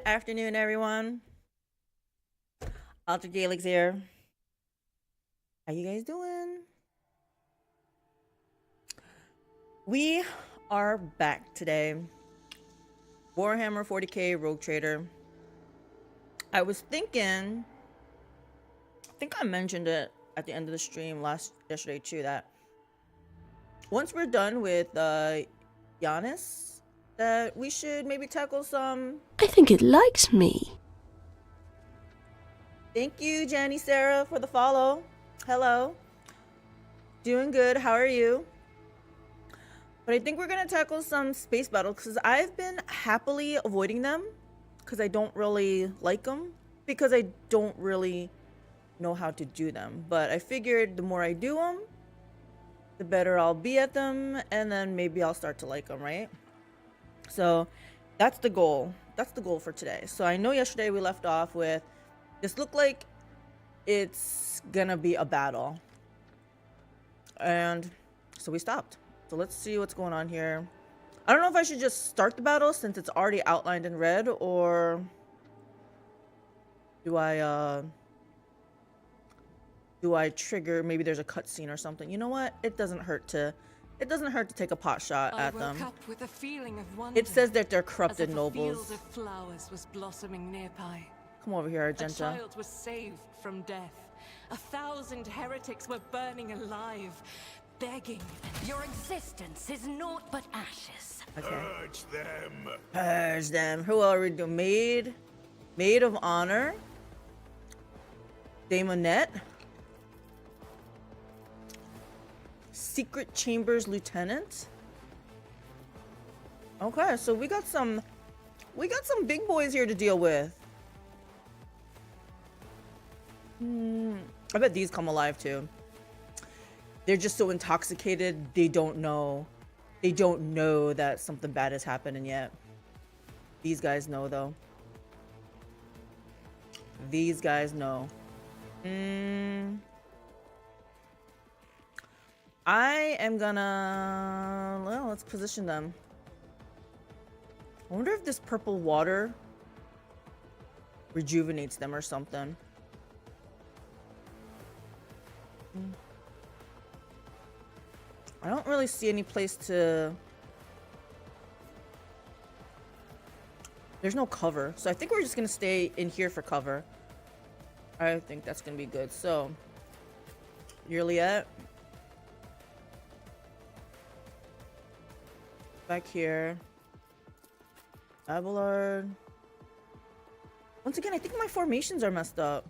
afternoon, everyone. AlteredCalyx here. How you guys doing? We are back today. Warhammer 40k Rogue Trader. I was thinking, I think I mentioned it at the end of the stream yesterday too, that once we're done with Janus, that we should maybe tackle some... I think it likes me. Thank you, Jenny Sarah, for the follow. Hello. Doing good. How are you? But I think we're going to tackle some space battles because I've been happily avoiding them because I don't really like them because I don't really know how to do them. But I figured the more I do them, the better I'll be at them, and then maybe I'll start to like them, right? So that's the goal. That's the goal for today. So I know yesterday we left off with this looked like it's gonna be a battle. And so we stopped. So let's see what's going on here. I don't know if I should just start the battle since it's already outlined in red, or do I trigger, maybe there's a cutscene or something. You know what? It doesn't hurt to take a pot shot at them. With a feeling of wonder, it says that they're corrupted as if nobles. A field of flowers was blossoming nearby. Come over here, Argenta. A child was saved from death. 1,000 heretics were burning alive, begging. Your existence is naught but ashes. Okay. Purge them. Purge them. Who are we doing? Maid of Honour. Daemonette. Secret Chambers Lieutenant. Okay, so we got some big boys here to deal with. I bet these come alive too. They're just so intoxicated, they don't know that something bad is happening yet. These guys know though. These guys know. I am gonna, well, let's position them. I wonder if this purple water rejuvenates them or something. I don't really see any place to... There's no cover, so I think we're just gonna stay in here for cover. I think that's gonna be good. So, Juliet. Back here. Abelard. Once again, I think my formations are messed up.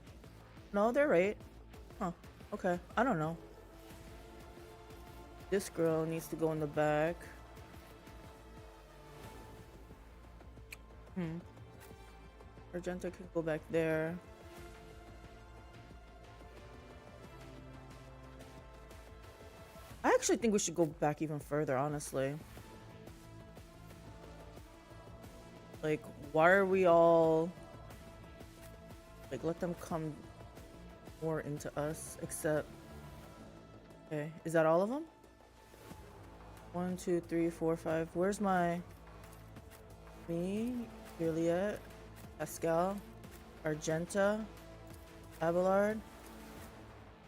No, they're right. Huh. Okay. I don't know. This girl needs to go in the back. Argenta could go back there. I actually think we should go back even further, honestly. Like, why are we all... Like, let them come more into us, except... Okay, is that all of them? 1, 2, 3, 4, 5. Where's my... Me, Juliet, Pascal, Argenta, Abelard.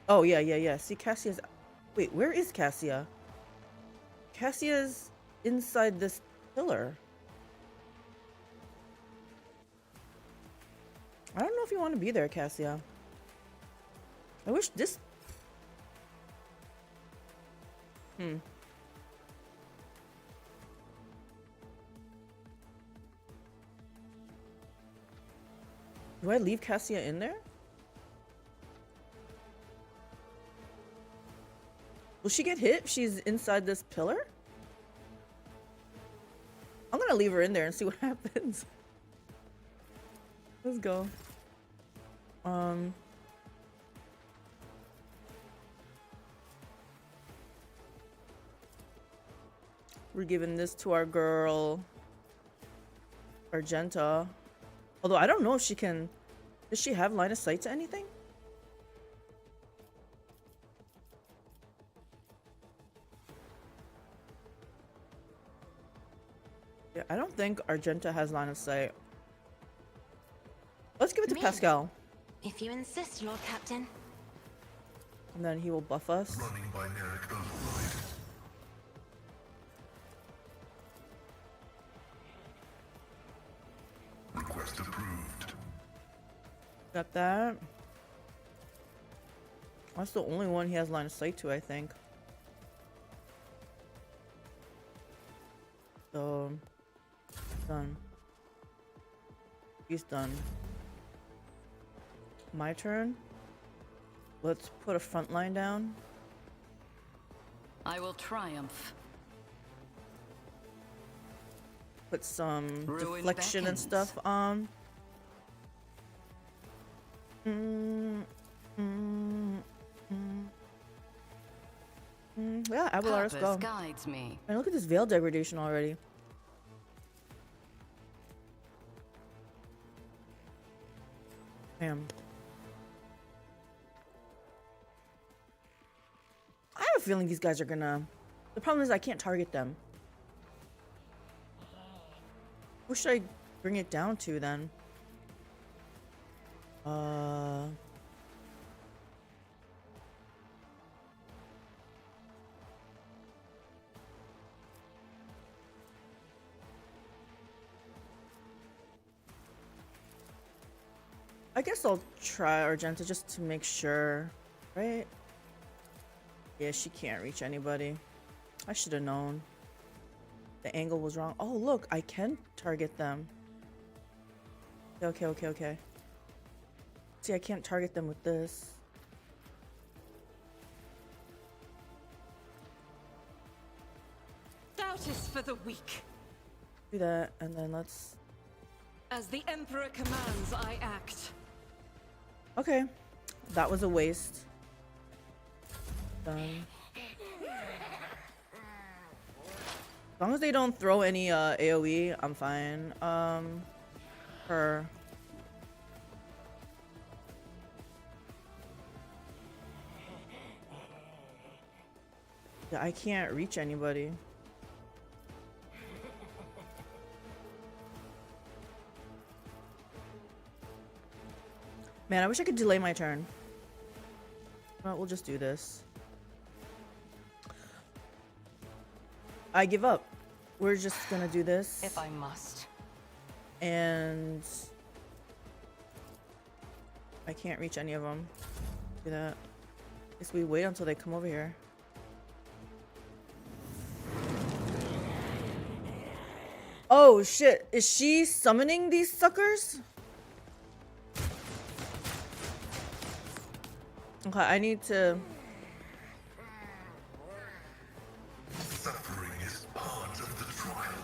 Oh, yeah. See, Cassia's... Wait, where is Cassia? Cassia's inside this pillar. I don't know if you want to be there, Cassia. I wish this... Do I leave Cassia in there? Will she get hit if she's inside this pillar? I'm gonna leave her in there and see what happens. Let's go. We're giving this to our girl Argenta. Although I don't know if she can... Does she have line of sight to anything? Yeah, I don't think Argenta has line of sight. Let's give it to Me. Pascal. If you insist, Lord Captain. And then he will buff us. Running by Merrick override. Request approved. Got that. That's the only one he has line of sight to, I think. So, done. He's done. My turn. Let's put a front line down. I will triumph. Put some Ruin deflection and beckons. stuff on. Yeah, Aeldari, let's go. Purpose guides me. And look at this veil degradation already. Damn. I have a feeling these guys are gonna... The problem is I can't target them. Who should I bring it down to then? I guess I'll try Argenta just to make sure, right? Yeah, she can't reach anybody. I should have known. The angle was wrong. Oh, look, I can target them. Okay. See, I can't target them with this. Doubt is for the weak. Do that, and then let's... As the Emperor commands, I act. Okay. That was a waste. Done. As long as they don't throw any AoE, I'm fine. Her. Yeah, I can't reach anybody. Man, I wish I could delay my turn. Well, we'll just do this. I give up. We're just gonna do this. If I must. And I can't reach any of them. Do that. Guess we wait until they come over here. Oh shit, is she summoning these suckers? Okay, I need to... Suffering is part of the trial.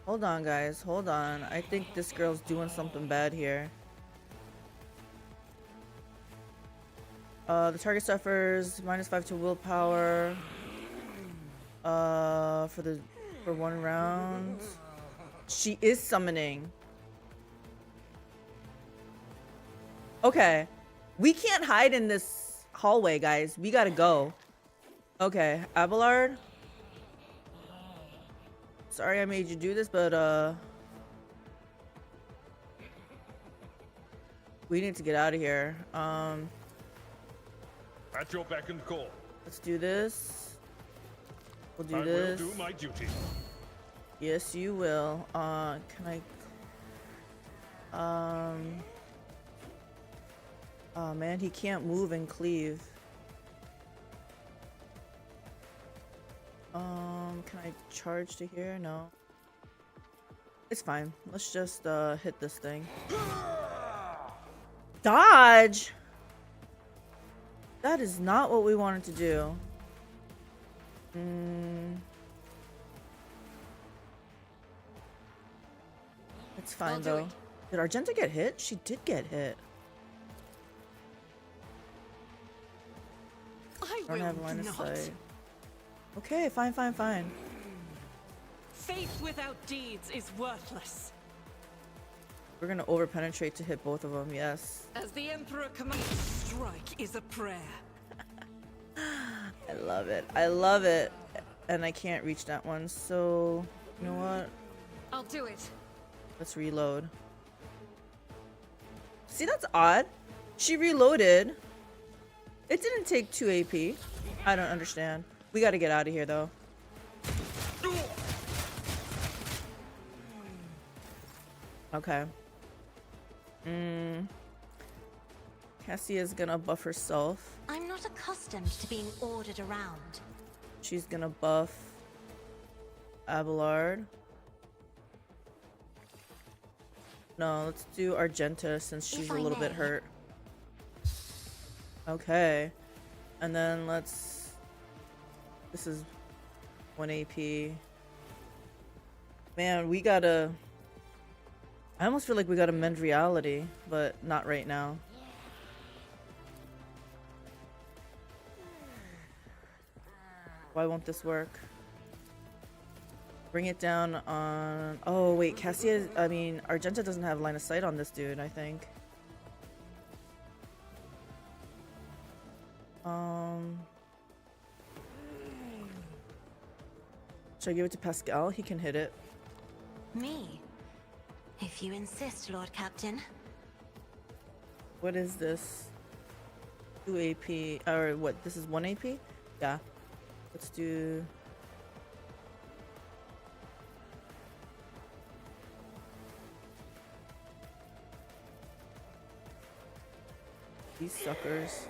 Hold on, guys. Hold on. I think this girl's doing something bad here. The target suffers -5 to willpower. For 1 round. She is summoning. Okay. We can't hide in this hallway, guys. We gotta go. Okay, Abelard. Sorry I made you do this, but we need to get out of here. At your beck and call. Let's do this. We'll do I this. will do my duty. Yes, you will. Can I... Oh man, he can't move and cleave. Can I charge to here? No. It's fine. Let's just hit this thing. Dodge! That is not what we wanted to do. It's fine I'll do though. it. Did Argenta get hit? She did get hit. I I don't have will line of not. sight. Okay, fine. Faith without deeds is worthless. We're gonna overpenetrate to hit both of them, yes. As the Emperor commands, strike is a prayer. I love it. I love it. And I can't reach that one, so you know what? I'll do it. Let's reload. See, that's odd. She reloaded. It didn't take 2 AP. I don't understand. We gotta get out of here, though. Okay. Cassia's gonna buff herself. I'm not accustomed to being ordered around. She's gonna buff Abelard. No, let's do Argenta since she's a little bit hurt. Okay. And then let's... This is 1 AP. Man, we gotta... I almost feel like we gotta mend reality, but not right now. Why won't this work? Bring it down on... Oh, wait. Cassia... I mean, Argenta doesn't have line of sight on this dude, I think. Should I give it to Pascal? He can hit it. Me? If you insist, Lord Captain. What is this? 2 AP. Or what? This is 1 AP? Yeah. Let's do... These suckers.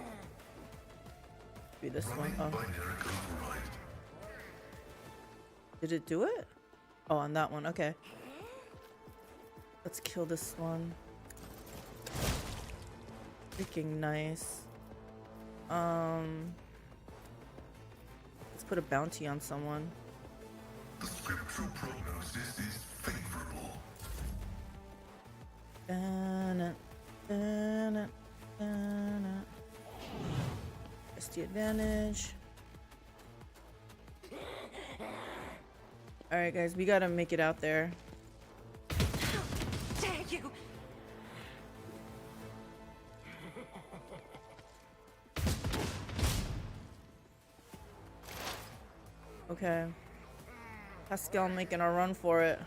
Be this one. Oh. Did it do it? Oh, on that one. Okay. Let's kill this one. Freaking nice. Let's put a bounty on someone. The scriptural prognosis is favorable. Press the advantage. Alright guys, we gotta make it out there. Dare you! Okay. Pascal making a run for it.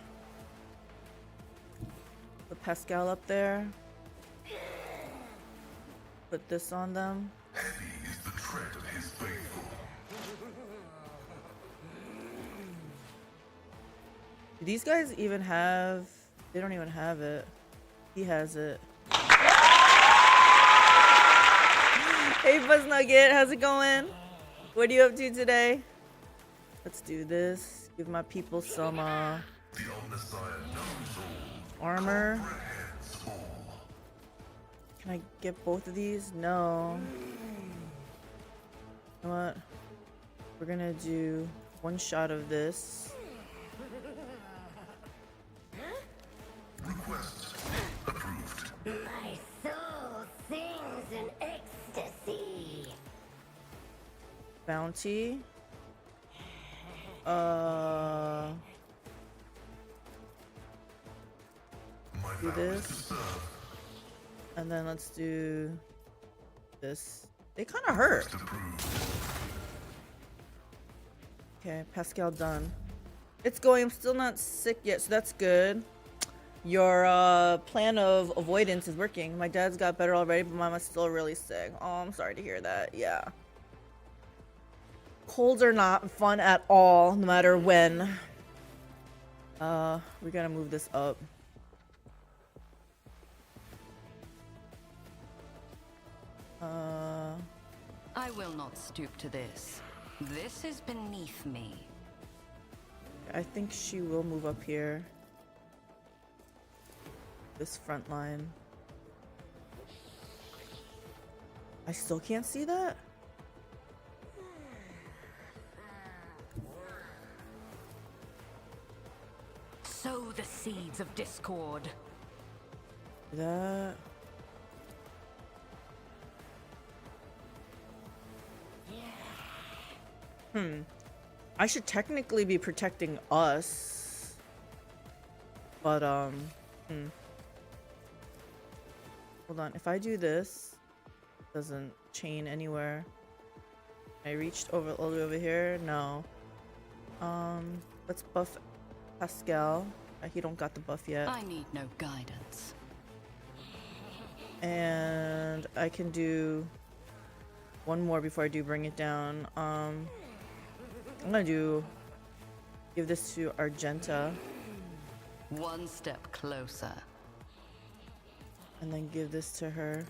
Put Pascal up there. Put this on them. Heavy is the tread of his faithful. Do these guys even have... They don't even have it. He has it. Hey Buzz Nugget, how's it going? What are you up to today? Let's do this. Give my people some The Omnissiah knows all. armor. Comprehends all. Can I get both of these? No. You know what? We're gonna do one shot of this. Request approved. My soul sings in ecstasy. Bounty. My Do vow is this. to serve. And then let's do this. They kind of hurt. Request approved. Okay, Pascal done. It's going. I'm still not sick yet, so that's good. Your plan of avoidance is working. My dad's got better already, but Mama's still really sick. Oh, I'm sorry to hear that. Yeah. Colds are not fun at all, no matter when. We gotta move this up. I will not stoop to this. This is beneath me. I think she will move up here. This front line. I still can't see that? Sow the seeds of discord. That. I should technically be protecting us. But, hold on. If I do this, it doesn't chain anywhere. I reached over all the way over here. No. Let's buff Pascal. He don't got the buff yet. I need no guidance. And I can do one more before I do bring it down. I'm gonna give this to Argenta. One step closer. And then give this to her.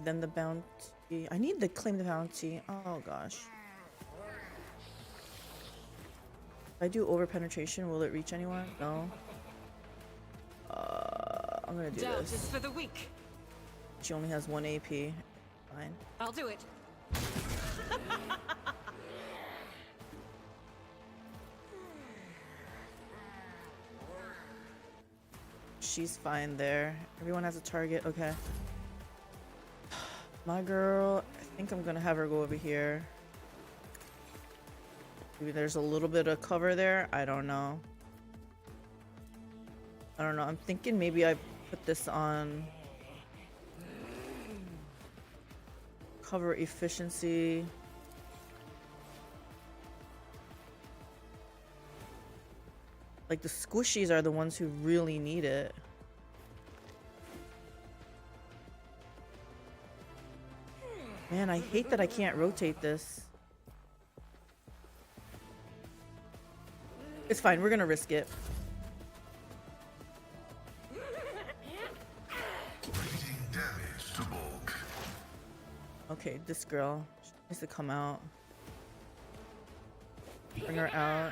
Then the bounty. I need to claim the bounty. Oh gosh. If I do over penetration, will it reach anyone? No. I'm gonna do Doubt this. is for the weak. She only has 1 AP. Fine. I'll do it. She's fine there. Everyone has a target. Okay. My girl, I think I'm gonna have her go over here. Maybe there's a little bit of cover there. I don't know. I'm thinking maybe I put this on cover efficiency. Like the squishies are the ones who really need it. Man, I hate that I can't rotate this. It's fine, we're gonna risk it. Rating damage to bulk. Okay, this girl needs to come out. Bring her out.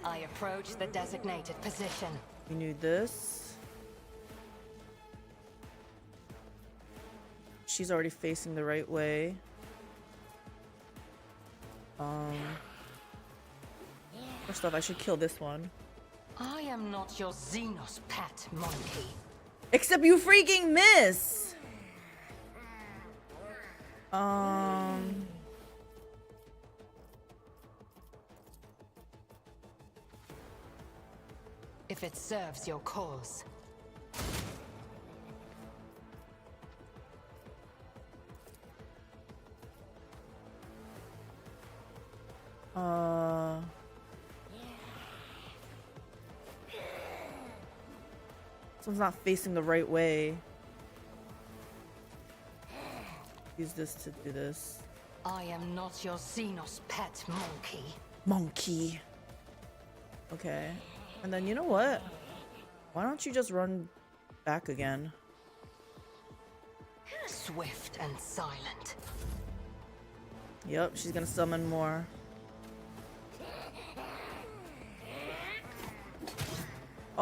I approach the designated position. We need this. She's already facing the right way. First off, I should kill this one. I am not your Xenos pet monkey. Except you freaking miss! If it serves your cause. This one's not facing the right way. Use this to do this. I am not your Xenos pet monkey. Monkey. Okay. And then you know what? Why don't you just run back again? Swift and silent. Yep, she's gonna summon more.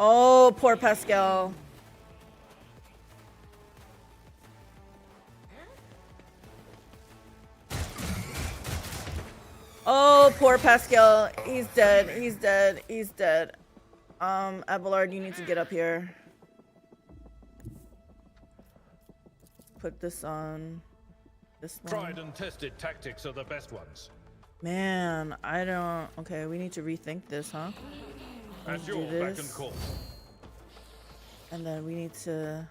Oh, poor Pascal. Oh, poor Pascal. He's dead. He's dead. He's dead. Abelard, you need to get up here. Put this on this one. Tried and tested tactics are the best ones. Man, I don't... Okay, we need to rethink this, huh? At Let's your do beck this. and call. And then we need to...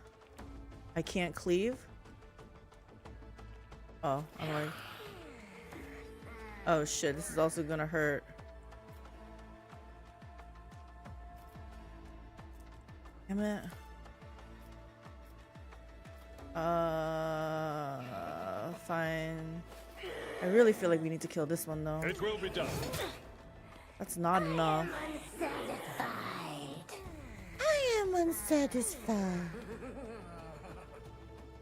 I can't cleave? Oh, I'm like... Oh shit, this is also gonna hurt. Damn it. Fine. I really feel like we need to kill this one though. It will be done. That's not enough. I am unsatisfied.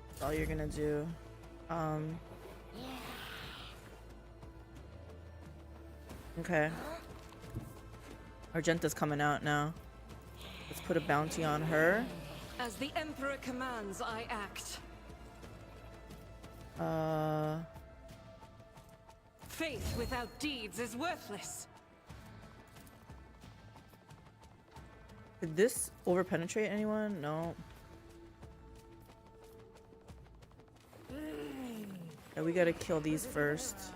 That's all you're gonna do. Okay. Argenta's coming out now. Let's put a bounty on her. As the Emperor commands, I act. Faith without deeds is worthless. Did this over-penetrate anyone? No. Yeah, we gotta kill these first.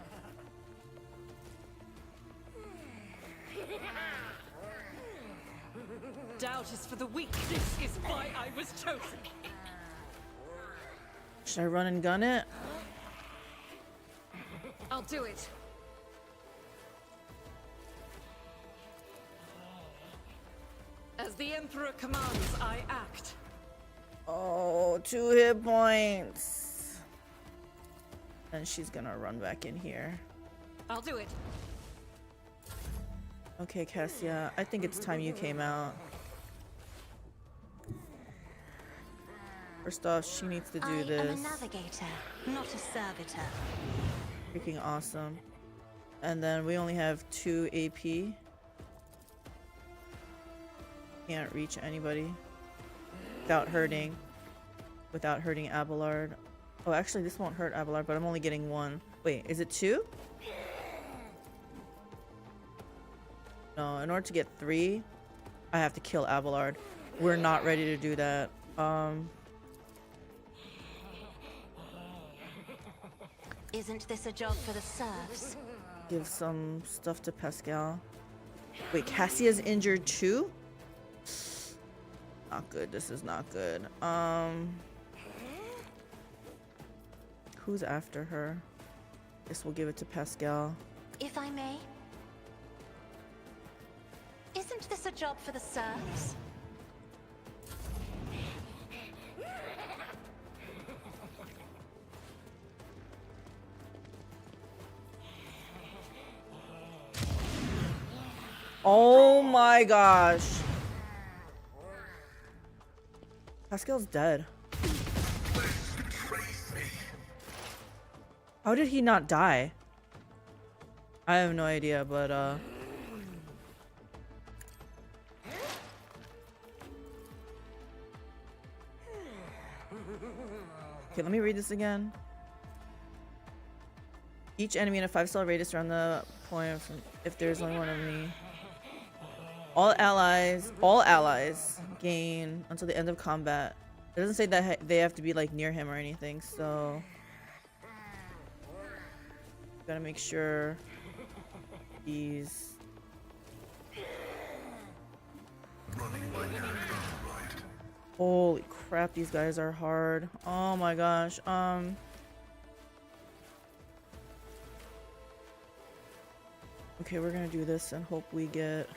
Doubt is for the weak. This is why I was chosen. Should I run and gun it? I'll do it. the Emperor commands, I act. Oh, 2 hit points. And she's gonna run back in here. I'll do it. Okay, Cassia, I think it's time you came out. First off, she needs to do this. I am a navigator, not a servitor. Freaking awesome. And then we only have 2 AP. Can't reach anybody without hurting Abelard. Oh, actually, this won't hurt Abelard, but I'm only getting 1. Wait, is it 2? No, in order to get 3, I have to kill Abelard. We're not ready to do that. Isn't this a job for the serfs? Give some stuff to Pascal. Wait, Cassia's injured too? Not good. This is not good. Who's after her? Guess we'll give it to Pascal. If I may? Isn't this a job for the serfs? Oh my gosh. Pascal's dead. How did he not die? I have no idea, but okay, let me read this again. Each enemy in a 5-cell radius around the point from if there's only one enemy. All allies gain until the end of combat. It doesn't say that they have to be like near him or anything, so gotta make sure he's holy crap, these guys are hard. Oh my gosh. Okay, we're gonna do this and hope we get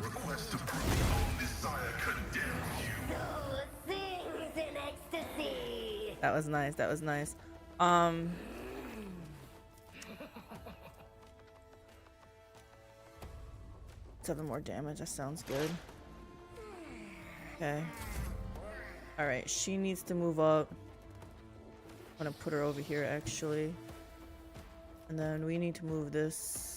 Request approval. Desire condemns you. So sings in ecstasy. that was nice. That was nice. 7 more damage. That sounds good. Okay. All right. She needs to move up. I'm gonna put her over here actually, and then we need to move this.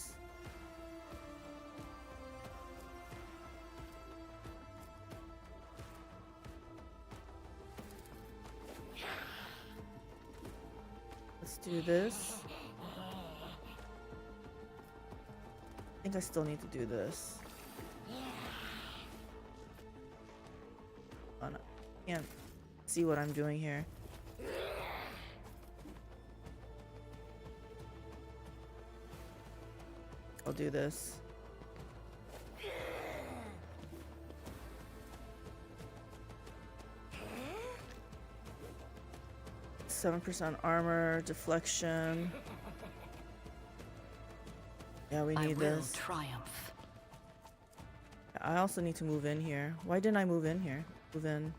Let's do this. I think I still need to do this. Oh, no. Can't see what I'm doing here. I'll do this. Seven % armor, deflection. Yeah, we need this. Triumph. I also need to move in here. Why didn't I move in here? Move in.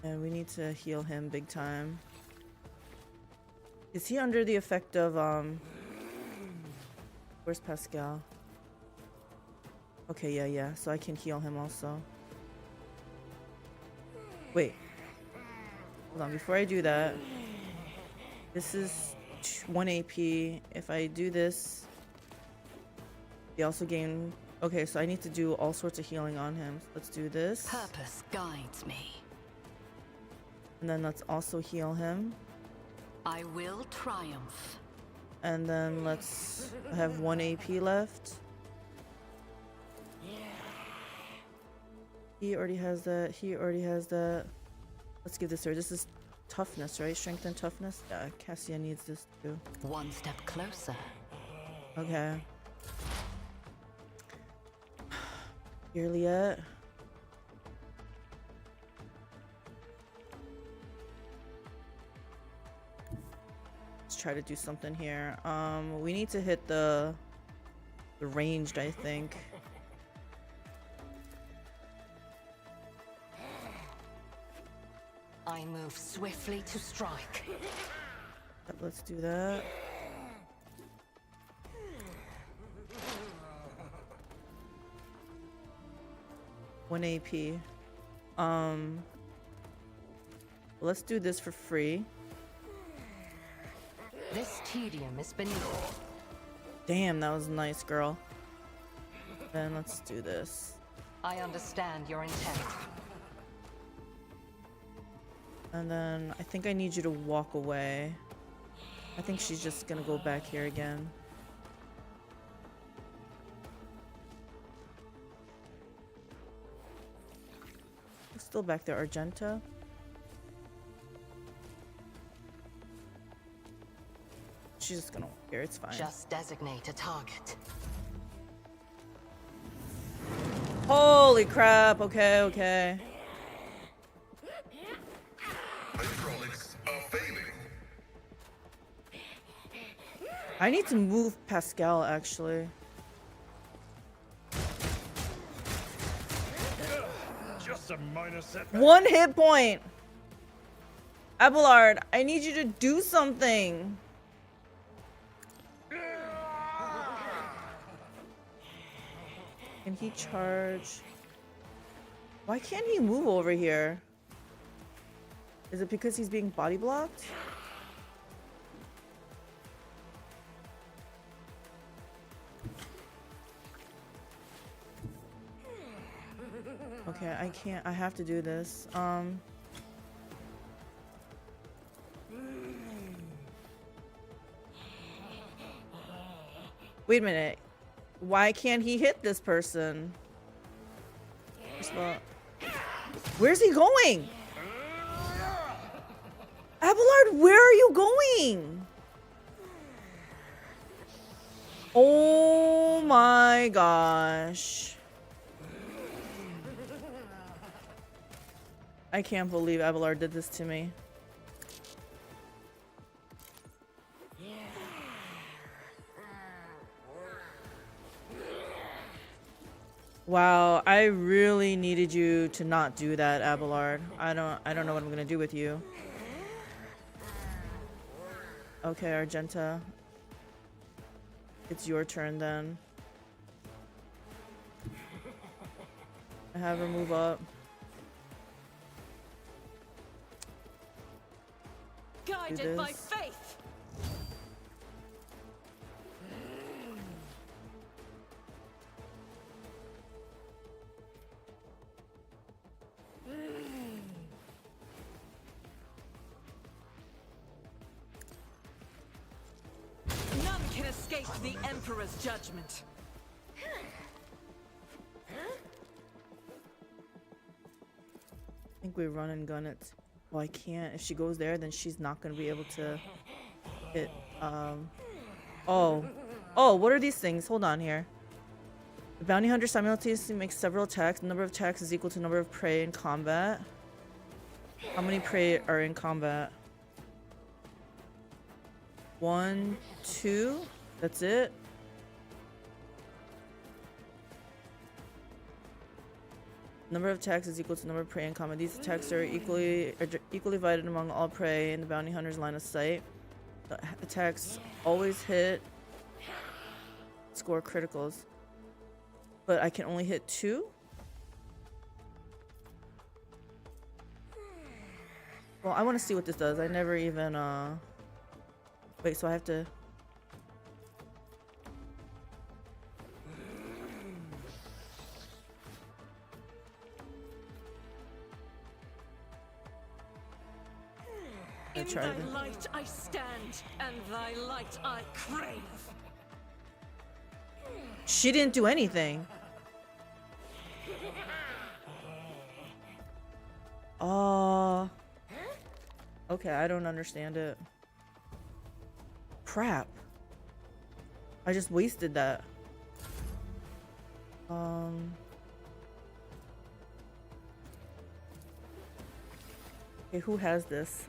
And we need to heal him big time. Is he under the effect of where's Pascal? Okay, yeah. So I can heal him also. Wait. Hold on, before I do that. This is 1 AP. If I do this, he also gain. Okay, so I need to do all sorts of healing on him. Let's do this. Purpose guides me. And then let's also heal him. I will triumph. And then let's have 1 AP left. He already has that. He already has that. Let's give this to her. This is toughness, right? Strength and toughness? Yeah, Cassia needs this too. One step closer. Okay. Yet. Let's try to do something here. We need to hit the the ranged, I think. I move swiftly to strike. Let's do that. One AP. Let's do this for free. This tedium is beneath. Damn, that was nice, girl. Then let's do this. I understand your intent. And then I think I need you to walk away. I think she's just gonna go back here again. Still back there, Argenta. She's just gonna walk here, it's fine. Just designate a target. Holy crap, okay, okay. Hydraulics are failing. I need to move Pascal, actually. Just a minor setback. 1 hit point! Abelard, I need you to do something! Can he charge? Why can't he move over here? Is it because he's being body blocked? Okay, I can't. I have to do this. Wait a minute. Why can't he hit this person? First of all, where's he going? Abelard, where are you going? Oh my gosh. I can't believe Abelard did this to me. Wow, I really needed you to not do that, Abelard. I don't know what I'm gonna do with you. Okay, Argenta. It's your turn then. I have her move up. Guided by faith. None can escape the Emperor's judgment. I think we run and gun it. Well, I can't. If she goes there, then she's not going to be able to hit. Oh, what are these things? Hold on here. The bounty hunter simultaneously makes several attacks. The number of attacks is equal to the number of prey in combat. How many prey are in combat? 1, 2. That's it. Number of attacks is equal to the number of prey in combat. These attacks are equally divided among all prey in the bounty hunter's line of sight. The attacks always hit. Score criticals. But I can only hit 2? Well, I want to see what this does. I never even, Wait, so I have to... In thy light I stand, and thy light I crave. She didn't do anything. Oh. Okay, I don't understand it. Crap. I just wasted that. Okay, who has this?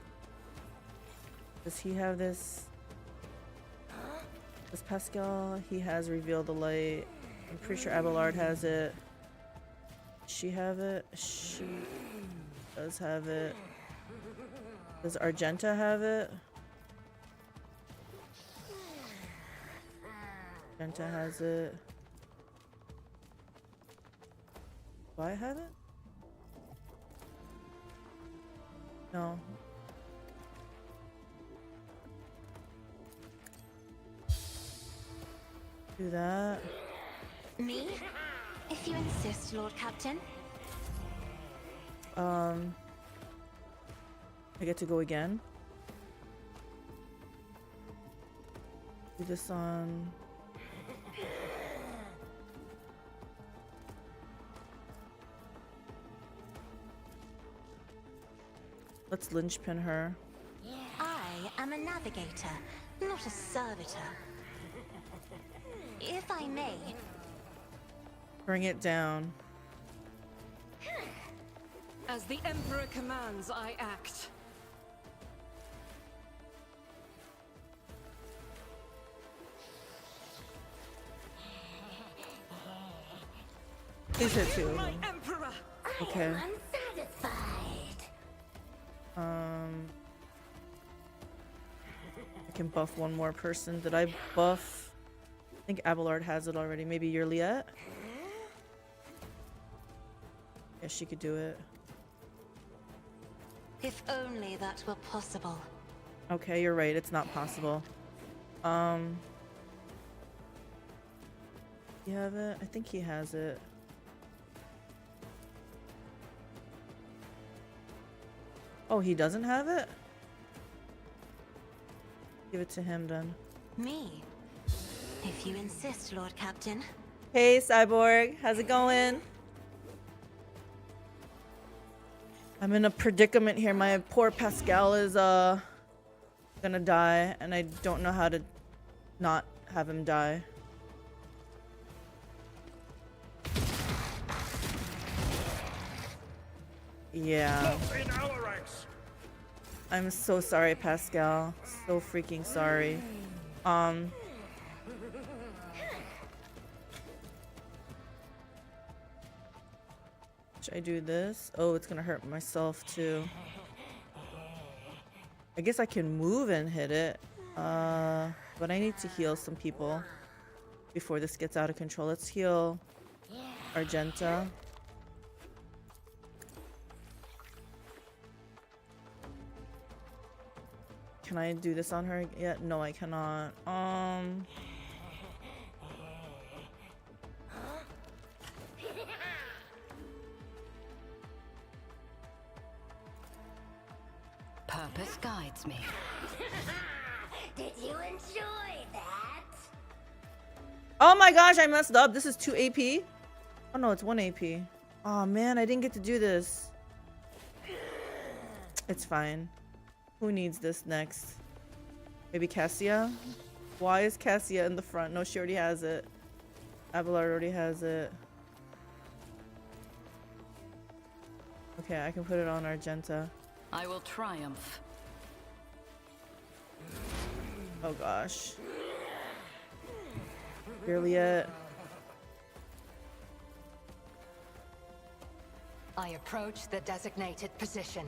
Does he have this? Does Pascal? He has revealed the light. I'm pretty sure Abelard has it. Does she have it? She does have it. Does Argenta have it? Argenta has it. Do I have it? No. Do that. Me? If you insist, Lord Captain. I get to go again. Do this on. Let's linchpin her. I am a navigator, not a servitor. If I may. Bring it down. As the Emperor commands, I act. Please hit two of My them. Emperor! Okay. Unsatisfied. I can buff one more person. Did I buff? I think Abelard has it already. Maybe you're Liette? Yeah, she could do it. If only that were possible. Okay, you're right. It's not possible. You have it? I think he has it. Oh, he doesn't have it? Give it to him then. Me? If you insist, Lord Captain. Hey, Cyborg. How's it going? I'm in a predicament here. My poor Pascal is gonna die, and I don't know how to not have him die. Yeah. Not in our ranks. I'm so sorry, Pascal. So freaking sorry. Should I do this? Oh, it's gonna hurt myself too. I guess I can move and hit it. But I need to heal some people before this gets out of control. Let's heal Argenta. Can I do this on her yet? No, I cannot. Purpose guides me. Did you enjoy that? Oh my gosh, I messed up. This is 2 AP. Oh no, it's 1 AP. Oh man, I didn't get to do this. It's fine. Who needs this next? Maybe Cassia? Why is Cassia in the front? No, she already has it. Abelard already has it. Okay, I can put it on Argenta. I will triumph. Oh gosh. Liette. I approach the designated position.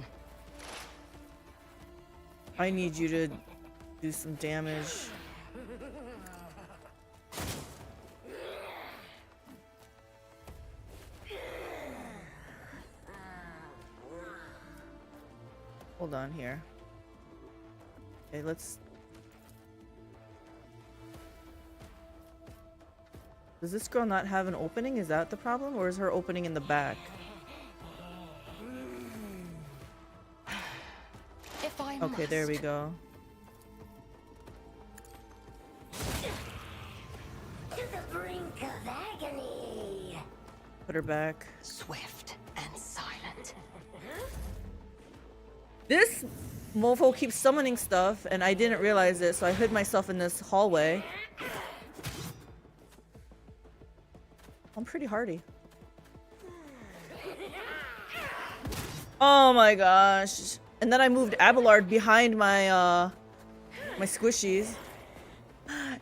I need you to do some damage. Hold on here. Okay, let's... Does this girl not have an opening? Is that the problem? Or is her opening in the back? If I Okay, must. there we go. To the brink of agony. Put her back. Swift and silent. This mofo keeps summoning stuff, and I didn't realize it, so I hid myself in this hallway. I'm pretty hardy. Oh my gosh. And then I moved Abelard behind my my squishies.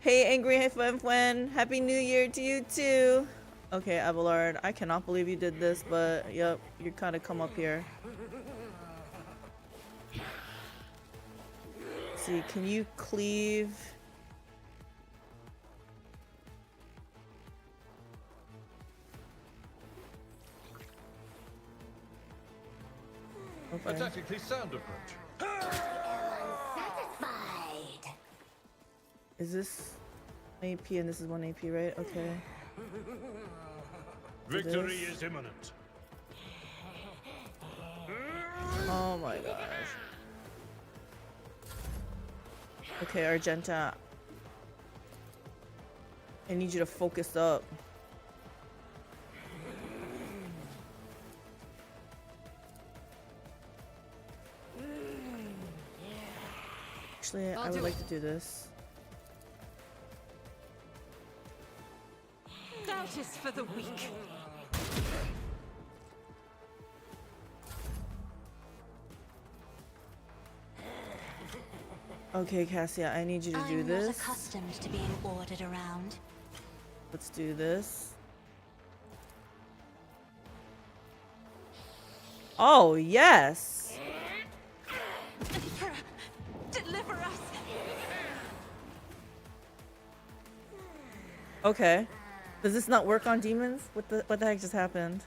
Hey, Angry Fwen. Happy New Year to you too. Okay, Abelard, I cannot believe you did this, but yep, you kind of come up here. Let's see, can you cleave? Okay. A tactically sound approach. Satisfied. Is this AP and this is 1 AP, right? Okay. Victory This. is imminent. Oh my gosh. Okay, Argenta. I need you to focus up. Actually, I would like to do this. Doubt is for the weak. Okay, Cassia, I need you to do I'm not this. accustomed to being ordered around. Let's do this. Oh, yes. Emperor, deliver us. Okay. Does this not work on demons? What the heck just happened?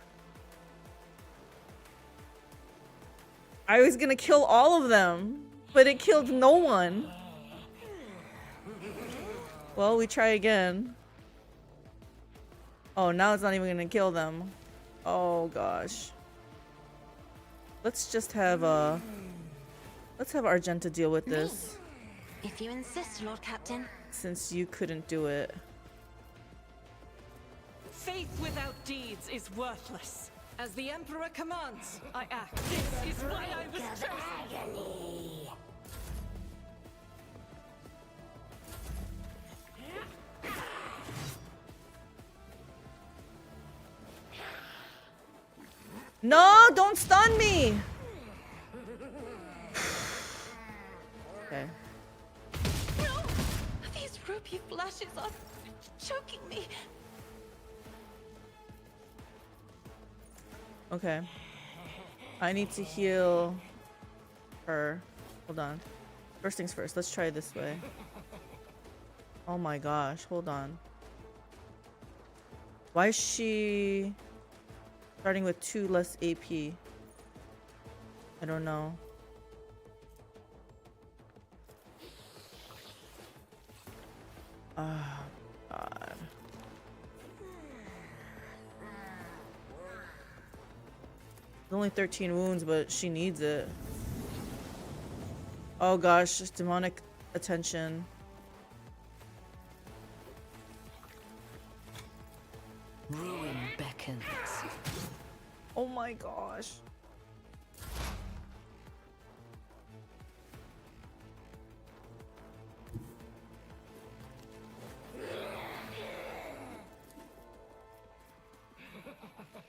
I was gonna kill all of them, but it killed no one. Well, we try again. Oh, now it's not even gonna kill them. Oh gosh. Let's just have let's have Argenta deal with this, If you insist, Lord Captain. since you couldn't do it. Faith without deeds is worthless. As the Emperor commands, I act. This is why I was chosen. Agony. No, don't stun me. Okay. No! These ruby flashes are choking me. Okay. I need to heal her. Hold on. First things first. Let's try this way. Oh my gosh. Hold on. Why is she starting with 2 less AP? I don't know. Oh God. There's only 13 wounds, but she needs it. Oh gosh, just demonic attention. Ruin beckons. Oh my gosh.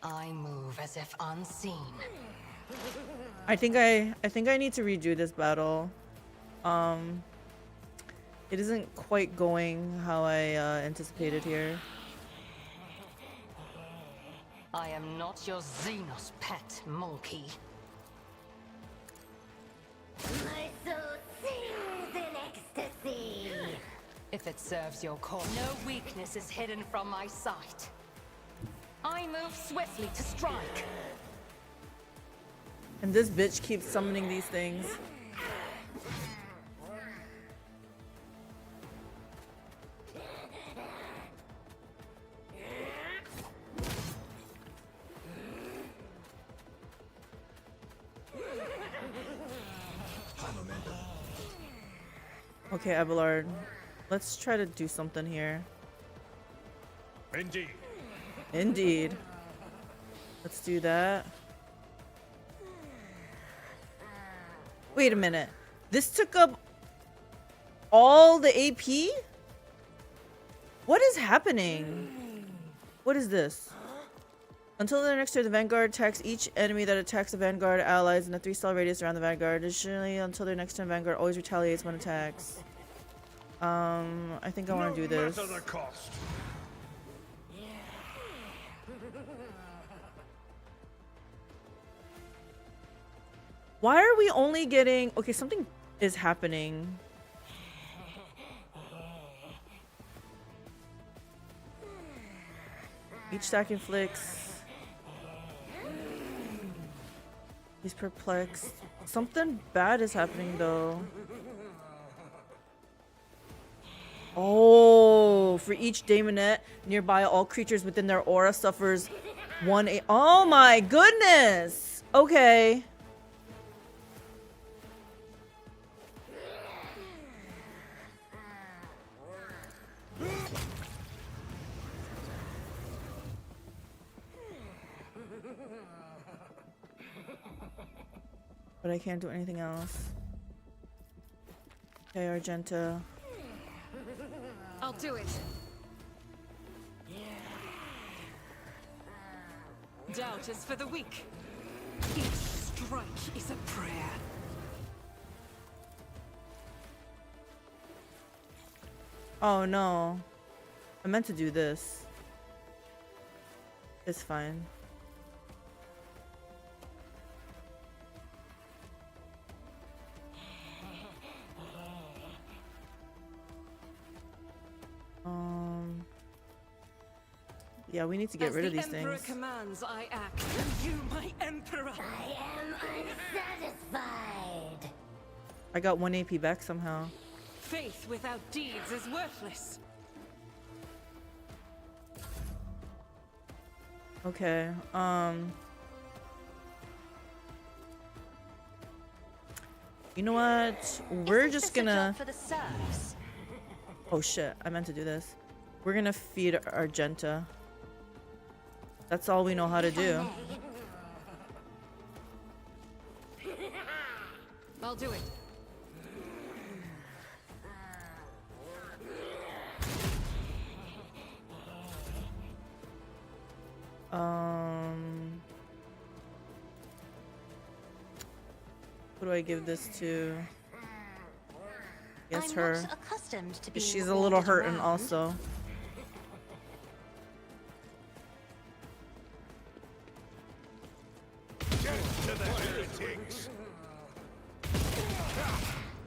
I move as if unseen. I think I need to redo this battle. It isn't quite going how I anticipated here. I am not your Xenos pet, monkey. My soul sings in ecstasy. If it serves your cause, no weakness is hidden from my sight. I move swiftly to strike. And this bitch keeps summoning these things. Okay, Abelard. Let's try to do something here. Indeed. Indeed. Let's do that. Wait a minute. This took up all the AP? What is happening? What is this? Until the next turn, the Vanguard attacks each enemy that attacks the Vanguard allies in a 3-cell radius around the Vanguard. Additionally, until their next turn, Vanguard always retaliates when attacks. I think I want to do this. No matter the cost. Why are we only getting... Okay, something is happening. Each stack inflicts. He's perplexed. Something bad is happening though. Oh, for each Daemonette nearby, all creatures within their aura suffers 1 Oh my goodness! Okay. But I can't do anything else. Okay, Argenta. I'll do it. Doubt is for the weak. Each strike is a prayer. Oh no. I meant to do this. It's fine. Yeah, we need to get rid of these things. As the Emperor commands, I act. You, my Emperor. I am unsatisfied. I got 1 AP back somehow. Faith without deeds is worthless. Okay, you know what? We're just gonna... For the serfs. Oh shit, I meant to do this. We're gonna feed Argenta. That's all we know how to do. I'll do it. Who do I give this to? Yes, I'm her. not accustomed to being She's a little ordered hurting around. also. Get to the heretics.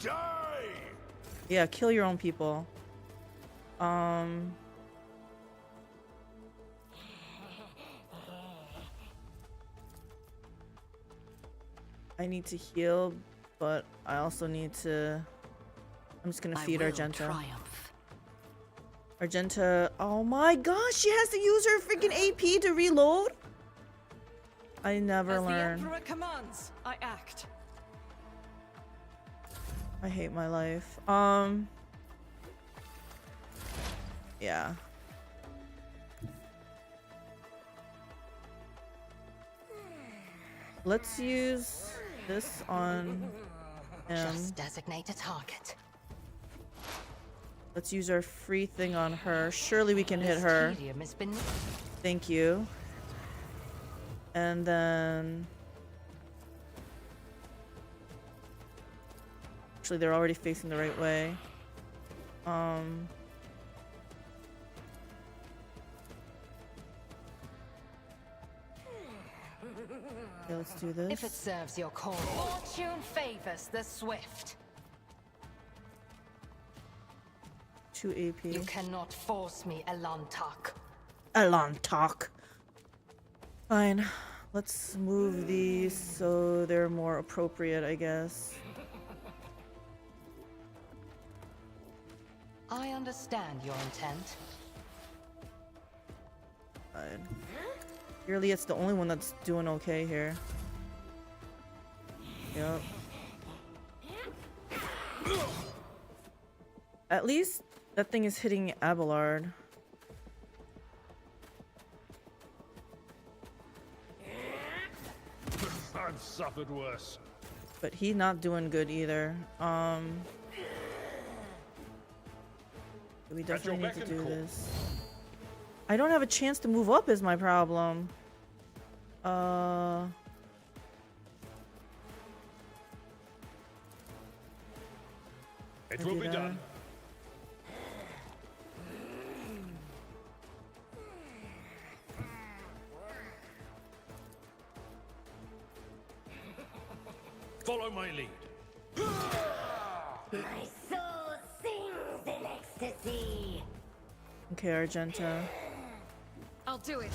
Die! Yeah, kill your own people. I need to heal, but I also need to... I'm just gonna feed Argenta. Triumph. Argenta... Oh my gosh, she has to use her freaking AP to reload? I never As the learn. Emperor commands, I act. I hate my life. Yeah. Let's use this on him. Just designate a target. Let's use our free thing on her. Surely we can hit her. Imperium has been... Thank you. And then... Actually, they're already facing the right way. Okay, let's do this. If it serves your cause. Fortune favors the swift. 2 AP. You cannot force me, Elantak. Elon talk. Fine. Let's move these so they're more appropriate, I guess. I understand your intent. Fine. Clearly, it's the only one that's doing okay here. Yep. At least that thing is hitting Abelard. I've suffered worse. But he's not doing good either. We definitely need to do this. I don't have a chance to move up is my problem. It will be done. Follow my lead. My soul sings in ecstasy. Okay, Argenta. I'll do it.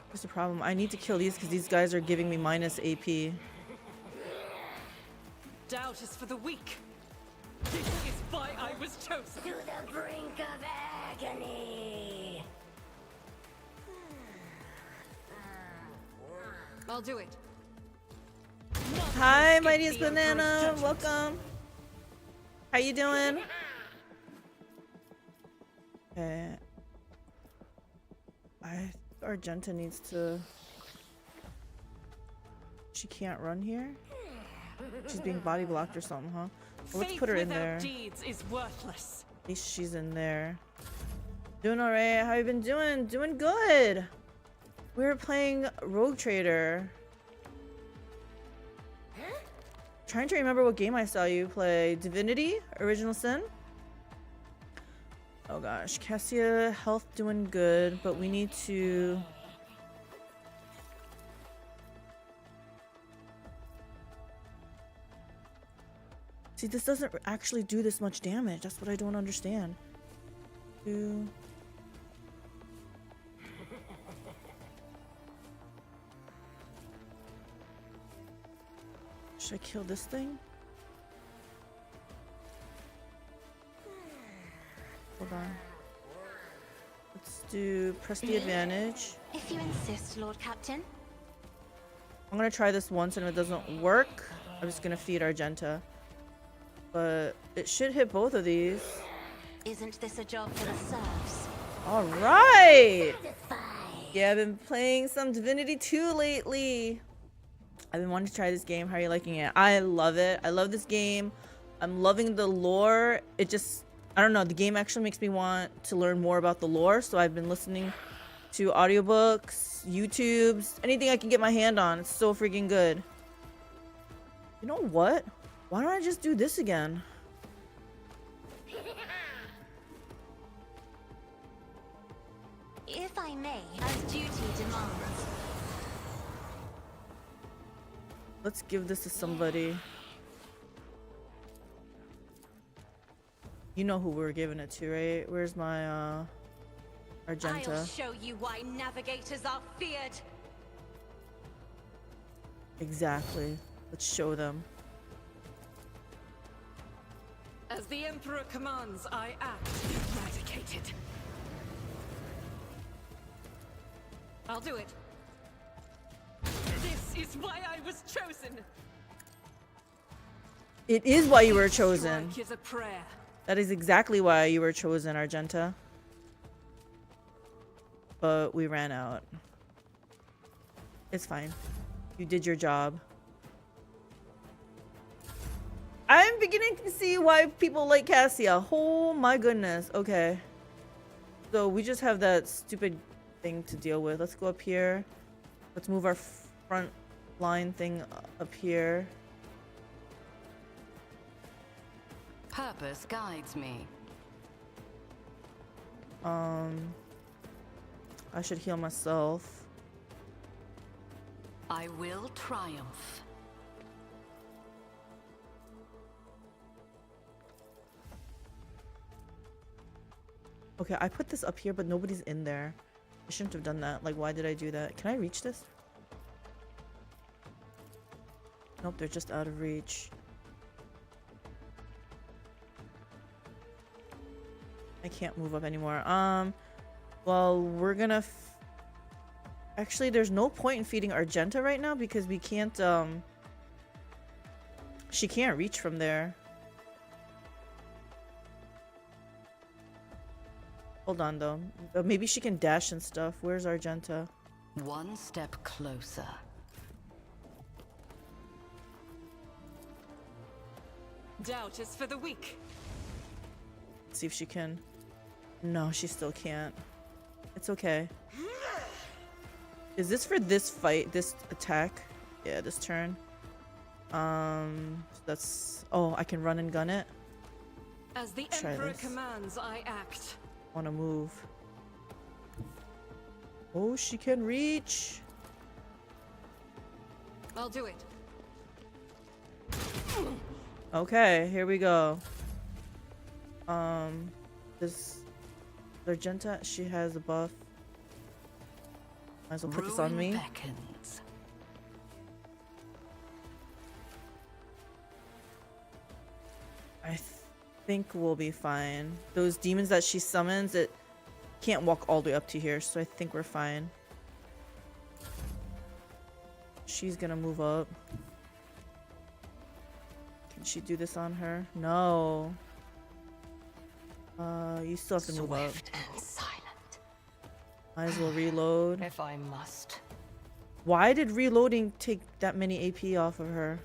Here's the problem. I need to kill these because these guys are giving me minus AP. Doubt is for the weak. This is why I was chosen. To the brink of agony. I'll do it. Hi, Mightiest Banana. Welcome. How you doing? Okay. Argenta needs to... She can't run here? She's being body blocked or something, huh? Well, let's put her in there. Deeds is worthless. At least she's in there. Doing alright. How you been doing? Doing good. We're playing Rogue Trader. Trying to remember what game I saw you play. Divinity? Original Sin? Oh gosh. Cassia, health doing good, but we need to... See, this doesn't actually do this much damage. That's what I don't understand. Should I kill this thing? Hold on. Let's press the advantage. If you insist, Lord Captain. I'm gonna try this once, and if it doesn't work, I'm just gonna feed Argenta. But it should hit both of these. Isn't this a job for the serfs? All right. Yeah, I've been playing some Divinity 2 lately. I've been wanting to try this game. How are you liking it? I love it. I love this game. I'm loving the lore. It just, I don't know, the game actually makes me want to learn more about the lore. So I've been listening to audiobooks, YouTubes, anything I can get my hand on. It's so freaking good. You know what? Why don't I just do this again? If I may, as duty demands. Let's give this to somebody. You know who we're giving it to, right? Where's my Argenta? I'll show you why navigators are feared. Exactly. Let's show them. As the Emperor commands, I act. Eradicated. I'll do it. This is why I was chosen. It is why you were chosen. Strike is a prayer. That is exactly why you were chosen, Argenta. But we ran out. It's fine. You did your job. I'm beginning to see why people like Cassia. Oh my goodness. Okay. So we just have that stupid thing to deal with. Let's go up here. Let's move our front line thing up here. Purpose guides me. I should heal myself. I will triumph. Okay, I put this up here, but nobody's in there. I shouldn't have done that. Like, why did I do that? Can I reach this? Nope, they're just out of reach. I can't move up anymore. Well, we're gonna... Actually, there's no point in feeding Argenta right now because we can't, she can't reach from there. Hold on, though. Maybe she can dash and stuff. Where's Argenta? One step closer. Doubt is for the weak. See if she can. No, she still can't. It's okay. Is this for this fight, this attack? Yeah, this turn. That's... Oh, I can run and gun it. As the Try Emperor this. commands, I act. Want to move. Oh, she can reach. I'll do it. Okay, here we go. This Argenta, she has a buff. Might as well put this on me. Beckons. I think we'll be fine. Those demons that she summons, it can't walk all the way up to here, so I think we're fine. She's gonna move up. Can she do this on her? No. You still have to move up. Swift and silent. Might as well reload. If I must. Why did reloading take that many AP off of her?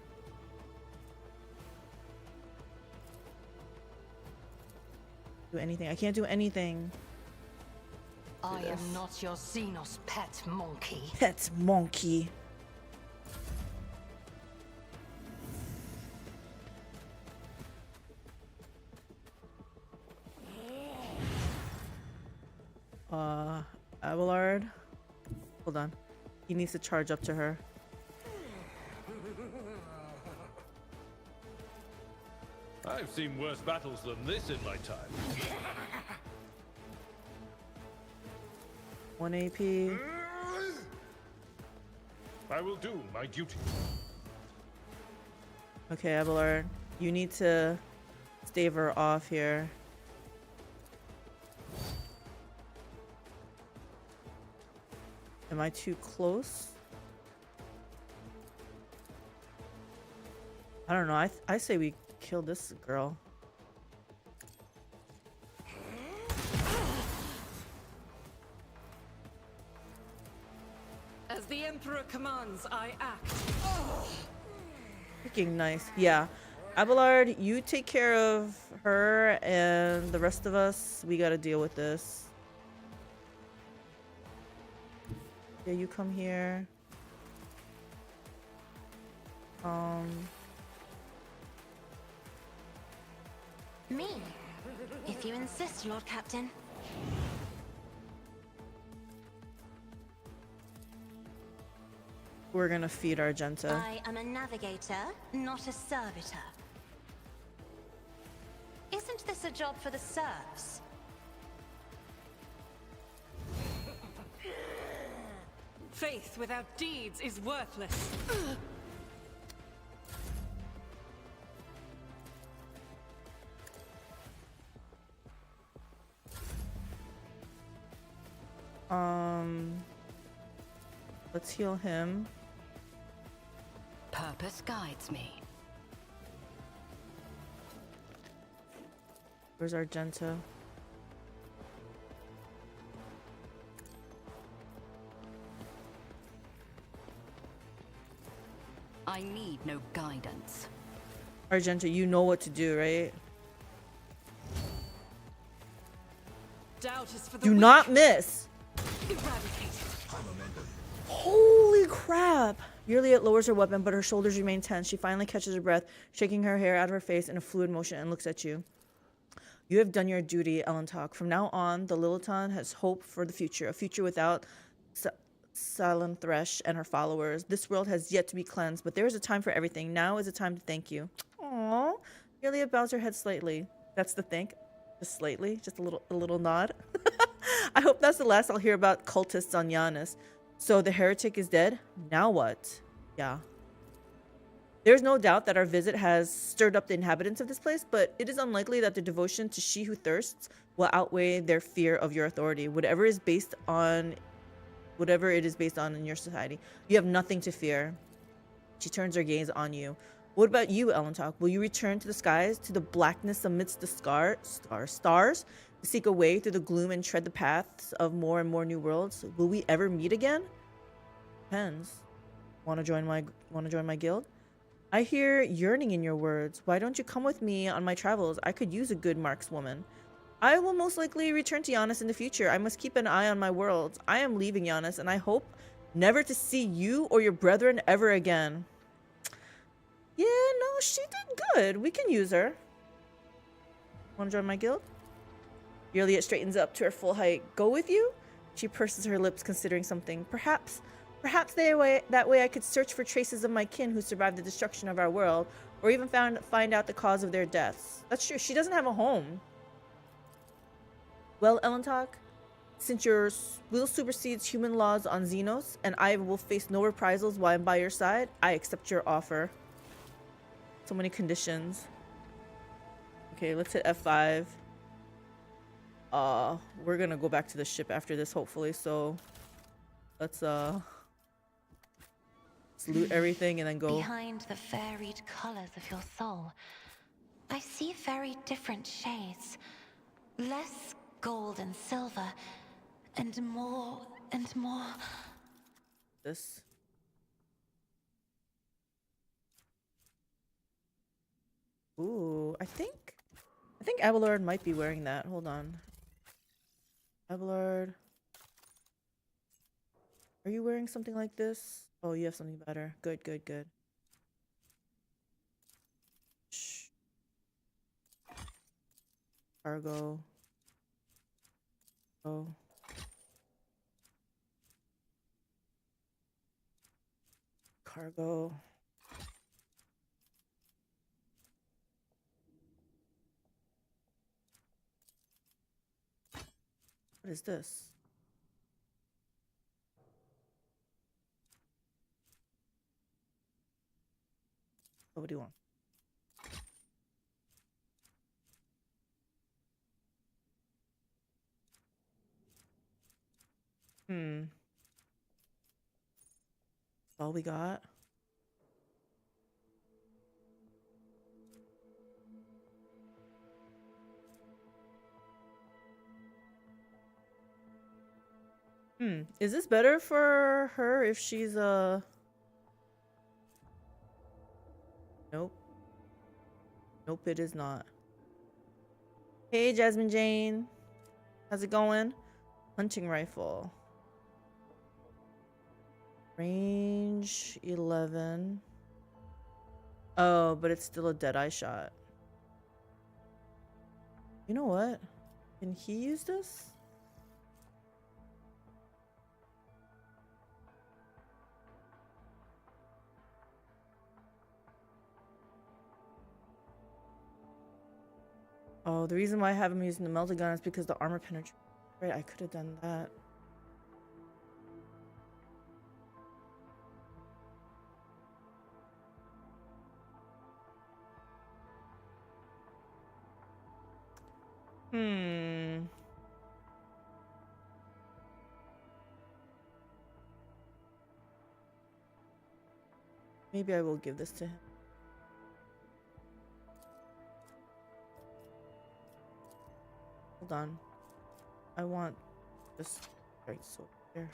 Do anything. I can't do anything. I am not your Xenos pet monkey. Pet monkey. Abelard. Hold on. He needs to charge up to her. I've seen worse battles than this in my time. 1 AP. I will do my duty. Okay, Abelard. You need to stave her off here. Am I too close? I don't know. I say we kill this girl. As the Emperor commands, I act. Freaking nice. Yeah. Abelard, you take care of her, and the rest of us, we gotta deal with this. Yeah, you come here. Me? If you insist, Lord Captain. We're gonna feed Argenta. I am a navigator, not a servitor. Isn't this a job for the serfs? Faith without deeds is worthless. Let's heal him. Purpose guides me. Where's Argenta? I need no guidance. Argenta, you know what to do, right? Doubt is for the Do weak. not miss! Eradicated. Holy crap! Yurliet lowers her weapon, but her shoulders remain tense. She finally catches her breath, shaking her hair out of her face in a fluid motion, and looks at you. You have done your duty, Elentok. From now on, the Liliton has hope for the future, a future without Silent Thresh and her followers. This world has yet to be cleansed, but there is a time for everything. Now is a time to thank you. Aww. Yurliet bows her head slightly. That's the thank. Just slightly. Just a little nod. I hope that's the last I'll hear about cultists on Janus. So the heretic is dead? Now what? Yeah. There's no doubt that our visit has stirred up the inhabitants of this place, but it is unlikely that their devotion to She Who Thirsts will outweigh their fear of your authority. Whatever it is based on in your society, you have nothing to fear. She turns her gaze on you. What about you, Elentok? Will you return to the skies, to the blackness amidst the stars, to seek a way through the gloom and tread the paths of more and more new worlds? Will we ever meet again? Depends. Want to join my guild? I hear yearning in your words. Why don't you come with me on my travels? I could use a good markswoman. I will most likely return to Janus in the future. I must keep an eye on my worlds. I am leaving Janus, and I hope never to see you or your brethren ever again. Yeah, no, she did good. We can use her. Want to join my guild? Yurliet straightens up to her full height. Go with you? She purses her lips, considering something. Perhaps that way I could search for traces of my kin who survived the destruction of our world, or even find out the cause of their deaths. That's true. She doesn't have a home. Well, Elentok, since your will supersedes human laws on Xenos, and I will face no reprisals while I'm by your side, I accept your offer. So many conditions. Okay, let's hit F5. We're gonna go back to the ship after this, hopefully, so let's loot everything and then go. Behind the varied colors of your soul, I see very different shades. Less gold and silver, and more and more. This. Ooh, I think Abelard might be wearing that. Hold on. Abelard. Are you wearing something like this? Oh, you have something better. Good, good, good. Shh. Cargo. Oh. Cargo. What is this? Oh, what do you want? All we got? Is this better for her if she's Nope. Nope, it is not. Hey, Jasmine Jane. How's it going? Hunting rifle. Range 11. Oh, but it's still a deadeye shot. You know what? Can he use this? Oh, the reason why I have him using the melted gun is because the armor penetration. Right, I could have done that. Maybe I will give this to him. Hold on. I want this right sword there.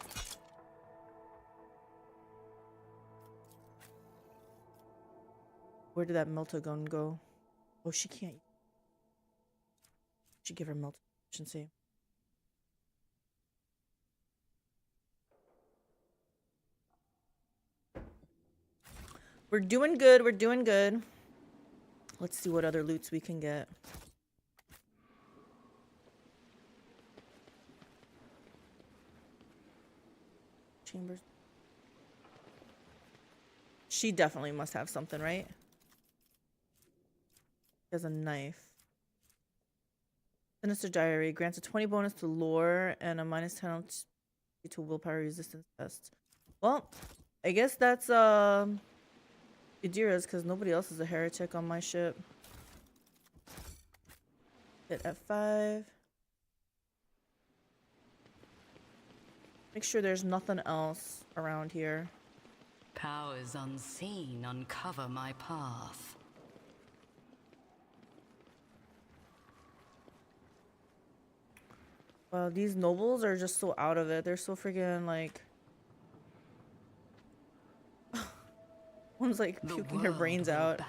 Where did that melta gun go? Oh, she can't. Should give her melta efficiency. We're doing good. We're doing good. Let's see what other loots we can get. Chambers. She definitely must have something, right? She has a knife. Sinister Diary grants a 20 bonus to lore and a minus 10 to willpower resistance test. Well, I guess that's Idira's because nobody else is a heretic on my ship. Hit F5. Make sure there's nothing else around here. Powers unseen uncover my path. Well, these nobles are just so out of it. They're so freaking like... One's like puking her brains out.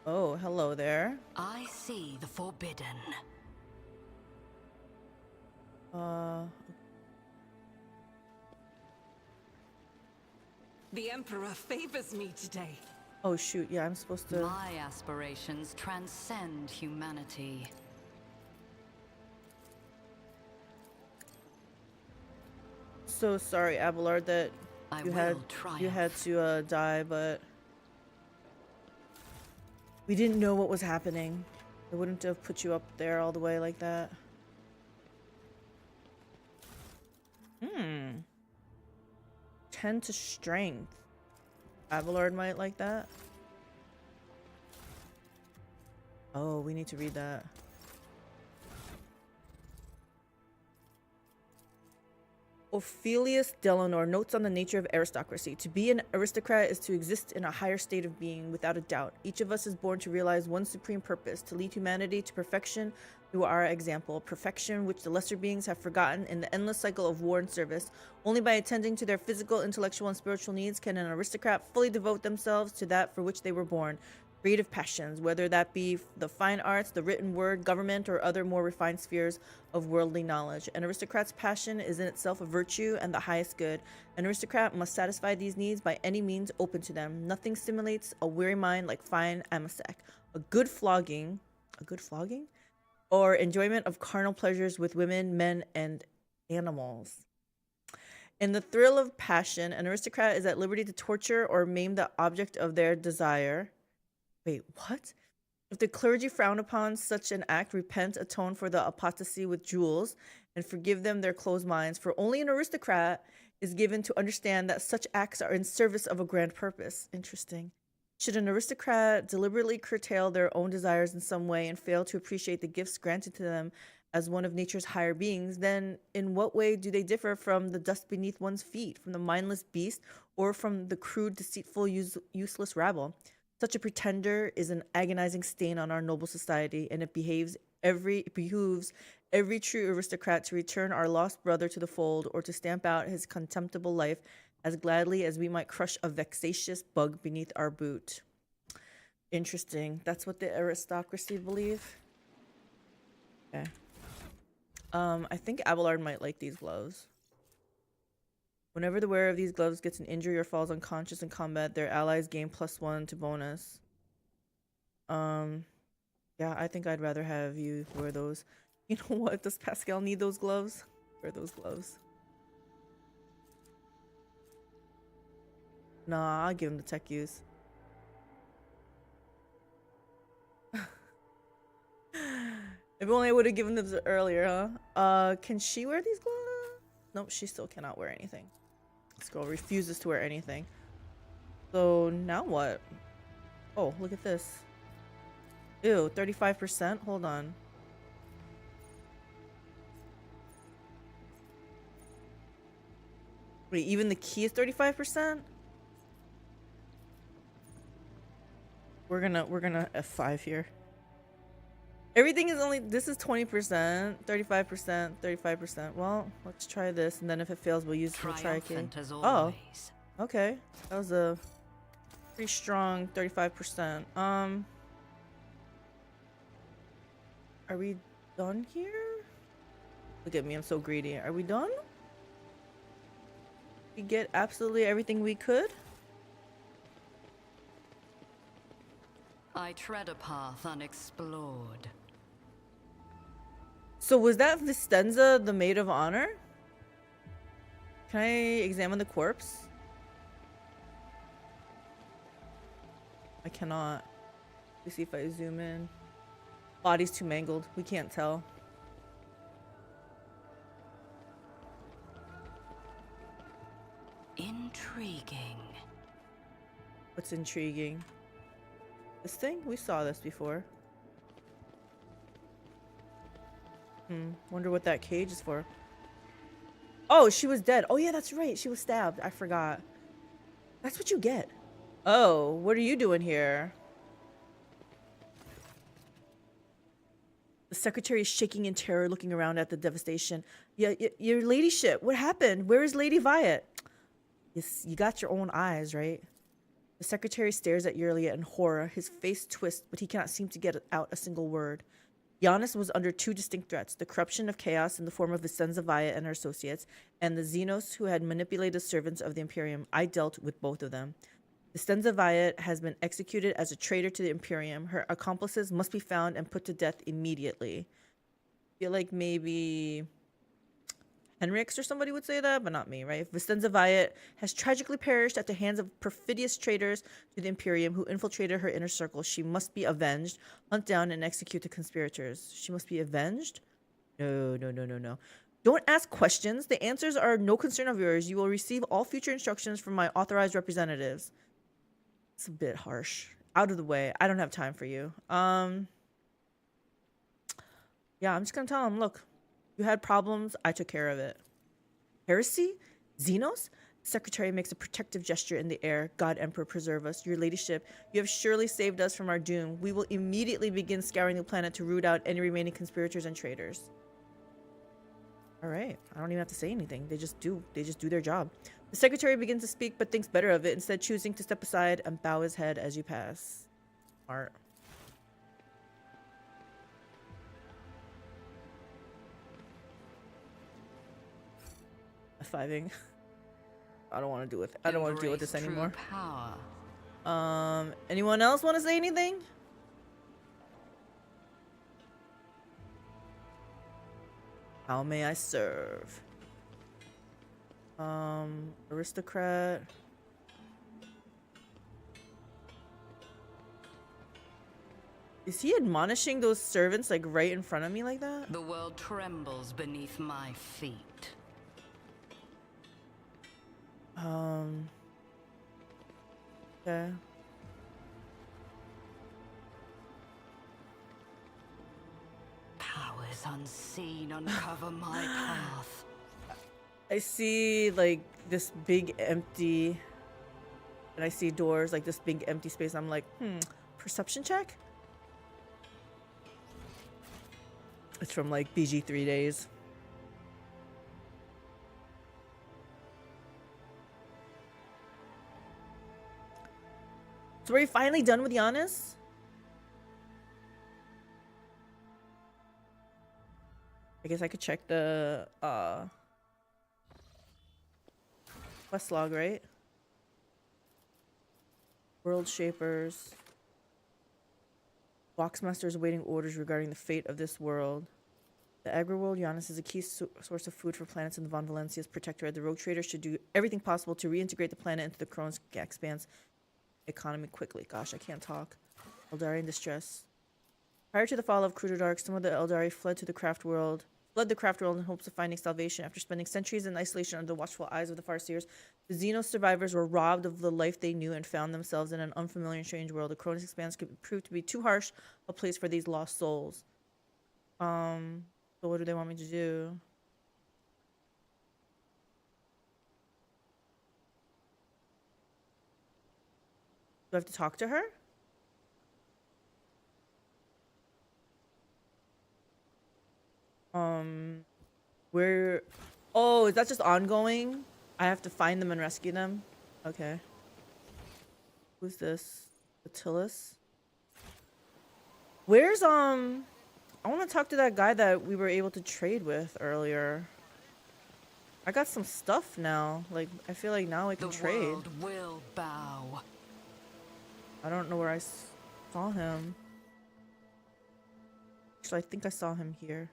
Oh, hello there. I see the forbidden. The Emperor favors me today. Oh shoot, yeah, I'm supposed to. My aspirations transcend humanity. So sorry, Abelard, that I you will had triumph. to die, but we didn't know what was happening. I wouldn't have put you up there all the way like that. 10 to strength. Abelard might like that. Oh, we need to read that. Ophelius Delonor notes on the nature of aristocracy. To be an aristocrat is to exist in a higher state of being, without a doubt. Each of us is born to realize one supreme purpose, to lead humanity to perfection through our example. Perfection which the lesser beings have forgotten in the endless cycle of war and service. Only by attending to their physical, intellectual, and spiritual needs can an aristocrat fully devote themselves to that for which they were born. Creative passions, whether that be the fine arts, the written word, government, or other more refined spheres of worldly knowledge. An aristocrat's passion is in itself a virtue and the highest good. An aristocrat must satisfy these needs by any means open to them. Nothing stimulates a weary mind like fine amasec. A good flogging, or enjoyment of carnal pleasures with women, men, and animals. In the thrill of passion, an aristocrat is at liberty to torture or maim the object of their desire. Wait, what? If the clergy frown upon such an act, repent, atone for the apostasy with jewels, and forgive them their closed minds. For only an aristocrat is given to understand that such acts are in service of a grand purpose. Interesting. Should an aristocrat deliberately curtail their own desires in some way and fail to appreciate the gifts granted to them as one of nature's higher beings, then in what way do they differ from the dust beneath one's feet, from the mindless beast, or from the crude, deceitful, useless rabble? Such a pretender is an agonizing stain on our noble society, and it behooves every true aristocrat to return our lost brother to the fold, or to stamp out his contemptible life as gladly as we might crush a vexatious bug beneath our boot. Interesting. That's what the aristocracy believe. Okay. I think Abelard might like these gloves. Whenever the wearer of these gloves gets an injury or falls unconscious in combat, their allies gain +1 to bonus. Yeah, I think I'd rather have you wear those. You know what? Does Pascal need those gloves? Wear those gloves. Nah, I'll give him the tech use. If only I would have given them earlier, huh? Can she wear these gloves? Nope, she still cannot wear anything. This girl refuses to wear anything. So now what? Oh, look at this. Ew, 35%? Hold on. Wait, even the key is 35%? We're gonna F5 here. Everything is only, this is 20%, 35%, 35%. Well, let's try this, and then if it fails, we'll try a key. Oh, okay. That was a pretty strong 35%. Are we done here? Look at me, I'm so greedy. Are we done? We get absolutely everything we could? I tread a path unexplored. So was that Vistenza, the Maid of Honour? Can I examine the corpse? I cannot. Let's see if I zoom in. Body's too mangled. We can't tell. Intriguing. What's intriguing? This thing? We saw this before. Wonder what that cage is for. Oh, she was dead. Oh yeah, that's right. She was stabbed. I forgot. That's what you get. Oh, what are you doing here? The secretary is shaking in terror, looking around at the devastation. Yeah, your ladyship, what happened? Where is Lady Vyatt? Yes, you got your own eyes, right? The secretary stares at Yurlia in horror. His face twists, but he cannot seem to get out a single word. Janus was under two distinct threats: the corruption of chaos in the form of Vistenza Vyatt and her associates, and the Xenos who had manipulated servants of the Imperium. I dealt with both of them. Vistenza Vyatt has been executed as a traitor to the Imperium. Her accomplices must be found and put to death immediately. I feel like maybe Henrix or somebody would say that, but not me, right? Vistenza Vyatt has tragically perished at the hands of perfidious traitors to the Imperium who infiltrated her inner circle. She must be avenged. Hunt down and execute the conspirators. She must be avenged? No, no, no, no, no. Don't ask questions. The answers are no concern of yours. You will receive all future instructions from my authorized representatives. It's a bit harsh. Out of the way. I don't have time for you. Yeah, I'm just gonna tell him, look, you had problems, I took care of it. Heresy? Xenos? Secretary makes a protective gesture in the air. God Emperor preserve us. Your ladyship, you have surely saved us from our doom. We will immediately begin scouring the planet to root out any remaining conspirators and traitors. Alright, I don't even have to say anything. They just do their job. The secretary begins to speak but thinks better of it, instead choosing to step aside and bow his head as you pass. Smart. F5ing. I don't want to do it. I don't want to deal with this anymore. Anyone else want to say anything? How may I serve? Aristocrat. Is he admonishing those servants like right in front of me like that? The world trembles beneath my feet. Okay. Powers unseen uncover my path. I see like this big empty, and I see doors like this big empty space. I'm like, perception check? It's from like BG3 days. So are you finally done with Janus? I guess I could check the quest log, right? World Shapers. Boxmasters awaiting orders regarding the fate of this world. The agri-world Janus is a key source of food for planets in the Von Valencia's protectorate. The rogue traders should do everything possible to reintegrate the planet into the Crone's expanse economy quickly. Gosh, I can't talk. Aeldari in distress. Prior to the fall of Crudodark, some of the Aeldari fled the craft world in hopes of finding salvation. After spending centuries in isolation under the watchful eyes of the Farseers, the Xenos survivors were robbed of the life they knew and found themselves in an unfamiliar and strange world. The Cronus Expanse could prove to be too harsh a place for these lost souls. So what do they want me to do? Do I have to talk to her? Where? Oh, is that just ongoing? I have to find them and rescue them? Okay. Who's this? Attilas? Where's, I want to talk to that guy that we were able to trade with earlier. I got some stuff now. Like, I feel like now I can trade. The world will bow. I don't know where I saw him. Actually, I think I saw him here.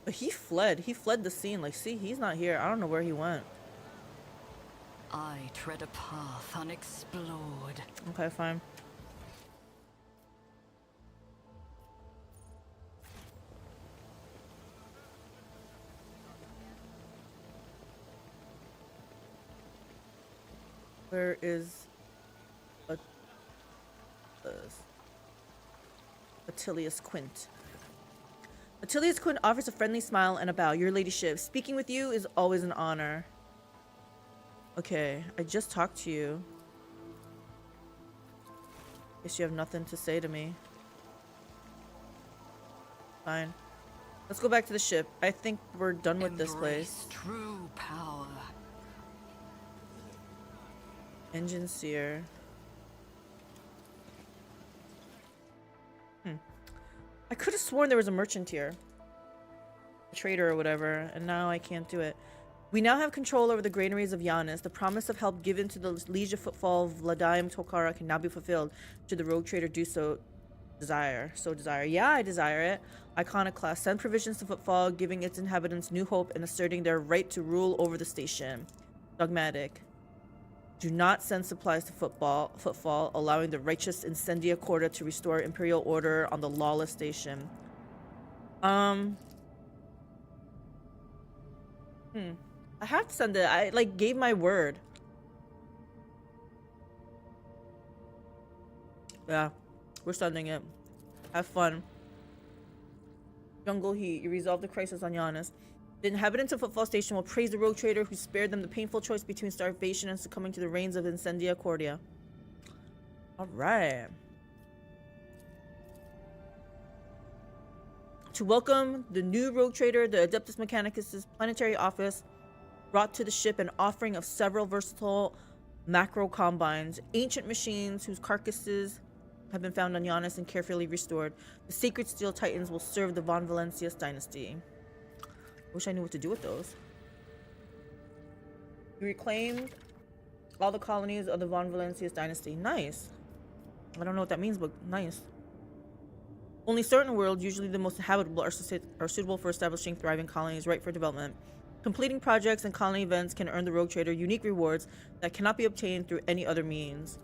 But he fled. He fled the scene. Like, see, he's not here. I don't know where he went. I tread a path unexplored. Okay, fine. Where is Attilius Quint? Attilius Quint offers a friendly smile and a bow. Your ladyship, speaking with you is always an honor. Okay, I just talked to you. Guess you have nothing to say to me. Fine. Let's go back to the ship. I think we're done with this place. True power. Engine seer. I could have sworn there was a merchant here. trader or whatever, and now I can't do it. We now have control over the granaries of Janus. The promise of help given to the liege of footfall of Vladaim Tokara can now be fulfilled should the rogue trader do so desire. Yeah, I desire it. Iconoclast. Send provisions to footfall, giving its inhabitants new hope and asserting their right to rule over the station. Dogmatic. Do not send supplies to footfall, allowing the righteous Incendia Corda to restore imperial order on the lawless station. I have to send it. I like gave my word. Yeah, we're sending it. Have fun. Jungle Heat. You resolve the crisis on Janus. The inhabitants of Footfall Station will praise the rogue trader who spared them the painful choice between starvation and succumbing to the reigns of Incendia Cordia. Alright. To welcome the new rogue trader, the Adeptus Mechanicus' planetary office brought to the ship an offering of several versatile macro combines, ancient machines whose carcasses have been found on Janus and carefully restored. The sacred steel titans will serve the Von Valencius dynasty. Wish I knew what to do with those. You reclaimed all the colonies of the Von Valencius dynasty. Nice. I don't know what that means, but nice. Only certain worlds, usually the most habitable, are suitable for establishing thriving colonies ripe for development. Completing projects and colony events can earn the rogue trader unique rewards that cannot be obtained through any other means.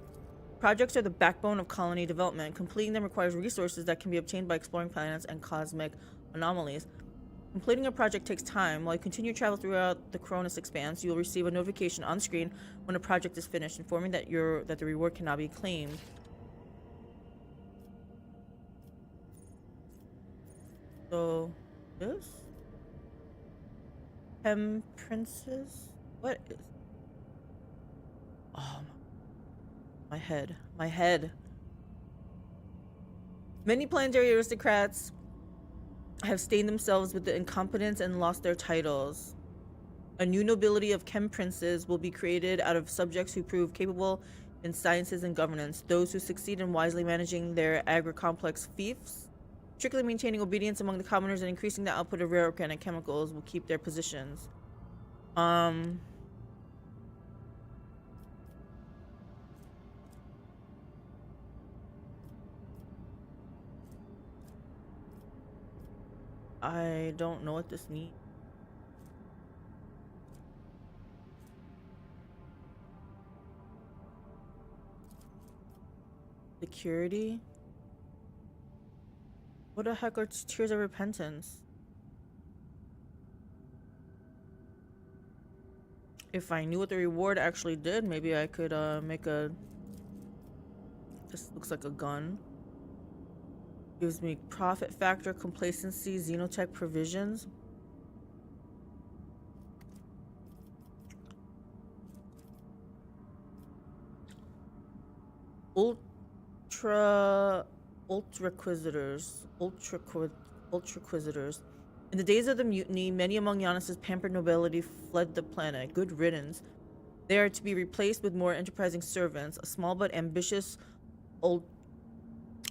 Projects are the backbone of colony development. Completing them requires resources that can be obtained by exploring planets and cosmic anomalies. Completing a project takes time. While you continue travel throughout the Cronus Expanse, you will receive a notification on screen when a project is finished, informing that the reward cannot be claimed. So, this? Princess? What is... Oh, my head. My head. Many planetary aristocrats have stained themselves with the incompetence and lost their titles. A new nobility of chem princes will be created out of subjects who prove capable in sciences and governance. Those who succeed in wisely managing their agri-complex fiefs, strictly maintaining obedience among the commoners, and increasing the output of rare organic chemicals will keep their positions. I don't know what this means. Security? What the heck are Tears of Repentance? If I knew what the reward actually did, maybe I could make a... This looks like a gun. Gives me profit factor, complacency, xenotech provisions. Ultraquisitors. In the days of the mutiny, many among Janus's pampered nobility fled the planet. Good riddance. They are to be replaced with more enterprising servants. A small but ambitious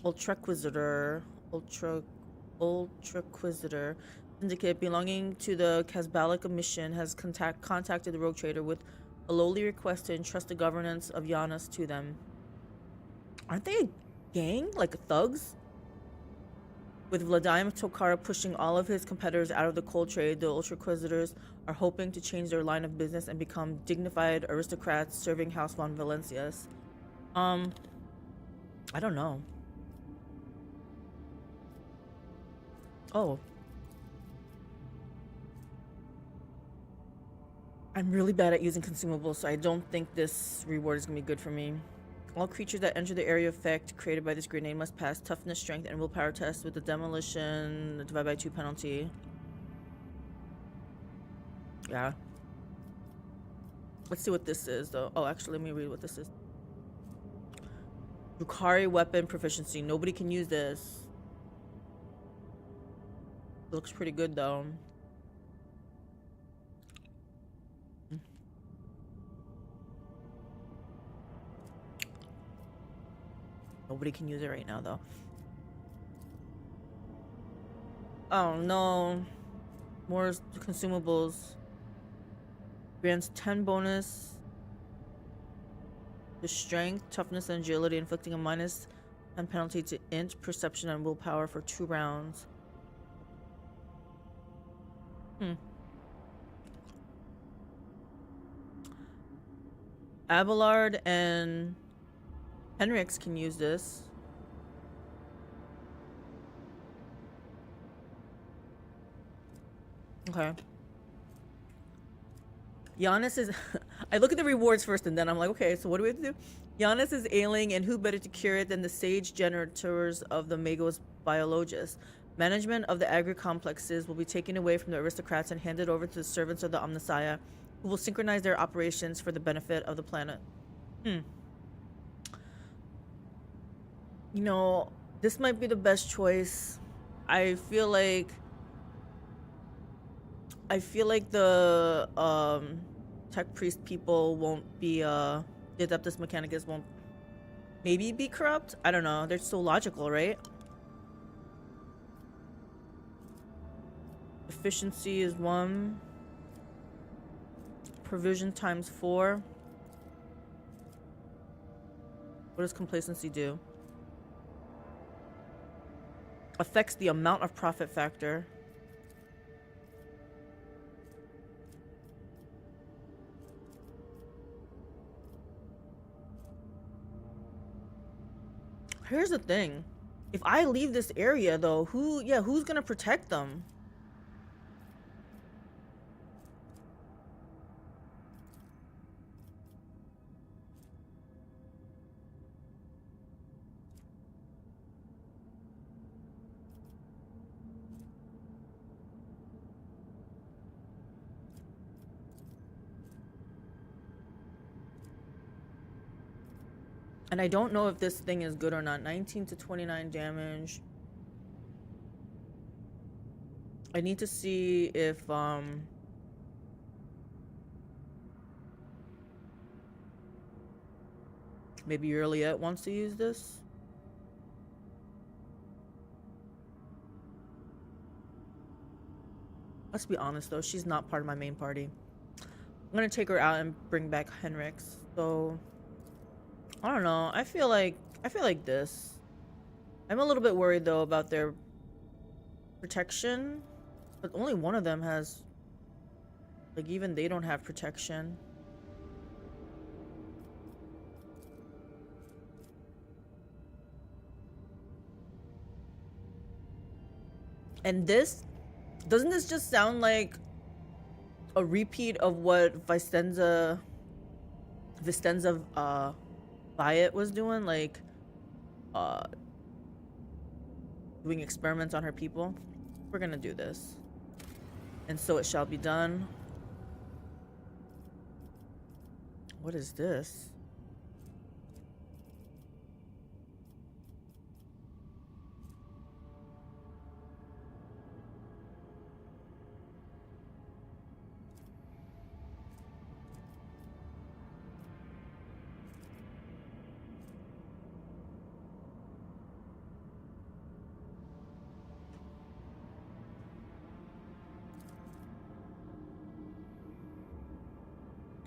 Ultraquisitor syndicate belonging to the Casbalica mission has contacted the rogue trader with a lowly request to entrust the governance of Janus to them. Aren't they a gang? Like thugs? With Vladaim Tokara pushing all of his competitors out of the coal trade, the Ultraquisitors are hoping to change their line of business and become dignified aristocrats serving House Von Valencius. I don't know. Oh. I'm really bad at using consumables, so I don't think this reward is gonna be good for me. All creatures that enter the area of effect created by this grenade must pass toughness, strength, and willpower tests with the demolition divide by 2 penalty. Yeah. Let's see what this is, though. Oh, actually, let me read what this is. Drukhari weapon proficiency. Nobody can use this. It looks pretty good, though. Nobody can use it right now, though. Oh, no. More consumables. Grants 10 bonus to strength, toughness, and agility, inflicting a minus 10 penalty to int, perception, and willpower for 2 rounds. Abelard and Henrix can use this. Okay. Janus is... I look at the rewards first and then I'm like, okay, so what do we have to do? Janus is ailing, and who better to cure it than the sage generators of the Magos Biologists? Management of the agri-complexes will be taken away from the aristocrats and handed over to the servants of the Omnissiah, who will synchronize their operations for the benefit of the planet. You know, this might be the best choice. I feel like the tech priest people won't be the Adeptus Mechanicus won't maybe be corrupt. I don't know. They're so logical, right? Efficiency is 1. Provision times 4. What does complacency do? Affects the amount of profit factor. Here's the thing. If I leave this area though, who's gonna protect them? And I don't know if this thing is good or not. 19 to 29 damage. I need to see if maybe Juliet wants to use this. Let's be honest though, she's not part of my main party. I'm gonna take her out and bring back Henrix. So I don't know. I feel like this. I'm a little bit worried though about their protection, but only one of them has, like, even they don't have protection. And this, doesn't this just sound like a repeat of what Vistenza Vyatt was doing, like doing experiments on her people? We're gonna do this, and so it shall be done. What is this?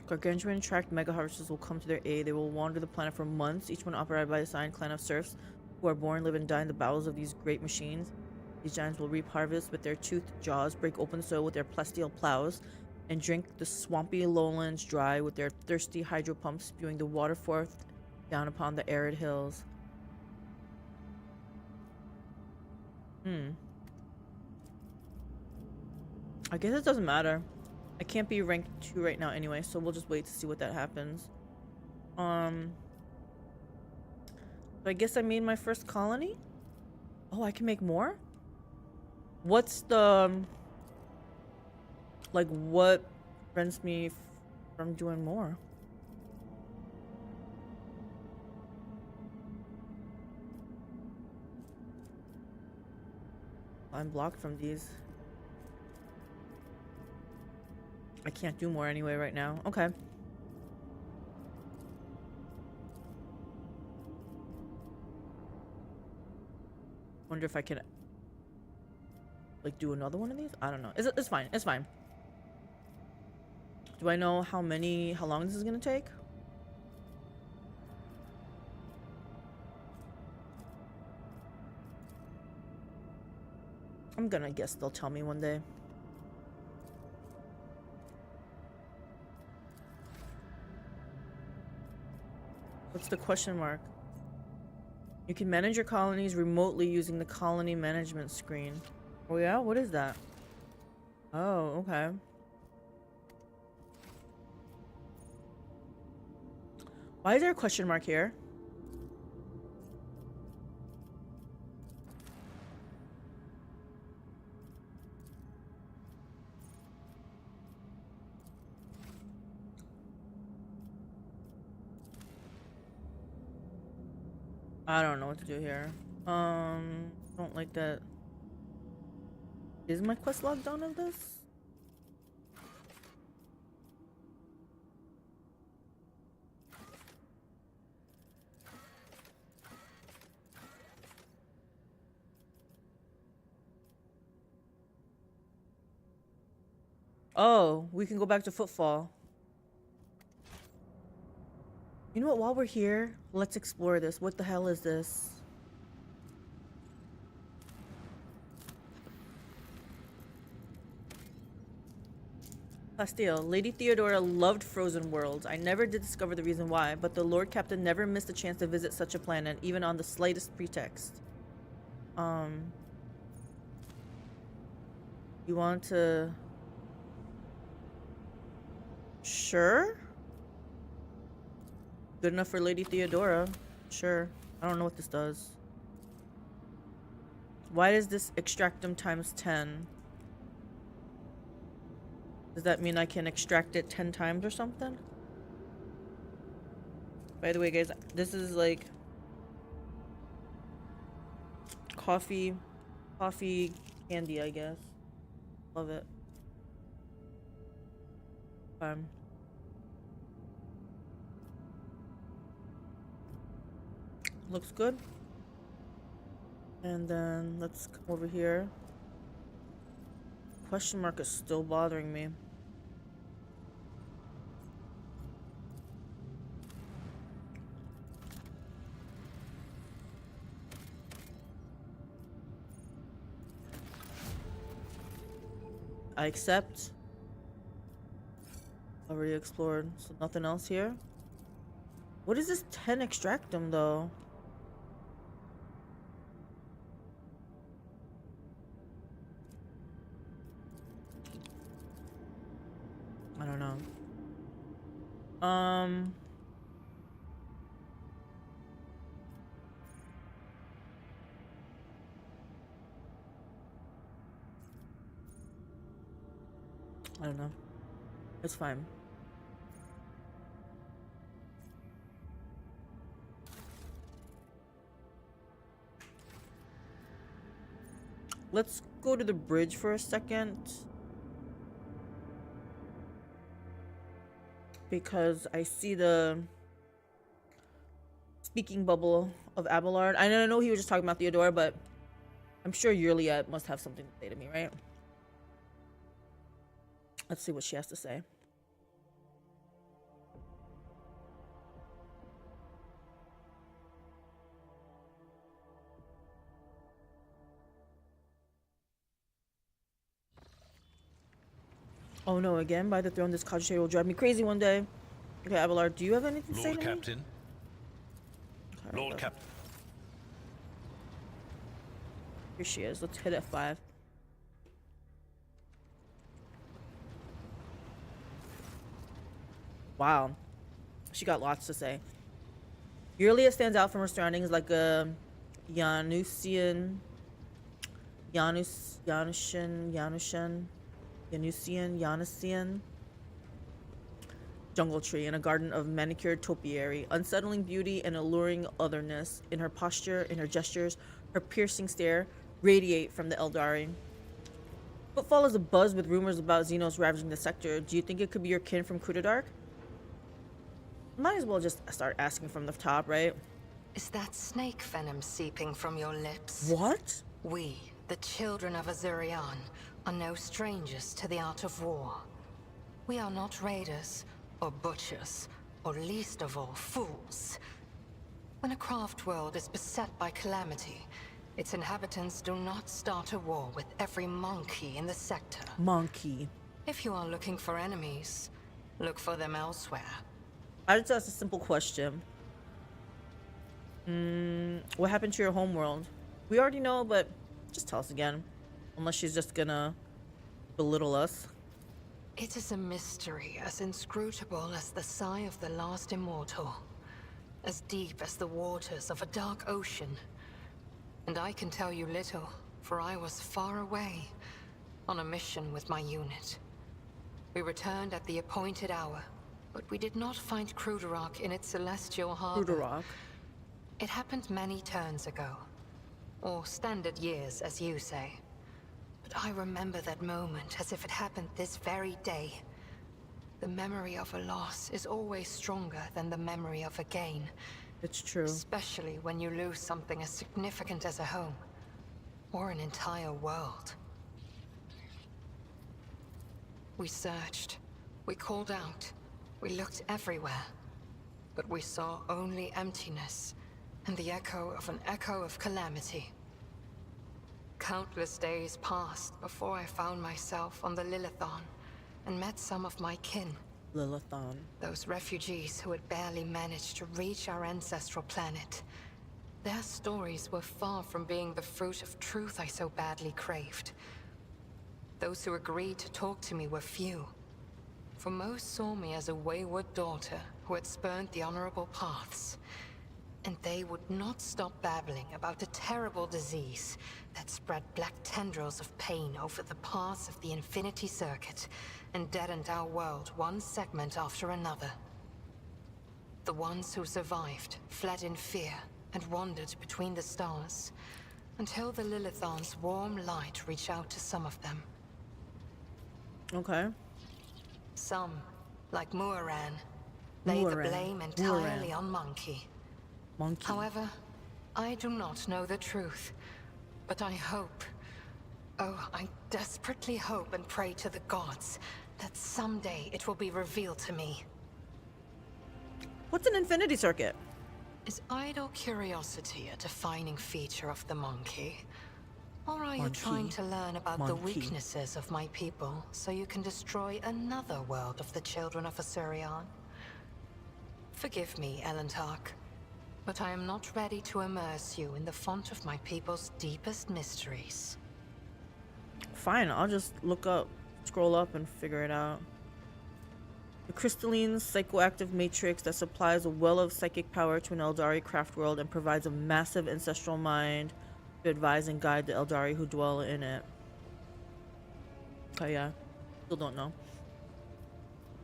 Gargantuan tracked mega harvesters will come to their aid. They will wander the planet for months, each one operated by a assigned clan of serfs who are born, live, and die in the bowels of these great machines. These giants will reap harvest with their toothed jaws, break open soil with their plasteel plows, and drink the swampy lowlands dry with their thirsty hydro pumps, spewing the water forth down upon the arid hills. I guess it doesn't matter. I can't be ranked 2 right now anyway, so we'll just wait to see what that happens. So I guess I made my first colony? Oh, I can make more? What's the... like, what prevents me from doing more? I'm blocked from these. I can't do more anyway right now. Okay. Wonder if I can... like do another one of these? I don't know. It's fine. It's fine. Do I know how long this is gonna take? I'm gonna guess they'll tell me one day. What's the question mark? You can manage your colonies remotely using the colony management screen. Oh yeah? What is that? Oh, okay. Why is there a question mark here? I don't know what to do here. Don't like that. Is my quest log done of this? Oh, we can go back to Footfall. You know what? While we're here, let's explore this. What the hell is this? Castile. Lady Theodora loved frozen worlds. I never did discover the reason why, but the Lord Captain never missed a chance to visit such a planet, even on the slightest pretext. You want to... Sure? Good enough for Lady Theodora. Sure. I don't know what this does. Why does this extract them times 10? Does that mean I can extract it 10 times or something? By the way, guys, this is like coffee candy, I guess. Love it. Looks good. And then let's come over here. Question mark is still bothering me. I accept. Already explored, so nothing else here. What is this 10 extractum though? I don't know. I don't know. It's fine. Let's go to the bridge for a second. Because I see the speaking bubble of Abelard. I don't know he was just talking about Theodora, but I'm sure Yurliet must have something to say to me, right? Let's see what she has to say. Oh no, again, by the throne, this cogitator will drive me crazy one day. Okay, Abelard, do you have anything to say to me? Lord Captain. Okay, Lord Captain. Here she is. Let's hit F5. Wow. She got lots to say. Yurliet stands out from her surroundings like a Janusian jungle tree in a garden of manicured topiary, unsettling beauty and alluring otherness. In her posture, in her gestures, her piercing stare radiate from the Aeldari. Footfall is abuzz with rumors about Xenos ravaging the sector. Do you think it could be your kin from Kudadark? Might as well just start asking from the top, right? Is that snake venom seeping from your lips? What? We, The children of Azurian are no strangers to the art of war. We are not raiders, or butchers, or least of all, fools. When a craft world is beset by calamity, its inhabitants do not start a war with every monkey in the sector. Monkey. If you are looking for enemies, look for them elsewhere. I just asked a simple question. What happened to your homeworld? We already know, but just tell us again. Unless she's just gonna belittle us. It is a mystery as inscrutable as the sigh of the last immortal. As deep as the waters of a dark ocean. And I can tell you little, for I was far away, on a mission with my unit. We returned at the appointed hour, but we did not find Cruderach in its celestial harbor. Cruderach. It happened many turns ago. Or standard years, as you say. But I remember that moment as if it happened this very day. The memory of a loss is always stronger than the memory of a gain. It's true. Especially when you lose something as significant as a home. Or an entire world. We searched. We called out. We looked everywhere. But we saw only emptiness. And the echo of calamity. Countless days passed before I found myself on the Lilithon and met some of my kin. Lilithon. Those refugees who had barely managed to reach our ancestral planet. Their stories were far from being the fruit of truth I so badly craved. Those who agreed to talk to me were few. For most saw me as a wayward daughter who had spurned the honorable paths. And they would not stop babbling about a terrible disease that spread black tendrils of pain over the paths of the Infinity Circuit and deadened our world one segment after another. The ones who survived fled in fear and wandered between the stars until the Lilithon's warm light reached out to some of them. Okay. Some, like Muaran, lay the blame entirely on Monkey. Monkey. However, I do not know the truth, but I hope, oh, I desperately hope and pray to the gods that someday it will be revealed to me. What's an Infinity Circuit? Is idle curiosity a defining feature of the Monkey? Or are you trying to learn about the weaknesses of my people so you can destroy another world of the children of Azurian? Forgive me, Elentark. But I am not ready to immerse you in the font of my people's deepest mysteries. Fine, I'll just look up, scroll up, and figure it out. The crystalline psychoactive matrix that supplies a well of psychic power to an Aeldari craft world and provides a massive ancestral mind to advise and guide the Aeldari who dwell in it. Okay, yeah. Still don't know.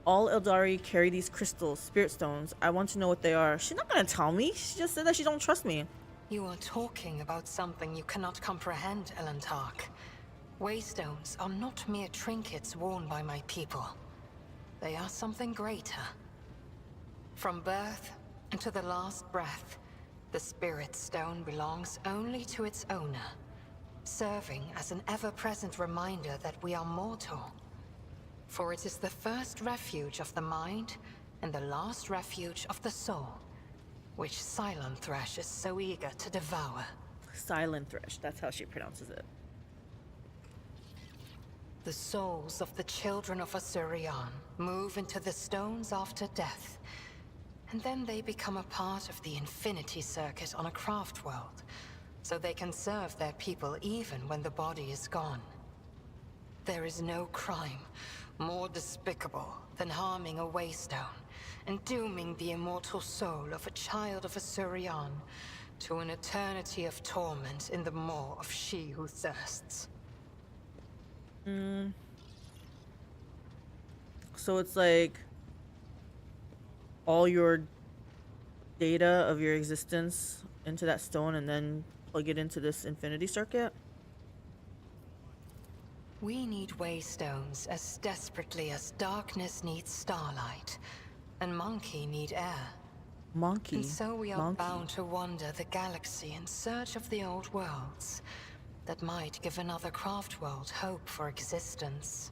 All Aeldari carry these crystals, spirit stones. I want to know what they are. She's not gonna tell me. She just said that she don't trust me. You are talking about something you cannot comprehend, Elentark. Waystones are not mere trinkets worn by my people. They are something greater. From birth into the last breath, the spirit stone belongs only to its owner, serving as an ever-present reminder that we are mortal. For it is the first refuge of the mind and the last refuge of the soul, which Silent Thresh is so eager to devour. Silent Thresh, that's how she pronounces it. The souls of the children of Azurian move into the stones after death, and then they become a part of the Infinity Circuit on a craft world, so they can serve their people even when the body is gone. There is no crime more despicable than harming a Waystone and dooming the immortal soul of a child of Azurian to an eternity of torment in the maw of she who thirsts. So it's like all your data of your existence into that stone and then plug it into this Infinity Circuit? We need Waystones as desperately as darkness needs starlight, and Monkey need air. Monkey? And so we are bound to wander the galaxy in search of the old worlds, that might give another craft world hope for existence.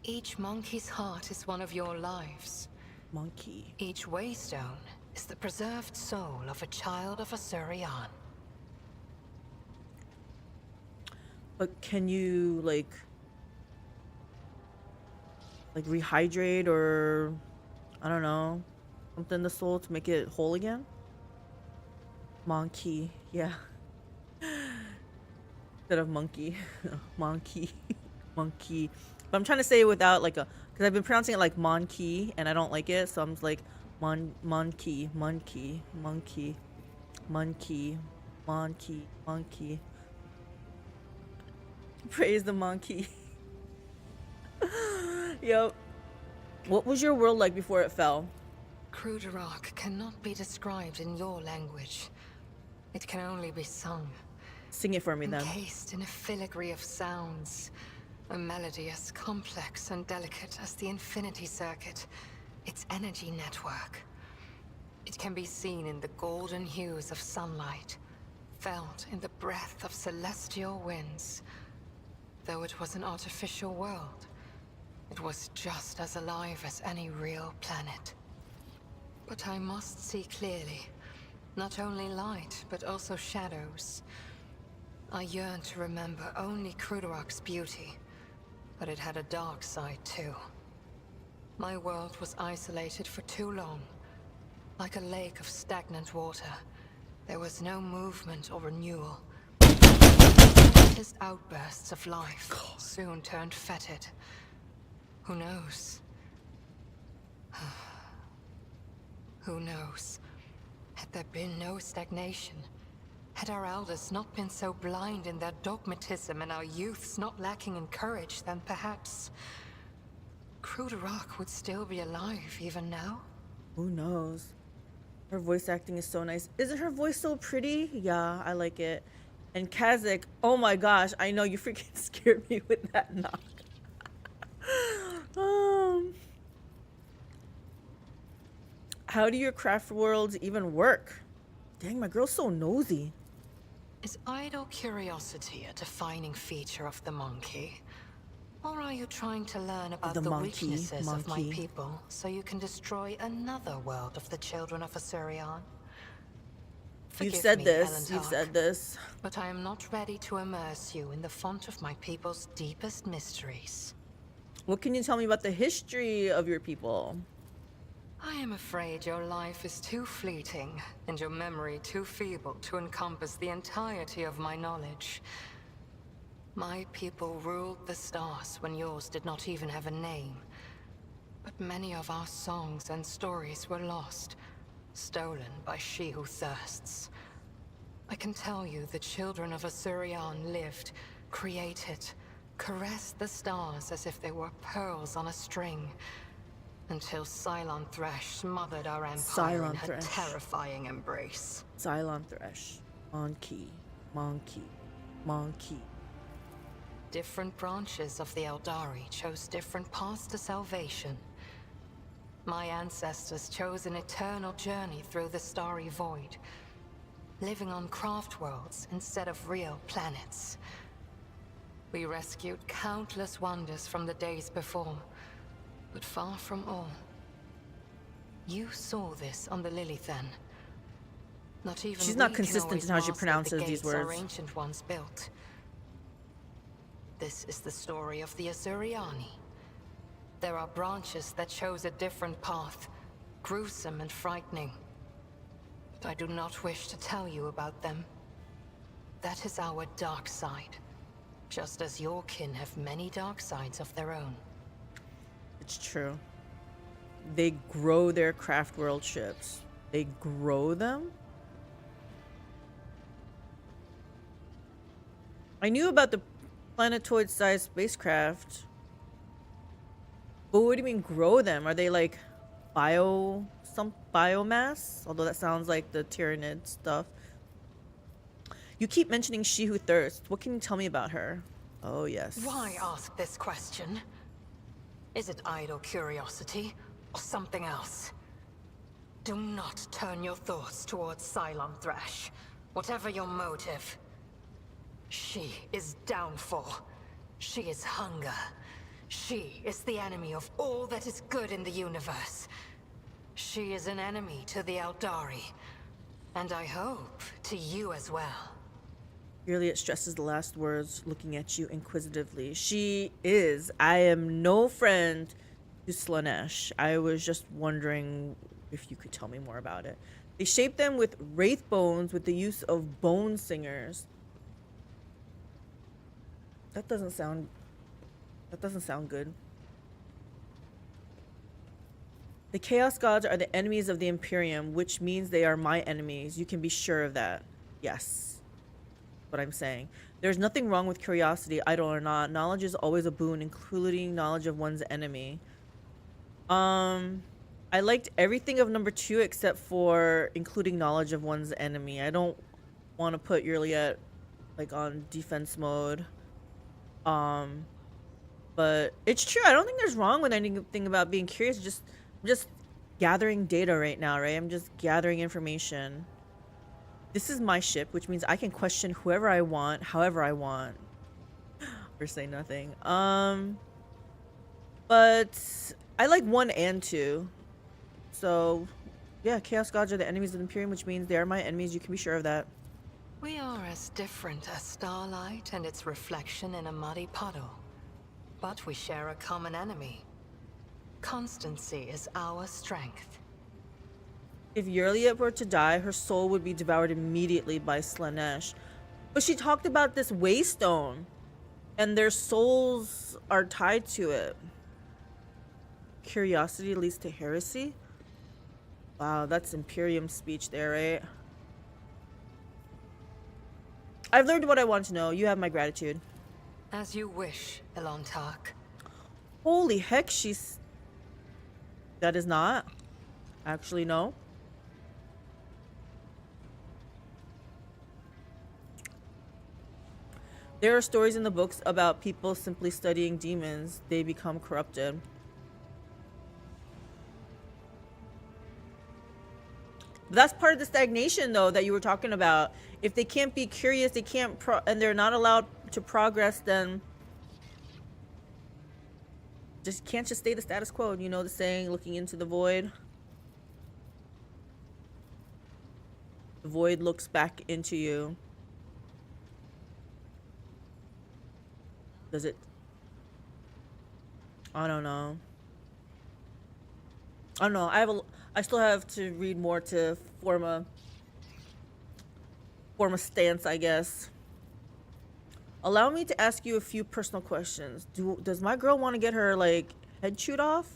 Each monkey's heart is one of your lives. Monkey. Each waystone is the preserved soul of a child of Asurion. But can you like rehydrate or I don't know, something in the soul to make it whole again? Monkey, yeah. Instead of monkey, monkey, monkey. But I'm trying to say it without like a, because I've been pronouncing it like monkey and I don't like it, so I'm just like monkey, monkey, monkey, monkey, monkey, monkey. Praise the monkey. Yep. What was your world like before it fell? Cruderock cannot be described in your language. It can only be sung. Sing it for me then. Encased in a filigree of sounds. A melody as complex and delicate as the Infinity Circuit. Its energy network. It can be seen in the golden hues of sunlight. Felt in the breath of celestial winds. Though it was an artificial world, it was just as alive as any real planet. But I must see clearly. Not only light, but also shadows. I yearn to remember only Cruderock's beauty, but it had a dark side too. My world was isolated for too long. Like a lake of stagnant water, there was no movement or renewal. His outbursts of life soon turned fetid. Who knows? Who knows? Had there been no stagnation, had our elders not been so blind in their dogmatism and our youths not lacking in courage, then perhaps Cruderock would still be alive even now? Who knows? Her voice acting is so nice. Isn't her voice so pretty? Yeah, I like it. And Kazakh, oh my gosh, I know you freaking scared me with that knock. How do your craft worlds even work? Dang, my girl's so nosy. Is idle curiosity a defining feature of the monkey? Or are you trying to learn about the weaknesses of my people so you can destroy another world of the children of Asurion? You've said this, you've said this. But I am not ready to immerse you in the font of my people's deepest mysteries. What can you tell me about the history of your people? I am afraid your life is too fleeting, and your memory too feeble to encompass the entirety of my knowledge. My people ruled the stars when yours did not even have a name. But many of our songs and stories were lost, stolen by she who thirsts. I can tell you the children of Asurion lived, created, caressed the stars as if they were pearls on a string, until Cylon Thresh smothered our empire in her terrifying embrace. Cylon Thresh. Monkey. Monkey. Monkey. Different branches of the Aeldari chose different paths to salvation. My ancestors chose an eternal journey through the starry void, living on craft worlds instead of real planets. We rescued countless wonders from the days before, but far from all. You saw this on the Lilithen. Not even she's not consistent in how she pronounces these words. Our ancient ones built. This is the story of the Asuriani. There are branches that chose a different path, gruesome and frightening. But I do not wish to tell you about them. That is our dark side, just as your kin have many dark sides of their own. It's true. They grow their craft world ships. They grow them? I knew about the planetoid-sized spacecraft. But what do you mean grow them? Are they like some biomass? Although that sounds like the Tyranid stuff. You keep mentioning She Who Thirsts. What can you tell me about her? Oh, yes. Why ask this question? Is it idle curiosity or something else? Do not turn your thoughts towards Cylon Thresh, whatever your motive. She is downfall. She is hunger. She is the enemy of all that is good in the universe. She is an enemy to the Aeldari. And I hope to you as well. Really, it stresses the last words, looking at you inquisitively. She is. I am no friend to Slaanesh. I was just wondering if you could tell me more about it. They shape them with wraith bones with the use of bone singers. That doesn't sound good. The Chaos Gods are the enemies of the Imperium, which means they are my enemies. You can be sure of that. Yes. What I'm saying. There's nothing wrong with curiosity, idle or not. Knowledge is always a boon, including knowledge of one's enemy. I liked everything of number 2 except for including knowledge of one's enemy. I don't want to put Yurliet like on defense mode. But it's true. I don't think there's wrong with anything about being curious. I'm just gathering data right now, right? I'm just gathering information. This is my ship, which means I can question whoever I want, however I want. Or say nothing. But I like 1 and 2. So, yeah, Chaos Gods are the enemies of the Imperium, which means they are my enemies. You can be sure of that. We are as different as starlight and its reflection in a muddy puddle. But we share a common enemy. Constancy is our strength. If Yurliet were to die, her soul would be devoured immediately by Slaanesh. But she talked about this waystone, and their souls are tied to it. Curiosity leads to heresy? Wow, that's Imperium speech there, right? I've learned what I want to know. You have my gratitude. As you wish, Elantark. Holy heck, that is not. Actually, no. There are stories in the books about people simply studying demons. They become corrupted. But that's part of the stagnation, though, that you were talking about. If they can't be curious, they can't and they're not allowed to progress, then can't just stay the status quo. You know the saying, looking into the void. The void looks back into you. Does it? I don't know. I still have to read more to form a stance, I guess. Allow me to ask you a few personal questions. Does my girl want to get her like head chewed off?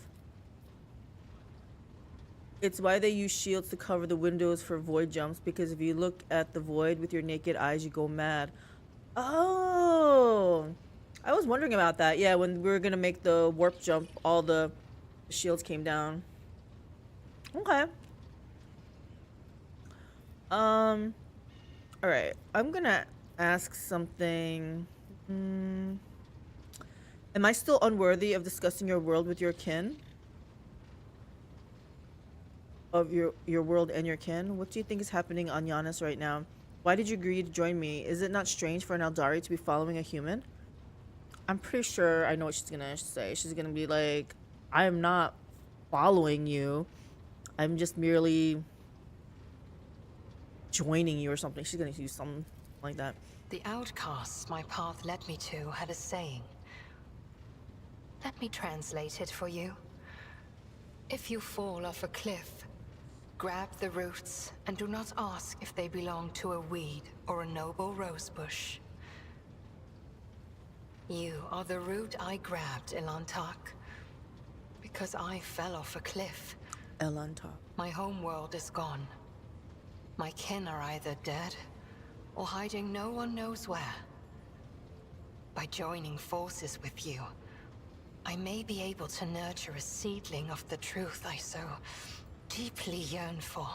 It's why they use shields to cover the windows for void jumps, because if you look at the void with your naked eyes, you go mad. Oh, I was wondering about that. Yeah, when we were gonna make the warp jump, all the shields came down. Okay. All right. I'm gonna ask something. Am I still unworthy of discussing your world with your kin? Of your world and your kin? What do you think is happening on Janus right now? Why did you agree to join me? Is it not strange for an Aeldari to be following a human? I'm pretty sure I know what she's gonna say. She's gonna be like, I am not following you. I'm just merely joining you or something. She's gonna use something like that. The outcasts my path led me to had a saying. Let me translate it for you. If you fall off a cliff, grab the roots and do not ask if they belong to a weed or a noble rosebush. You are the root I grabbed, Elantark, because I fell off a cliff. Elantark. My homeworld is gone. My kin are either dead or hiding no one knows where. By joining forces with you, I may be able to nurture a seedling of the truth I so deeply yearn for.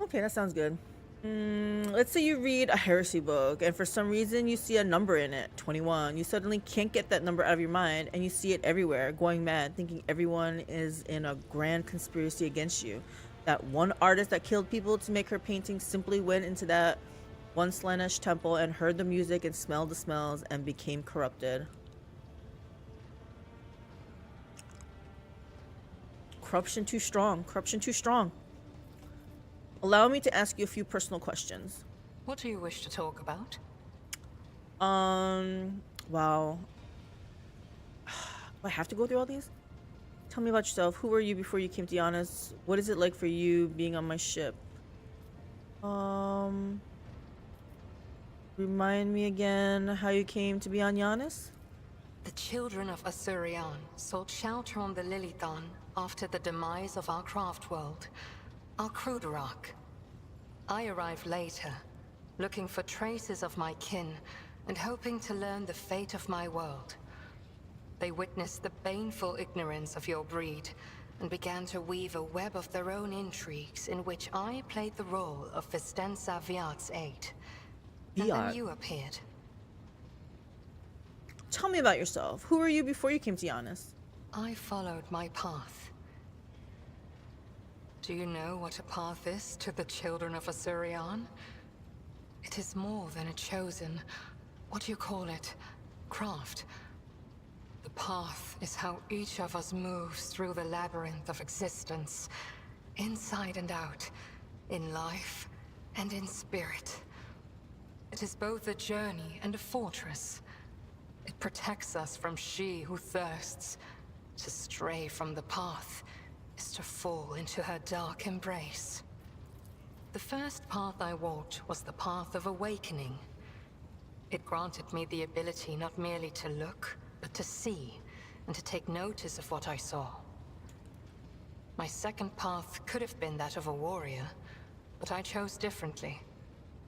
Okay, that sounds good. Let's say you read a heresy book and for some reason you see a number in it, 21. You suddenly can't get that number out of your mind and you see it everywhere, going mad, thinking everyone is in a grand conspiracy against you. That one artist that killed people to make her painting simply went into that one Slaanesh temple and heard the music and smelled the smells and became corrupted. Corruption too strong. Corruption too strong. Allow me to ask you a few personal questions. What do you wish to talk about? Wow. Do I have to go through all these? Tell me about yourself. Who were you before you came to Janus? What is it like for you being on my ship? Remind me again how you came to be on Janus? The children of Asurian sought shelter on the Lilithon after the demise of our craft world, our Kruderak. I arrived later, looking for traces of my kin and hoping to learn the fate of my world. They witnessed the baneful ignorance of your breed and began to weave a web of their own intrigues in which I played the role of Vistenza Vyatt's aide. And then you appeared. Tell me about yourself. Who were you before you came to Janus? I followed my path. Do you know what a path is to the children of Asurian? It is more than a chosen, what do you call it, craft. The path is how each of us moves through the labyrinth of existence, inside and out, in life and in spirit. It is both a journey and a fortress. It protects us from she who thirsts. To stray from the path is to fall into her dark embrace. The first path I walked was the path of awakening. It granted me the ability not merely to look, but to see, and to take notice of what I saw. My second path could have been that of a warrior, but I chose differently.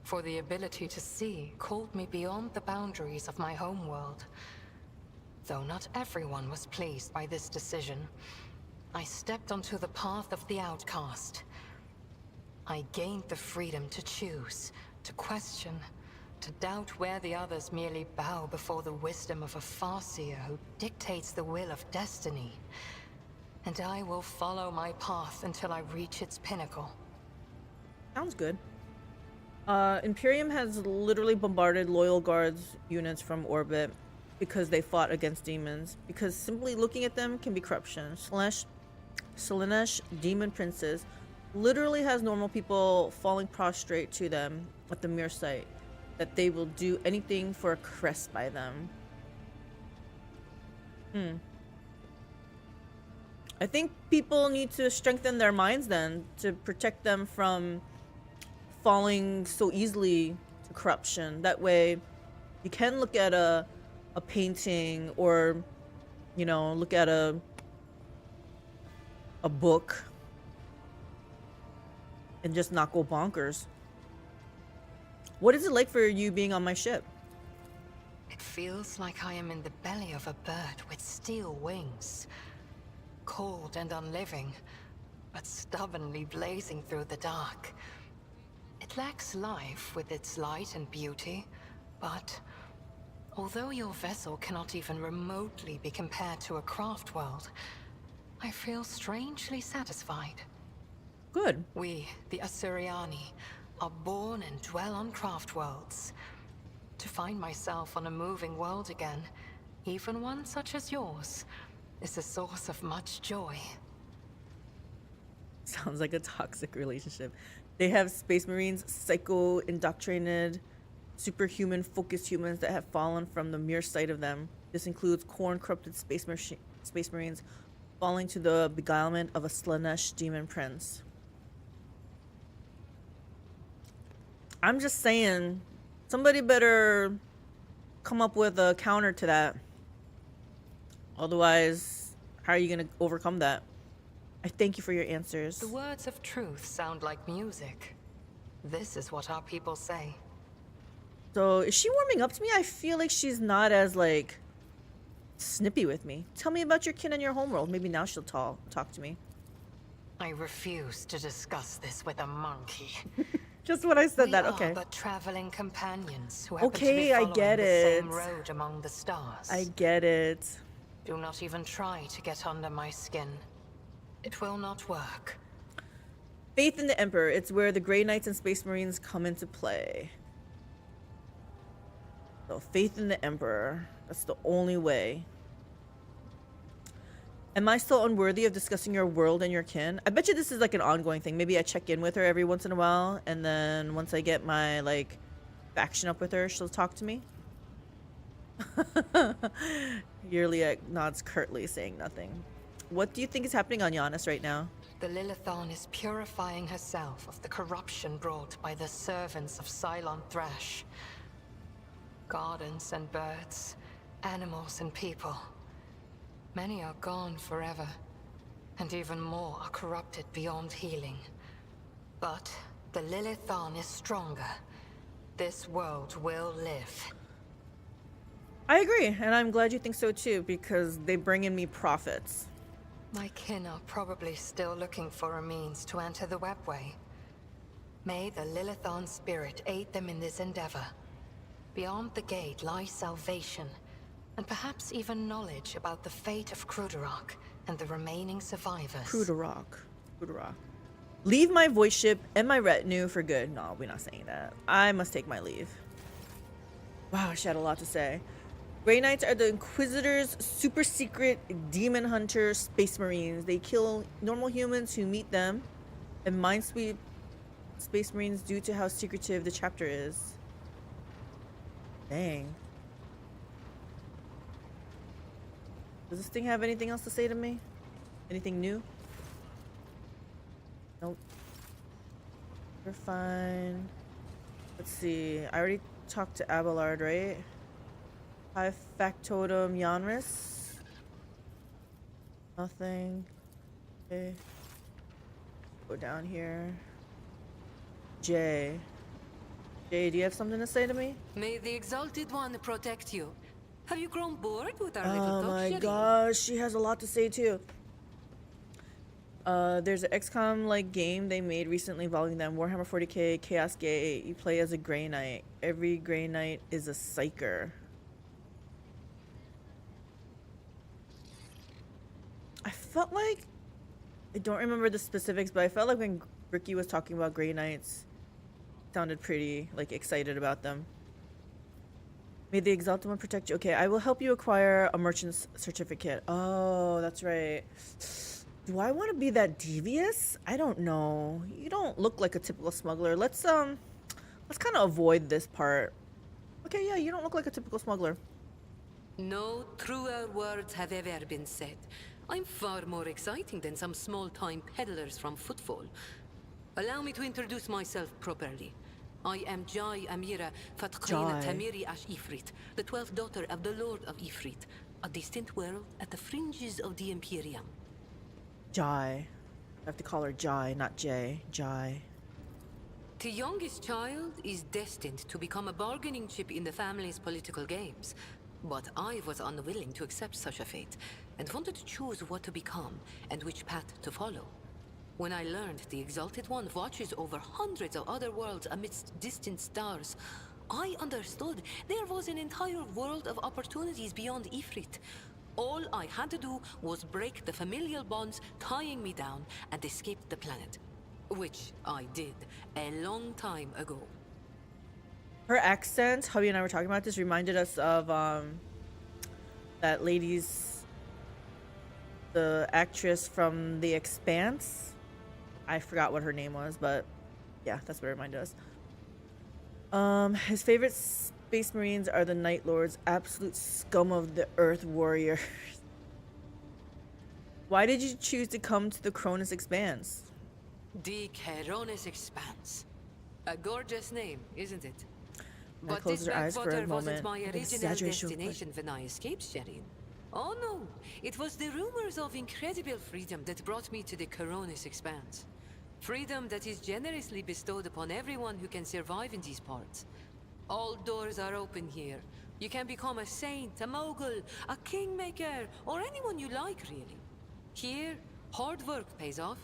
For the ability to see called me beyond the boundaries of my homeworld. Though not everyone was pleased by this decision, I stepped onto the path of the outcast. I gained the freedom to choose, to question, to doubt where the others merely bow before the wisdom of a farseer who dictates the will of destiny. And I will follow my path until I reach its pinnacle. Sounds good. Imperium has literally bombarded Loyal Guards units from orbit because they fought against demons. Because simply looking at them can be corruption. Slaanesh demon princes literally has normal people falling prostrate to them at the mere sight that they will do anything for a crest by them. I think people need to strengthen their minds then to protect them from falling so easily to corruption. That way you can look at a painting or, you know, look at a book and just not go bonkers. What is it like for you being on my ship? It feels like I am in the belly of a bird with steel wings. Cold and unliving, but stubbornly blazing through the dark. It lacks life with its light and beauty, but although your vessel cannot even remotely be compared to a craft world, I feel strangely satisfied. Good. We, the Asuriani, are born and dwell on craft worlds. To find myself on a moving world again, even one such as yours, is a source of much joy. Sounds like a toxic relationship. They have space marines, psycho-indoctrinated, superhuman focused humans that have fallen from the mere sight of them. This includes corrupted space marines falling to the beguilement of a Slaanesh demon prince. I'm just saying, somebody better come up with a counter to that. Otherwise, how are you going to overcome that? I thank you for your answers. The words of truth sound like music. This is what our people say. So, is she warming up to me? I feel like she's not as, like, snippy with me. Tell me about your kin and your homeworld. Maybe now she'll talk to me. I refuse to discuss this with a monkey. Just when I said that, okay. We are but traveling companions who happen to be Okay, I following get the it. same road among the stars. I get it. Do not even try to get under my skin. It will not work. Faith in the Emperor. It's where the Grey Knights and Space Marines come into play. So faith in the Emperor. That's the only way. Am I still unworthy of discussing your world and your kin? I bet you this is like an ongoing thing. Maybe I check in with her every once in a while, and then once I get my like faction up with her, she'll talk to me. Yearly nods curtly, saying nothing. What do you think is happening on Janus right now? The Lilithon is purifying herself of the corruption brought by the servants of Cylon Thrash. Gardens and birds, animals and people. Many are gone forever, and even more are corrupted beyond healing. But the Lilithon is stronger. This world will live. I agree, and I'm glad you think so too, because they bring in me profits. My kin are probably still looking for a means to enter the webway. May the Lilithon spirit aid them in this endeavor. Beyond the gate lies salvation, and perhaps even knowledge about the fate of Cruderach and the remaining survivors. Cruderach. Leave my voice ship and my retinue for good. No, we're not saying that. I must take my leave. Wow, she had a lot to say. Grey Knights are the Inquisitor's super secret demon hunter space marines. They kill normal humans who meet them and minesweep space marines due to how secretive the chapter is. Dang. Does this thing have anything else to say to me? Anything new? Nope. We're fine. Let's see. I already talked to Abelard, right? High factotum Janus. Nothing. Okay. Go down here. Jay. Jay, do you have something to say to me? May the Exalted One protect you. Have you grown bored with our little Oh talk, my Sherry? gosh, she has a lot to say too. There's an XCOM like game they made recently involving them. Warhammer 40k Chaos Gate. You play as a Grey Knight. Every Grey Knight is a Psyker. I felt like, I don't remember the specifics, but I felt like when Ricky was talking about Grey Knights, sounded pretty like excited about them. May the Exalted One protect you. Okay, I will help you acquire a merchant's certificate. Oh, that's right. Do I want to be that devious? I don't know. You don't look like a typical smuggler. Let's kind of avoid this part. Okay, yeah, you don't look like a typical smuggler. No truer words have ever been said. I'm far more exciting than some small-time peddlers from Footfall. Allow me to introduce myself properly. I am Jai Amira Fatqina Tamiri Ash Ifrit, the 12th daughter of the Lord of Ifrit, a distant world at the fringes of the Imperium. Jai. I have to call her Jai, not Jay. Jai. The youngest child is destined to become a bargaining chip in the family's political games. But I was unwilling to accept such a fate, and wanted to choose what to become and which path to follow. When I learned the Exalted One watches over hundreds of other worlds amidst distant stars, I understood there was an entire world of opportunities beyond Ifrit. All I had to do was break the familial bonds tying me down and escape the planet. Which I did a long time ago. Her accent, Hubby and I were talking about this, reminded us of that lady's, the actress from The Expanse. I forgot what her name was, but yeah, that's what it reminded us. His favorite space marines are the Night Lords, absolute scum of the Earth warriors. Why did you choose to come to the Cronus Expanse? The Cronus Expanse. A gorgeous name, isn't it? I But closed this her eyes for a backwater wasn't moment. my An original exaggeration of destination when I escaped, Sherin. Oh no, it was the rumors of incredible freedom that brought me to the Cronus Expanse. Freedom that is generously bestowed upon everyone who can survive in these parts. All doors are open here. You can become a saint, a mogul, a kingmaker, or anyone you like, really. Here, hard work pays off.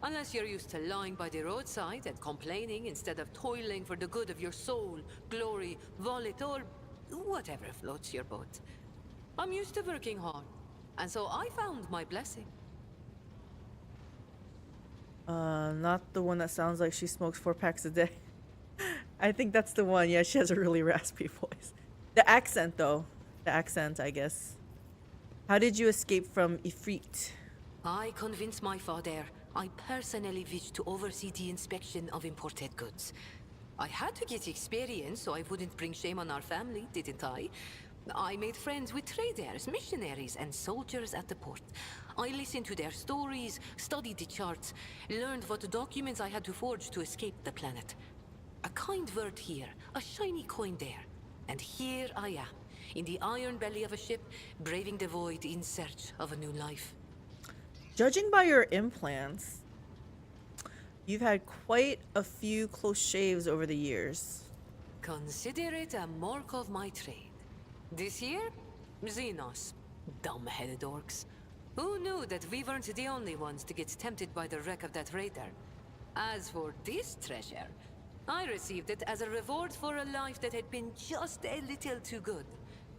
Unless you're used to lying by the roadside and complaining instead of toiling for the good of your soul, glory, wallet, or whatever floats your boat. I'm used to working hard, and so I found my blessing. Not the one that sounds like she smokes 4 packs a day. I think that's the one. Yeah, she has a really raspy voice. The accent, though. The accent, I guess. How did you escape from Ifrit? I convinced my father I personally wished to oversee the inspection of imported goods. I had to get experience so I wouldn't bring shame on our family, didn't I? I made friends with traders, missionaries, and soldiers at the port. I listened to their stories, studied the charts, learned what documents I had to forge to escape the planet. A kind word here, a shiny coin there. And here I am, in the iron belly of a ship, braving the void in search of a new life. Judging by your implants, you've had quite a few close shaves over the years. Consider it a mark of my trade. This year, Xenos. Dumb-headed orcs. Who knew that we weren't the only ones to get tempted by the wreck of that raider? As for this treasure, I received it as a reward for a life that had been just a little too good.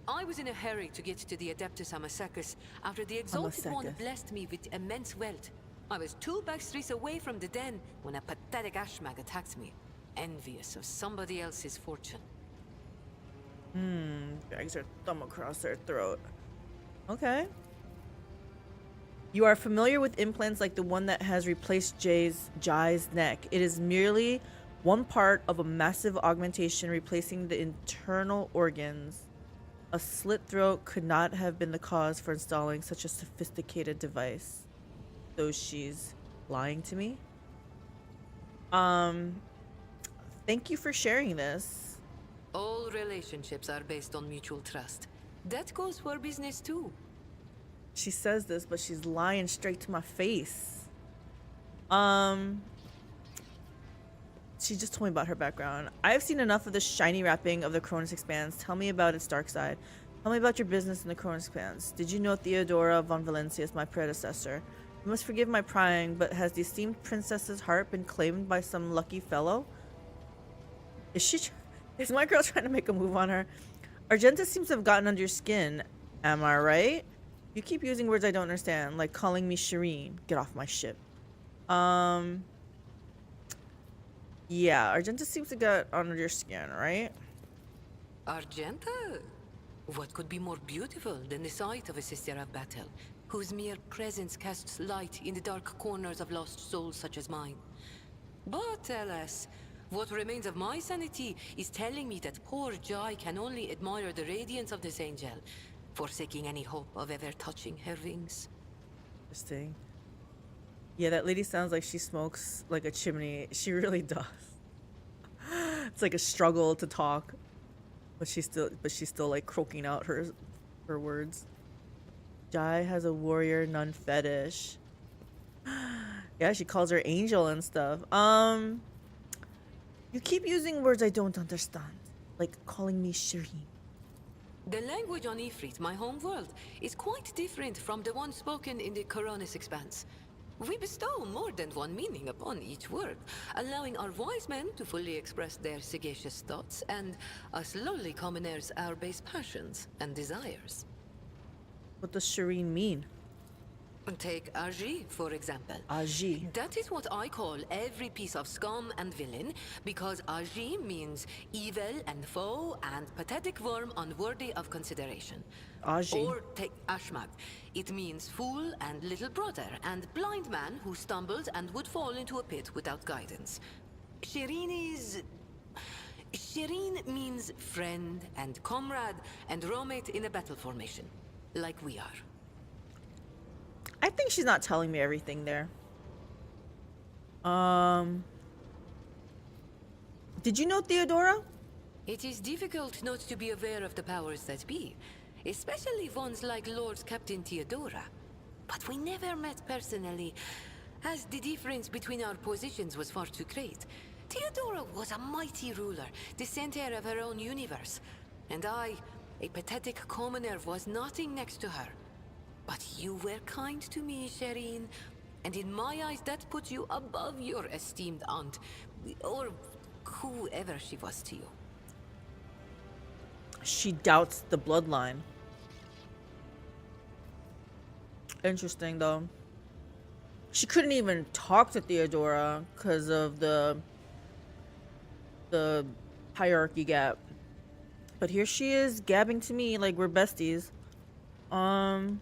I was in a hurry to get to the Adeptus Amazecus after the Exalted One blessed me with immense wealth. I was 2 backstreets away from the den when a pathetic ashmag attacked me, envious of somebody else's fortune. Drags her thumb across her throat. Okay. You are familiar with implants like the one that has replaced Jai's neck. It is merely one part of a massive augmentation replacing the internal organs. A slit throat could not have been the cause for installing such a sophisticated device. So she's lying to me? Thank you for sharing this. All relationships are based on mutual trust. That goes for business too. She says this, but she's lying straight to my face. She just told me about her background. I've seen enough of the shiny wrapping of the Cronus Expanse. Tell me about its dark side. Tell me about your business in the Cronus Expanse. Did you know Theodora von Valencia is my predecessor? You must forgive my prying, but has the esteemed princess's heart been claimed by some lucky fellow? Is my girl trying to make a move on her? Argenta seems to have gotten under your skin. Am I right? You keep using words I don't understand, like calling me Shireen. Get off my ship. Yeah, Argenta seems to get under your skin, right? Argenta? What could be more beautiful than the sight of a sister of battle, whose mere presence casts light in the dark corners of lost souls such as mine? But alas, what remains of my sanity is telling me that poor Jai can only admire the radiance of this angel, forsaking any hope of ever touching her wings. Interesting. Yeah, that lady sounds like she smokes like a chimney. She really does. It's like a struggle to talk, but she's still like croaking out her words. Jai has a warrior nun fetish. Yeah, she calls her angel and stuff. You keep using words I don't understand, like calling me Shireen. The language on Ifrit, my home world, is quite different from the one spoken in the Coronis Expanse. We bestow more than one meaning upon each word, allowing our wise men to fully express their sagacious thoughts, and us lowly commoners our base passions and desires. What does Shireen mean? Take Agi, for example. Agi. That is what I call every piece of scum and villain, because Agi means evil and foe and pathetic worm unworthy of consideration. Agi. Or take Ashmag. It means fool and little brother and blind man who stumbled and would fall into a pit without guidance. Shireen means friend and comrade and roommate in a battle formation, like we are. I think she's not telling me everything there. Did you know Theodora? It is difficult not to be aware of the powers that be, especially ones like Lord Captain Theodora. But we never met personally, as the difference between our positions was far too great. Theodora was a mighty ruler, the center of her own universe, and I, a pathetic commoner, was nothing next to her. But you were kind to me, Shireen, and in my eyes that puts you above your esteemed aunt, or whoever she was to you. She doubts the bloodline. Interesting, though. She couldn't even talk to Theodora because of the hierarchy gap. But here she is gabbing to me like we're besties. Tell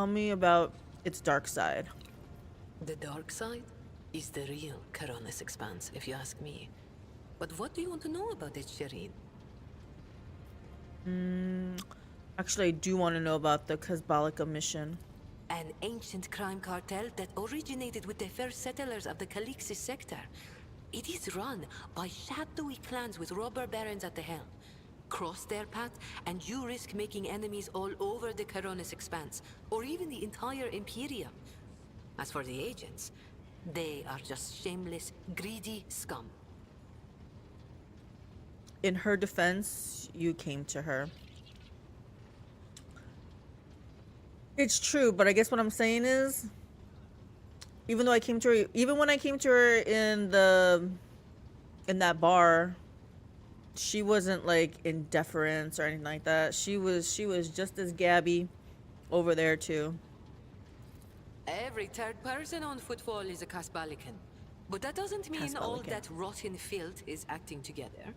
me about its dark side. The dark side is the real Coronis expanse, if you ask me. But what do you want to know about it, Shireen? Actually, I do want to know about the Casbalica mission. An ancient crime cartel that originated with the first settlers of the Calyxis sector. It is run by shadowy clans with robber barons at the helm. Cross their path, and you risk making enemies all over the Coronis expanse, or even the entire Imperium. As for the agents, they are just shameless, greedy scum. In her defense, you came to her. It's true, but I guess what I'm saying is, even though I came to her, even when I came to her in that bar, she wasn't like in deference or anything like that. She was just as gabby over there too. Every third person on Footfall is a Casbalican. But that doesn't mean all that rotten filth is acting together.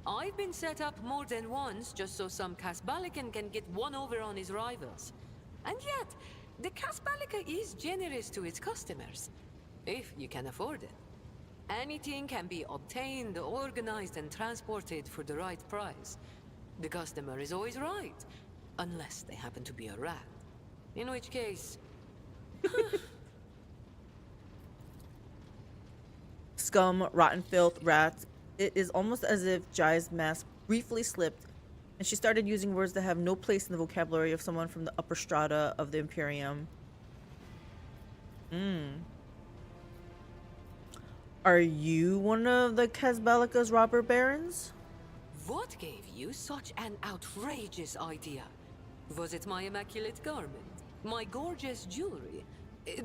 I've been set up more than once just so some Casbalican can get one over on his rivals. And yet, the Casbalica is generous to its customers, if you can afford it. Anything can be obtained, organized, and transported for the right price. The customer is always right, unless they happen to be a rat. In which case... Scum, rotten filth, rats. It is almost as if Jai's mask briefly slipped, and she started using words that have no place in the vocabulary of someone from the upper strata of the Imperium. Are you one of the Casbalica's robber barons? What gave you such an outrageous idea? Was it my immaculate garment? My gorgeous jewelry?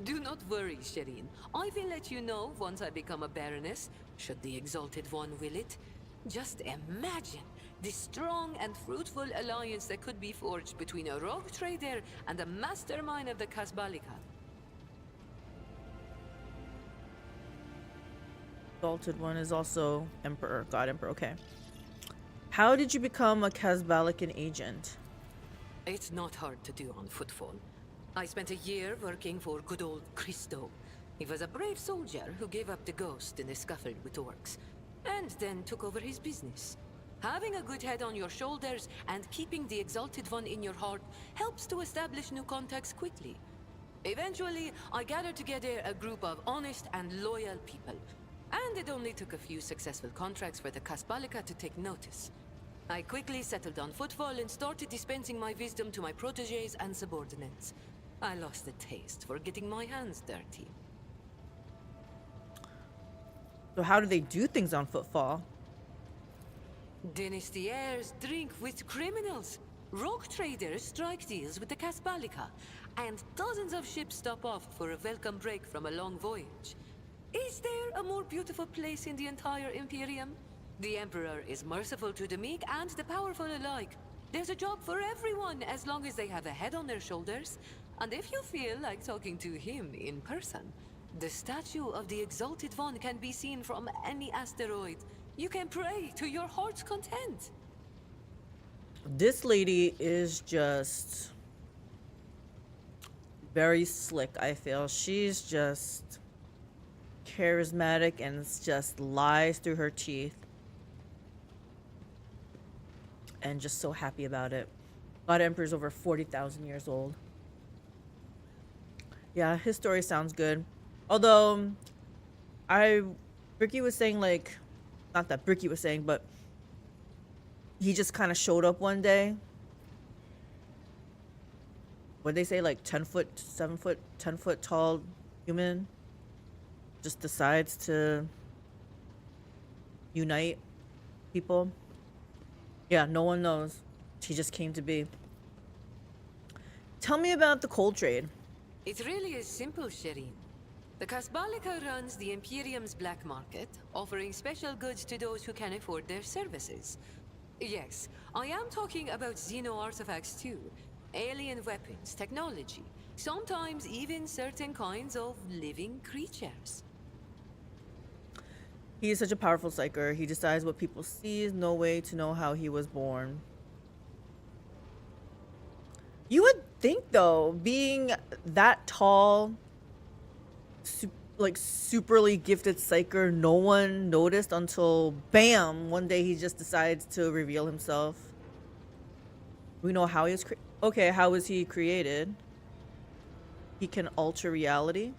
Do not worry, Shireen. I will let you know once I become a baroness, should the Exalted One will it. Just imagine the strong and fruitful alliance that could be forged between a rogue trader and a mastermind of the Casbalica. Exalted One is also Emperor, God Emperor, okay. How did you become a Casbalican agent? It's not hard to do on Footfall. I spent a year working for good old Christo. He was a brave soldier who gave up the ghost in the scuffle with orcs, and then took over his business. Having a good head on your shoulders and keeping the Exalted One in your heart helps to establish new contacts quickly. Eventually, I gathered together a group of honest and loyal people, and it only took a few successful contracts for the Casbalica to take notice. I quickly settled on Footfall and started dispensing my wisdom to my protégés and subordinates. I lost the taste for getting my hands dirty. So how do they do things on Footfall? Dynasties drink with criminals. Rogue traders strike deals with the Casbalica, and dozens of ships stop off for a welcome break from a long voyage. Is there a more beautiful place in the entire Imperium? The Emperor is merciful to the meek and the powerful alike. There's a job for everyone as long as they have a head on their shoulders. And if you feel like talking to him in person, the statue of the Exalted One can be seen from any asteroid. You can pray to your heart's content. This lady is just very slick, I feel. She's just charismatic and just lies through her teeth. And just so happy about it. God Emperor's over 40,000 years old. Yeah, his story sounds good. Although, Bricky was saying, like, not that Bricky was saying, but he just kind of showed up one day. What'd they say, like 10 foot, 7 foot, 10 foot tall human just decides to unite people? Yeah, no one knows. He just came to be. Tell me about the coal trade. It really is simple, Shireen. The Casbalica runs the Imperium's black market, offering special goods to those who can afford their services. Yes, I am talking about Xeno artifacts too. Alien weapons, technology, sometimes even certain kinds of living creatures. He is such a powerful psyker. He decides what people see. No way to know how he was born. You would think, though, being that tall, like superly gifted psyker, no one noticed until bam, one day he just decides to reveal himself. We know how he was okay, how was he created? He can alter reality.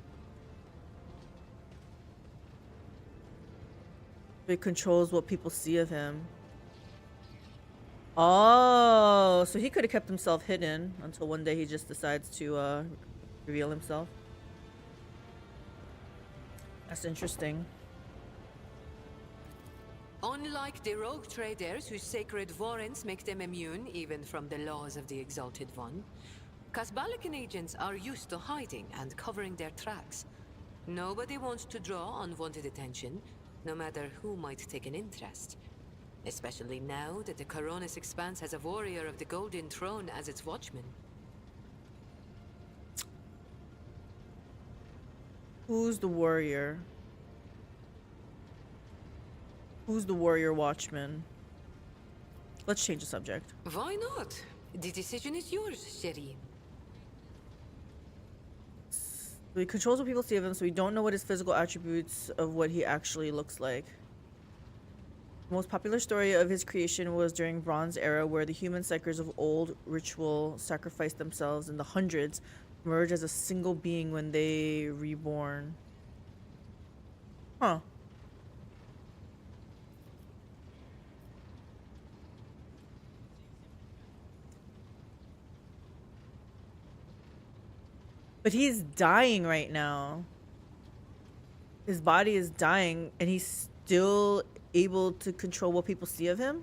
It controls what people see of him. Oh, so he could have kept himself hidden until one day he just decides to reveal himself. That's interesting. Unlike the rogue traders whose sacred warrants make them immune even from the laws of the Exalted One, Casbalican agents are used to hiding and covering their tracks. Nobody wants to draw unwanted attention, no matter who might take an interest. Especially now that the Coronis Expanse has a warrior of the Golden Throne as its watchman. Who's the warrior? Who's the warrior watchman? Let's change the subject. Why not? The decision is yours, Sherry. He controls what people see of him, so we don't know what his physical attributes of what he actually looks like. The most popular story of his creation was during Bronze Era, where the human psychers of old ritual sacrificed themselves in the hundreds, merge as a single being when they reborn. Huh. But he's dying right now. His body is dying, and he's still able to control what people see of him.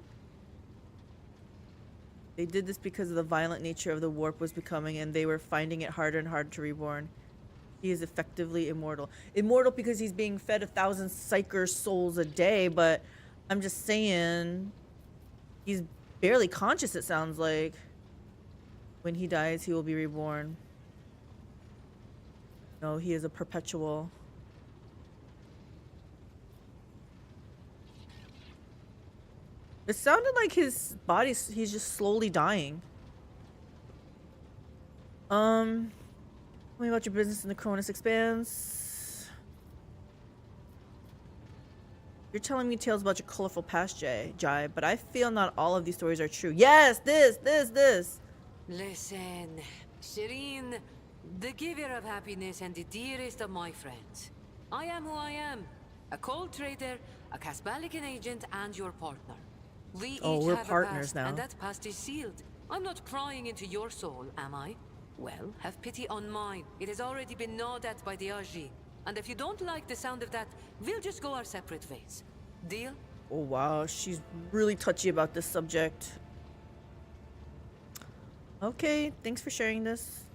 They did this because of the violent nature of the warp was becoming, and they were finding it harder and harder to reborn. He is effectively immortal. Immortal because he's being fed 1,000 psyker souls a day, but I'm just saying he's barely conscious, it sounds like. When he dies, he will be reborn. No, he is a perpetual. It sounded like his body, he's just slowly dying. Tell me about your business in the Cronus Expanse. You're telling me tales about your colorful past, Jai, but I feel not all of these stories are true. Yes, this. Listen, Shireen, the giver of happiness and the dearest of my friends. I am who I am. A cold trader, a Casbalican agent, and your partner. We each we're have partners a past, now. and that past is sealed. I'm not prying into your soul, am I? Well, have pity on mine. It has already been gnawed at by the RG. And if you don't like the sound of that, we'll just go our separate ways. Deal? Oh wow, she's really touchy about this subject. Okay, thanks for sharing this.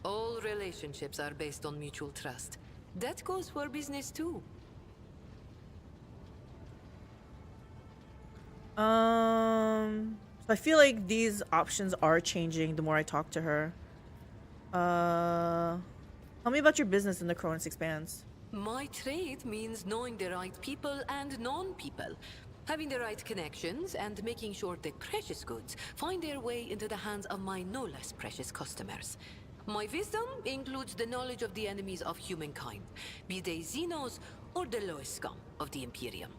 All relationships are based on mutual trust. That goes for business too. So I feel like these options are changing the more I talk to her. Tell me about your business in the Cronus Expanse. My trade means knowing the right people and non-people. Having the right connections and making sure the precious goods find their way into the hands of my no less precious customers. My wisdom includes the knowledge of the enemies of humankind, be they Xenos or the lowest scum of the Imperium,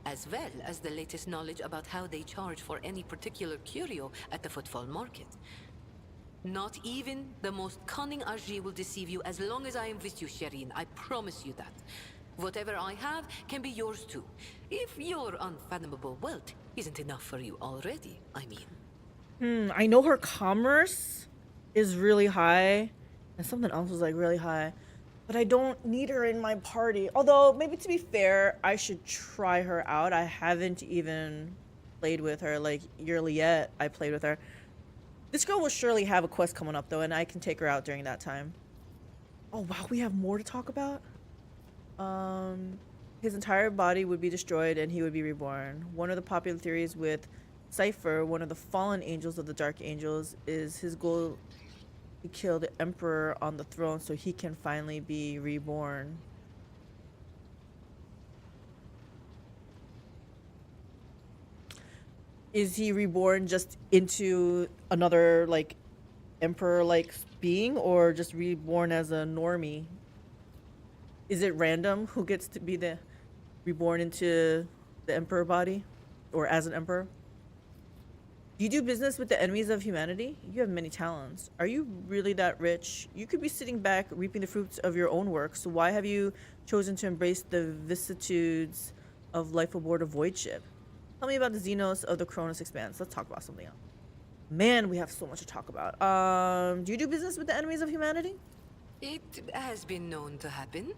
as well as the latest knowledge about how they charge for any particular curio at the Footfall Market. Not even the most cunning RG will deceive you as long as I am with you, Shireen. I promise you that. Whatever I have can be yours too, if your unfathomable wealth isn't enough for you already, I mean. I know her commerce is really high, and something else was like really high, but I don't need her in my party. Although, maybe to be fair, I should try her out. I haven't even played with her. Like, yearly yet, I played with her. This girl will surely have a quest coming up, though, and I can take her out during that time. Oh, wow, we have more to talk about? His entire body would be destroyed, and he would be reborn. One of the popular theories with Cypher, one of the fallen angels of the Dark Angels, is his goal to kill the Emperor on the throne so he can finally be reborn. Is he reborn just into another like emperor like being, or just reborn as a normie? Is it random who gets to be the reborn into the emperor body or as an emperor? Do you do business with the enemies of humanity? You have many talents. Are you really that rich? You could be sitting back reaping the fruits of your own work, so why have you chosen to embrace the vicissitudes of life aboard a void ship? Tell me about the Xenos of the Cronus Expanse. Let's talk about something else. Man, we have so much to talk about. Do you do business with the enemies of humanity? It has been known to happen.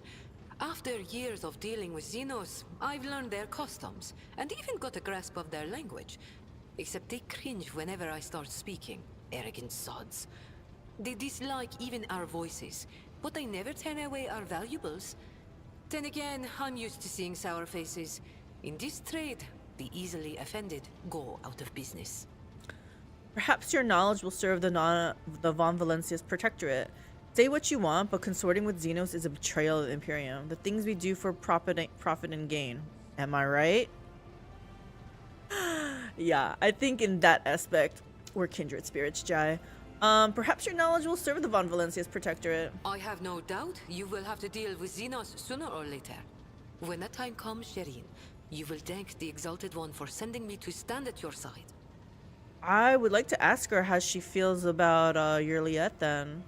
After years of dealing with Xenos, I've learned their customs, and even got a grasp of their language. Except they cringe whenever I start speaking. Arrogant sods. They dislike even our voices, but they never turn away our valuables. Then again, I'm used to seeing sour faces. In this trade, the easily offended go out of business. Perhaps your knowledge will serve the Von Valencia's protectorate. Say what you want, but consorting with Xenos is a betrayal of the Imperium. The things we do for profit and gain. Am I right? Yeah, I think in that aspect, we're kindred spirits, Jai. Perhaps your knowledge will serve the Von Valencia's protectorate. I have no doubt you will have to deal with Xenos sooner or later. When that time comes, Shireen, you will thank the Exalted One for sending me to stand at your side. I would like to ask her how she feels about Yurliet then.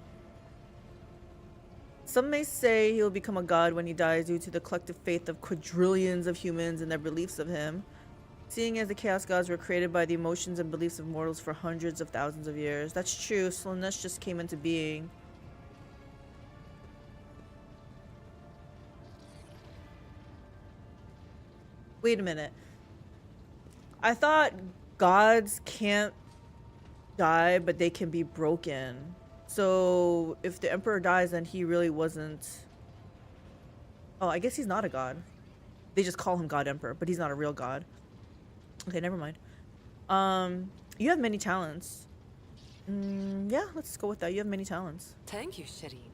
Some may say he'll become a god when he dies due to the collective faith of quadrillions of humans and their beliefs of him. Seeing as the Chaos Gods were created by the emotions and beliefs of mortals for hundreds of thousands of years. That's true, Slaanesh just came into being. Wait a minute. I thought gods can't die, but they can be broken. So if the Emperor dies, then he really wasn't... Oh, I guess he's not a god. They just call him God Emperor, but he's not a real god. Okay, never mind. You have many talents. Yeah, let's go with that. You have many talents. Thank you, Shireen.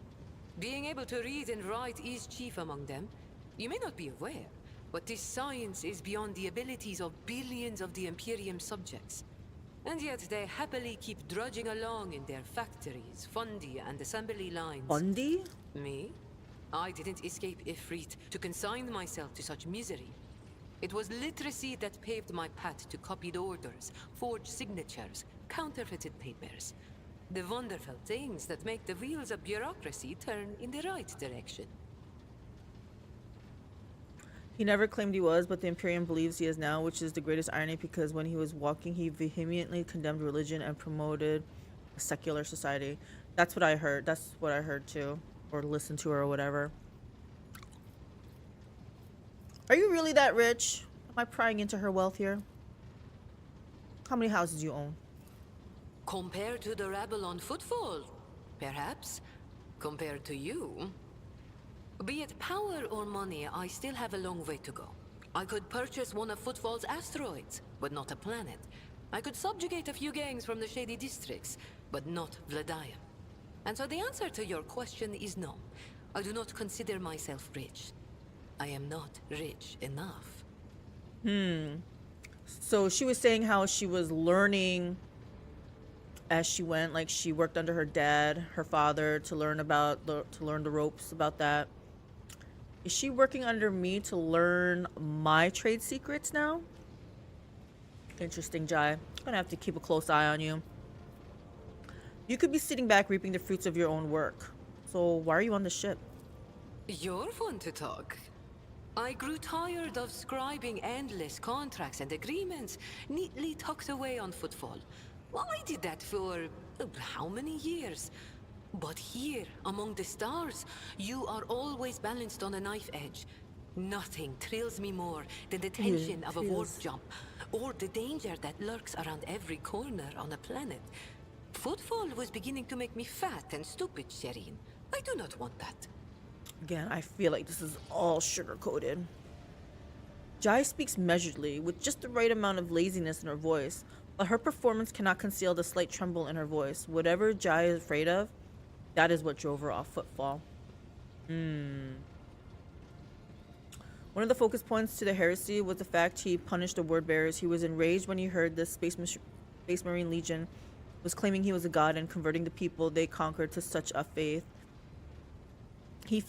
Being able to read and write is chief among them. You may not be aware, but this science is beyond the abilities of billions of the Imperium subjects. And yet they happily keep drudging along in their factories, fundi, and assembly lines. Fundi? Me? I didn't escape Ifrit to consign myself to such misery. It was literacy that paved my path to copied orders, forged signatures, counterfeited papers. The wonderful things that make the wheels of bureaucracy turn in the right direction. He never claimed he was, but the Imperium believes he is now, which is the greatest irony because when he was walking, he vehemently condemned religion and promoted a secular society. That's what I heard. That's what I heard too, or listened to, or whatever. Are you really that rich? Am I prying into her wealth here? How many houses do you own? Compared to the rabble on footfall, perhaps. Compared to you. Be it power or money, I still have a long way to go. I could purchase one of Footfall's asteroids, but not a planet. I could subjugate a few gangs from the shady districts, but not Vladaya. And so the answer to your question is no. I do not consider myself rich. I am not rich enough. So she was saying how she was learning as she went, like she worked under her dad, her father, to learn the ropes about that. Is she working under me to learn my trade secrets now? Interesting, Jai. I'm gonna have to keep a close eye on you. You could be sitting back reaping the fruits of your own work. So why are you on the ship? You're fun to talk. I grew tired of scribing endless contracts and agreements neatly tucked away on Footfall. Well, I did that for how many years? But here, among the stars, you are always balanced on a knife edge. Nothing thrills me more than the tension of a warp jump, or the danger that lurks around every corner on a planet. Footfall was beginning to make me fat and stupid, Shireen. I do not want that. Again, I feel like this is all sugar-coated. Jai speaks measuredly, with just the right amount of laziness in her voice, but her performance cannot conceal the slight tremble in her voice. Whatever Jai is afraid of, that is what drove her off Footfall. One of the focus points to the heresy was the fact he punished the word bearers. He was enraged when he heard the Space Marine Legion was claiming he was a god and converting the people they conquered to such a faith. He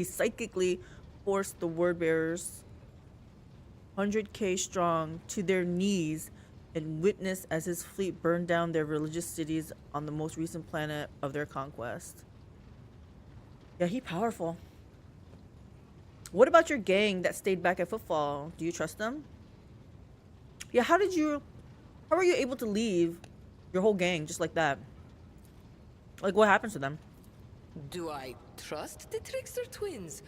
psychically forced the word bearers, 100k strong, to their knees and witnessed as his fleet burned down their religious cities on the most recent planet of their conquest. Yeah, he powerful. What about your gang that stayed back at Footfall? Do you trust them? Yeah, how were you able to leave your whole gang just like that? Like, what happened to them? Do I trust the trickster twins?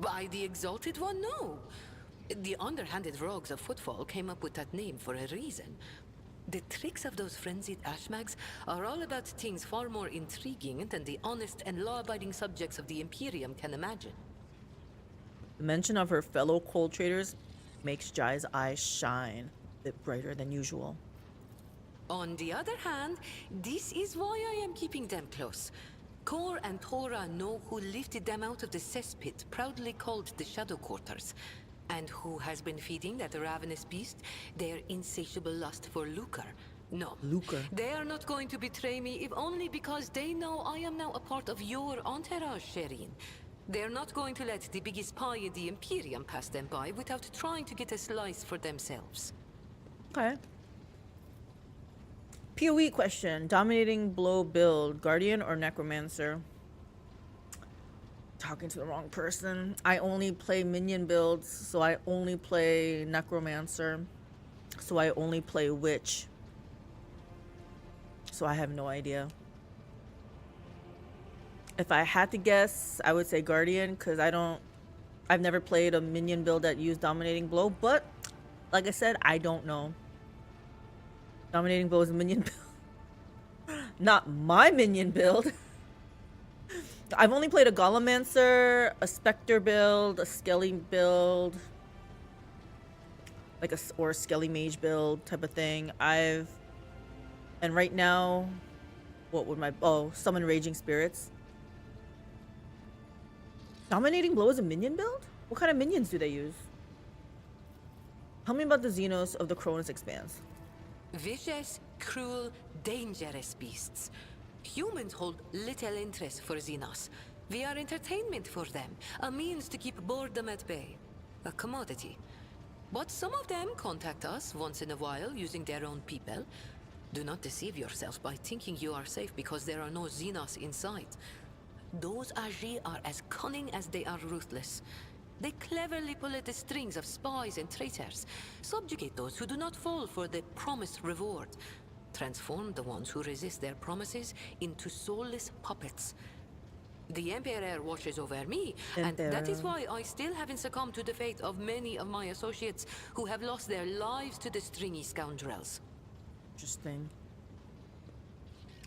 By the Exalted One, no. The underhanded rogues of Footfall came up with that name for a reason. The tricks of those frenzied ashmags are all about things far more intriguing than the honest and law-abiding subjects of the Imperium can imagine. The mention of her fellow cold traders makes Jai's eyes shine a bit brighter than usual. On the other hand, this is why I am keeping them close. Kor and Tora know who lifted them out of the cesspit proudly called the Shadow Quarters, and who has been feeding that ravenous beast their insatiable lust for lucre. No, Lucre. They are not going to betray me, if only because they know I am now a part of your entourage, Shireen. They're not going to let the biggest pie in the Imperium pass them by without trying to get a slice for themselves. Okay. PoE question. Dominating blow build, Guardian or Necromancer? Talking to the wrong person. I only play minion builds, so I only play Necromancer. So I only play Witch. So I have no idea. If I had to guess, I would say Guardian, because I've never played a minion build that used Dominating Blow, but like I said, I don't know. Dominating Blow is a minion build. Not my minion build. I've only played a Golemancer, a Spectre build, a Skelly build, like or a Skelly Mage build type of thing. And right now, what would summon Raging Spirits. Dominating Blow is a minion build? What kind of minions do they use? Tell me about the Xenos of the Cronus Expanse. Vicious, cruel, dangerous beasts. Humans hold little interest for Xenos. We are entertainment for them, a means to keep boredom at bay. A commodity. But some of them contact us once in a while using their own people. Do not deceive yourself by thinking you are safe because there are no Xenos in sight. Those Agi are as cunning as they are ruthless. They cleverly pull at the strings of spies and traitors, subjugate those who do not fall for the promised reward, transform the ones who resist their promises into soulless puppets. The Emperor watches over me, and that is why I still haven't succumbed to the fate of many of my associates who have lost their lives to the stringy scoundrels. Interesting.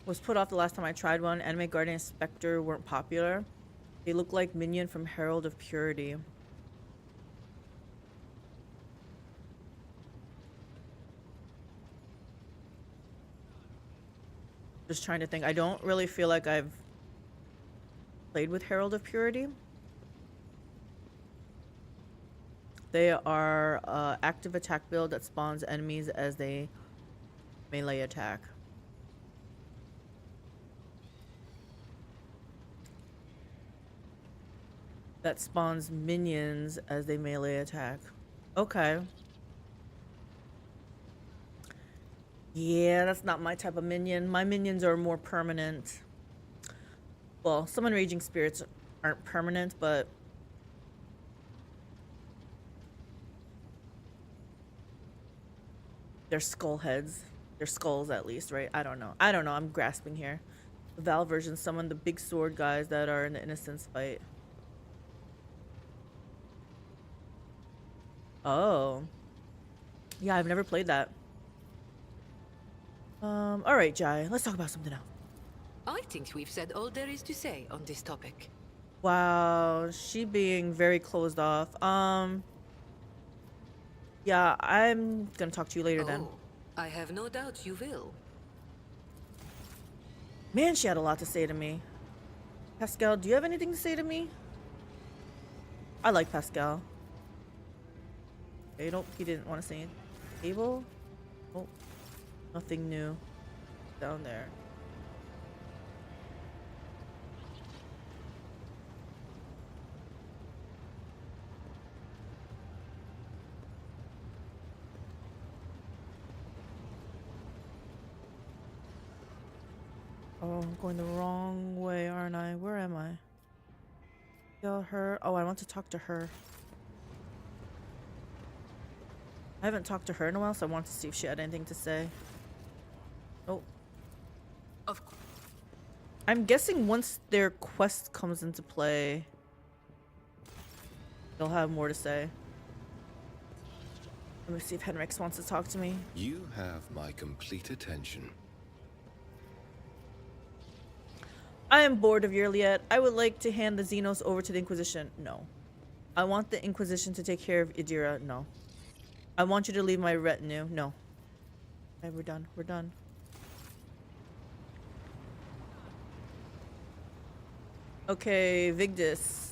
Was put off the last time I tried one. Anime Guardian and Spectre weren't popular. They look like Minion from Herald of Purity. Just trying to think. I don't really feel like I've played with Herald of Purity. They are active attack build that spawns enemies as they melee attack. That spawns minions as they melee attack. Okay. Yeah, that's not my type of minion. My minions are more permanent. Well, summon Raging Spirits aren't permanent, but they're skull heads. They're skulls at least, right? I don't know. I'm grasping here. The Val version summon the big sword guys that are in the Innocence fight. Oh. Yeah, I've never played that. Alright, Jai, let's talk about something else. I think we've said all there is to say on this topic. Wow, she being very closed off. Yeah, I'm gonna talk to you later then. I have no doubt you will. Man, she had a lot to say to me. Pascal, do you have anything to say to me? I like Pascal. Okay, nope, he didn't want to say anything. Table? Oh, nothing new down there. Oh, I'm going the wrong way, aren't I? Where am I? Tell her. Oh, I want to talk to her. I haven't talked to her in a while, so I wanted to see if she had anything to say. Oh. I'm guessing once their quest comes into play, they'll have more to say. Let me see if Henrix wants to talk to me. You have my complete attention. I am bored of Yurliet. I would like to hand the Xenos over to the Inquisition. No. I want the Inquisition to take care of Idira. No. I want you to leave my retinue. No. Okay, we're done. We're done. Okay, Vigdis.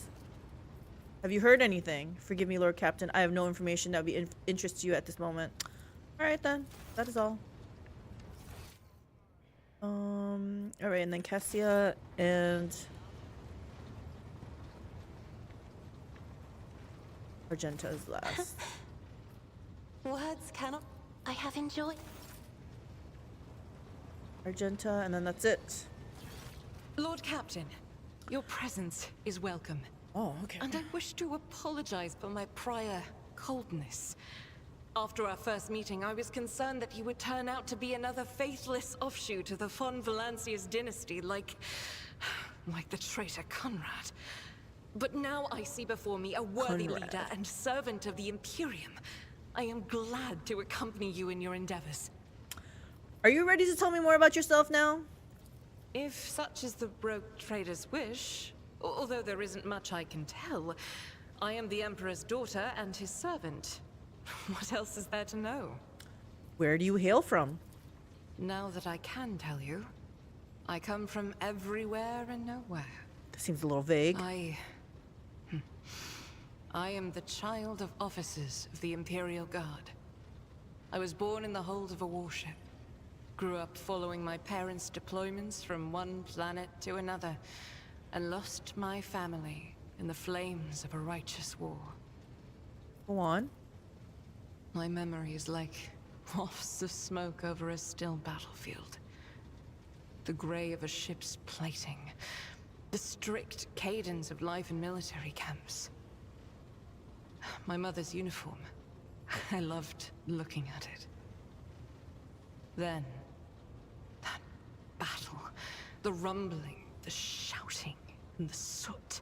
Have you heard anything? Forgive me, Lord Captain. I have no information that would be of interest to you at this moment. Alright then. That is all. Alright, and then Cassia and Argenta is last. Words cannot. I have enjoyed. Argenta, and then that's it. Lord Captain, your presence is welcome. Oh, okay. And I wish to apologize for my prior coldness. After our first meeting, I was concerned that he would turn out to be another faithless offshoot of the von Valancius dynasty, like the traitor Conrad. But now I see before me a worthy leader and servant of the Imperium. I am glad to accompany you in your endeavors. Are you ready to tell me more about yourself now? If such is the rogue trader's wish, although there isn't much I can tell, I am the Emperor's daughter and his servant. What else is there to know? Where do you hail from? Now that I can tell you, I come from everywhere and nowhere. That seems a little vague. I am the child of officers of the Imperial Guard. I was born in the hold of a warship. Grew up following my parents' deployments from one planet to another, and lost my family in the flames of a righteous war. Go on. My memory is like wafts of smoke over a still battlefield. The gray of a ship's plating. The strict cadence of life in military camps. My mother's uniform. I loved looking at it. Then, that battle. The rumbling, the shouting, and the soot.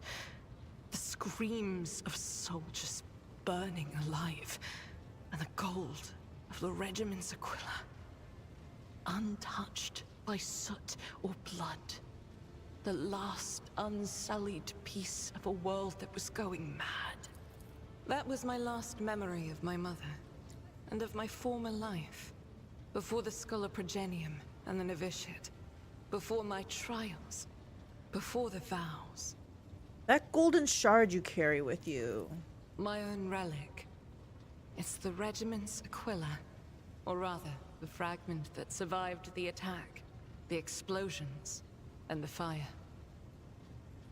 The screams of soldiers burning alive. And the gold of the regiment's Aquila. Untouched by soot or blood. The last unsullied piece of a world that was going mad. That was my last memory of my mother, and of my former life. Before the Scholar Progenium and the novitiate. Before my trials. Before the vows. That golden shard you carry with you. My own relic. It's the regiment's Aquila. Or rather, the fragment that survived the attack, the explosions, and the fire.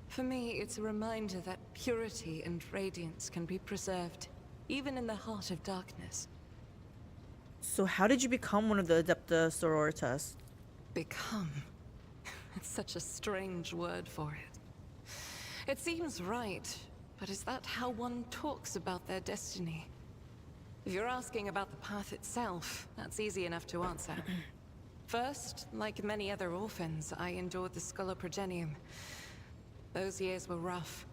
For me, it's a reminder that purity and radiance can be preserved, even in the heart of darkness. So how did you become one of the Adepta Sororitas? Become? It's such a strange word for it. It seems right, but is that how one talks about their destiny? If you're asking about the path itself, that's easy enough to answer. First, like many other orphans, I endured the Scholar Progenium. Those years were rough,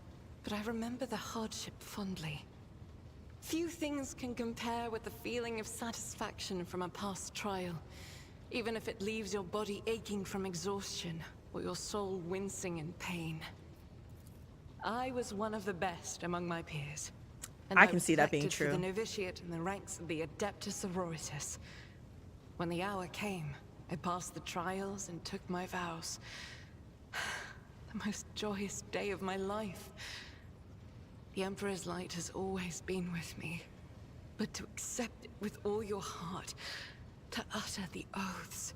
but I remember the hardship fondly. Few things can compare with the feeling of satisfaction from a past trial, even if it leaves your body aching from exhaustion, or your soul wincing in pain. I was one of the best among my peers. And I can see that being selected true. for the novitiate in the ranks of the Adeptus Sororitas. When the hour came, I passed the trials and took my vows. The most joyous day of my life. The Emperor's light has always been with me. But to accept it with all your heart, to utter the oaths,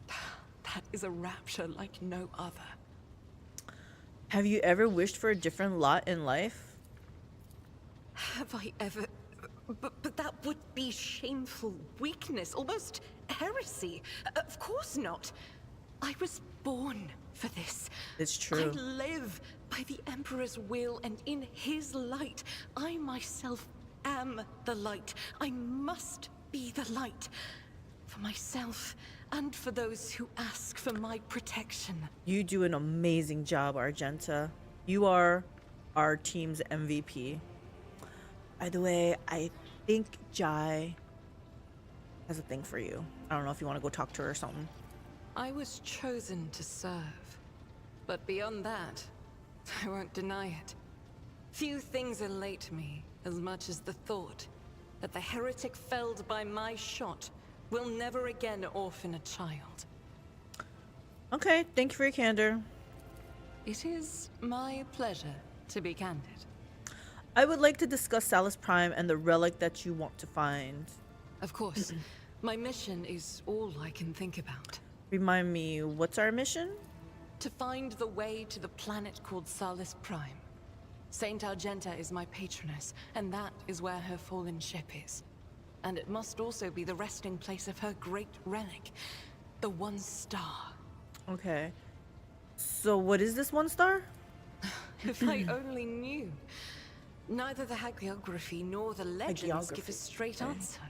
that is a rapture like no other. Have you ever wished for a different lot in life? Have I ever? But that would be shameful weakness, almost heresy. Of course not. I was born for this. It's true. I live by the Emperor's will, and in his light, I myself am the light. I must be the light. For myself, and for those who ask for my protection. You do an amazing job, Argenta. You are our team's MVP. By the way, I think Jai has a thing for you. I don't know if you want to go talk to her or something. I was chosen to serve. But beyond that, I won't deny it. Few things elate me as much as the thought that the heretic felled by my shot will never again orphan a child. Okay, thank you for your candor. It is my pleasure to be candid. I would like to discuss Salus Prime and the relic that you want to find. Of course, my mission is all I can think about. Remind me, what's our mission? To find the way to the planet called Salus Prime. Saint Argenta is my patroness, and that is where her fallen ship is. And it must also be the resting place of her great relic, the One Star. Okay. So what is this 1 star? If I only knew. Neither the hagiography nor the legends give a straight answer.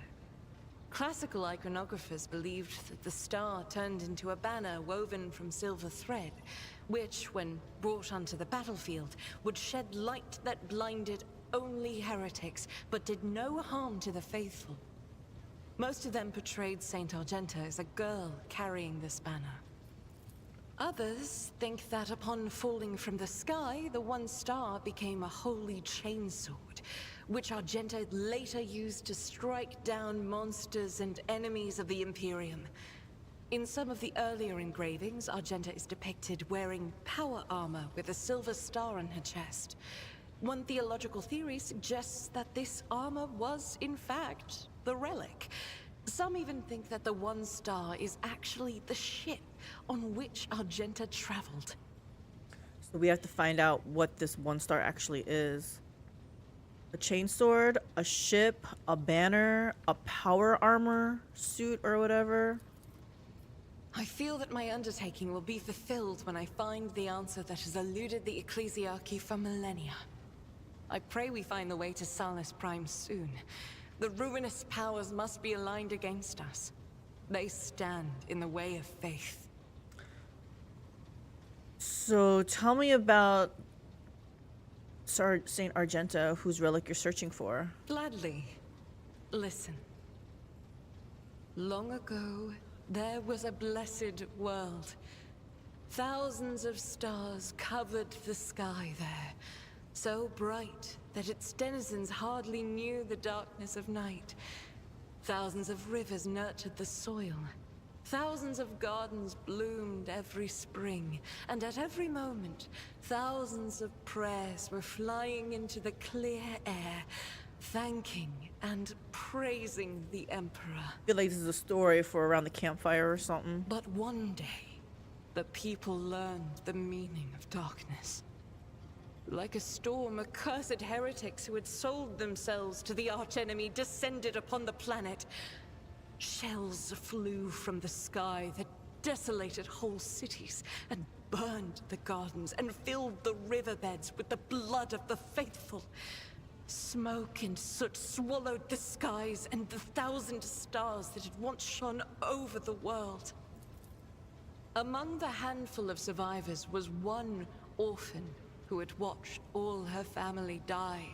Classical iconographers believed that the star turned into a banner woven from silver thread, which, when brought onto the battlefield, would shed light that blinded only heretics, but did no harm to the faithful. Most of them portrayed Saint Argenta as a girl carrying this banner. Others think that upon falling from the sky, the One Star became a holy chainsword, which Argenta later used to strike down monsters and enemies of the Imperium. In some of the earlier engravings, Argenta is depicted wearing power armor with a silver star on her chest. One theological theory suggests that this armor was, in fact, the relic. Some even think that the One Star is actually the ship on which Argenta traveled. So we have to find out what this 1 star actually is. A chainsword, a ship, a banner, a power armor suit or whatever. I feel that my undertaking will be fulfilled when I find the answer that has eluded the Ecclesiarchy for millennia. I pray we find the way to Salus Prime soon. The ruinous powers must be aligned against us. They stand in the way of faith. So tell me about Saint Argenta, whose relic you're searching for. Gladly. Listen. Long ago, there was a blessed world. Thousands of stars covered the sky there, so bright that its denizens hardly knew the darkness of night. Thousands of rivers nurtured the soil. Thousands of gardens bloomed every spring, and at every moment, thousands of prayers were flying into the clear air, thanking and praising the Emperor. I feel like this is a story for around the campfire or something. But one day, the people learned the meaning of darkness. Like a storm, accursed heretics who had sold themselves to the archenemy descended upon the planet. Shells flew from the sky that desolated whole cities and burned the gardens and filled the riverbeds with the blood of the faithful. Smoke and soot swallowed the skies and the 1,000 stars that had once shone over the world. Among the handful of survivors was one orphan who had watched all her family die,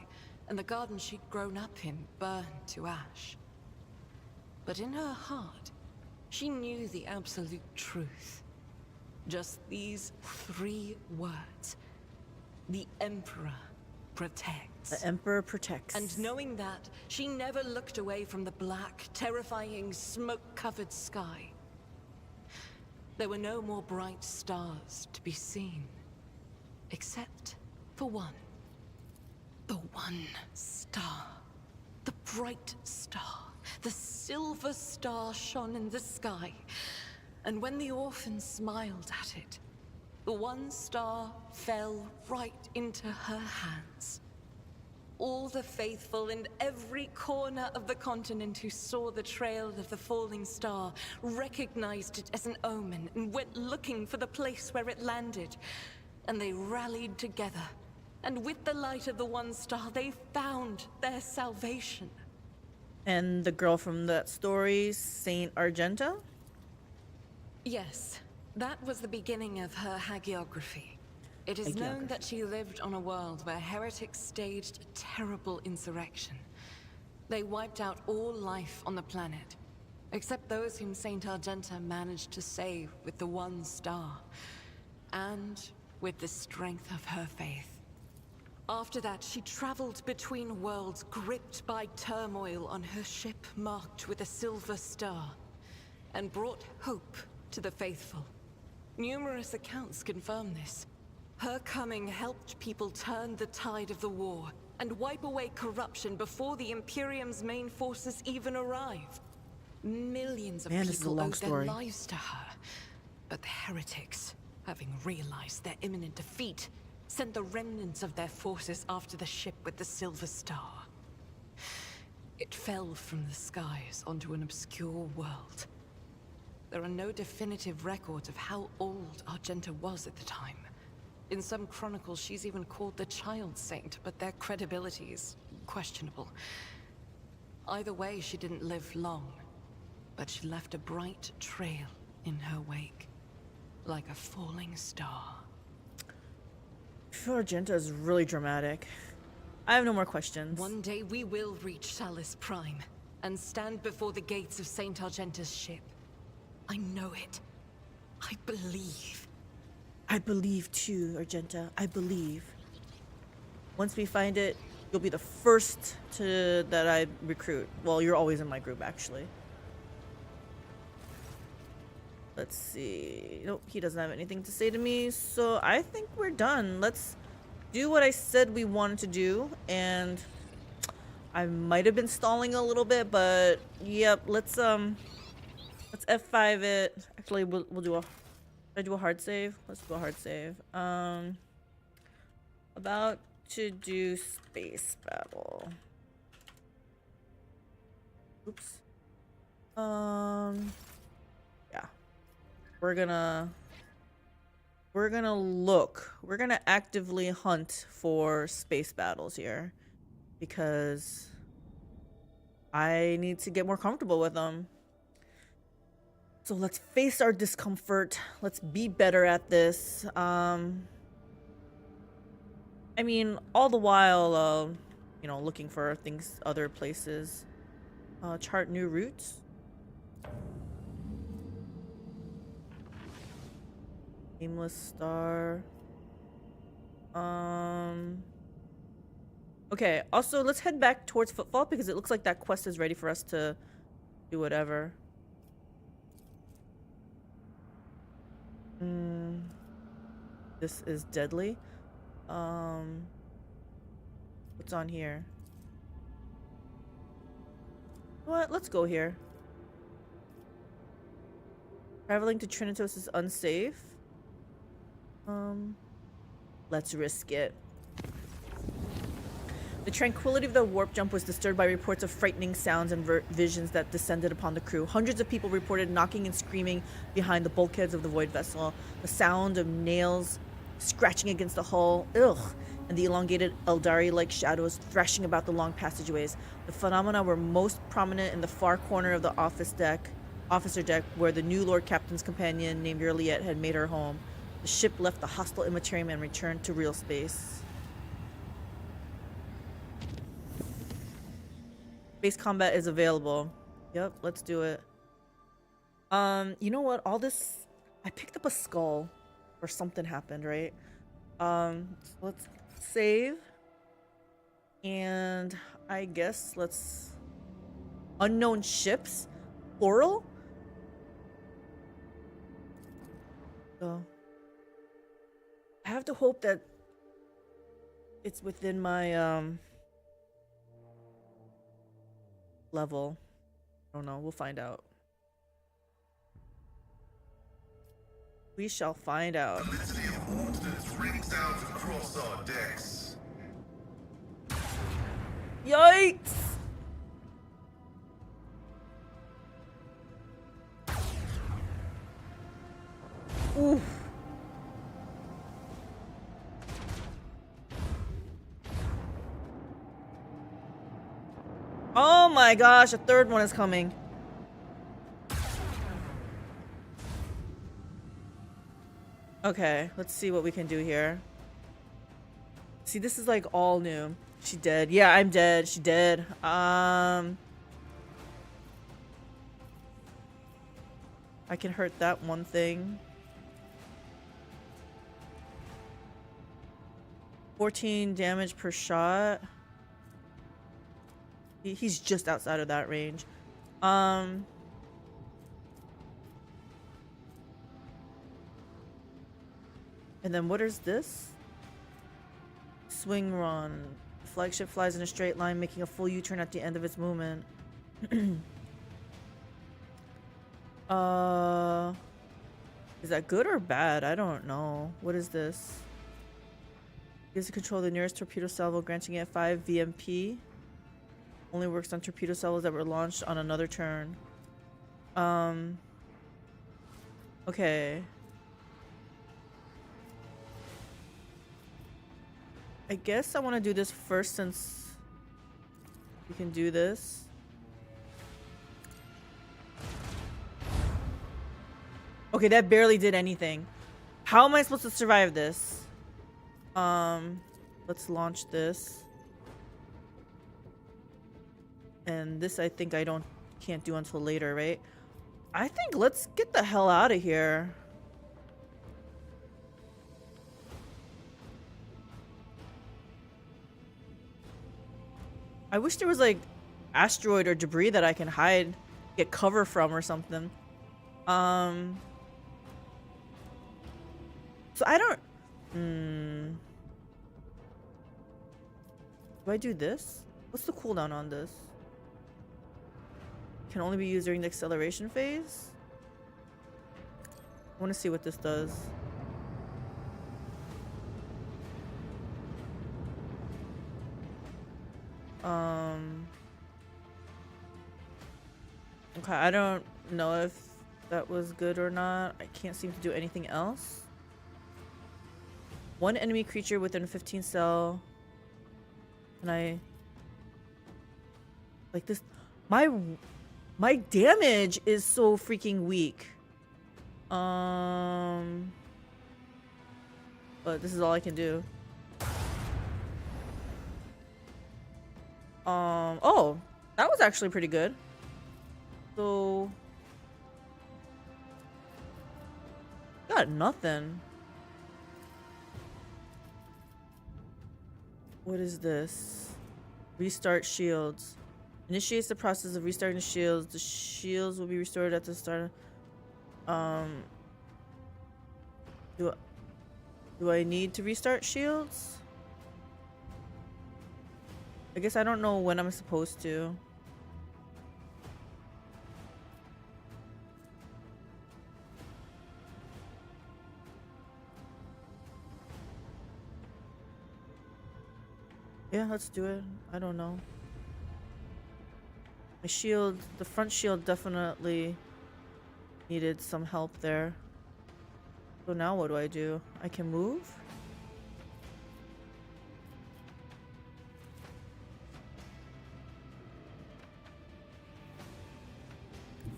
and the garden she'd grown up in burned to ash. But in her heart, she knew the absolute truth. Just these 3 words. The Emperor protects. The Emperor protects. And knowing that, she never looked away from the black, terrifying, smoke-covered sky. There were no more bright stars to be seen. Except for one. one star. The bright star. The silver star shone in the sky. And when the orphan smiled at it, the one star fell right into her hands. All the faithful in every corner of the continent who saw the trail of the falling star recognized it as an omen and went looking for the place where it landed. And they rallied together. And with the light of the one star, they found their salvation. And the girl from that story, Saint Argenta? Yes, that was the beginning of her hagiography. It is known that she lived on a world where heretics staged a terrible insurrection. They wiped out all life on the planet, except those whom Saint Argenta managed to save with the one star, and with the strength of her faith. After that, she traveled between worlds, gripped by turmoil on her ship marked with a silver star, and brought hope to the faithful. Numerous accounts confirm this. Her coming helped people turn the tide of the war and wipe away corruption before the Imperium's main forces even arrived. Millions of people owed their lives to her, but the heretics, having realized their imminent defeat, sent the remnants of their forces after the ship with the silver star. It fell from the skies onto an obscure world. There are no definitive records of how old Argenta was at the time. In some chronicles, she's even called the Child Saint, but their credibility is questionable. Either way, she didn't live long, but she left a bright trail in her wake, like a falling star. Argenta is really dramatic. I have no more questions. One day we will reach Salus Prime and stand before the gates of Saint Argenta's ship. I know it. I believe. I believe too, Argenta. I believe. Once we find it, you'll be the first that I recruit. Well, you're always in my group, actually. Let's see. Nope, he doesn't have anything to say to me, so I think we're done. Let's do what I said we wanted to do, and I might have been stalling a little bit, but yep, let's F5 it. Actually, we'll do a... Should I do a hard save? Let's do a hard save. About to do space battle. Oops. Yeah. We're gonna actively hunt for space battles here because I need to get more comfortable with them. So let's face our discomfort. Let's be better at this. I mean, all the while, you know, looking for things other places. Chart new routes. Aimless star. Okay, also let's head back towards Footfall because it looks like that quest is ready for us to do whatever. This is deadly. What's on here? What? Let's go here. Traveling to Trinitos is unsafe. Let's risk it. The tranquility of the warp jump was disturbed by reports of frightening sounds and visions that descended upon the crew. Hundreds of people reported knocking and screaming behind the bulkheads of the void vessel. The sound of nails scratching against the hull, and the elongated Aeldari-like shadows thrashing about the long passageways. The phenomena were most prominent in the far corner of the officer deck, where the new Lord Captain's companion named Juliet had made her home. The ship left the hostile Imperium and returned to real space. Space combat is available. Yep, let's do it. You know what? All this... I picked up a skull. Or something happened, right? So let's save. And I guess let's... Unknown ships? Plural? So... I have to hope that it's within my, level? I don't know. We'll find out. We shall find out. The litany of ordnance rings out across our decks. Yikes! Oof. Oh my gosh, a third one is coming. Okay, let's see what we can do here. See, this is like all new. She dead. Yeah, I'm dead. She dead. I can hurt that one thing. 14 damage per shot. He's just outside of that range. And then what is this? Swing run. The flagship flies in a straight line, making a full U-turn at the end of its movement. Is that good or bad? I don't know. What is this? Gives the control of the nearest torpedo salvo, granting it 5 VMP. Only works on torpedo salvos that were launched on another turn. Okay. I guess I want to do this first since we can do this. Okay, that barely did anything. How am I supposed to survive this? Let's launch this. And this I think can't do until later, right? I think let's get the hell out of here. I wish there was like asteroid or debris that I can hide, get cover from or something. So I don't... Do I do this? What's the cooldown on this? Can only be used during the acceleration phase? I want to see what this does. Okay, I don't know if that was good or not. I can't seem to do anything else. One enemy creature within a 15 cell. Can I... Like this... My damage is so freaking weak. But this is all I can do. Oh, that was actually pretty good. So got nothing. What is this? Restart shields. Initiates the process of restarting the shields. The shields will be restored at the start. Do I need to restart shields? I guess I don't know when I'm supposed to. Yeah, let's do it. I don't know. My shield, the front shield definitely needed some help there. So now what do I do? I can move?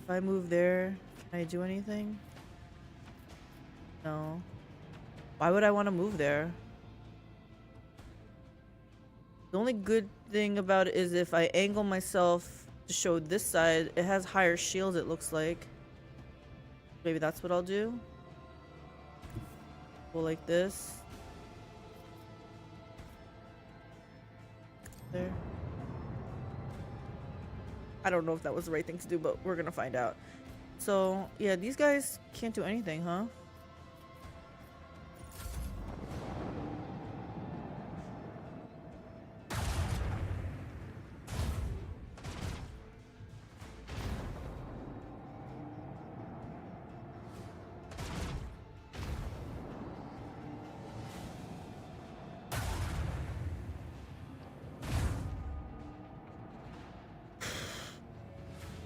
If I move there, can I do anything? No. Why would I want to move there? The only good thing about it is if I angle myself to show this side, it has higher shields, it looks like. Maybe that's what I'll do. Go like this. There. I don't know if that was the right thing to do, but we're gonna find out. So, yeah, these guys can't do anything, huh?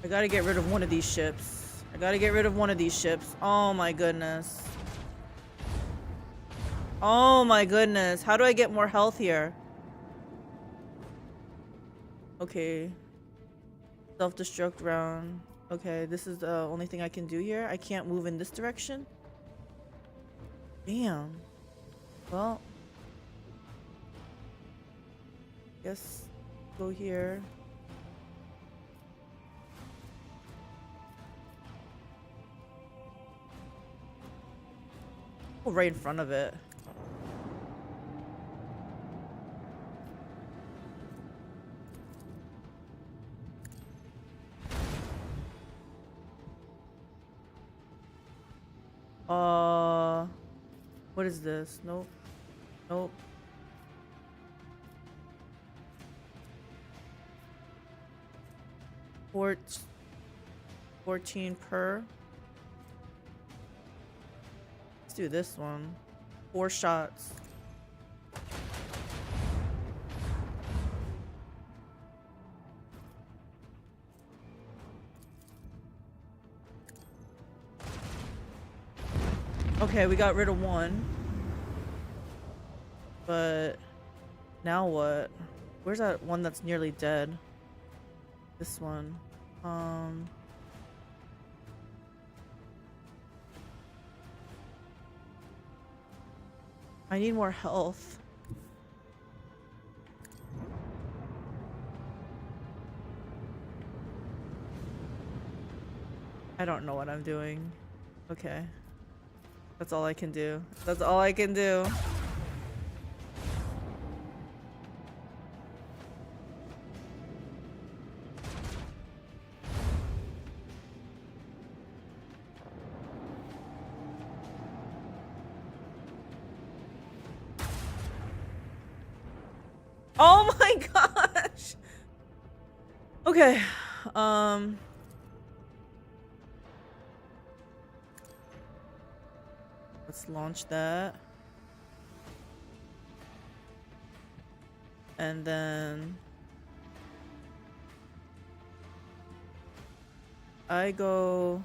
I gotta get rid of one of these ships. I gotta get rid of one of these ships. Oh my goodness. Oh my goodness. How do I get more health here? Okay. Self-destruct round. Okay, this is the only thing I can do here. I can't move in this direction. Damn. Well. Guess go here. Oh, right in front of it. What is this? Nope. Nope. Fort 14 per. Let's do this one. 4 shots. Okay, we got rid of one. But now what? Where's that one that's nearly dead? This one. I need more health. I don't know what I'm doing. Okay. That's all I can do. That's all I can do. Oh my gosh. Okay. Let's launch that. And then I gotta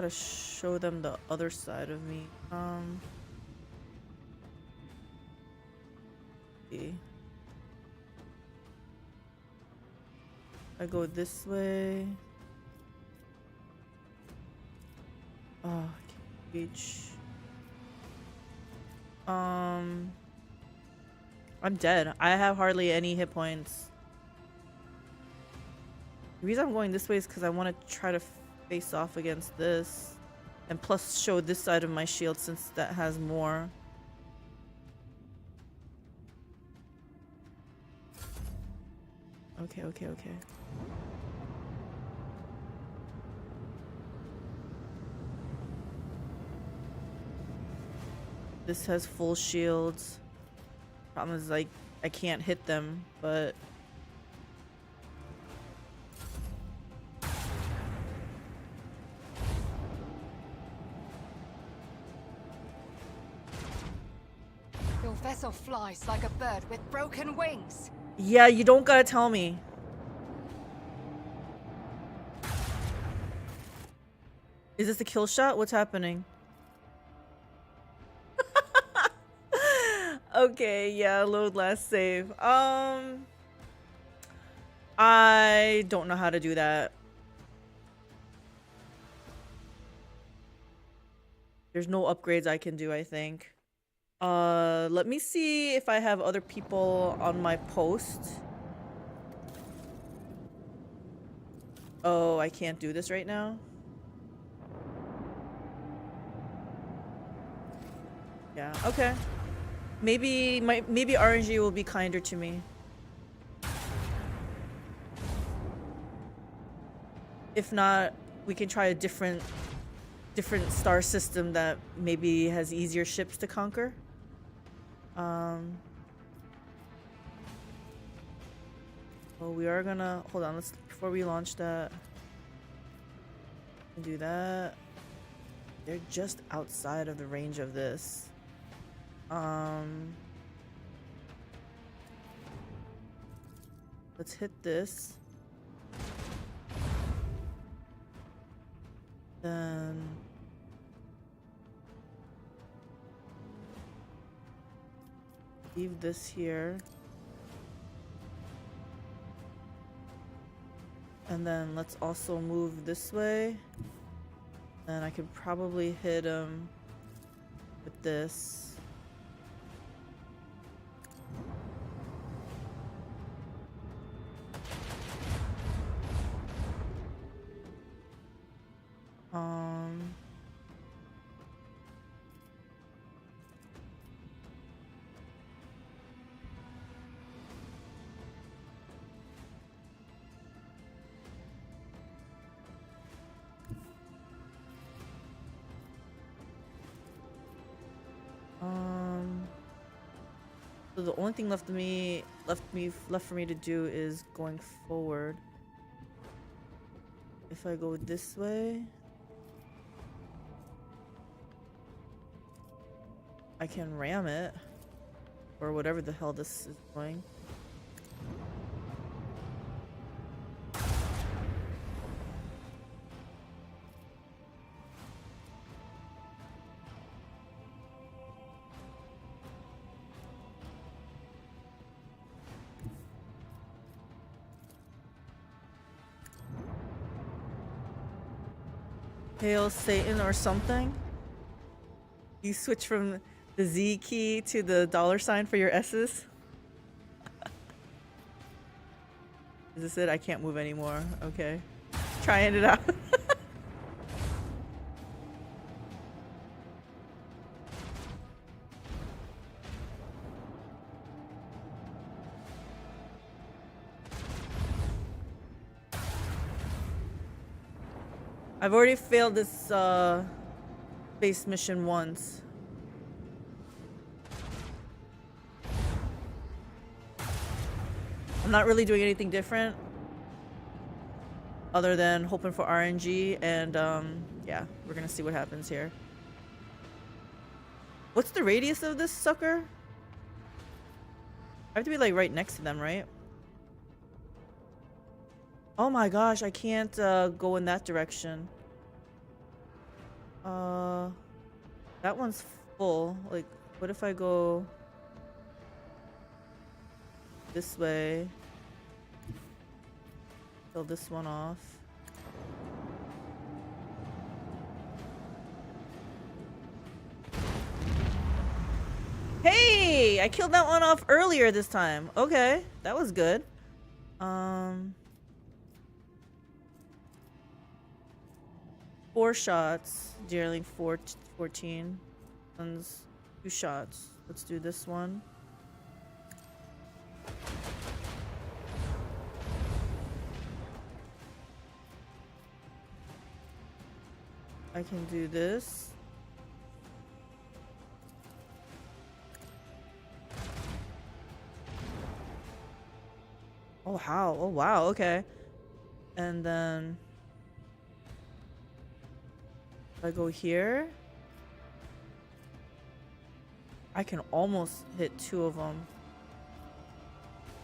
show them the other side of me. See. I go this way. Oh, I can't reach. I'm dead. I have hardly any hit points. The reason I'm going this way is because I want to try to face off against this. And plus show this side of my shield since that has more. Okay, okay, okay. This has full shields. Problem is, like, I can't hit them, but... Your vessel flies like a bird with broken wings. Yeah, you don't gotta tell me. Is this a kill shot? What's happening? Okay, yeah, load last save. I don't know how to do that. There's no upgrades I can do, I think. Let me see if I have other people on my post. Oh, I can't do this right now. Yeah, okay. Maybe RNG will be kinder to me. If not, we can try a different star system that maybe has easier ships to conquer. Well, we are gonna hold on. Let's before we launch that. Do that. They're just outside of the range of this. Let's hit this. Then leave this here. And then let's also move this way. Then I could probably hit him with this. So the only thing left for me to do is going forward. If I go this way, I can ram it, or whatever the hell this is doing. Hail Satan or something. You switch from the Z key to the $ for your S's. Is this it? I can't move anymore. Okay. Trying it out. I've already failed this space mission once. I'm not really doing anything different other than hoping for RNG, and yeah, we're gonna see what happens here. What's the radius of this sucker? I have to be like right next to them, right? Oh my gosh, I can't go in that direction. That one's full. Like, what if I go this way? Kill this one off. Hey! I killed that one off earlier this time. Okay, that was good. 4 shots, dealing 14. One's 2 shots. Let's do this one. I can do this. Oh wow! Oh wow! Okay, and then. If I go here, I can almost hit 2 of them.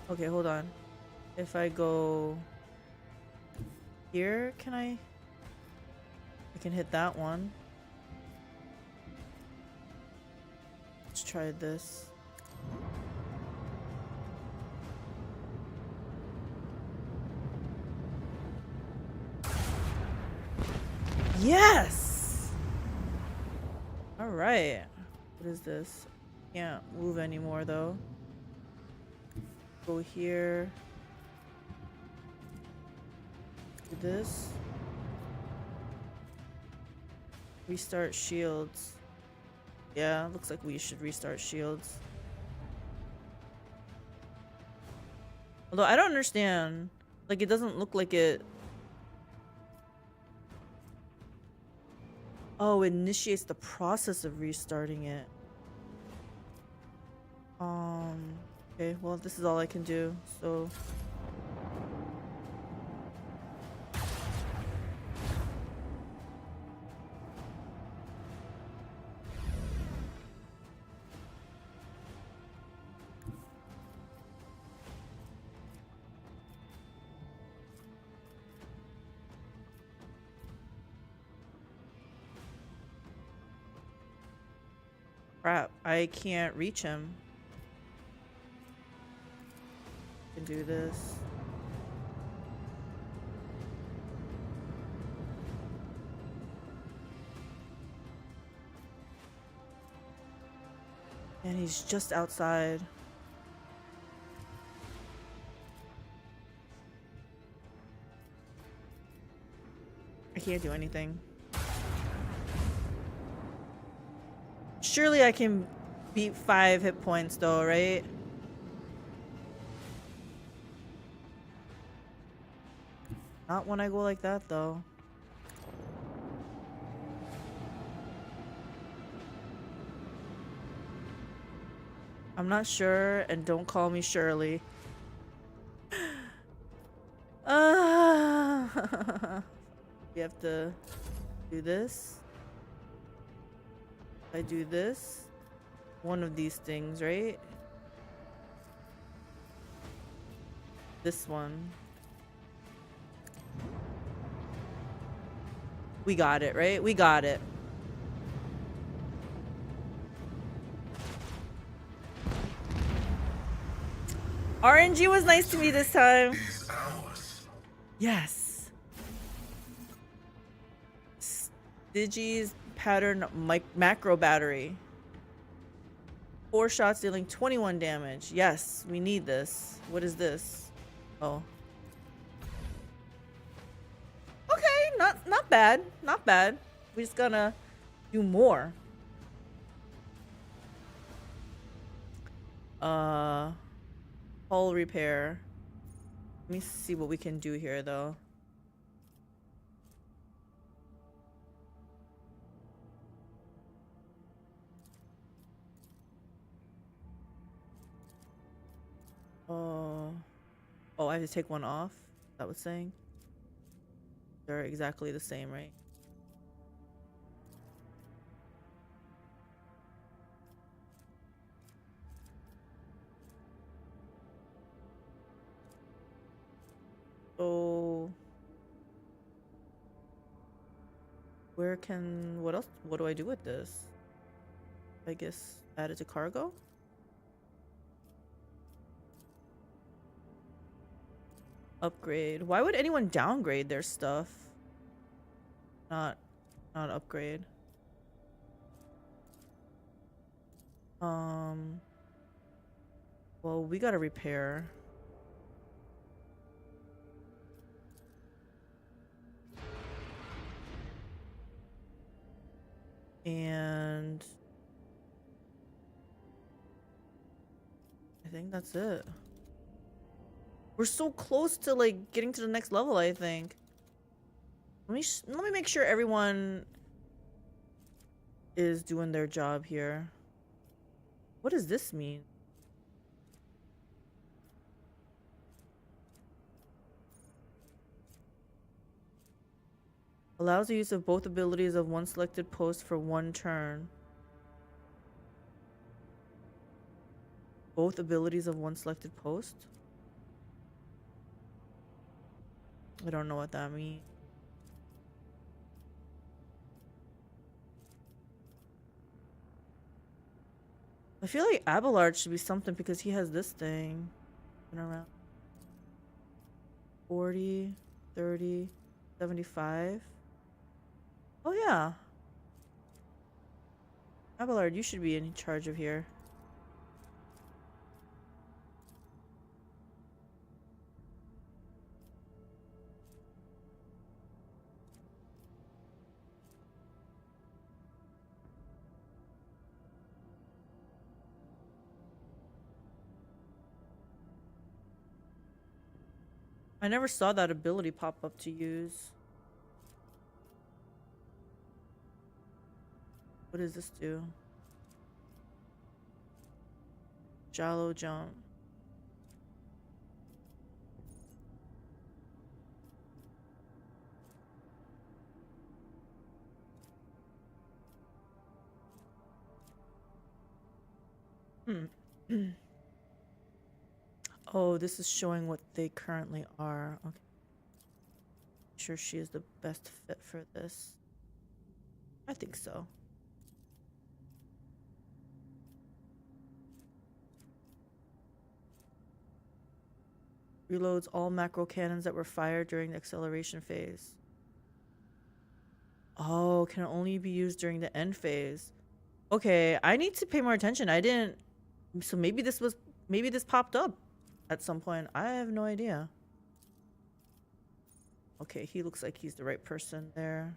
Okay, hold on. If I go here, can I can hit that one. Let's try this. Yes! Alright. What is this? Can't move anymore though. Go here. Do this. Restart shields. Yeah, looks like we should restart shields. Although I don't understand. Like, it doesn't look like it. Oh, it initiates the process of restarting it. Okay, well, this is all I can do, so. Crap, I can't reach him. I can do this. And he's just outside. I can't do anything. Surely I can beat 5 hit points though, right? Not when I go like that though. I'm not sure, and don't call me Shirley. We have to do this. I do this. One of these things, right? This one. We got it, right? We got it. RNG was nice to me this time. Yes. Digi's pattern macro battery. 4 shots dealing 21 damage. Yes, we need this. What is this? Oh. Okay, not bad. Not bad. We're just gonna do more. Hull repair. Let me see what we can do here though. Oh, I have to take one off? That was saying? They're exactly the same, right? So what else? What do I do with this? I guess add it to cargo? Upgrade. Why would anyone downgrade their stuff? Not upgrade. Well, we gotta repair. And I think that's it. We're so close to like getting to the next level, I think. Let me make sure everyone is doing their job here. What does this mean? Allows the use of both abilities of one selected post for 1 turn. Both abilities of one selected post? I don't know what that means. I feel like Abelard should be something because he has this thing. Around 40, 30, 75. Oh yeah. Abelard, you should be in charge of here. I never saw that ability pop up to use. What does this do? Shallow jump. Oh, this is showing what they currently are. Okay. Sure she is the best fit for this. I think so. Reloads all macro cannons that were fired during the acceleration phase. Oh, can only be used during the end phase. Okay, I need to pay more attention. I didn't... So maybe this popped up at some point. I have no idea. Okay, he looks like he's the right person there.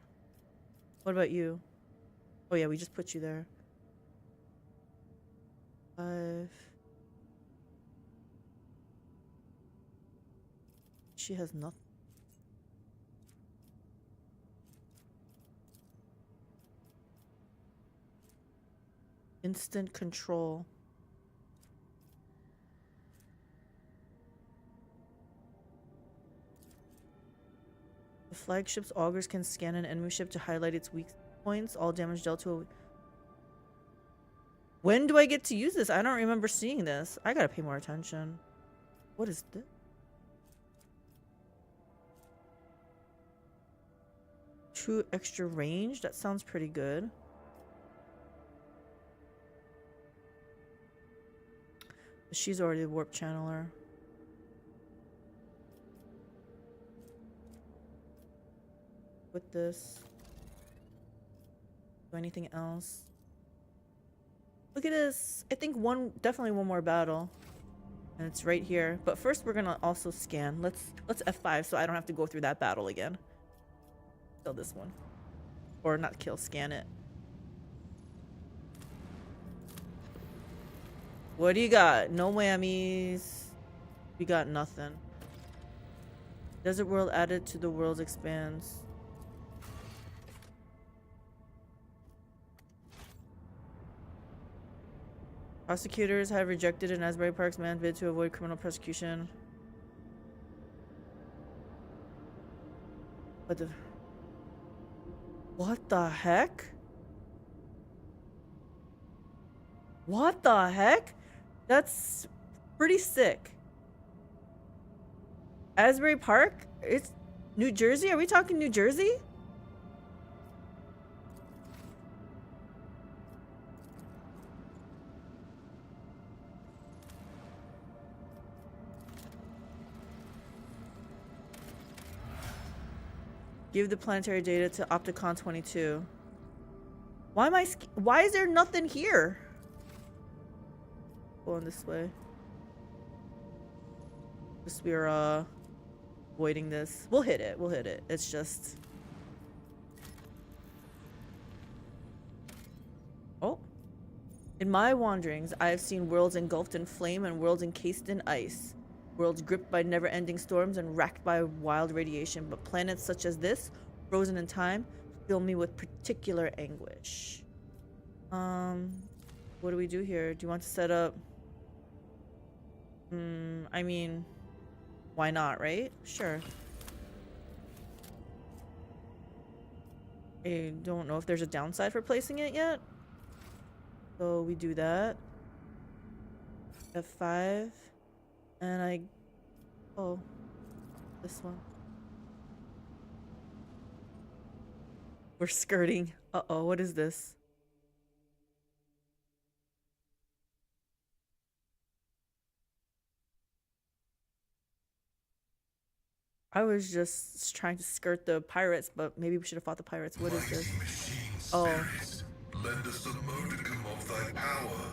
What about you? Oh yeah, we just put you there. 5. She has nothing. Instant control. The flagship's augers can scan an enemy ship to highlight its weak points. All damage dealt to a... When do I get to use this? I don't remember seeing this. I gotta pay more attention. What is this? 2 extra range? That sounds pretty good. She's already a warp channeler. With this. Do anything else? Look at this. I think definitely one more battle. And it's right here. But first we're gonna also scan. Let's F5 so I don't have to go through that battle again. Kill this one. Or not kill, scan it. What do you got? No whammies. We got nothing. Desert world added to the world's expanse. Prosecutors have rejected an Asbury Park's man bid to avoid criminal prosecution. What the heck? What the heck? That's pretty sick. Asbury Park? It's New Jersey? Are we talking New Jersey? Give the planetary data to Opticon 22. Why is there nothing here? Going this way. Just we're avoiding this. We'll hit it. We'll hit it. It's just... Oh. In my wanderings, I have seen worlds engulfed in flame and worlds encased in ice. Worlds gripped by never-ending storms and racked by wild radiation. But planets such as this, frozen in time, fill me with particular anguish. What do we do here? Do you want to set up... I mean, why not, right? Sure. I don't know if there's a downside for placing it yet. So we do that. F5. And oh, this one. We're skirting. Uh-oh, what is this? I was just trying to skirt the pirates, but maybe we should have fought the pirates. What is this? Oh. Lend us a modicum of thy power.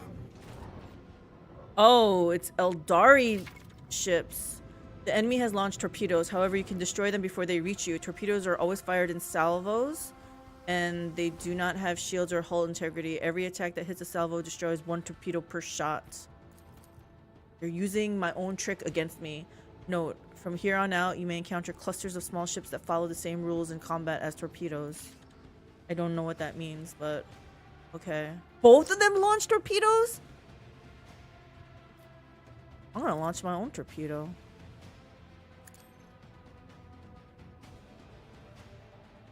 Oh, it's Aeldari ships. The enemy has launched torpedoes. However, you can destroy them before they reach you. Torpedoes are always fired in salvos, and they do not have shields or hull integrity. Every attack that hits a salvo destroys 1 torpedo per shot. You're using my own trick against me. Note, from here on out, you may encounter clusters of small ships that follow the same rules in combat as torpedoes. I don't know what that means, but okay. Both of them launch torpedoes? I'm gonna launch my own torpedo.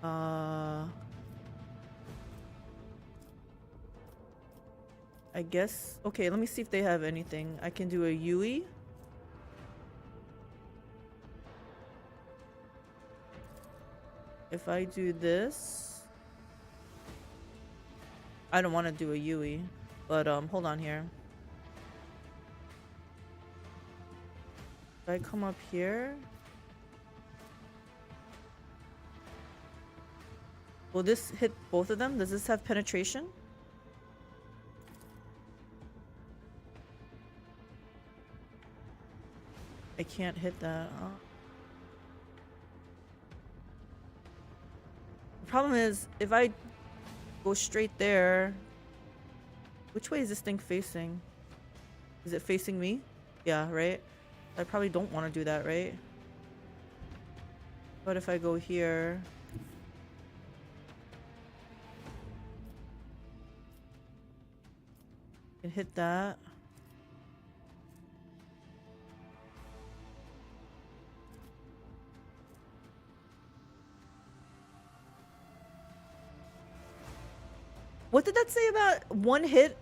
I guess. Okay, let me see if they have anything. I can do a Yui. If I do this, I don't want to do a Yui, but hold on here. If I come up here? Will this hit both of them? Does this have penetration? I can't hit that. Oh. The problem is, if I go straight there, which way is this thing facing? Is it facing me? Yeah, right? I probably don't want to do that, right? But if I go here... I can hit that. What did that say about one hit?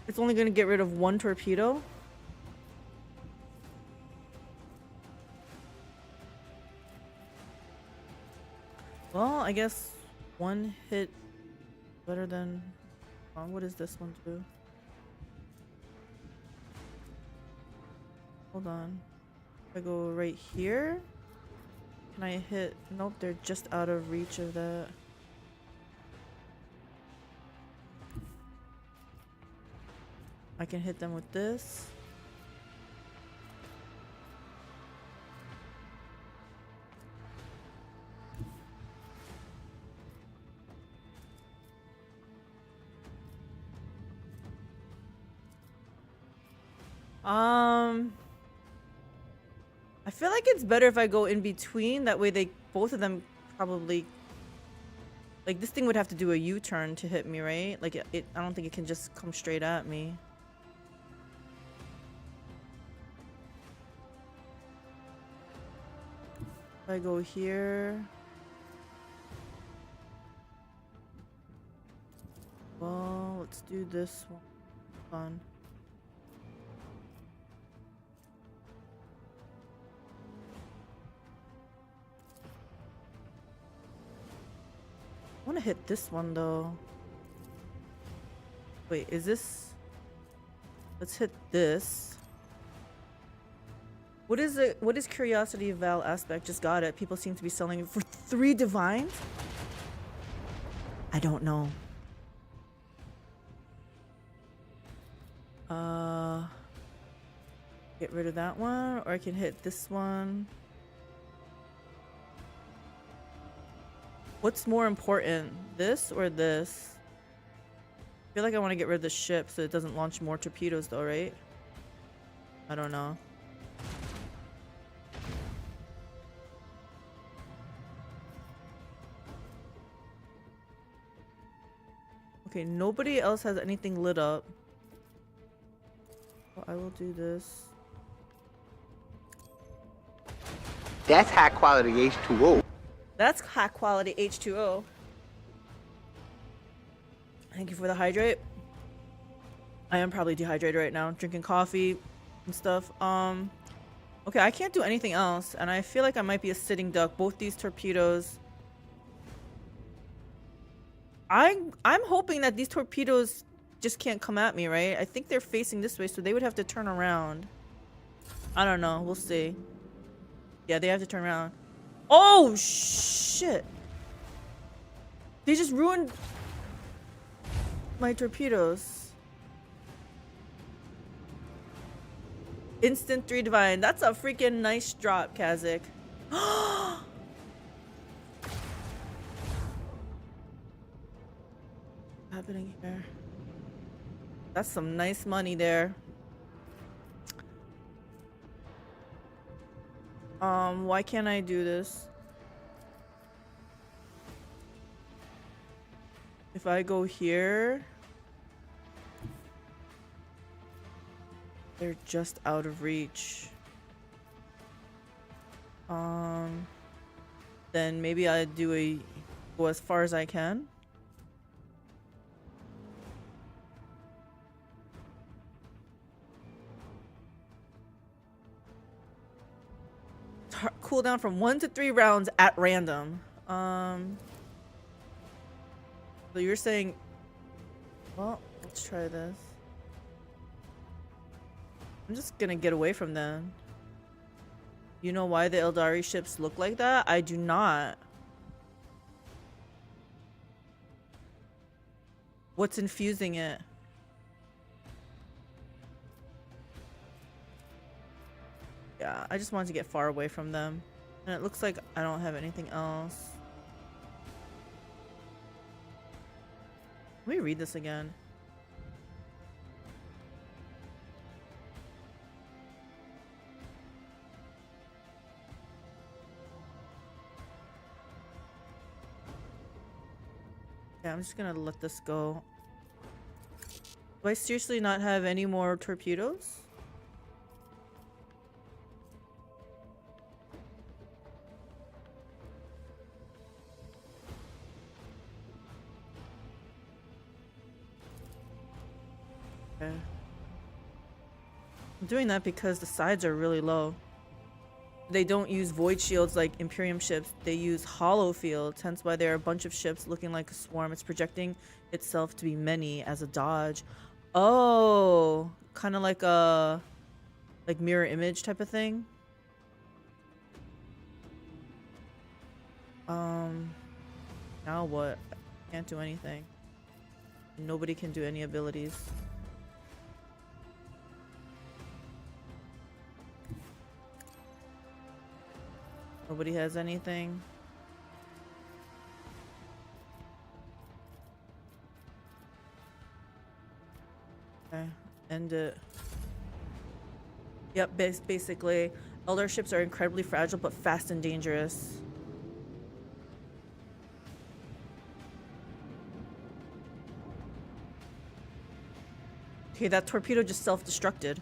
It's only going to get rid of one torpedo? Well, I guess one hit better than... Oh, what does this one do? Hold on. If I go right here, can I hit... Nope, they're just out of reach of that. I can hit them with this. I feel like it's better if I go in between. That way they both of them probably, like, this thing would have to do a U-turn to hit me, right? Like it I don't think it can just come straight at me. If I go here, well, let's do this one. Fun. I want to hit this one though. Wait, is this? Let's hit this. What is it? What is Curiosity Val aspect? Just got it. People seem to be selling it for 3 divines. I don't know. Get rid of that one, or I can hit this one. What's more important, this or this? I feel like I want to get rid of the ship so it doesn't launch more torpedoes though, right? I don't know. Okay, nobody else has anything lit up. So I will do this. That's high quality H2O. That's high quality H2O. Thank you for the hydrate. I am probably dehydrated right now, drinking coffee and stuff. Okay, I can't do anything else, and I feel like I might be a sitting duck. Both these torpedoes. I'm hoping that these torpedoes just can't come at me, right? I think they're facing this way, so they would have to turn around. I don't know. We'll see. Yeah, they have to turn around. Oh, shit. They just ruined my torpedoes. Instant 3 divine. That's a freaking nice drop, Kazik. What's happening here? That's some nice money there. Why can't I do this? If I go here, they're just out of reach. Then maybe I do go as far as I can. Cool down from 1 to 3 rounds at random. So you're saying, well, let's try this. I'm just gonna get away from them. You know why the Aeldari ships look like that? I do not. What's infusing it? Yeah, I just wanted to get far away from them. And it looks like I don't have anything else. Let me read this again. Yeah, I'm just gonna let this go. Do I seriously not have any more torpedoes? Okay. I'm doing that because the sides are really low. They don't use void shields like Imperium ships. They use hollow fields, hence why there are a bunch of ships looking like a swarm. It's projecting itself to be many as a dodge. Oh, kind of like a mirror image type of thing. Now what? I can't do anything. Nobody can do any abilities. Nobody has anything. Okay, end it. Yep, basically, Eldar ships are incredibly fragile but fast and dangerous. Okay, that torpedo just self-destructed.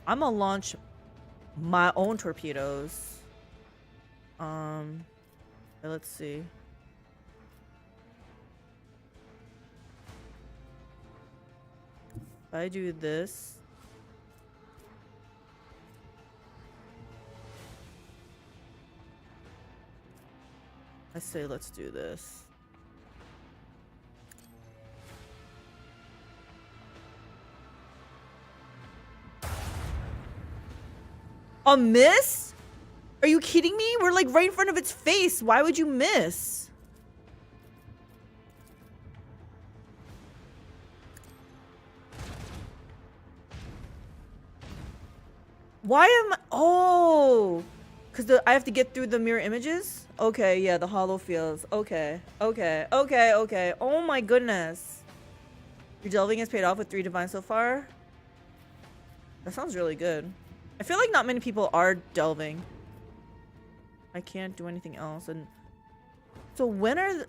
I'm gonna launch my own torpedoes. Let's see. If I do this, I say let's do this. A miss? Are you kidding me? We're like right in front of its face. Why would you miss? Why am I? Oh, because I have to get through the mirror images? Okay, yeah, the hollow fields. Okay. Oh my goodness. Your delving has paid off with 3 divines so far? That sounds really good. I feel like not many people are delving. I can't do anything else. And so when are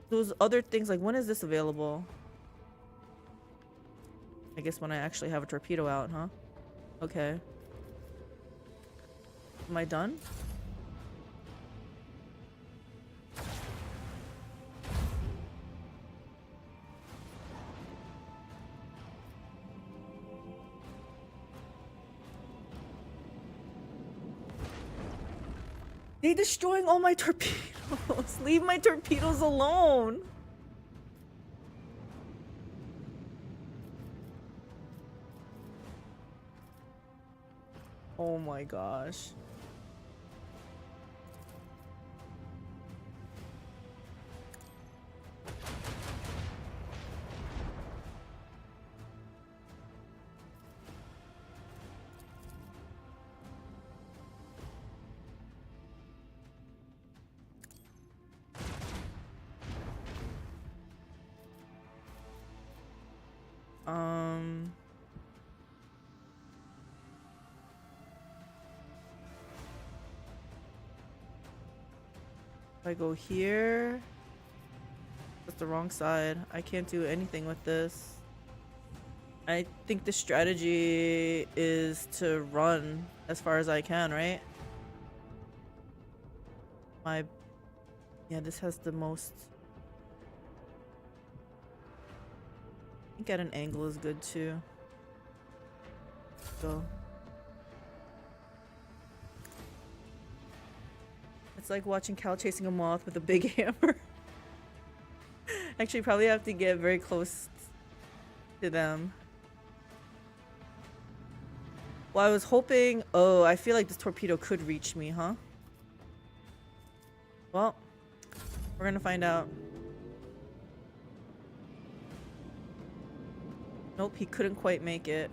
those other things, like when is this available? I guess when I actually have a torpedo out, huh? Okay. Am I done? They're destroying all my torpedoes. Leave my torpedoes alone. Oh my gosh. If I go here, that's the wrong side. I can't do anything with this. I think the strategy is to run as far as I can, right? Yeah, this has the most. I think at an angle is good too. So it's like watching Cal chasing a moth with a big hammer. Actually, probably have to get very close to them. Well, I was hoping... Oh, I feel like this torpedo could reach me, huh? Well, we're gonna find out. Nope, he couldn't quite make it.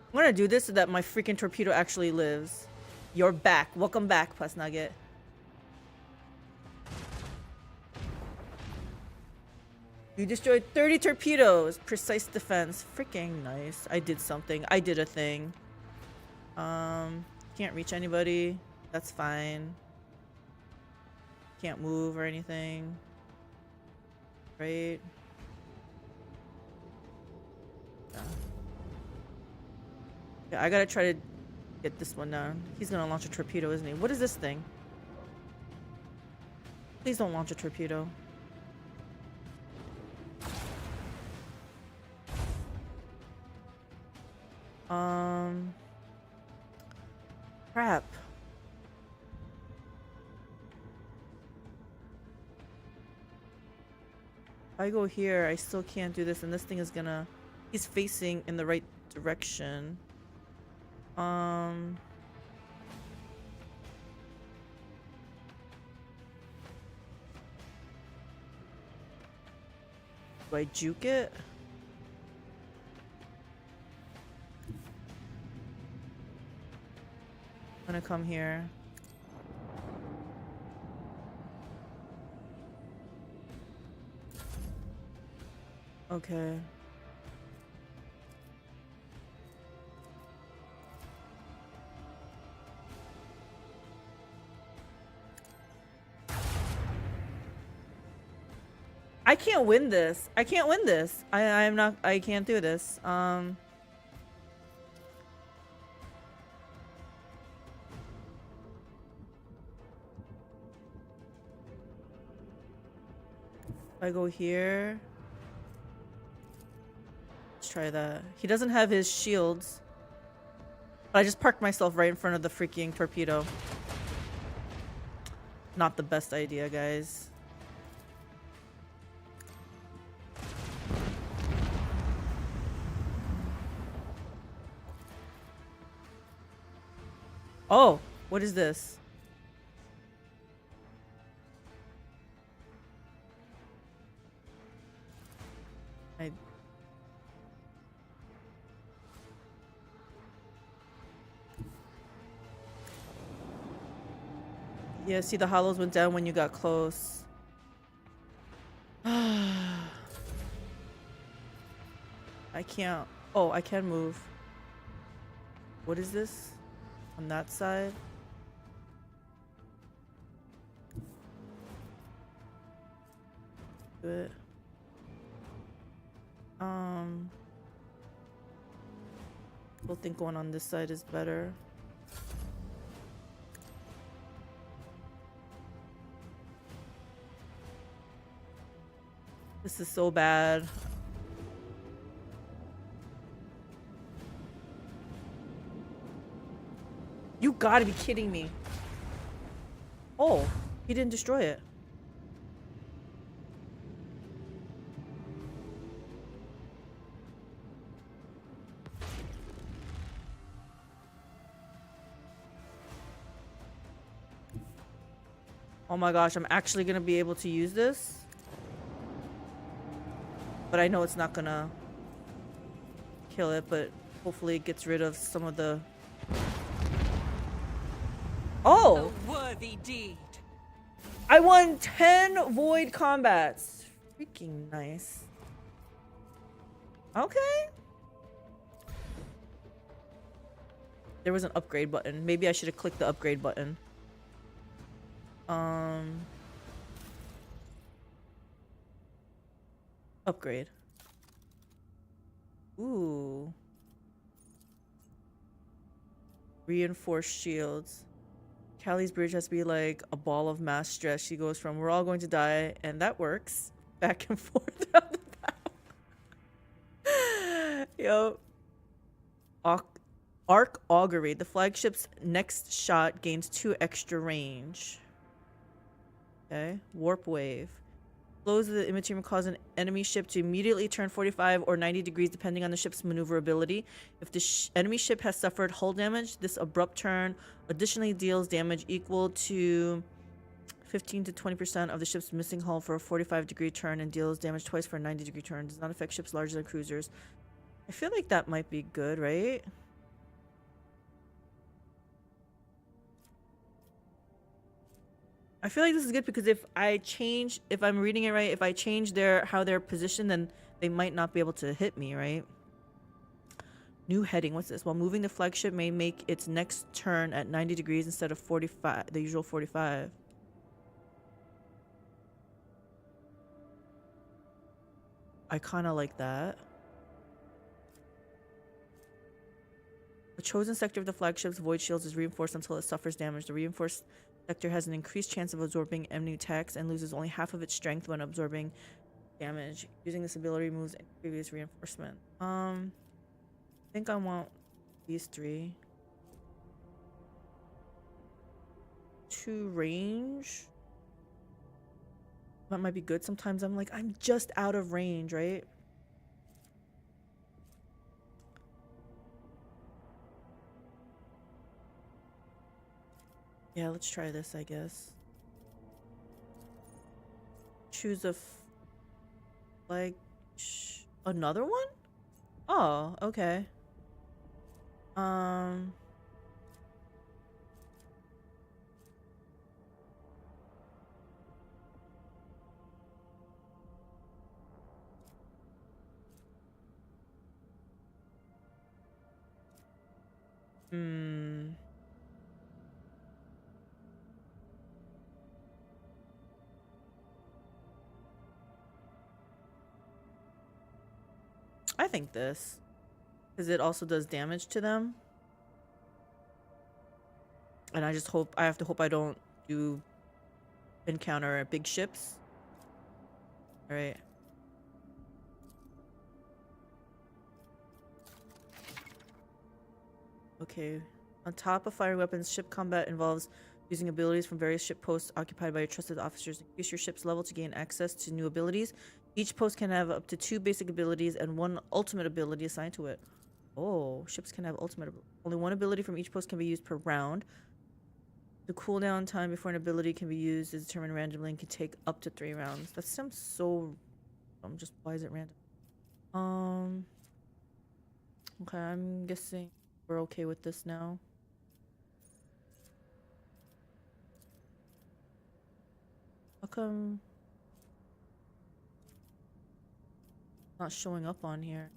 I'm gonna do this so that my freaking torpedo actually lives. You're back. Welcome back, Plus Nugget. You destroyed 30 torpedoes. Precise defense. Freaking nice. I did something. I did a thing. Can't reach anybody. That's fine. Can't move or anything. Right. Yeah, I gotta try to get this one down. He's gonna launch a torpedo, isn't he? What is this thing? Please don't launch a torpedo. Crap. If I go here, I still can't do this, and this thing is gonna... He's facing in the right direction. Do I juke it? I'm gonna come here. Okay. I can't win this. I can't win this. I'm not... I can't do this. I go here. Let's try that. He doesn't have his shields. But I just parked myself right in front of the freaking torpedo. Not the best idea, guys. Oh, what is this? Yeah, see, the hollows went down when you got close. I can't. Oh, I can move. What is this? On that side? Do it. Still think going on this side is better. This is so bad. You gotta be kidding me. Oh, he didn't destroy it. Oh my gosh, I'm actually gonna be able to use this. But I know it's not gonna kill it, but hopefully it gets rid of some of the... Oh! A worthy deed. I won 10 void combats. Freaking nice. Okay. There was an upgrade button. Maybe I should have clicked the upgrade button. Upgrade. Ooh. Reinforced shields. Callie's bridge has to be like a ball of mass stress. She goes from "we're all going to die," and that works, back and forth throughout the battle. Yo. Arc Augury. The flagship's next shot gains 2 extra range. Okay. Warp Wave. Blows of the Imperium cause an enemy ship to immediately turn 45 or 90 degrees depending on the ship's maneuverability. If the enemy ship has suffered hull damage, this abrupt turn additionally deals damage equal to 15 to 20% of the ship's missing hull for a 45-degree turn and deals damage twice for a 90-degree turn. Does not affect ships larger than cruisers. I feel like that might be good, right? I feel like this is good because if I'm reading it right, if I change how they're positioned, then they might not be able to hit me, right? New heading. What's this? While moving, the flagship may make its next turn at 90 degrees instead of 45, the usual 45. I kind of like that. The chosen sector of the flagship's void shields is reinforced until it suffers damage. The reinforced sector has an increased chance of absorbing enemy attacks and loses only half of its strength when absorbing damage. Using this ability removes any previous reinforcement. I think I want these 3. 2 range. That might be good. Sometimes I'm like, I'm just out of range, right? Yeah, let's try this, I guess. Choose a another one? Oh, okay. I think this, because it also does damage to them, and I have to hope I don't encounter big ships. All right. Okay. On top of firing weapons, ship combat involves using abilities from various ship posts occupied by your trusted officers. Increase your ship's level to gain access to new abilities. Each post can have up to 2 basic abilities and 1 ultimate ability assigned to it. Oh, ships can have only 1 ability from each post can be used per round. The cooldown time before an ability can be used is determined randomly and can take up to 3 rounds. That sounds so... why is it random? Okay, I'm guessing we're okay with this now. How come... not showing up on here?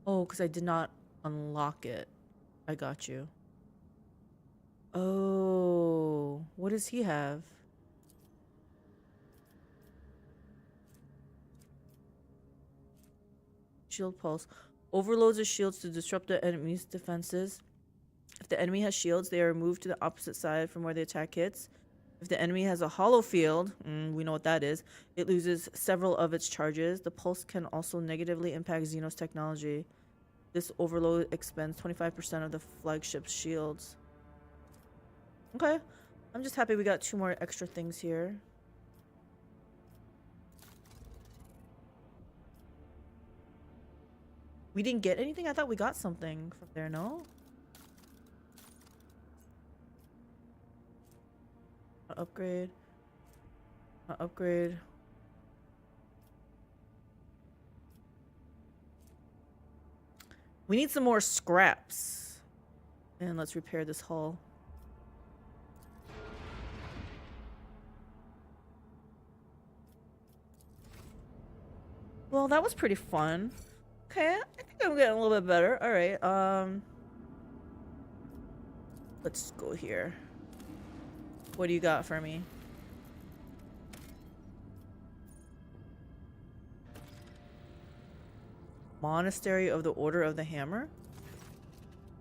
Oh, because I did not unlock it. I got you. Oh, what does he have? Shield pulse. Overloads his shields to disrupt the enemy's defenses. If the enemy has shields, they are moved to the opposite side from where the attack hits. If the enemy has a hollow field, we know what that is, it loses several of its charges. The pulse can also negatively impact Xenos technology. This overload expends 25% of the flagship's shields. Okay. I'm just happy we got 2 more extra things here. We didn't get anything? I thought we got something from there, no? Upgrade. Upgrade. We need some more scraps. And let's repair this hull. Well, that was pretty fun. Okay, I think I'm getting a little bit better. All right, let's go here. What do you got for me? Monastery of the Order of the Hammer?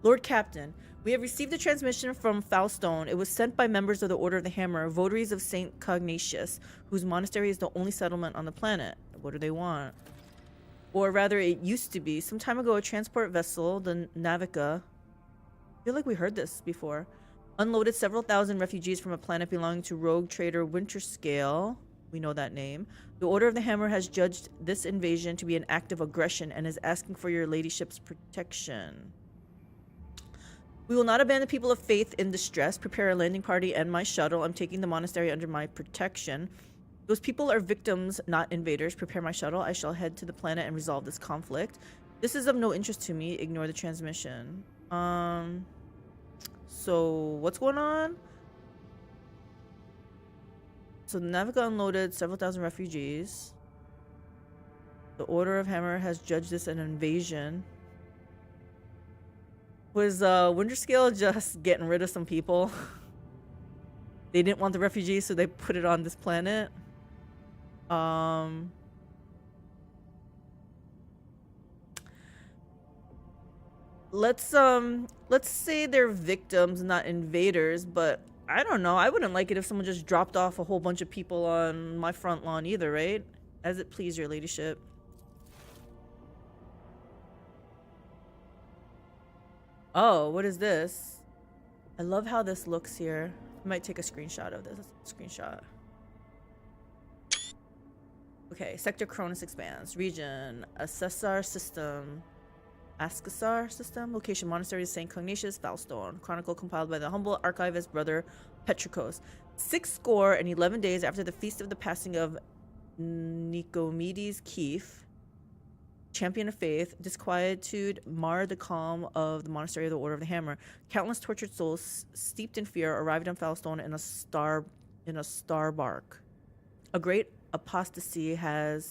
Lord Captain, we have received a transmission from Foulstone. It was sent by members of the Order of the Hammer, votaries of St. Cognacious, whose monastery is the only settlement on the planet. What do they want? Or rather, it used to be. Some time ago, a transport vessel, the Navica, I feel like we heard this before, unloaded several thousand refugees from a planet belonging to rogue trader Winterscale. We know that name. The Order of the Hammer has judged this invasion to be an act of aggression and is asking for your ladyship's protection. We will not abandon people of faith in distress. Prepare a landing party and my shuttle. I'm taking the monastery under my protection. Those people are victims, not invaders. Prepare my shuttle. I shall head to the planet and resolve this conflict. This is of no interest to me. Ignore the transmission. So what's going on? So the Navica unloaded several thousand refugees. The Order of Hammer has judged this an invasion. Was Winterscale just getting rid of some people? They didn't want the refugees, so they put it on this planet. Let's say they're victims, not invaders, but I don't know. I wouldn't like it if someone just dropped off a whole bunch of people on my front lawn either, right? As it please your ladyship. Oh, what is this? I love how this looks here. I might take a screenshot of this. Screenshot. Okay, Sector Cronus expands. Region, Assessar system. Ascasar system. Location, Monastery of St. Cognacious, Foulstone. Chronicle compiled by the humble archivist brother Petricos. 611 days after the feast of the passing of Nicomedes Keefe, champion of faith, disquietude marred the calm of the monastery of the Order of the Hammer. Countless tortured souls, steeped in fear, arrived on Foulstone in a star bark. A great apostasy had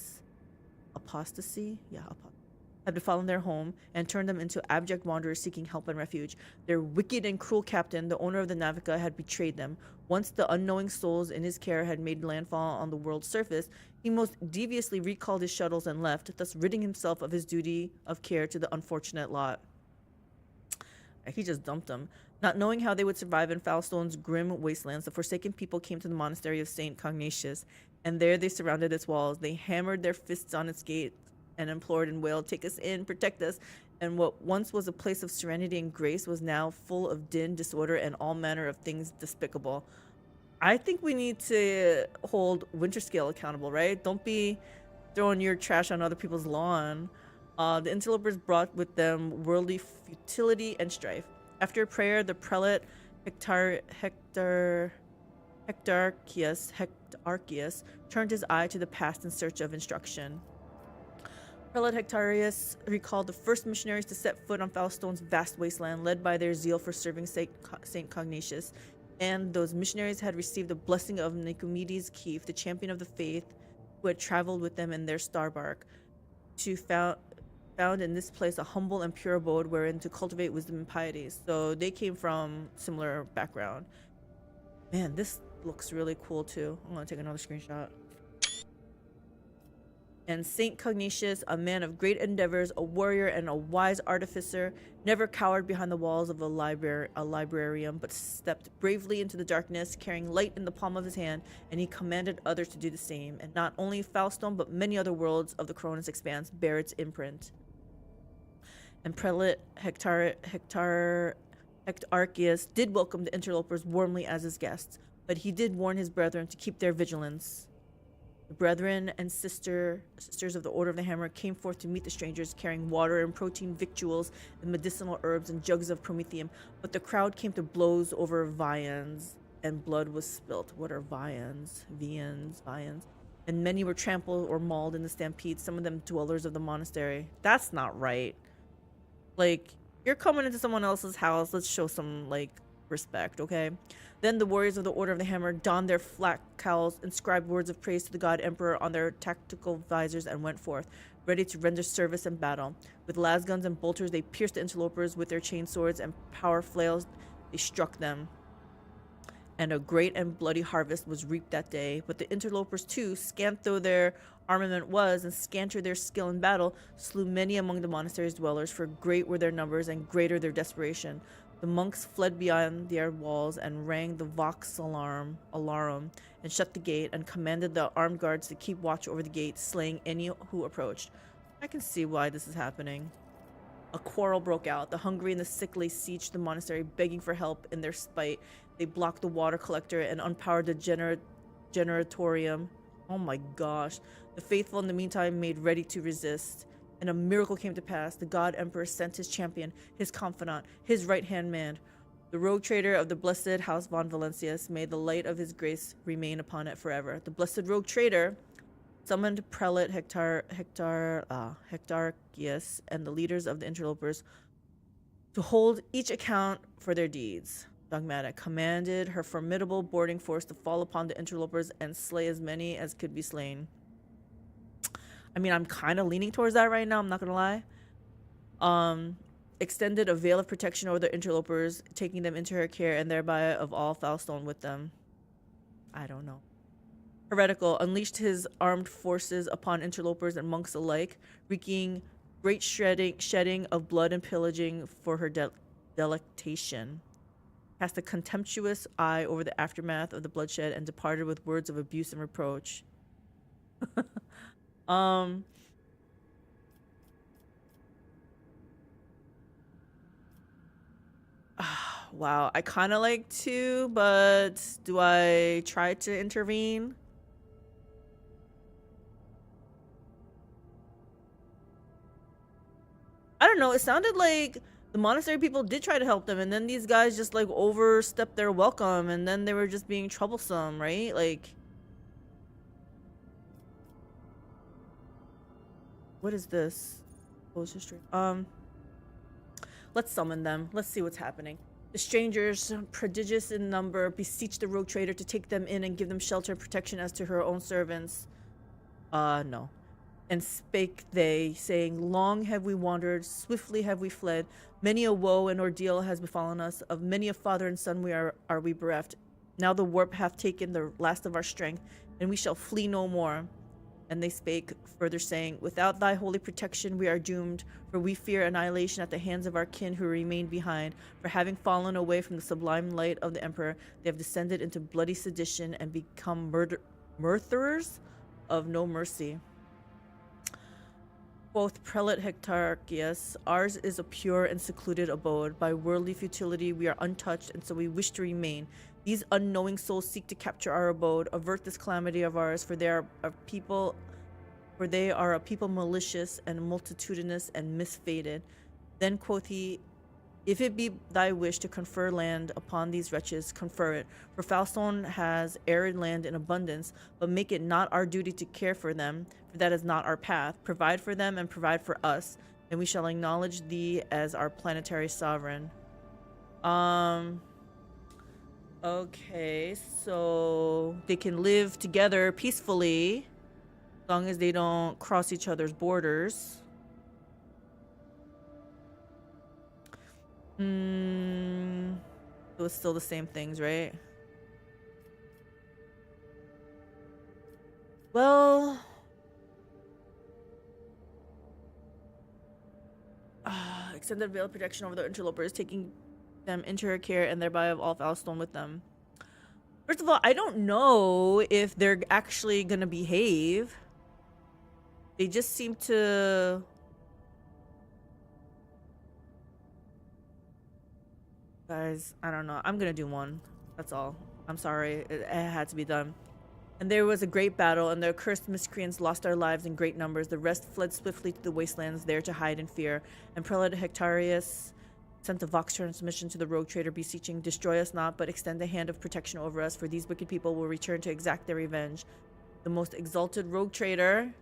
befallen their home and turned them into abject wanderers seeking help and refuge. Their wicked and cruel captain, the owner of the Navica, had betrayed them. Once the unknowing souls in his care had made landfall on the world's surface, he most deviously recalled his shuttles and left, thus ridding himself of his duty of care to the unfortunate lot. He just dumped them. Not knowing how they would survive in Foulstone's grim wastelands, the forsaken people came to the monastery of St. Cognacious, and there they surrounded its walls. They hammered their fists on its gate and implored and wailed, "Take us in, protect us." And what once was a place of serenity and grace was now full of din, disorder, and all manner of things despicable. I think we need to hold Winterscale accountable, right? Don't be throwing your trash on other people's lawn. The interlopers brought with them worldly futility and strife. After a prayer, the prelate Hectarchius turned his eye to the past in search of instruction. Prelate Hectarius recalled the first missionaries to set foot on Foulstone's vast wasteland, led by their zeal for serving St. Cognacious, and those missionaries had received the blessing of Nicomedes Keefe, the champion of the faith, who had traveled with them in their starbark, to found in this place a humble and pure abode wherein to cultivate wisdom and piety. So they came from similar background. Man, this looks really cool too. I'm gonna take another screenshot. And St. Cognacious, a man of great endeavors, a warrior and a wise artificer, never cowered behind the walls of a librarium, but stepped bravely into the darkness, carrying light in the palm of his hand, and he commanded others to do the same. And not only Foulstone, but many other worlds of the Cronus expanse bear its imprint. And Prelate Hectarchius did welcome the interlopers warmly as his guests, but he did warn his brethren to keep their vigilance. The brethren and sisters of the Order of the Hammer came forth to meet the strangers, carrying water and protein victuals and medicinal herbs and jugs of promethium, but the crowd came to blows over viands, and blood was spilt. What are viands? Viands. And many were trampled or mauled in the stampede, some of them dwellers of the monastery. That's not right. Like, you're coming into someone else's house, let's show some, like, respect, okay? Then the warriors of the Order of the Hammer donned their flat cowls, inscribed words of praise to the god emperor on their tactical visors, and went forth, ready to render service in battle. With lasguns and bolters, they pierced the interlopers. With their chain swords and power flails, they struck them. and a great and bloody harvest was reaped that day. But the interlopers too, scant though their armament was, and scanter their skill in battle, slew many among the monastery's dwellers, for great were their numbers and greater their desperation. The monks fled beyond their walls and rang the vox alarum, and shut the gate, and commanded the armed guards to keep watch over the gate, slaying any who approached. I can see why this is happening. A quarrel broke out. The hungry and the sickly sieged the monastery, begging for help in their spite. They blocked the water collector and unpowered the generatorium. Oh my gosh. The faithful in the meantime made ready to resist. And a miracle came to pass. The god emperor sent his champion, his confidant, his right-hand man, the rogue trader of the blessed house von Valencius. May the light of his grace remain upon it forever. The blessed rogue trader summoned prelate Hectarchius and the leaders of the interlopers to hold each account for their deeds. Dogmatic commanded her formidable boarding force to fall upon the interlopers and slay as many as could be slain. I mean, I'm kind of leaning towards that right now, I'm not gonna lie. Extended a veil of protection over the interlopers, taking them into her care, and thereby of all Foulstone with them. I don't know. Heretical unleashed his armed forces upon interlopers and monks alike, wreaking great shedding of blood and pillaging for her delectation. Cast a contemptuous eye over the aftermath of the bloodshed and departed with words of abuse and reproach. Wow, I kind of like to, but do I try to intervene? I don't know, it sounded like the monastery people did try to help them, and then these guys just like overstepped their welcome, and then they were just being troublesome, right? Like, what is this? Close history. Let's summon them. Let's see what's happening. The strangers, prodigious in number, beseech the rogue trader to take them in and give them shelter and protection as to her own servants. No. And spake they, saying, long have we wandered, swiftly have we fled. Many a woe and ordeal has befallen us. Of many a father and son are we bereft. Now the warp hath taken the last of our strength, and we shall flee no more. And they spake further, saying, without thy holy protection we are doomed, for we fear annihilation at the hands of our kin who remain behind. For having fallen away from the sublime light of the emperor, they have descended into bloody sedition and become murderers of no mercy. Quoth Prelate Hectarchius, ours is a pure and secluded abode. By worldly futility we are untouched, and so we wish to remain. These unknowing souls seek to capture our abode. Avert this calamity of ours, for they are a people malicious and multitudinous and misfated. Then quoth he, if it be thy wish to confer land upon these wretches, confer it. For Foulstone has arid land in abundance, but make it not our duty to care for them, for that is not our path. Provide for them and provide for us, and we shall acknowledge thee as our planetary sovereign. Okay, so they can live together peacefully as long as they don't cross each other's borders. So it's still the same things, right? Well, extended veil of protection over the interlopers, taking them into her care and thereby of all Foulstone with them. First of all, I don't know if they're actually gonna behave. They just seem to... Guys, I don't know. I'm gonna do one. That's all. I'm sorry. It had to be done. And there was a great battle, and the accursed miscreants lost their lives in great numbers. The rest fled swiftly to the wastelands, there to hide in fear. And Prelate Hectarchius sent a vox transmission to the rogue trader, beseeching, destroy us not, but extend a hand of protection over us, for these wicked people will return to exact their revenge. The most exalted rogue trader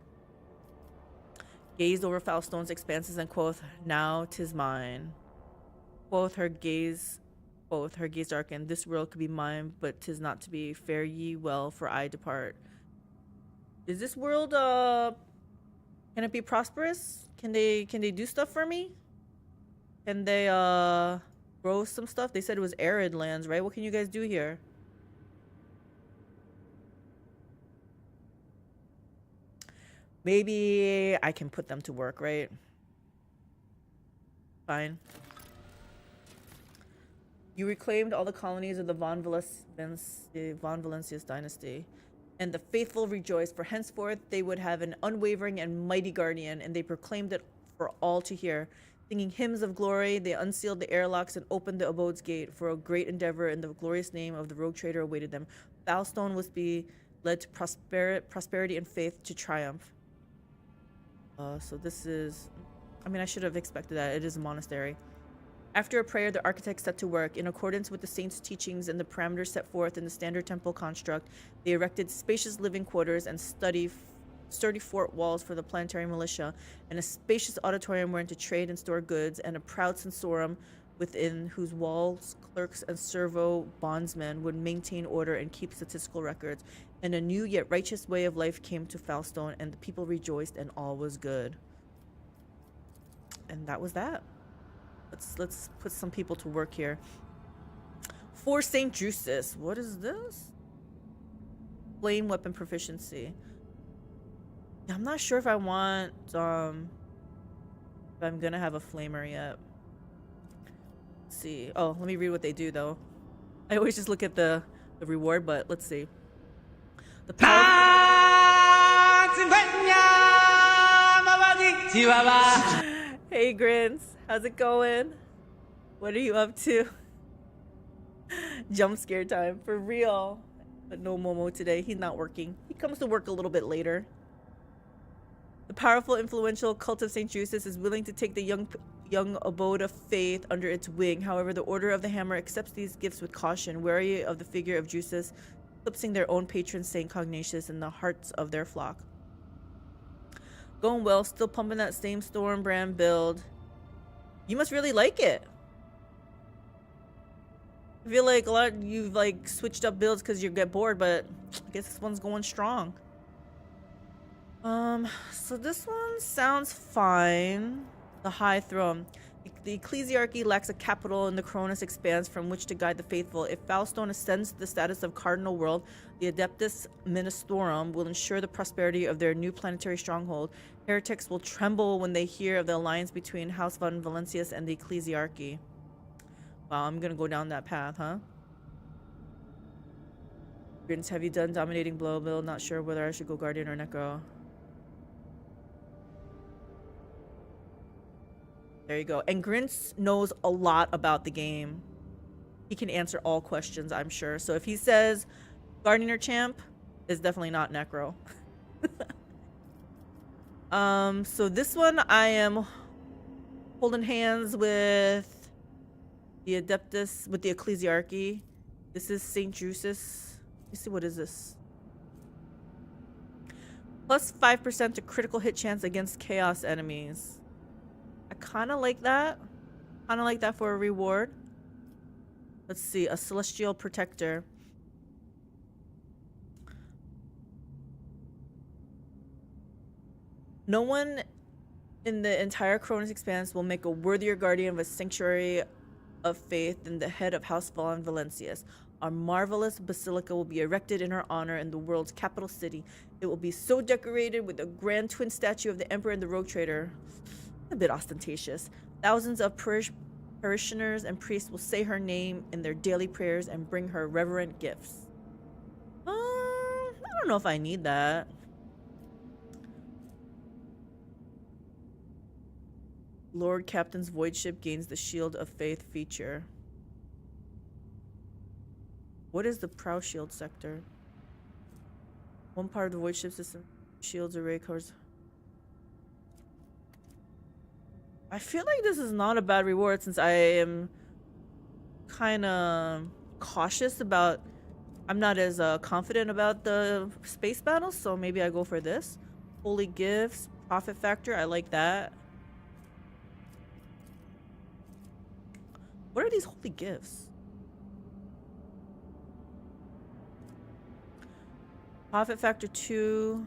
gazed over Foulstone's expanses and quoth, now 'tis mine. Quoth her gaze darkened, this world could be mine, but 'tis not to be. Fare ye well, for I depart. Is this world can it be prosperous? Can they do stuff for me? Can they grow some stuff? They said it was arid lands, right? What can you guys do here? Maybe I can put them to work, right? Fine. You reclaimed all the colonies of the Von Valencius dynasty, and the faithful rejoiced, for henceforth they would have an unwavering and mighty guardian, and they proclaimed it for all to hear. Singing hymns of glory, they unsealed the airlocks and opened the abode's gate, for a great endeavor in the glorious name of the rogue trader awaited them. Foulstone was be led to prosperity and faith to triumph. So this is... I mean, I should have expected that. It is a monastery. After a prayer, the architects set to work. In accordance with the saints' teachings and the parameters set forth in the standard temple construct, they erected spacious living quarters and sturdy fort walls for the planetary militia, and a spacious auditorium wherein to trade and store goods, and a proud censorum within whose walls clerks and servo bondsmen would maintain order and keep statistical records. And a new yet righteous way of life came to Foulstone, and the people rejoiced, and all was good. And that was that. Let's put some people to work here. For St. Drusus. What is this? Flame weapon proficiency. Yeah, I'm not sure if I want if I'm gonna have a flamer yet. Let's see. Oh, let me read what they do though. I always just look at the reward, but let's see. The power. Hey Grins, how's it going? What are you up to? Jump scare time for real. But no Momo today. He's not working. He comes to work a little bit later. The powerful, influential cult of St. Drusus is willing to take the young abode of faith under its wing. However, the Order of the Hammer accepts these gifts with caution, wary of the figure of Drusus eclipsing their own patron St. Cognatus in the hearts of their flock. Going well, still pumping that same Storm brand build. You must really like it. I feel like a lot you've like switched up builds because you get bored, but I guess this one's going strong. So this one sounds fine. The High Throne. The ecclesiarchy lacks a capital in the Cronus expanse from which to guide the faithful. If Foulstone ascends to the status of cardinal world, the Adeptus Ministorum will ensure the prosperity of their new planetary stronghold. Heretics will tremble when they hear of the alliance between House von Valencius and the ecclesiarchy. Wow, I'm gonna go down that path, huh? Grins, have you done dominating blow build? Not sure whether I should go guardian or necro. There you go. And Grins knows a lot about the game. He can answer all questions, I'm sure. So if he says Guardian or Champ, it's definitely not Necro. So this one I am holding hands with the Adeptus, with the Ecclesiarchy. This is St. Drusus. Let me see, what is this? Plus 5% to critical hit chance against chaos enemies. I kind of like that. Kind of like that for a reward. Let's see. A Celestial Protector. No one in the entire Cronus Expanse will make a worthier guardian of a sanctuary of faith than the head of House von Valencius. Our marvelous basilica will be erected in her honor in the world's capital city. It will be so decorated with a grand twin statue of the Emperor and the Rogue Trader. A bit ostentatious. Thousands of parishioners and priests will say her name in their daily prayers and bring her reverent gifts. I don't know if I need that. Lord Captain's Voidship gains the Shield of Faith feature. What is the Prow Shield sector? One part of the Voidship system shields array covers. I feel like this is not a bad reward since I am kind of cautious about... I'm not as confident about the space battles, so maybe I go for this. Holy Gifts, Profit Factor, I like that. What are these Holy Gifts? Profit Factor 2...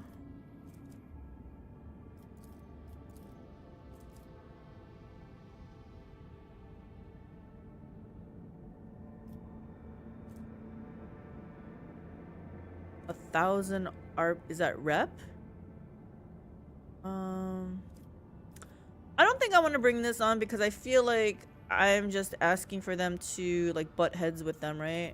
$1,000 ARP. Is that rep? I don't think I want to bring this on because I feel like I'm just asking for them to like butt heads with them, right?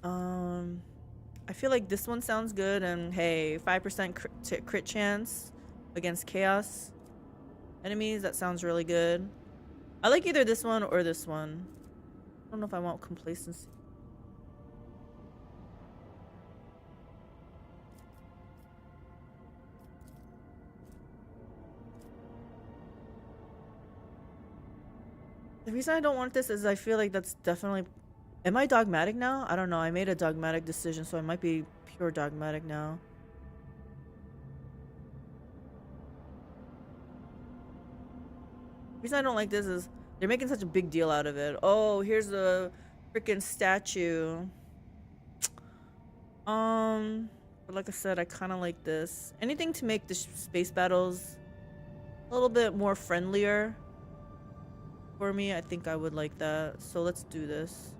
I feel like this one sounds good, and hey, 5% crit chance against chaos enemies. That sounds really good. I like either this one or this one. I don't know if I want complacency. The reason I don't want this is I feel like that's definitely... Am I dogmatic now? I don't know. I made a dogmatic decision, so I might be pure dogmatic now. The reason I don't like this is they're making such a big deal out of it. Oh, here's a freaking statue. But like I said, I kind of like this. Anything to make the space battles a little bit more friendlier for me, I think I would like that. So let's do this.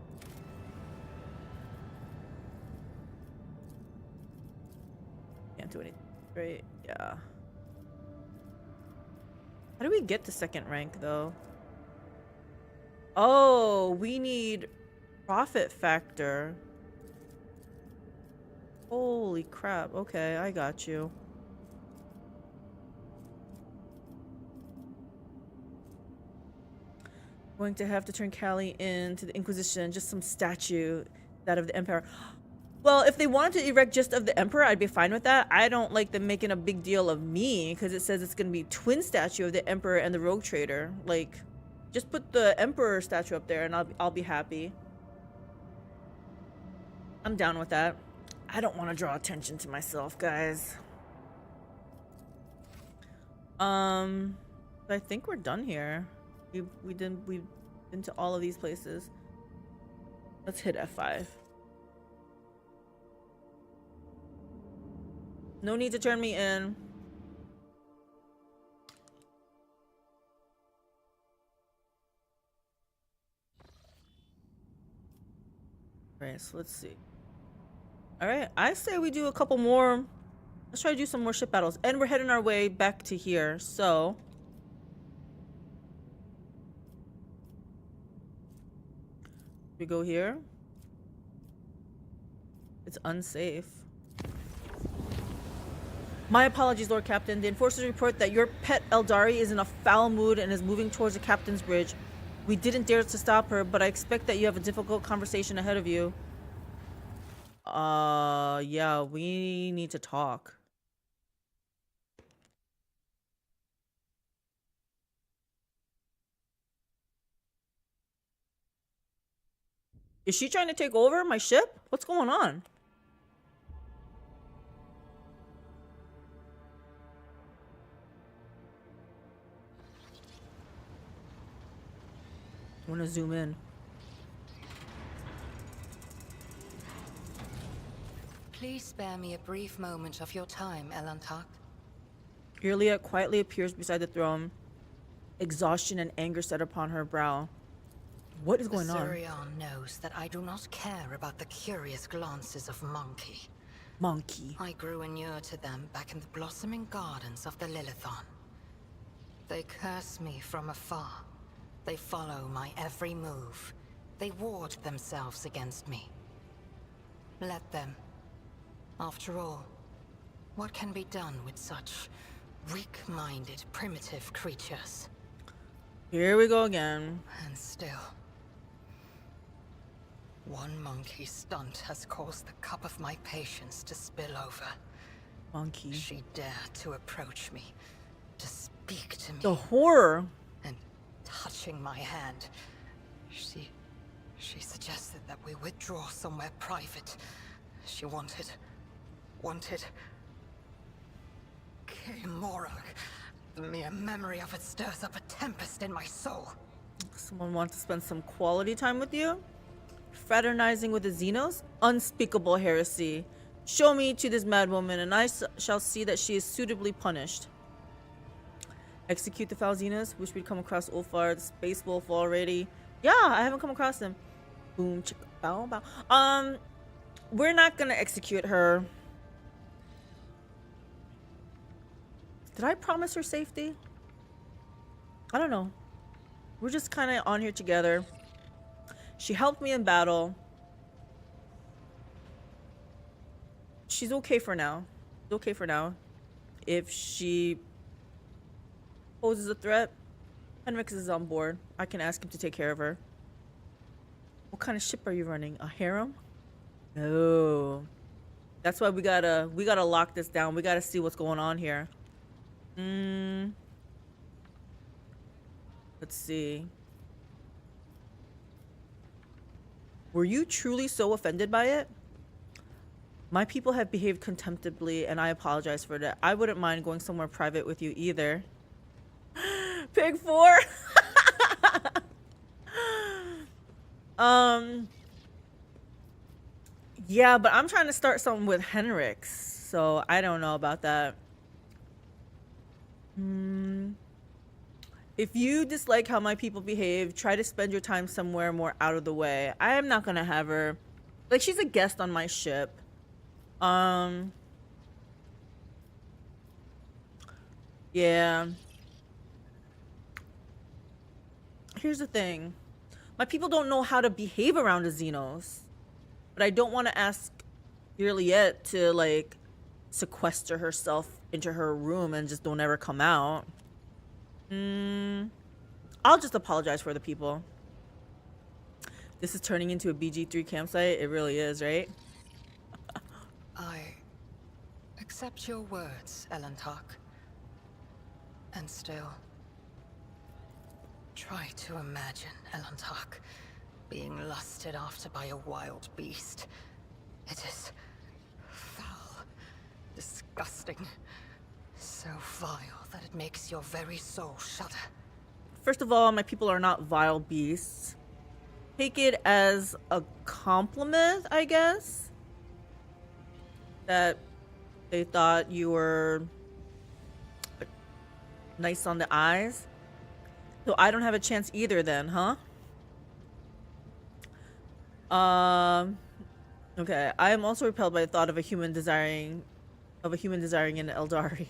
Can't do anything, right? Yeah. How do we get to second rank though? Oh, we need profit factor. Holy crap. Okay, I got you. Going to have to turn Callie into the Inquisition, just some statue, that of the Emperor. Well, if they wanted to erect just of the Emperor, I'd be fine with that. I don't like them making a big deal of me because it says it's going to be twin statue of the Emperor and the Rogue Trader. Like, just put the Emperor statue up there and I'll be happy. I'm down with that. I don't want to draw attention to myself, guys. I think we're done here. We've been to all of these places. Let's hit F5. No need to turn me in. Alright, so let's see. Alright, I say we do a couple more. Let's try to do some more ship battles. And we're heading our way back to here, so... we go here. It's unsafe. My apologies, Lord Captain. The enforcers report that your pet Aeldari is in a foul mood and is moving towards the captain's bridge. We didn't dare to stop her, but I expect that you have a difficult conversation ahead of you. Yeah, we need to talk. Is she trying to take over my ship? What's going on? I want to zoom in. Please spare me a brief moment of your time, Elantak. Irlia quietly appears beside the throne. Exhaustion and anger set upon her brow. What is going on? Surion knows that I do not care about the curious glances of Monkey. Monkey. I grew inured to them back in the blossoming gardens of the Lilithon. They curse me from afar. They follow my every move. They ward themselves against me. Let them. After all, what can be done with such weak-minded, primitive creatures? Here we go again. And still, one monkey stunt has caused the cup of my patience to spill over. Monkey. She dared to approach me, to speak to me. The horror. And touching my hand, she suggested that we withdraw somewhere private. She wanted Morag. The mere memory of it stirs up a tempest in my soul. Someone wants to spend some quality time with you? Fraternizing with the Xenos? Unspeakable heresy. Show me to this madwoman, and I shall see that she is suitably punished. Execute the foul Xenos. Wish we'd come across Ulfar, the Space Wolf already. Yeah, I haven't come across him. Boom, chicka, bow, bow. We're not gonna execute her. Did I promise her safety? I don't know. We're just kind of on here together. She helped me in battle. She's okay for now. She's okay for now. If she poses a threat, Henrix is on board. I can ask him to take care of her. What kind of ship are you running? A harem? No. That's why we gotta lock this down. We gotta see what's going on here. Let's see. Were you truly so offended by it? My people have behaved contemptibly, and I apologize for that. I wouldn't mind going somewhere private with you either. Pig 4. Yeah, but I'm trying to start something with Henrix, so I don't know about that. If you dislike how my people behave, try to spend your time somewhere more out of the way. I am not gonna have her. Like, she's a guest on my ship. Yeah. Here's the thing. My people don't know how to behave around a Xenos. But I don't want to ask Vyatt to, like, sequester herself into her room and just don't ever come out. I'll just apologize for the people. This is turning into a BG3 campsite. It really is, right? I accept your words, Elentark. And still, try to imagine, Elentark, being lusted after by a wild beast. It is foul, disgusting, so vile that it makes your very soul shudder. First of all, my people are not vile beasts. Take it as a compliment, I guess. That they thought you were nice on the eyes. So I don't have a chance either then, huh? Okay. I am also repelled by the thought of a human desiring an Aeldari.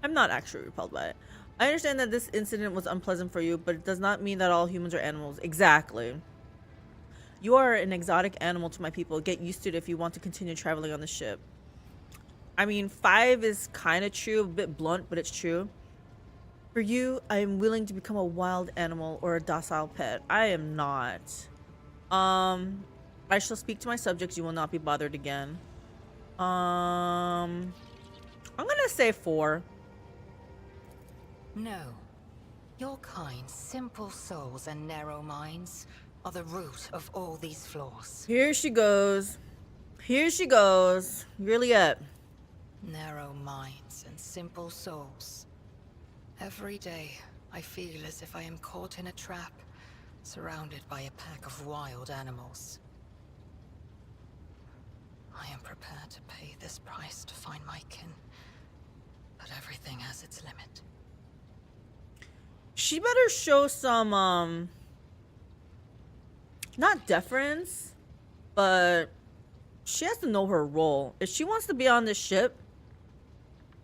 I'm not actually repelled by it. I understand that this incident was unpleasant for you, but it does not mean that all humans are animals. Exactly. You are an exotic animal to my people. Get used to it if you want to continue traveling on the ship. I mean, 5 is kind of true, a bit blunt, but it's true. For you, I am willing to become a wild animal or a docile pet. I am not. I shall speak to my subjects. You will not be bothered again. I'm gonna say 4. No. Your kind, simple souls and narrow minds are the root of all these flaws. Here she goes. Here she goes. Vyatt. Narrow minds and simple souls. Every day, I feel as if I am caught in a trap, surrounded by a pack of wild animals. I am prepared to pay this price to find my kin, but everything has its limit. She better show some, not deference, but she has to know her role. If she wants to be on this ship,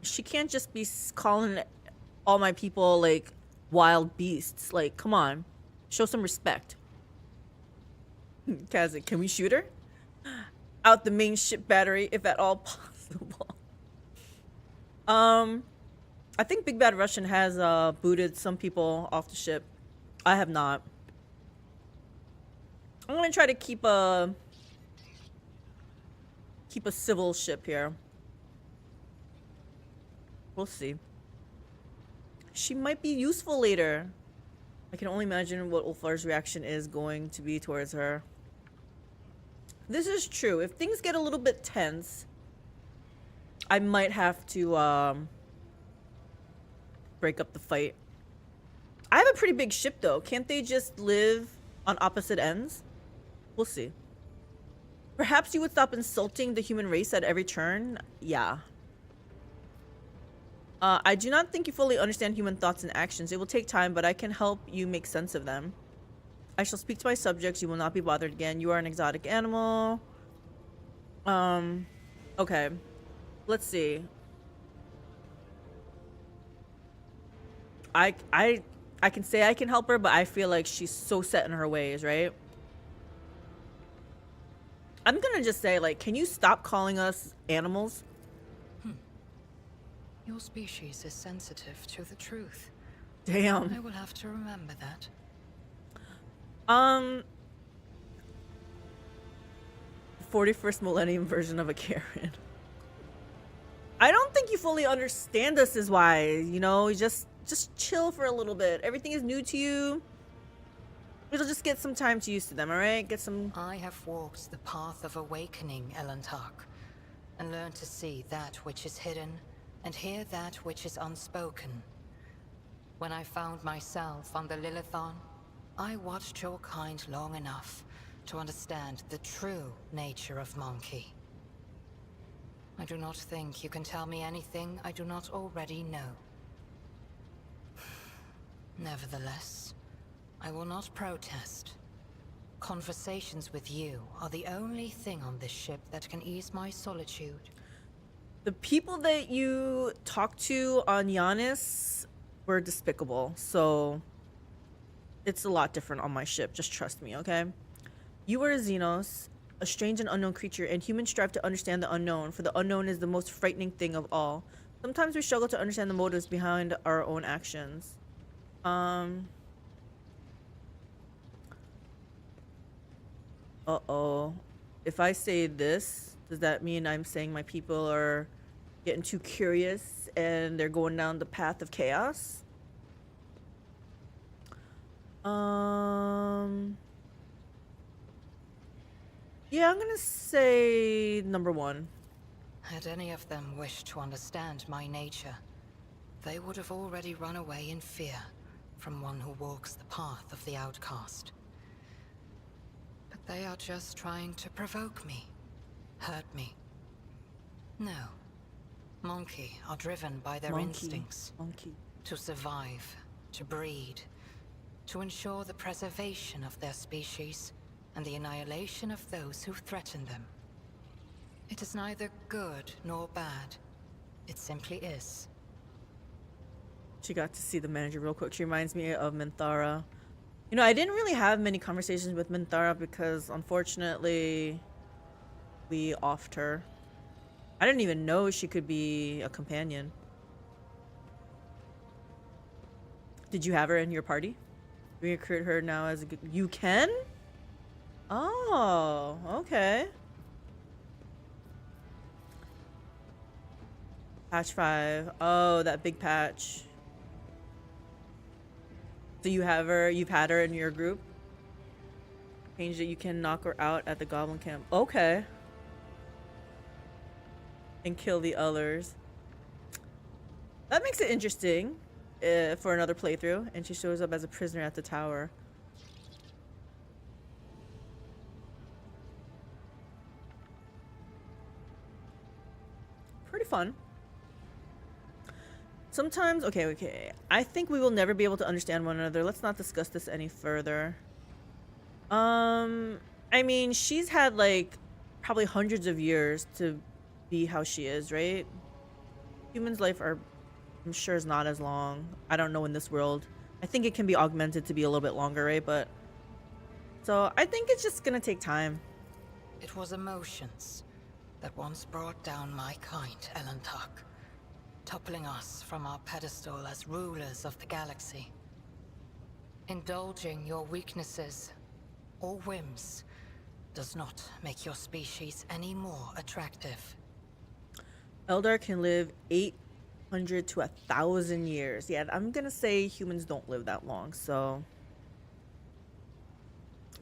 she can't just be calling all my people, like, wild beasts. Like, come on. Show some respect. Cassia, can we shoot her? Out the main ship battery, if at all possible. I think Big Bad Russian has booted some people off the ship. I have not. I'm gonna try to keep a civil ship here. We'll see. She might be useful later. I can only imagine what Ulfar's reaction is going to be towards her. This is true. If things get a little bit tense, I might have to break up the fight. I have a pretty big ship though. Can't they just live on opposite ends? We'll see. Perhaps you would stop insulting the human race at every turn. Yeah. I do not think you fully understand human thoughts and actions. It will take time, but I can help you make sense of them. I shall speak to my subjects. You will not be bothered again. You are an exotic animal. Okay. Let's see. I can say I can help her, but I feel like she's so set in her ways, right? I'm gonna just say, like, can you stop calling us animals? Your species is sensitive to the truth. Damn. I will have to remember that. 41st millennium version of a Karen. I don't think you fully understand us is why, you know, just chill for a little bit. Everything is new to you. It'll just get some time to use to them, all right? Get some... I have walked the path of awakening, Elentark, and learned to see that which is hidden and hear that which is unspoken. When I found myself on the Lilithon, I watched your kind long enough to understand the true nature of Monkey. I do not think you can tell me anything I do not already know. Nevertheless, I will not protest. Conversations with you are the only thing on this ship that can ease my solitude. The people that you talked to on Janus were despicable, so it's a lot different on my ship. Just trust me, okay? You are a Xenos, a strange and unknown creature, and humans strive to understand the unknown, for the unknown is the most frightening thing of all. Sometimes we struggle to understand the motives behind our own actions. Uh-oh. If I say this, does that mean I'm saying my people are getting too curious and they're going down the path of chaos? Yeah, I'm gonna say number one. Had any of them wished to understand my nature, they would have already run away in fear from one who walks the path of the outcast. But they are just trying to provoke me, hurt me. No. Monkey are driven by their instincts. To survive, to breed, to ensure the preservation of their species and the annihilation of those who threaten them. It is neither good nor bad. It simply is. She got to see the manager real quick. She reminds me of Minthara. You know, I didn't really have many conversations with Minthara because, unfortunately, we offed her. I didn't even know she could be a companion. Did you have her in your party? We recruit her now as a... You can? Oh, okay. Patch 5. Oh, that big patch. So you have her, you've had her in your group? Change that you can knock her out at the goblin camp. Okay. And kill the others. That makes it interesting for another playthrough. And she shows up as a prisoner at the tower. Pretty fun. Sometimes, okay. I think we will never be able to understand one another. Let's not discuss this any further. I mean, she's had like probably hundreds of years to be how she is, right? Humans' life are, I'm sure, is not as long. I don't know in this world. I think it can be augmented to be a little bit longer, right? But so I think it's just gonna take time. It was emotions that once brought down my kind, Elentark, toppling us from our pedestal as rulers of the galaxy. Indulging your weaknesses or whims does not make your species any more attractive. Eldar can live 800 to 1,000 years. Yeah, I'm gonna say humans don't live that long, so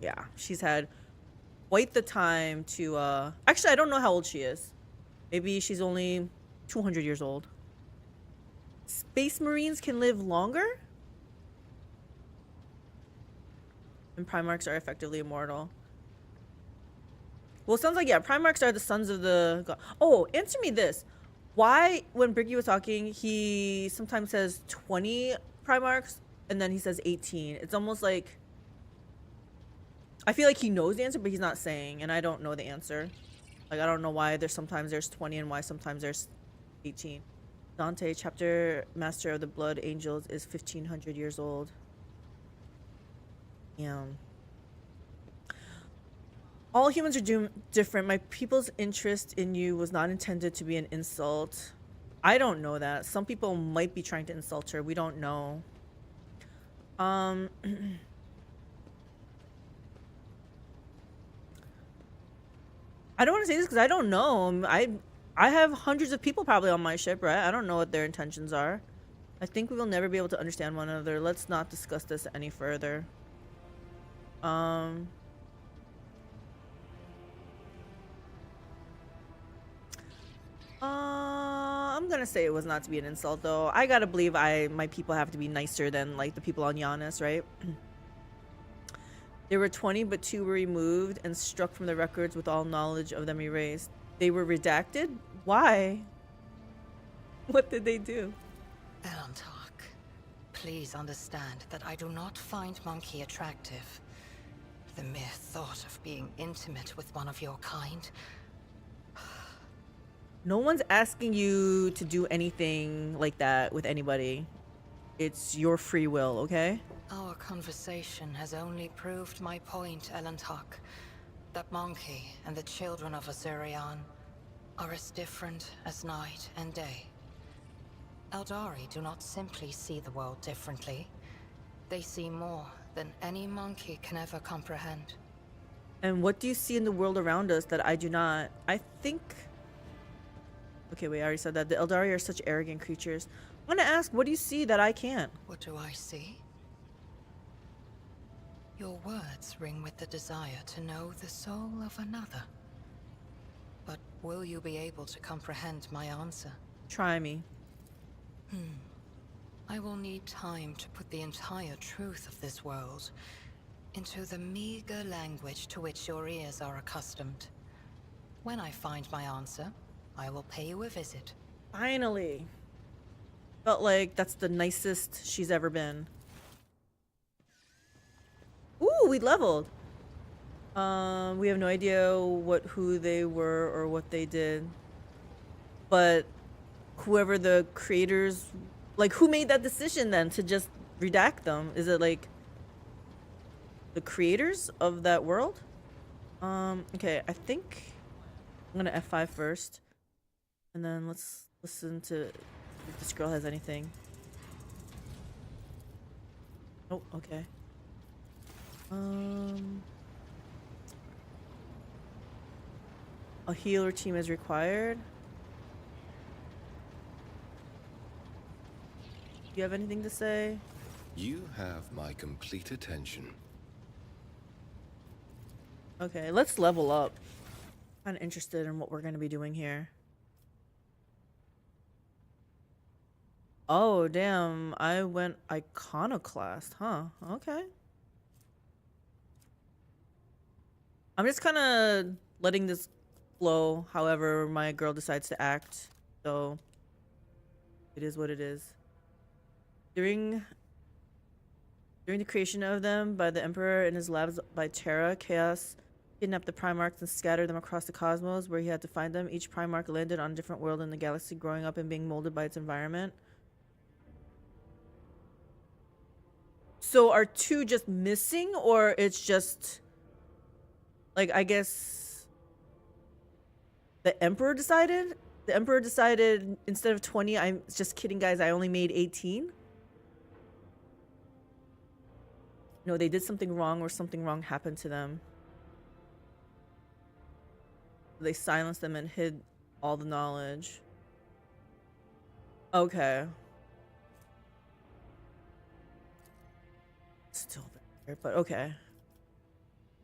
yeah, she's had quite the time to actually, I don't know how old she is. Maybe she's only 200 years old. Space Marines can live longer? And Primarchs are effectively immortal. Well, it sounds like, yeah, Primarchs are the sons of the god. Oh, answer me this. Why, when Bricky was talking, he sometimes says 20 Primarchs, and then he says 18. It's almost like... I feel like he knows the answer, but he's not saying, and I don't know the answer. Like, I don't know why sometimes there's 20 and why sometimes there's 18. Dante, chapter master of the Blood Angels, is 1500 years old. Damn. All humans are different. My people's interest in you was not intended to be an insult. I don't know that. Some people might be trying to insult her. We don't know. I don't want to say this because I don't know. I have hundreds of people probably on my ship, right? I don't know what their intentions are. I think we will never be able to understand one another. Let's not discuss this any further. I'm gonna say it was not to be an insult, though. I gotta believe my people have to be nicer than like the people on Janus, right? There were 20, but 2 were removed and struck from the records with all knowledge of them erased. They were redacted? Why? What did they do? Aeldari, please understand that I do not find Monkey attractive. The mere thought of being intimate with one of your kind. No one's asking you to do anything like that with anybody. It's your free will, okay? Our conversation has only proved my point, Aeldari. That Monkey and the children of Azurian are as different as night and day. Aeldari do not simply see the world differently. They see more than any monkey can ever comprehend. And what do you see in the world around us that I do not? I think... Okay, wait, I already said that. The Aeldari are such arrogant creatures. I'm gonna ask, what do you see that I can't? What do I see? Your words ring with the desire to know the soul of another. But will you be able to comprehend my answer? Try me. I will need time to put the entire truth of this world into the meager language to which your ears are accustomed. When I find my answer, I will pay you a visit. Finally. Felt like that's the nicest she's ever been. Ooh, we leveled. We have no idea who they were or what they did. But whoever the creators, like, who made that decision then to just redact them? Is it like the creators of that world? Okay, I think I'm gonna F5 first. And then let's listen to if this girl has anything. Oh, okay. A healer team is required. Do you have anything to say? You have my complete attention. Okay, let's level up. Kind of interested in what we're going to be doing here. Oh, damn. I went iconoclast, huh? Okay. I'm just kind of letting this flow however my girl decides to act. So, it is what it is. During the creation of them by the Emperor in his labs by Terra, Chaos kidnapped the Primarchs and scattered them across the cosmos where he had to find them. Each Primarch landed on a different world in the galaxy, growing up and being molded by its environment. So are 2 just missing, or it's just... Like, I guess... The Emperor decided? The Emperor decided instead of 20, I'm just kidding, guys, I only made 18? No, they did something wrong or something wrong happened to them. They silenced them and hid all the knowledge. Okay. Still there, but okay.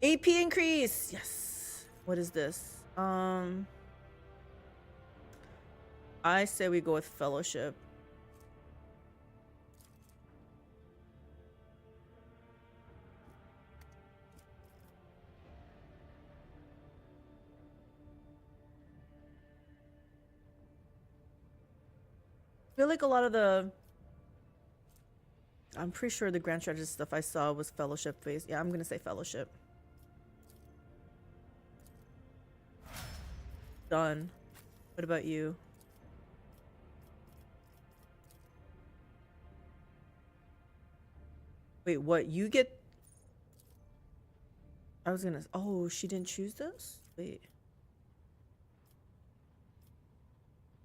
AP increase! Yes! What is this? I say we go with Fellowship. I feel like a lot of the... I'm pretty sure the Grand Strategist stuff I saw was Fellowship phase. Yeah, I'm gonna say Fellowship. Done. What about you? Wait, what? You get... I was gonna... Oh, she didn't choose this? Wait.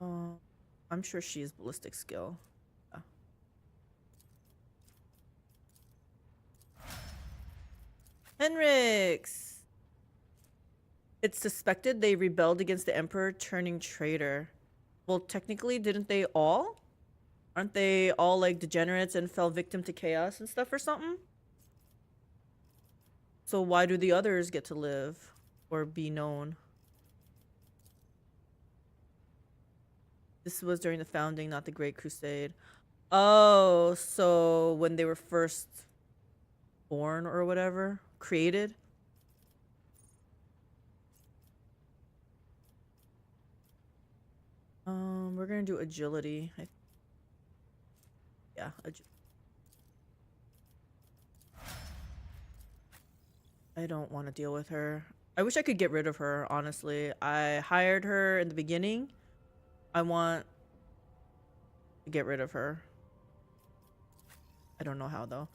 I'm sure she is ballistic skill. Yeah. Henrix! It's suspected they rebelled against the Emperor, turning traitor. Well, technically, didn't they all? Aren't they all like degenerates and fell victim to chaos and stuff or something? So why do the others get to live or be known? This was during the founding, not the Great Crusade. Oh, so when they were first born or whatever, created? We're gonna do agility. Yeah, I don't want to deal with her. I wish I could get rid of her, honestly. I hired her in the beginning. I want to get rid of her. I don't know how, though.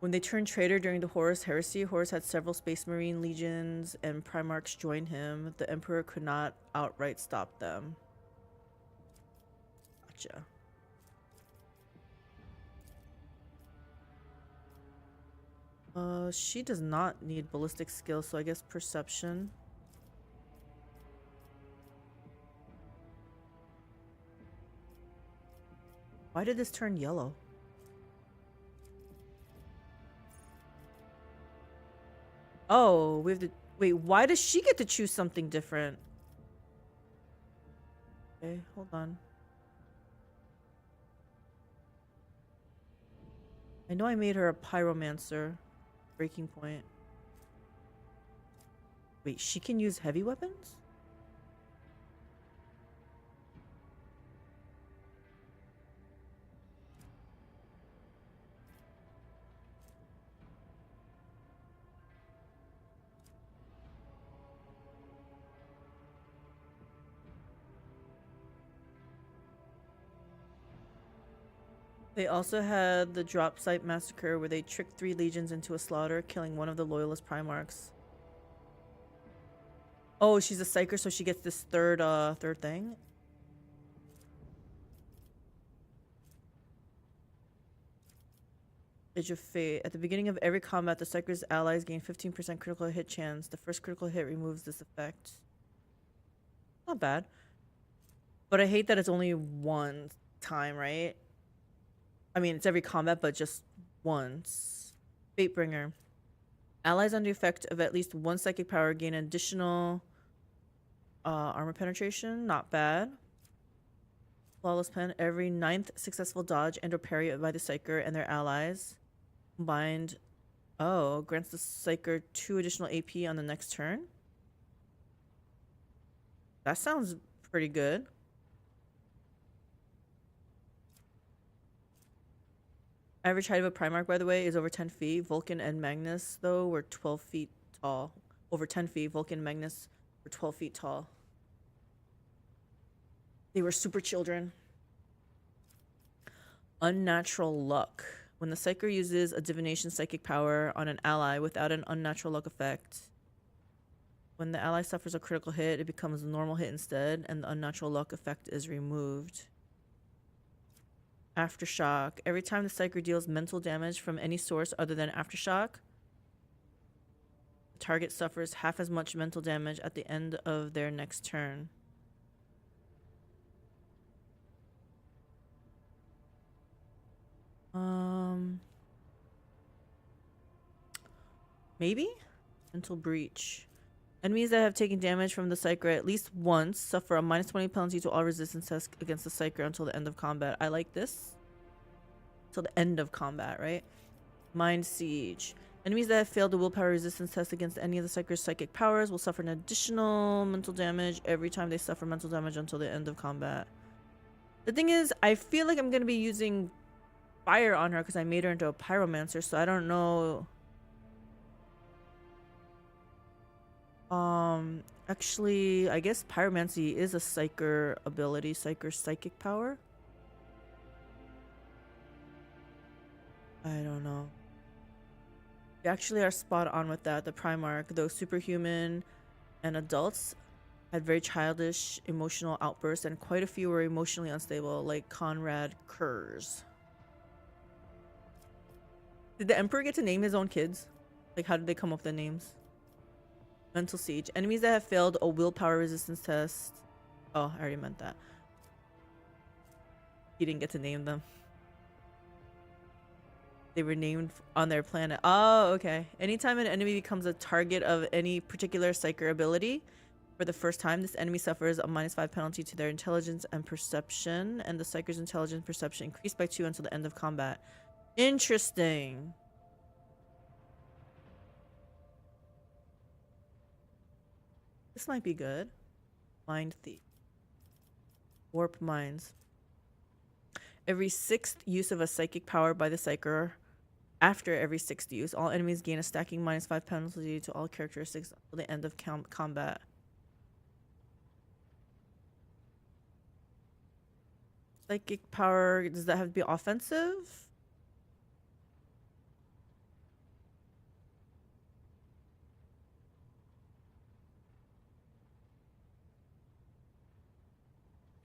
When they turned traitor during the Horus Heresy, Horus had several Space Marine legions and Primarchs join him. The Emperor could not outright stop them. Gotcha. She does not need ballistic skill, so I guess perception. Why did this turn yellow? Oh, we have to... Wait, why does she get to choose something different? Okay, hold on. I know I made her a pyromancer. Breaking point. Wait, she can use heavy weapons? They also had the drop site massacre where they tricked 3 legions into a slaughter, killing one of the loyalist Primarchs. Oh, she's a Psyker, so she gets this third thing. Edge of Fate. At the beginning of every combat, the Psyker's allies gain 15% critical hit chance. The first critical hit removes this effect. Not bad. But I hate that it's only one time, right? I mean, it's every combat, but just once. Fatebringer. Allies under effect of at least 1 psychic power gain additional armor penetration. Not bad. Flawless Pen. Every 9th successful dodge and or parry by the Psyker and their allies. Combined. Oh, grants the Psyker 2 additional AP on the next turn. That sounds pretty good. Average height of a Primarch, by the way, is over 10 feet. Vulcan and Magnus, though, were 12 feet tall. Over 10 feet. Vulcan and Magnus were 12 feet tall. They were super children. Unnatural luck. When the Psyker uses a divination psychic power on an ally without an unnatural luck effect, when the ally suffers a critical hit, it becomes a normal hit instead, and the unnatural luck effect is removed. Aftershock. Every time the Psyker deals mental damage from any source other than Aftershock, the target suffers half as much mental damage at the end of their next turn. Maybe? Mental Breach. Enemies that have taken damage from the Psyker at least once suffer a -20 penalty to all resistance tests against the Psyker until the end of combat. I like this. Till the end of combat, right? Mind Siege. Enemies that have failed the willpower resistance test against any of the Psyker's psychic powers will suffer an additional mental damage every time they suffer mental damage until the end of combat. The thing is, I feel like I'm going to be using fire on her because I made her into a pyromancer, so I don't know. Actually, I guess pyromancy is a Psyker ability, Psyker psychic power. I don't know. You actually are spot on with that. The Primarch, those superhuman and adults, had very childish emotional outbursts, and quite a few were emotionally unstable, like Conrad Kurz. Did the Emperor get to name his own kids? Like, how did they come up with the names? Mental siege. Enemies that have failed a willpower resistance test. Oh, I already meant that. He didn't get to name them. They were named on their planet. Oh, okay. Anytime an enemy becomes a target of any particular Psyker ability for the first time, this enemy suffers a -5 penalty to their intelligence and perception, and the Psyker's intelligence and perception increase by 2 until the end of combat. Interesting. This might be good. Mind Thief. Warp Minds. Every 6th use of a psychic power by the Psyker. After every 6th use, all enemies gain a stacking -5 penalty to all characteristics until the end of combat. Psychic power, does that have to be offensive?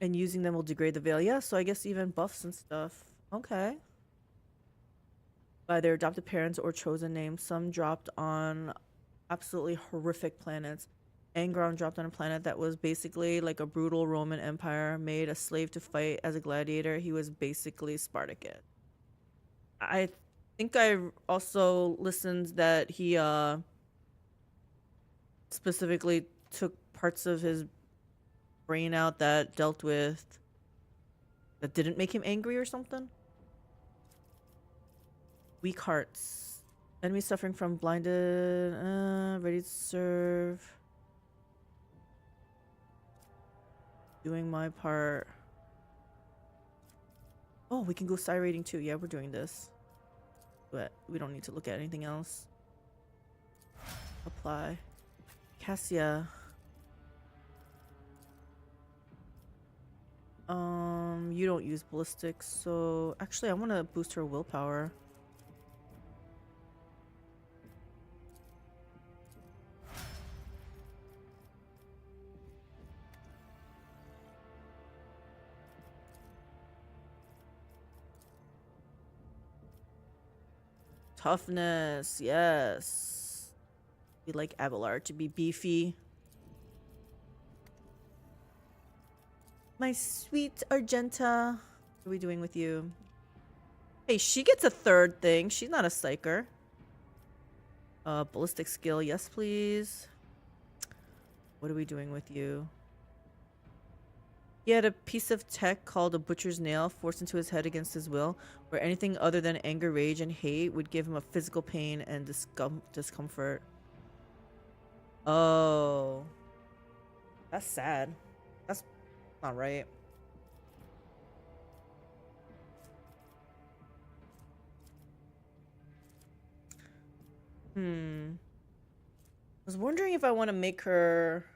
And using them will degrade the veil. Yeah, so I guess even buffs and stuff. Okay. By their adopted parents or chosen names. Some dropped on absolutely horrific planets. Angron dropped on a planet that was basically like a brutal Roman Empire, made a slave to fight as a gladiator. He was basically Spartacus. I think I also listened that he specifically took parts of his brain out that didn't make him angry or something. Weak hearts. Enemies suffering from blinded, ready to serve. Doing my part. Oh, we can go psi rating too. Yeah, we're doing this. But we don't need to look at anything else. Apply. Cassia. You don't use ballistics, so actually I want to boost her willpower. Toughness, yes. We like Abelard to be beefy. My sweet Argenta. What are we doing with you? Hey, she gets a 3rd thing. She's not a Psyker. Ballistic skill, yes please. What are we doing with you? He had a piece of tech called a butcher's nail forced into his head against his will, where anything other than anger, rage, and hate would give him a physical pain and discomfort. Oh. That's sad. That's not right. I was wondering if I want to make her...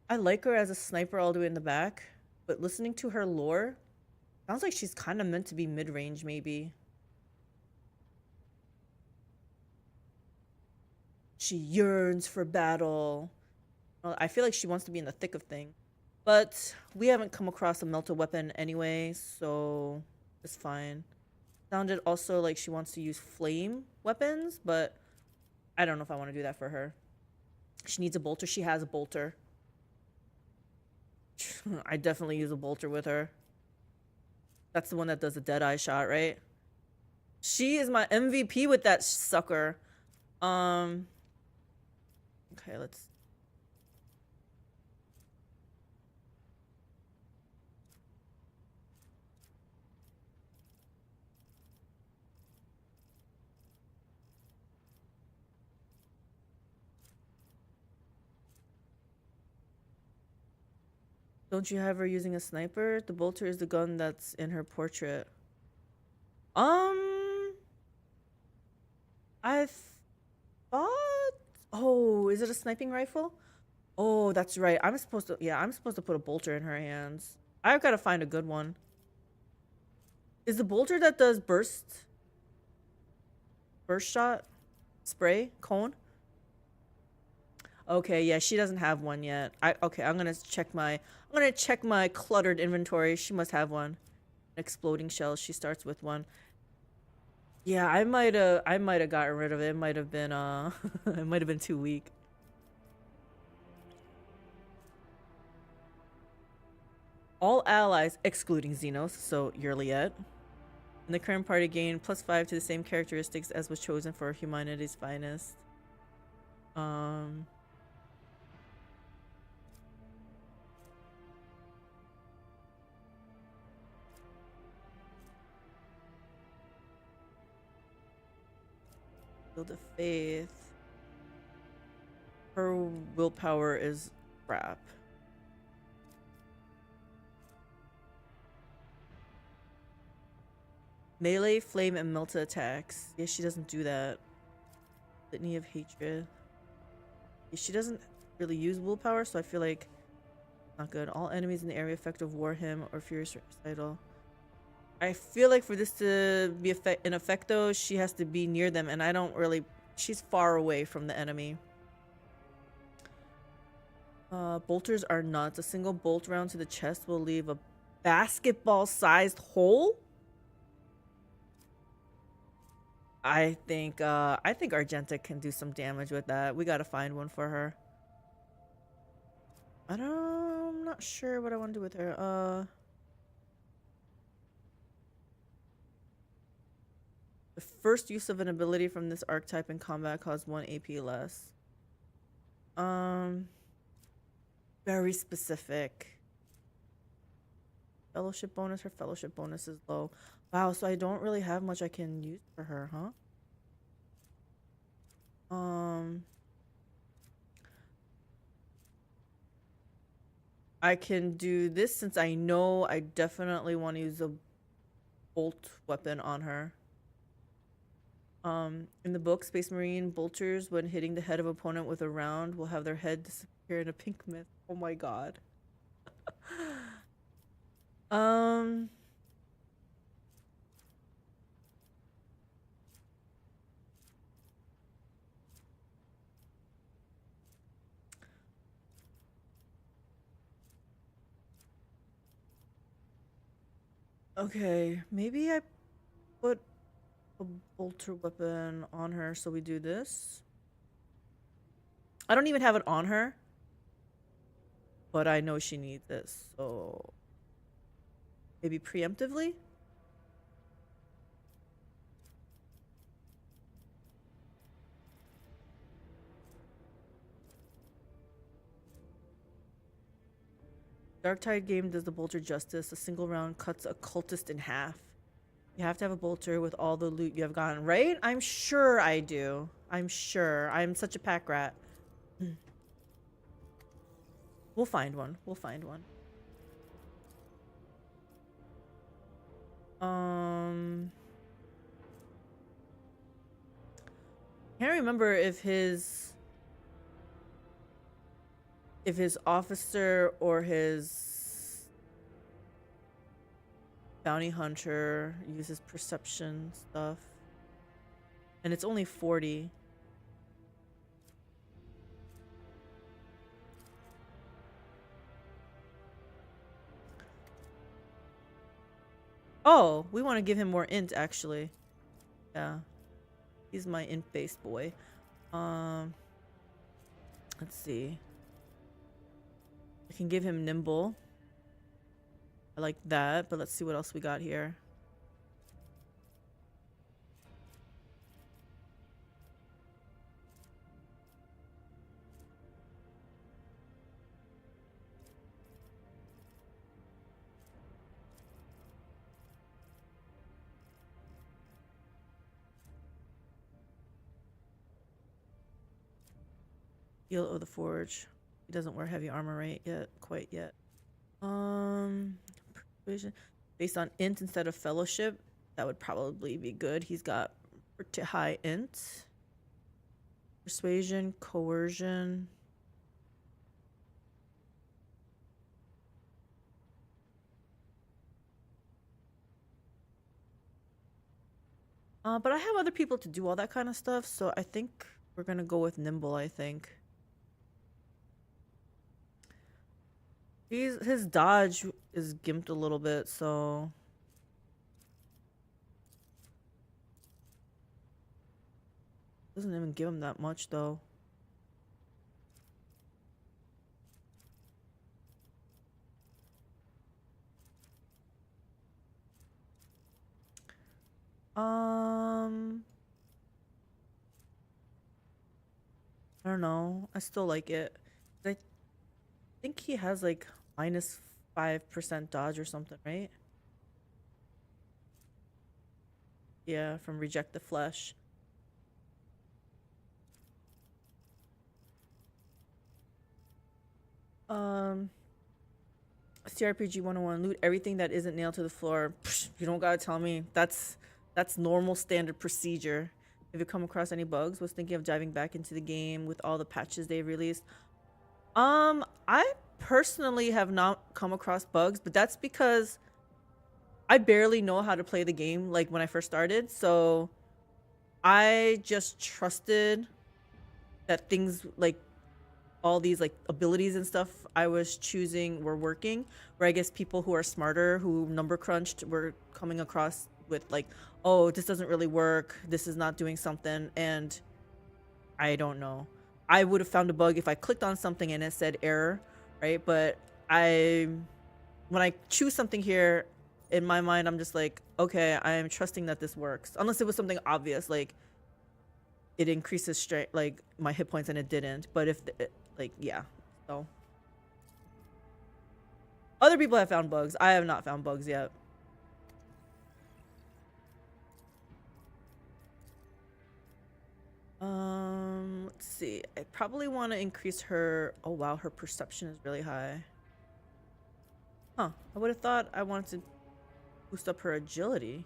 I like her as a sniper all the way in the back, but listening to her lore, sounds like she's kind of meant to be mid-range, maybe. She yearns for battle. Well, I feel like she wants to be in the thick of things. But we haven't come across a melta weapon anyway, so it's fine. Sounded also like she wants to use flame weapons, but I don't know if I want to do that for her. She needs a bolter. She has a bolter. I definitely use a bolter with her. That's the one that does the dead-eye shot, right? She is my MVP with that sucker. Okay, let's... Don't you have her using a sniper? The bolter is the gun that's in her portrait. I thought... Oh, is it a sniping rifle? Oh, that's right. I'm supposed to... Yeah, I'm supposed to put a bolter in her hands. I've got to find a good one. Is the bolter that does burst shot spray cone? Okay, yeah, she doesn't have one yet. Okay, I'm gonna check my cluttered inventory. She must have one. Exploding shells. She starts with one. Yeah, I might have gotten rid of it. It might have been it might have been too weak. All allies excluding Xenos, so Yurliet, in the current party gain +5 to the same characteristics as was chosen for humanity's finest. Build of faith. Her willpower is crap. Melee, flame, and melta attacks. Yeah, she doesn't do that. Litany of hatred. Yeah, she doesn't really use willpower, so I feel like not good. All enemies in the area effective Warham or Furious Recital. I feel like for this to be an effect though, she has to be near them, and I don't really. She's far away from the enemy. Bolters are nuts. A single bolt round to the chest will leave a basketball-sized hole. I think Argenta can do some damage with that. We gotta find one for her. I'm not sure what I want to do with her. The first use of an ability from this archetype in combat costs 1 AP less. Very specific. Fellowship bonus. Her fellowship bonus is low. Wow, so I don't really have much I can use for her, huh? I can do this since I know I definitely want to use a bolt weapon on her. In the book, Space Marine bolters, when hitting the head of opponent with a round, will have their head disappear in a pink mist. Oh my god. Okay, maybe I put a bolter weapon on her, so we do this. I don't even have it on her, but I know she needs this, so maybe preemptively. Darktide game does the bolter justice. A single round cuts a cultist in half. You have to have a bolter with all the loot you have gotten, right? I'm sure I do. I'm sure. I'm such a pack rat. We'll find one. We'll find one. Can't remember if his officer or his bounty hunter uses perception stuff. And it's only 40. Oh, we want to give him more int, actually. Yeah. He's my int-based boy. Let's see. I can give him nimble. I like that, but let's see what else we got here. Heel of the Forge. He doesn't wear heavy armor right yet, quite yet. Persuasion based on int instead of fellowship. That would probably be good. He's got pretty high int. Persuasion, coercion. But I have other people to do all that kind of stuff, so I think we're gonna go with nimble, I think. His dodge is gimped a little bit, so doesn't even give him that much though. I don't know. I still like it. I think he has like minus 5% dodge or something, right? Yeah, from Reject the Flesh. CRPG 101, loot everything that isn't nailed to the floor. Psh, you don't gotta tell me. That's normal standard procedure. Have you come across any bugs? Was thinking of diving back into the game with all the patches they released. I personally have not come across bugs, but that's because I barely know how to play the game like when I first started, so I just trusted that things like all these like abilities and stuff I was choosing were working, where I guess people who are smarter, who number crunched, were coming across with like, oh, this doesn't really work, this is not doing something, and I don't know. I would have found a bug if I clicked on something and it said error, right? But when I choose something here, in my mind, I'm just like, okay, I am trusting that this works. Unless it was something obvious, like it increases strength, like my hit points, and it didn't. But if, like, yeah. So other people have found bugs. I have not found bugs yet. Let's see. I probably want to increase her. Oh wow, her perception is really high. Huh. I would have thought I wanted to boost up her agility.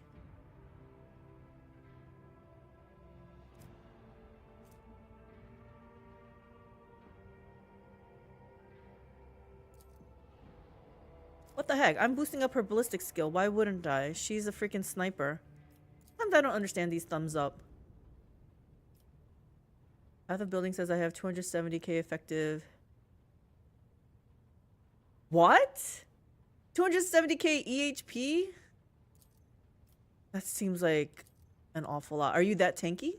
What the heck? I'm boosting up her ballistic skill. Why wouldn't I? She's a freaking sniper. Sometimes I don't understand these thumbs up. Path of Building says I have 270k effective. What? 270k EHP? That seems like an awful lot. Are you that tanky?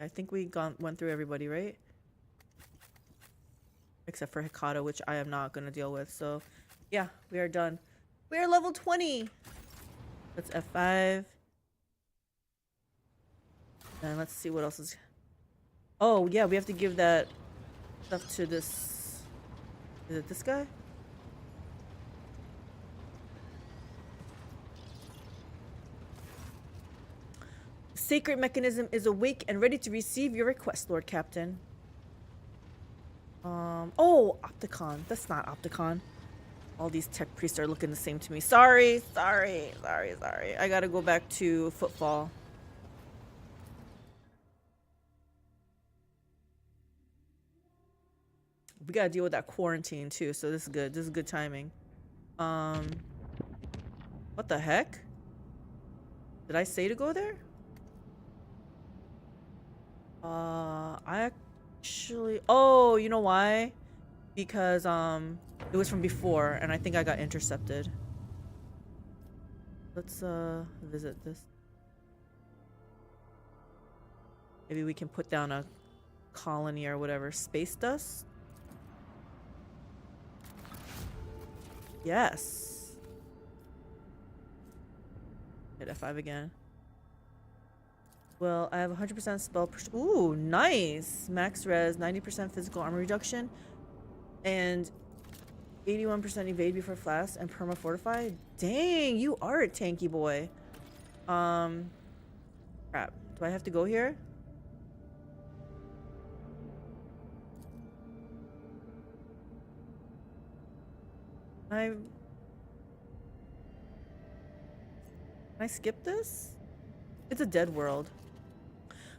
I think we went through everybody, right? Except for Hikata, which I am not going to deal with. So, yeah, we are done. We are level 20. Let's F5. And let's see what else is... Oh, yeah, we have to give that stuff to this... Is it this guy? Sacred mechanism is awake and ready to receive your request, Lord Captain. Oh, Opticon. That's not Opticon. All these tech priests are looking the same to me. Sorry. I gotta go back to Footfall. We gotta deal with that quarantine too, so this is good. This is good timing. What the heck? Did I say to go there? I actually... Oh, you know why? Because, it was from before, and I think I got intercepted. Let's, visit this. Maybe we can put down a colony or whatever. Space dust? Yes. Hit F5 again. Well, I have 100% spell. Ooh, nice. Max res, 90% physical armor reduction, and 81% evade before flash and perma fortify. Dang, you are a tanky boy. Crap. Do I have to go here? Can I skip this? It's a dead world.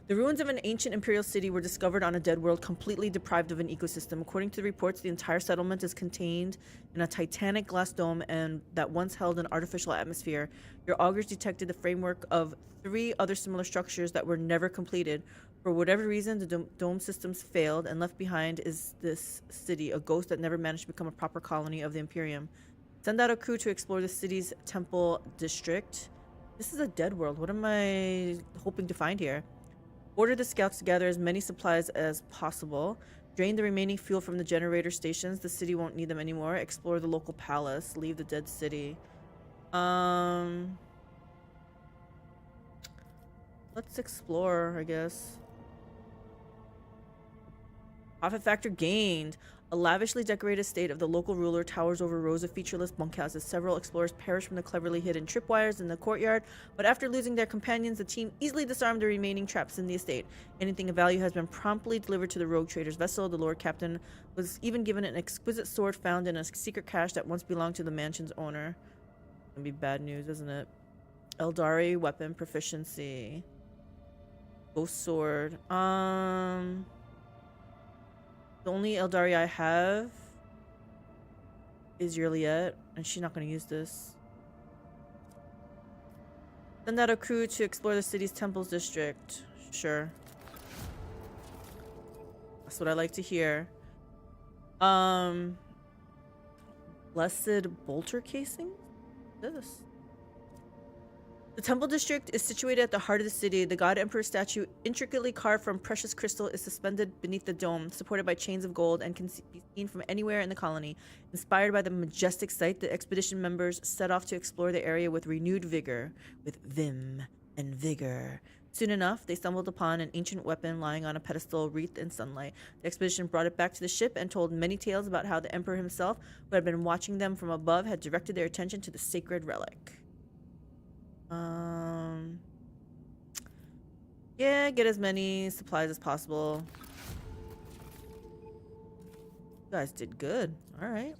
The ruins of an ancient imperial city were discovered on a dead world completely deprived of an ecosystem. According to the reports, the entire settlement is contained in a titanic glass dome and that once held an artificial atmosphere. Your augurs detected the framework of 3 other similar structures that were never completed. For whatever reason, the dome systems failed, and left behind is this city, a ghost that never managed to become a proper colony of the Imperium. Send out a crew to explore the city's temple district. This is a dead world. What am I hoping to find here? Order the scouts to gather as many supplies as possible. Drain the remaining fuel from the generator stations. The city won't need them anymore. Explore the local palace. Leave the dead city. Let's explore, I guess. Profit factor gained. A lavishly decorated estate of the local ruler towers over rows of featureless bunkhouses. Several explorers perished from the cleverly hidden tripwires in the courtyard, but after losing their companions, the team easily disarmed the remaining traps in the estate. Anything of value has been promptly delivered to the rogue trader's vessel. The Lord Captain was even given an exquisite sword found in a secret cache that once belonged to the mansion's owner. Gonna be bad news, isn't it? Aeldari weapon proficiency. Ghost sword. The only Aeldari I have is Yurliette, and she's not going to use this. Send out a crew to explore the city's temples district. Sure. That's what I like to hear. Blessed bolter casing? What is this? The temple district is situated at the heart of the city. The god emperor statue, intricately carved from precious crystal, is suspended beneath the dome, supported by chains of gold, and can be seen from anywhere in the colony. Inspired by the majestic sight, the expedition members set off to explore the area with renewed vigor, with vim and vigor. Soon enough, they stumbled upon an ancient weapon lying on a pedestal wreathed in sunlight. The expedition brought it back to the ship and told many tales about how the emperor himself, who had been watching them from above, had directed their attention to the sacred relic. Yeah, get as many supplies as possible. You guys did good. All right.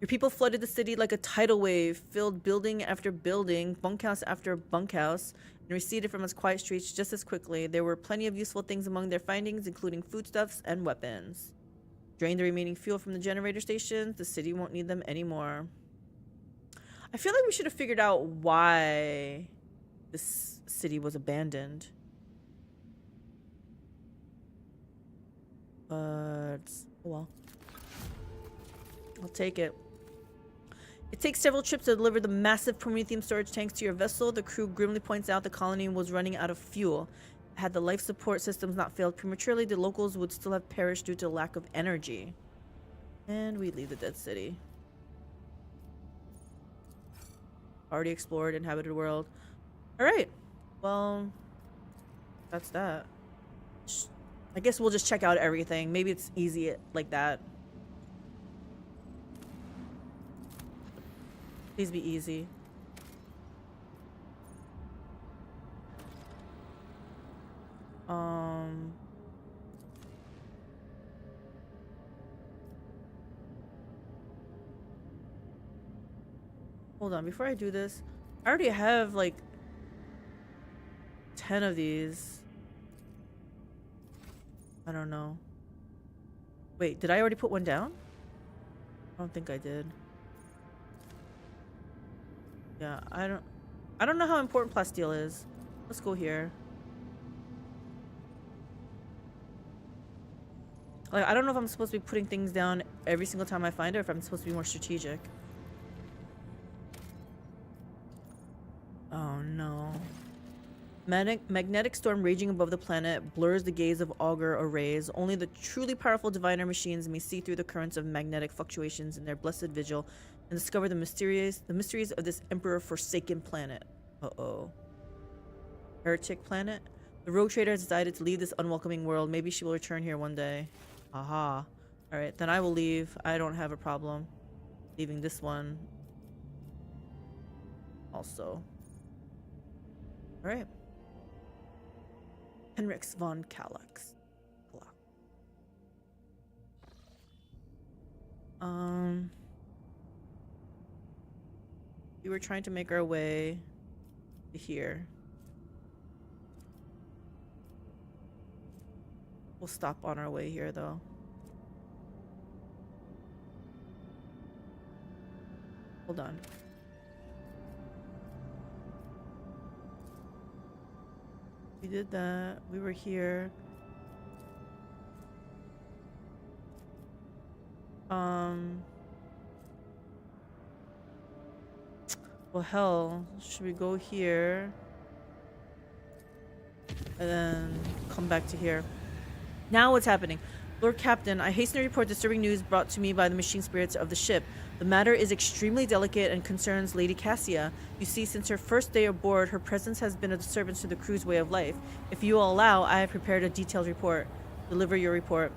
Your people flooded the city like a tidal wave, filled building after building, bunkhouse after bunkhouse, and receded from its quiet streets just as quickly. There were plenty of useful things among their findings, including foodstuffs and weapons. Drain the remaining fuel from the generator stations. The city won't need them anymore. I feel like we should have figured out why this city was abandoned. But, oh well. I'll take it. It takes several trips to deliver the massive Prometheum storage tanks to your vessel. The crew grimly points out the colony was running out of fuel. Had the life support systems not failed prematurely, the locals would still have perished due to lack of energy. And we leave the dead city. Already explored inhabited world. All right. Well, that's that. I guess we'll just check out everything. Maybe it's easy like that. Please be easy. Hold on, before I do this, I already have like 10 of these. I don't know. Wait, did I already put one down? I don't think I did. Yeah, I don't know how important plasteel is. Let's go here. Like, I don't know if I'm supposed to be putting things down every single time I find it, or if I'm supposed to be more strategic. Oh no. Magnetic storm raging above the planet blurs the gaze of augur arrays. Only the truly powerful diviner machines may see through the currents of magnetic fluctuations in their blessed vigil and discover the mysteries of this emperor-forsaken planet. Uh-oh. Heretic planet? The rogue trader has decided to leave this unwelcoming world. Maybe she will return here one day. Aha. Alright, then I will leave. I don't have a problem leaving this one also. Alright. Henrix von Calyx. We were trying to make our way to here. We'll stop on our way here, though. Hold on. We did that. We were here. Well, hell, should we go here and then come back to here? Now what's happening? Lord Captain, I hasten to report disturbing news brought to me by the machine spirits of the ship. The matter is extremely delicate and concerns Lady Cassia. You see, since her first day aboard, her presence has been a disturbance to the crew's way of life. If you will allow, I have prepared a detailed report. Deliver your report.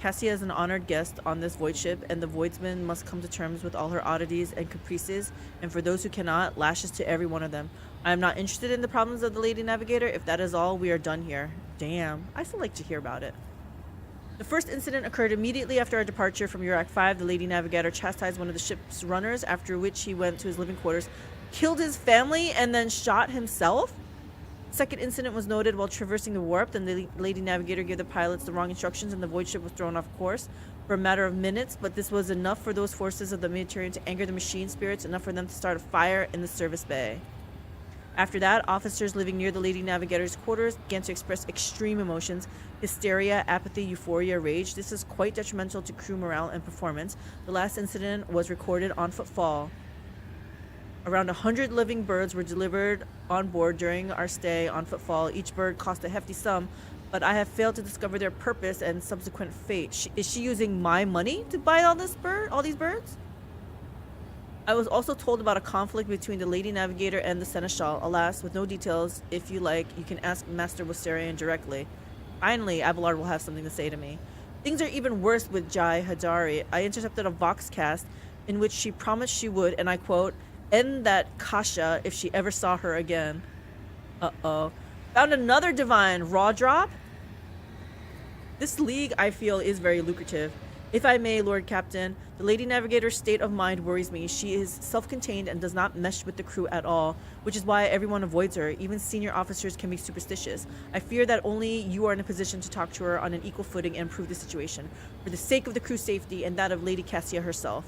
Cassia is an honored guest on this void ship, and the voidsman must come to terms with all her oddities and caprices, and for those who cannot, lashes to every one of them. I am not interested in the problems of the Lady Navigator. If that is all, we are done here. Damn, I still like to hear about it. The first incident occurred immediately after our departure from Urak 5. The Lady Navigator chastised one of the ship's runners, after which he went to his living quarters, killed his family, and then shot himself. Second incident was noted while traversing the warp. Then the Lady Navigator gave the pilots the wrong instructions and the void ship was thrown off course for a matter of minutes, but this was enough for those forces of the Mediterranean to anger the machine spirits, enough for them to start a fire in the service bay. After that, officers living near the Lady Navigator's quarters began to express extreme emotions: hysteria, apathy, euphoria, rage. This is quite detrimental to crew morale and performance. The last incident was recorded on footfall. Around 100 living birds were delivered on board during our stay on footfall. Each bird cost a hefty sum, but I have failed to discover their purpose and subsequent fate. Is she using my money to buy all these birds? I was also told about a conflict between the Lady Navigator and the Seneschal. Alas, with no details. If you like, you can ask Master Wissarion directly. Finally, Abelard will have something to say to me. Things are even worse with Jai Hadari. I intercepted a Voxcast in which she promised she would, and I quote, end that Cassia if she ever saw her again. Uh-oh. Found another divine. Raw drop? This league, I feel, is very lucrative. If I may, Lord Captain, the Lady Navigator's state of mind worries me. She is self-contained and does not mesh with the crew at all, which is why everyone avoids her. Even senior officers can be superstitious. I fear that only you are in a position to talk to her on an equal footing and improve the situation, for the sake of the crew's safety and that of Lady Cassia herself.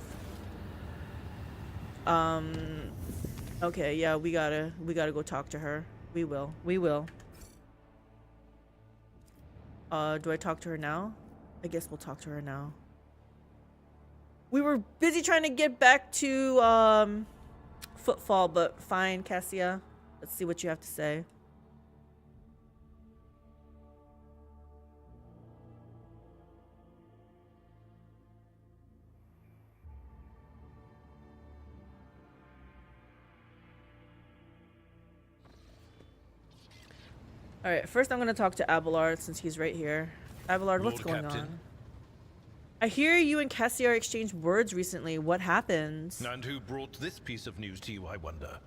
Okay, yeah, we gotta go talk to her. We will. Do I talk to her now? I guess we'll talk to her now. We were busy trying to get back to footfall, but fine, Cassia. Let's see what you have to say. Alright, first I'm going to talk to Abelard since he's right here. Abelard, what's going on? I hear you and Cassia exchanged words recently. What happened? And who brought this piece of news to you, I wonder?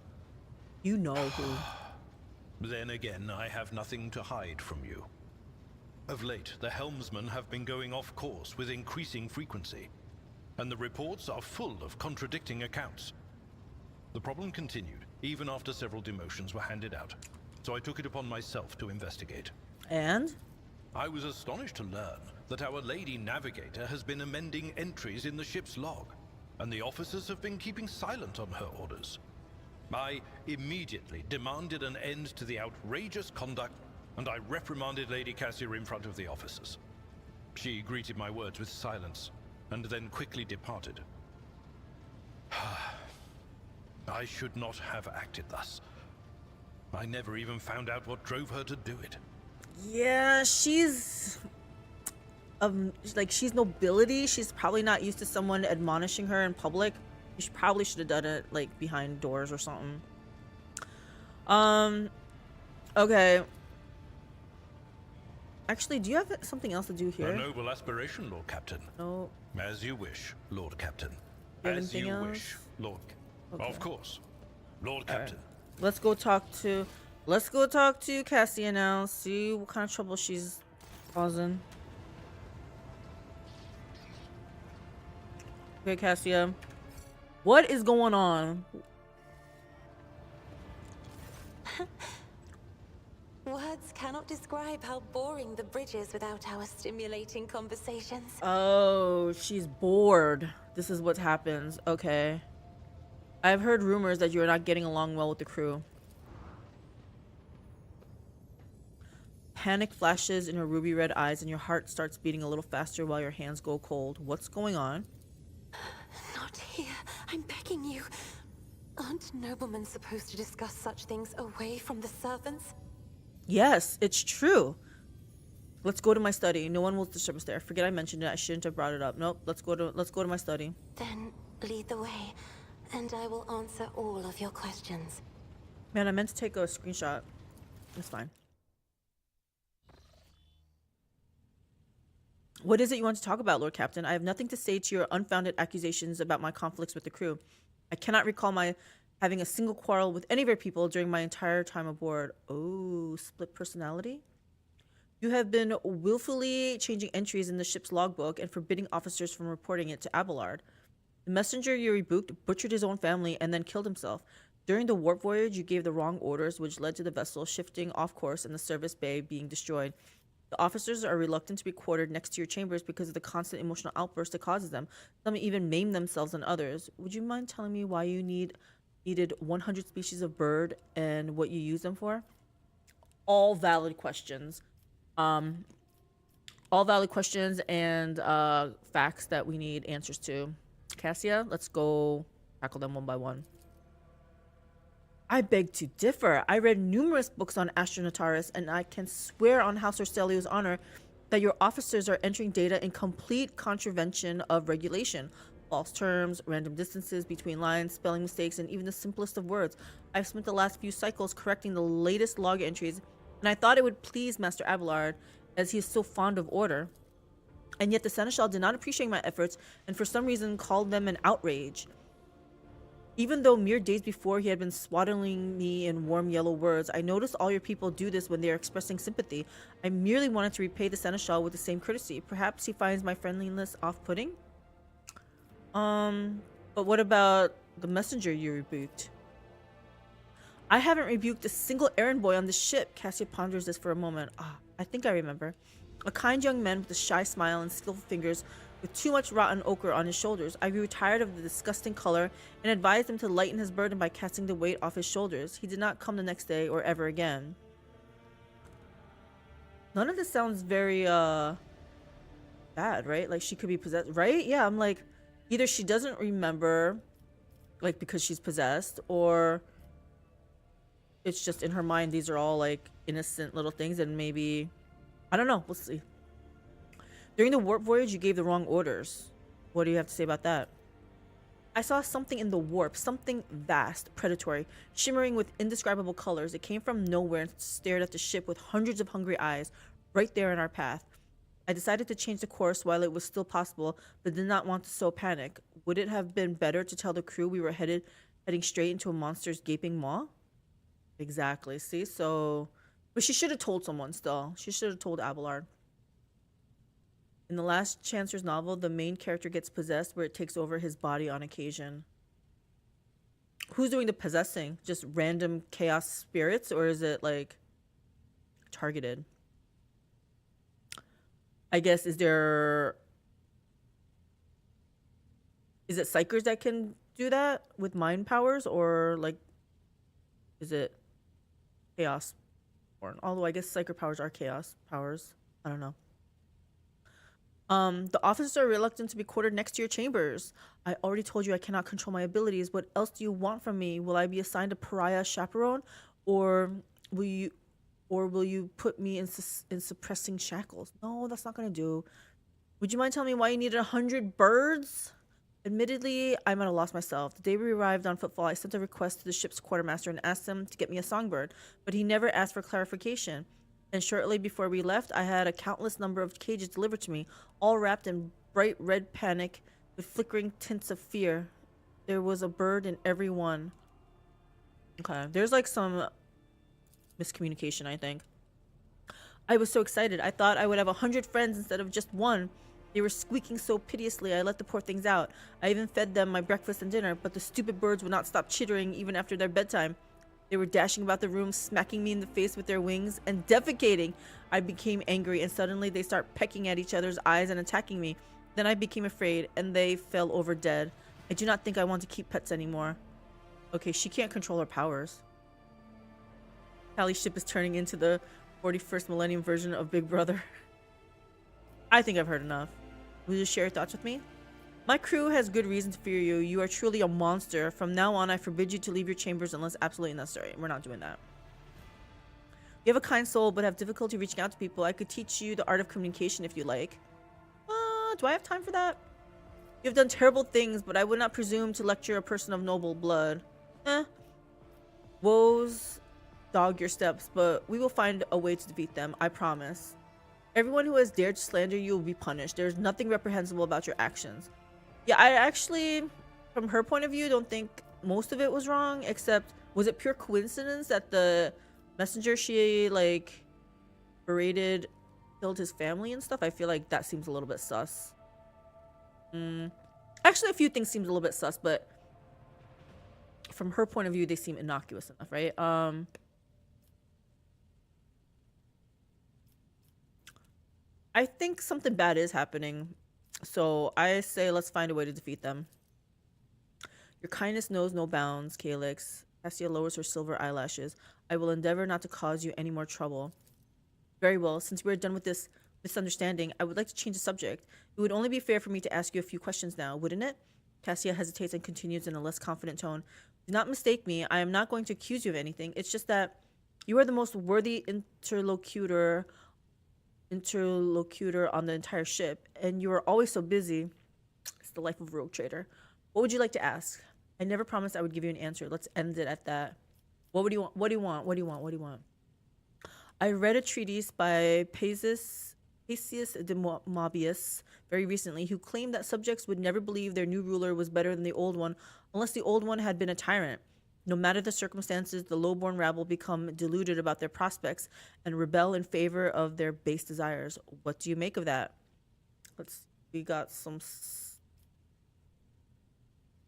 You know who. Then again, I have nothing to hide from you. Of late, the helmsmen have been going off course with increasing frequency, and the reports are full of contradicting accounts. The problem continued, even after several demotions were handed out, so I took it upon myself to investigate. And? I was astonished to learn that our Lady Navigator has been amending entries in the ship's log, and the officers have been keeping silent on her orders. I immediately demanded an end to the outrageous conduct, and I reprimanded Lady Cassia in front of the officers. She greeted my words with silence, and then quickly departed. I should not have acted thus. I never even found out what drove her to do it. Yeah, she's she's nobility. She's probably not used to someone admonishing her in public. She probably should have done it like behind doors or something. Okay. Actually, do you have something else to do here? A noble aspiration, Lord Captain. No. As you wish, Lord Captain. As you else? wish, Lord. Okay. Of course, Lord Captain. Right. Let's go talk to Cassia now. See what kind of trouble she's causing. Okay, Cassia. What is going on? Words cannot describe how boring the bridge is without our stimulating conversations. Oh, she's bored. This is what happens. Okay. I've heard rumors that you're not getting along well with the crew. Panic flashes in her ruby red eyes and your heart starts beating a little faster while your hands go cold. What's going on? Not here. I'm begging you. Aren't noblemen supposed to discuss such things away from the servants? Yes, it's true. Let's go to my study. No one will disturb us there. Forget I mentioned it. I shouldn't have brought it up. Nope. Let's go to my study. Then lead the way, and I will answer all of your questions. Man, I meant to take a screenshot. It's fine. What is it you want to talk about, Lord Captain? I have nothing to say to your unfounded accusations about my conflicts with the crew. I cannot recall my having a single quarrel with any of your people during my entire time aboard. Oh, split personality? You have been willfully changing entries in the ship's logbook and forbidding officers from reporting it to Abelard. The messenger you rebuked butchered his own family and then killed himself. During the warp voyage, you gave the wrong orders, which led to the vessel shifting off course and the service bay being destroyed. The officers are reluctant to be quartered next to your chambers because of the constant emotional outburst it causes them. Some even maim themselves and others. Would you mind telling me why you needed 100 species of bird and what you use them for? All valid questions. All valid questions and facts that we need answers to. Cassia, let's go tackle them one by one. I beg to differ. I read numerous books on Astronotaurus, and I can swear on House Orstellio's honor that your officers are entering data in complete contravention of regulation. False terms, random distances between lines, spelling mistakes, and even the simplest of words. I've spent the last few cycles correcting the latest log entries, and I thought it would please Master Abelard, as he is so fond of order. And yet the Seneschal did not appreciate my efforts, and for some reason called them an outrage. Even though mere days before he had been swaddling me in warm yellow words, I noticed all your people do this when they are expressing sympathy. I merely wanted to repay the Seneschal with the same courtesy. Perhaps he finds my friendliness off-putting? But what about the messenger you rebuked? I haven't rebuked a single errand boy on the ship. Cassia ponders this for a moment. I think I remember. A kind young man with a shy smile and skillful fingers with too much rotten ochre on his shoulders. I grew tired of the disgusting color and advised him to lighten his burden by casting the weight off his shoulders. He did not come the next day or ever again. None of this sounds very bad, right? Like she could be possessed, right? Yeah, I'm like, either she doesn't remember, like because she's possessed, or it's just in her mind these are all like innocent little things, and maybe, I don't know, we'll see. During the warp voyage, you gave the wrong orders. What do you have to say about that? I saw something in the warp, something vast, predatory, shimmering with indescribable colors. It came from nowhere and stared at the ship with hundreds of hungry eyes, right there in our path. I decided to change the course while it was still possible, but did not want to sow panic. Would it have been better to tell the crew we were heading straight into a monster's gaping maw? Exactly, see? So, but she should have told someone still. She should have told Abelard. In the last Chancer's novel, the main character gets possessed where it takes over his body on occasion. Who's doing the possessing? Just random chaos spirits, or is it like targeted? I guess, is it Psykers that can do that with mind powers, or like is it chaos born? Although I guess Psyker powers are chaos powers. I don't know. The officers are reluctant to be quartered next to your chambers. I already told you I cannot control my abilities. What else do you want from me? Will I be assigned a pariah chaperone, or will you put me in suppressing shackles? No, that's not gonna do. Would you mind telling me why you needed 100 birds? Admittedly, I'm at a loss myself. The day we arrived on Footfall, I sent a request to the ship's quartermaster and asked him to get me a songbird, but he never asked for clarification. And shortly before we left, I had a countless number of cages delivered to me, all wrapped in bright red panic with flickering tints of fear. There was a bird in every one. Okay, there's like some miscommunication, I think. I was so excited. I thought I would have 100 friends instead of just one. They were squeaking so piteously, I let the poor things out. I even fed them my breakfast and dinner, but the stupid birds would not stop chittering even after their bedtime. They were dashing about the room, smacking me in the face with their wings, and defecating. I became angry, and suddenly they start pecking at each other's eyes and attacking me. Then I became afraid, and they fell over dead. I do not think I want to keep pets anymore. Okay, she can't control her powers. Cally's ship is turning into the 41st millennium version of Big Brother. I think I've heard enough. Will you share your thoughts with me? My crew has good reason to fear you. You are truly a monster. From now on, I forbid you to leave your chambers unless absolutely necessary. We're not doing that. You have a kind soul, but have difficulty reaching out to people. I could teach you the art of communication if you like. Do I have time for that? You have done terrible things, but I would not presume to lecture a person of noble blood. Woes dog your steps, but we will find a way to defeat them, I promise. Everyone who has dared to slander you will be punished. There is nothing reprehensible about your actions. Yeah, I actually, from her point of view, don't think most of it was wrong, except, was it pure coincidence that the messenger she, like, berated killed his family and stuff? I feel like that seems a little bit sus. Actually, a few things seems a little bit sus, but from her point of view, they seem innocuous enough, right? I think something bad is happening, so I say let's find a way to defeat them. Your kindness knows no bounds, Calyx. Cassia lowers her silver eyelashes. I will endeavor not to cause you any more trouble. Very well, since we're done with this misunderstanding, I would like to change the subject. It would only be fair for me to ask you a few questions now, wouldn't it? Cassia hesitates and continues in a less confident tone. Do not mistake me. I am not going to accuse you of anything. It's just that you are the most worthy interlocutor on the entire ship, and you are always so busy. It's the life of a rogue trader. What would you like to ask? I never promised I would give you an answer. Let's end it at that. What do you want? What do you want? What do you want? What do you want? I read a treatise by Paisius de Mobius very recently, who claimed that subjects would never believe their new ruler was better than the old one unless the old one had been a tyrant. No matter the circumstances, the lowborn rabble become deluded about their prospects and rebel in favor of their base desires. What do you make of that? We got some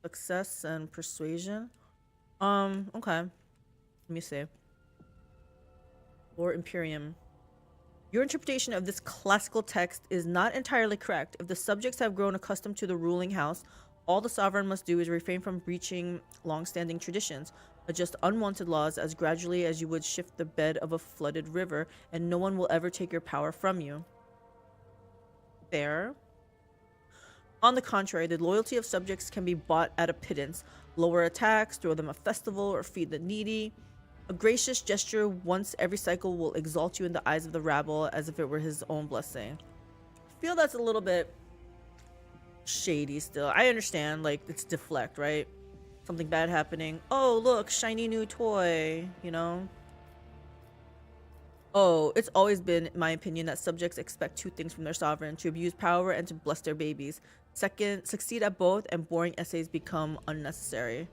success and persuasion. Okay. Let me see. Lord Imperium. Your interpretation of this classical text is not entirely correct. If the subjects have grown accustomed to the ruling house, all the sovereign must do is refrain from breaching long-standing traditions, adjust unwanted laws as gradually as you would shift the bed of a flooded river, and no one will ever take your power from you. Fair. On the contrary, the loyalty of subjects can be bought at a pittance. Lower a tax, throw them a festival, or feed the needy. A gracious gesture once every cycle will exalt you in the eyes of the rabble as if it were his own blessing. I feel that's a little bit shady still. I understand, like, it's deflect, right? Something bad happening. Oh, look, shiny new toy, you know? Oh, it's always been my opinion that subjects expect two things from their sovereign: to abuse power and to bless their babies. Second, succeed at both and boring essays become unnecessary.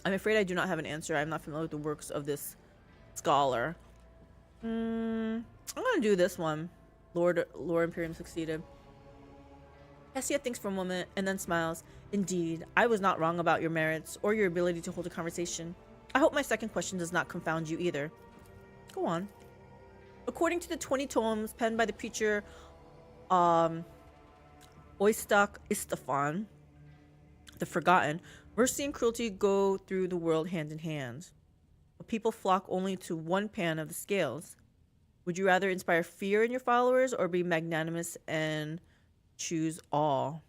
I'm afraid I do not have an answer. I'm not familiar with the works of this scholar. I'm gonna do this one. Lord Imperium succeeded. Cassia thinks for a moment and then smiles. Indeed, I was not wrong about your merits or your ability to hold a conversation. I hope my second question does not confound you either. Go on. According to the 20 tomes penned by the preacher Oistok Istefan, the Forgotten, mercy and cruelty go through the world hand in hand. But people flock only to one pan of the scales. Would you rather inspire fear in your followers or be magnanimous and choose awe?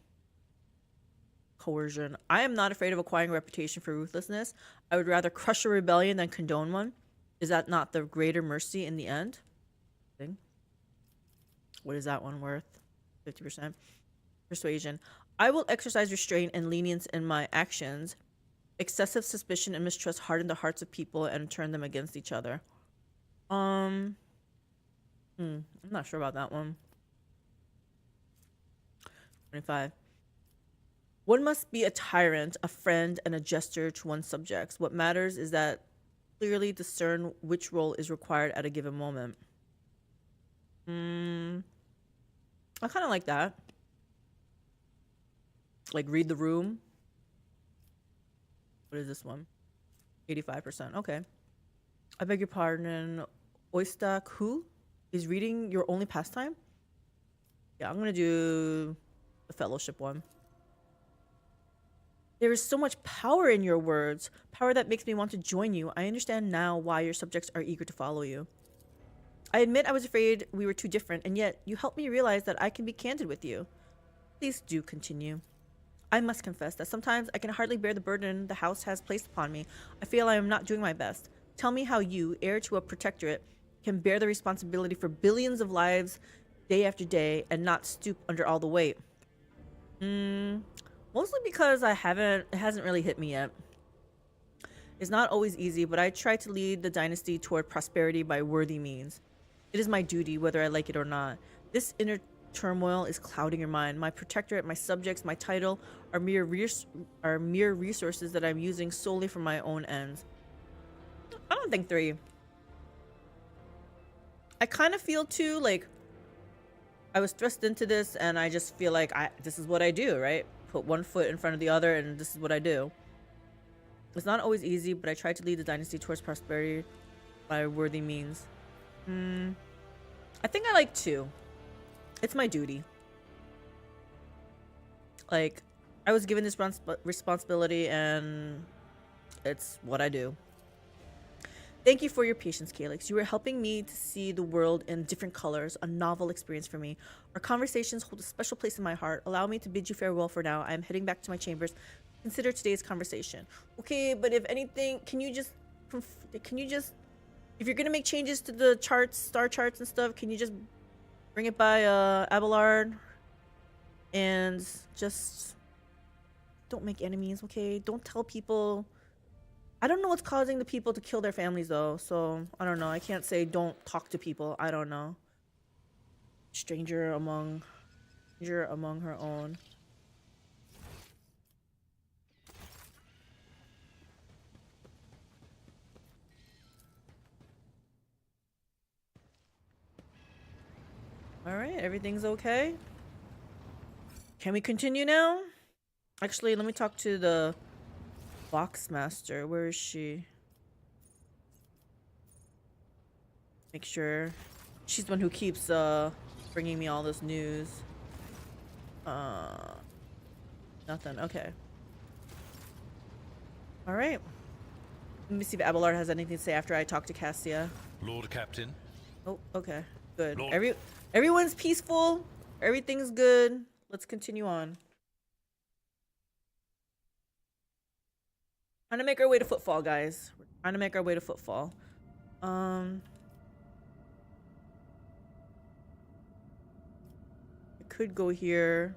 Coercion. I am not afraid of acquiring a reputation for ruthlessness. I would rather crush a rebellion than condone one. Is that not the greater mercy in the end? What is that one worth? 50%. Persuasion. I will exercise restraint and lenience in my actions. Excessive suspicion and mistrust harden the hearts of people and turn them against each other. I'm not sure about that one. 25. One must be a tyrant, a friend, and a jester to one's subjects. What matters is that clearly discern which role is required at a given moment. I kind of like that. Like, read the room. What is this one? 85%. Okay. I beg your pardon. Oistak who? Is reading your only pastime? Yeah, I'm gonna do the fellowship one. There is so much power in your words. Power that makes me want to join you. I understand now why your subjects are eager to follow you. I admit I was afraid we were too different, and yet you helped me realize that I can be candid with you. Please do continue. I must confess that sometimes I can hardly bear the burden the house has placed upon me. I feel I am not doing my best. Tell me how you, heir to a protectorate, can bear the responsibility for billions of lives day after day and not stoop under all the weight. Mostly because it hasn't really hit me yet. It's not always easy, but I try to lead the dynasty toward prosperity by worthy means. It is my duty, whether I like it or not. This inner turmoil is clouding your mind. My protectorate, my subjects, my title are mere resources that I'm using solely for my own ends. I don't think 3. I kind of feel too like I was thrust into this, and I just feel like this is what I do, right? Put one foot in front of the other, and this is what I do. It's not always easy, but I try to lead the dynasty towards prosperity by worthy means. I think I like 2. It's my duty. Like, I was given this responsibility, and it's what I do. Thank you for your patience, Calyx. You are helping me to see the world in different colors, a novel experience for me. Our conversations hold a special place in my heart. Allow me to bid you farewell for now. I am heading back to my chambers. Consider today's conversation. Okay, but if anything, can you just, if you're gonna make changes to the charts, star charts and stuff, can you just bring it by Abelard? And just don't make enemies, okay? Don't tell people. I don't know what's causing the people to kill their families, though. So, I don't know. I can't say don't talk to people. I don't know. Stranger among her own. Alright, everything's okay. Can we continue now? Actually, let me talk to the Boxmaster. Where is she? Make sure. She's the one who keeps bringing me all this news. Nothing. Okay. Alright. Let me see if Abelard has anything to say after I talk to Cassia. Lord Captain. Oh, okay. Good. Lord. Everyone's peaceful. Everything's good. Let's continue on. Trying to make our way to Footfall, guys. We're trying to make our way to Footfall. I could go here.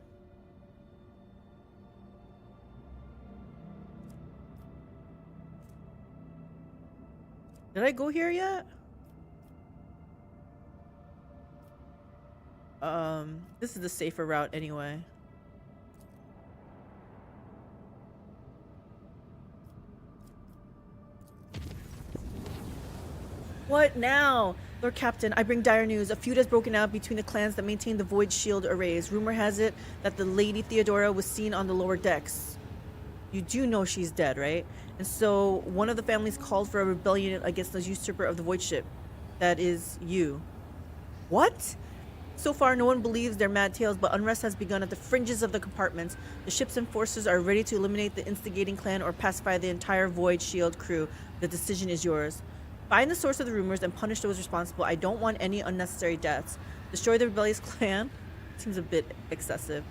Did I go here yet? This is the safer route anyway. What now? Lord Captain, I bring dire news. A feud has broken out between the clans that maintain the Void Shield arrays. Rumor has it that the Lady Theodora was seen on the lower decks. You do know she's dead, right? And so one of the families called for a rebellion against the usurper of the Void Ship. That is you. What? So far, no one believes their mad tales, but unrest has begun at the fringes of the compartments. The ship's enforcers are ready to eliminate the instigating clan or pacify the entire Void Shield crew. The decision is yours. Find the source of the rumors and punish those responsible. I don't want any unnecessary deaths. Destroy the rebellious clan. Seems a bit excessive.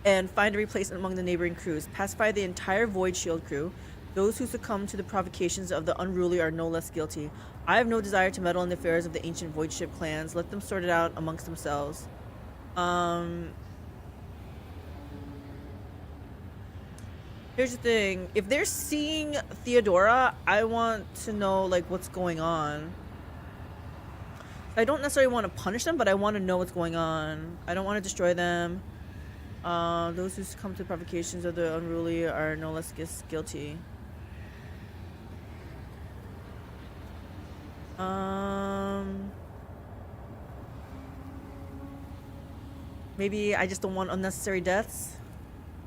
And find a replacement among the neighboring crews. Pacify the entire Void Shield crew. Those who succumb to the provocations of the unruly are no less guilty. I have no desire to meddle in the affairs of the ancient Void Ship clans. Let them sort it out amongst themselves. Here's the thing. If they're seeing Theodora, I want to know, like, what's going on. I don't necessarily want to punish them, but I want to know what's going on. I don't want to destroy them. Those who succumb to provocations of the unruly are no less guilty. Maybe I just don't want unnecessary deaths.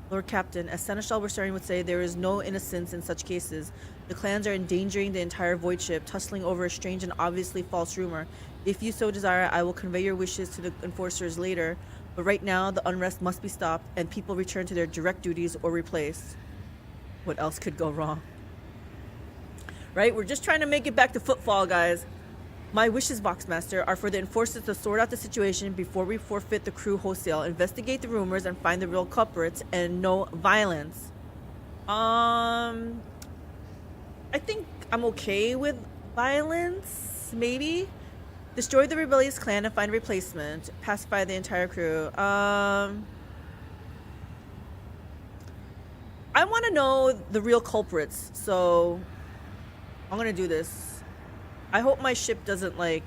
Lord Captain, as Seneschal Versarian would say, there is no innocence in such cases. The clans are endangering the entire Voidship, tussling over a strange and obviously false rumor. If you so desire, I will convey your wishes to the enforcers later, but right now the unrest must be stopped and people return to their direct duties or replaced. What else could go wrong? Right? We're just trying to make it back to footfall, guys. My wishes, Voxmaster, are for the enforcers to sort out the situation before we forfeit the crew wholesale, investigate the rumors, and find the real culprits, and no violence. I think I'm okay with violence, maybe. Destroy the rebellious clan and find a replacement. Pacify the entire crew. I want to know the real culprits, so I'm gonna do this. I hope my ship doesn't, like,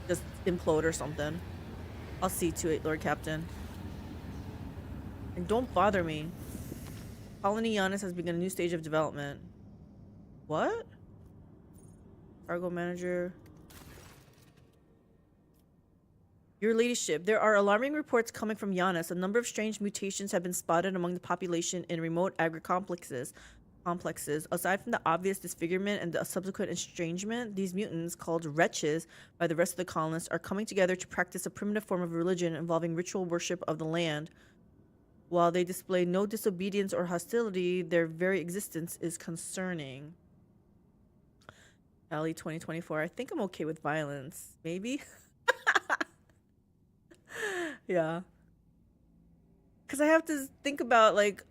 just implode or something. I'll see to it, Lord Captain. And don't bother me. Colony Janus has begun a new stage of development. What? Cargo manager. Your ladyship, there are alarming reports coming from Janus. A number of strange mutations have been spotted among the population in remote agri-complexes. Aside from the obvious disfigurement and the subsequent estrangement, these mutants, called wretches by the rest of the colonists, are coming together to practice a primitive form of religion involving ritual worship of the land. While they display no disobedience or hostility, their very existence is concerning. Alley 2024. I think I'm okay with violence. Maybe? Yeah. Because I have to think about, like,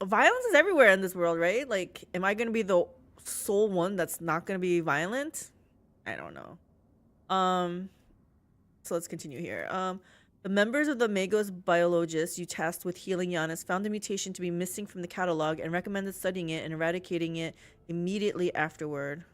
violence is everywhere in this world, right? Like, am I gonna be the sole one that's not gonna be violent? I don't know. So let's continue here. The members of the Magos biologists you tasked with healing Janus found the mutation to be missing from the catalog and recommended studying it and eradicating it immediately afterward.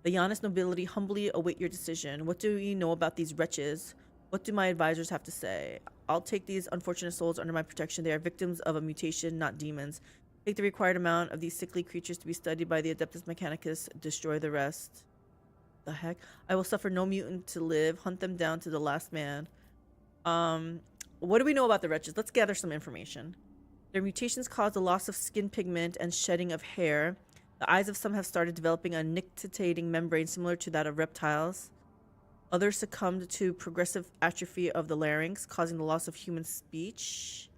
The Janus nobility humbly await your decision. What do you know about these wretches? What do my advisors have to say? I'll take these unfortunate souls under my protection. They are victims of a mutation, not demons. Take the required amount of these sickly creatures to be studied by the Adeptus Mechanicus. Destroy the rest. The heck? I will suffer no mutant to live. Hunt them down to the last man. What do we know about the wretches? Let's gather some information. Their mutations cause the loss of skin pigment and shedding of hair. The eyes of some have started developing a nictitating membrane similar to that of reptiles. Others succumbed to progressive atrophy of the larynx, causing the loss of human speech.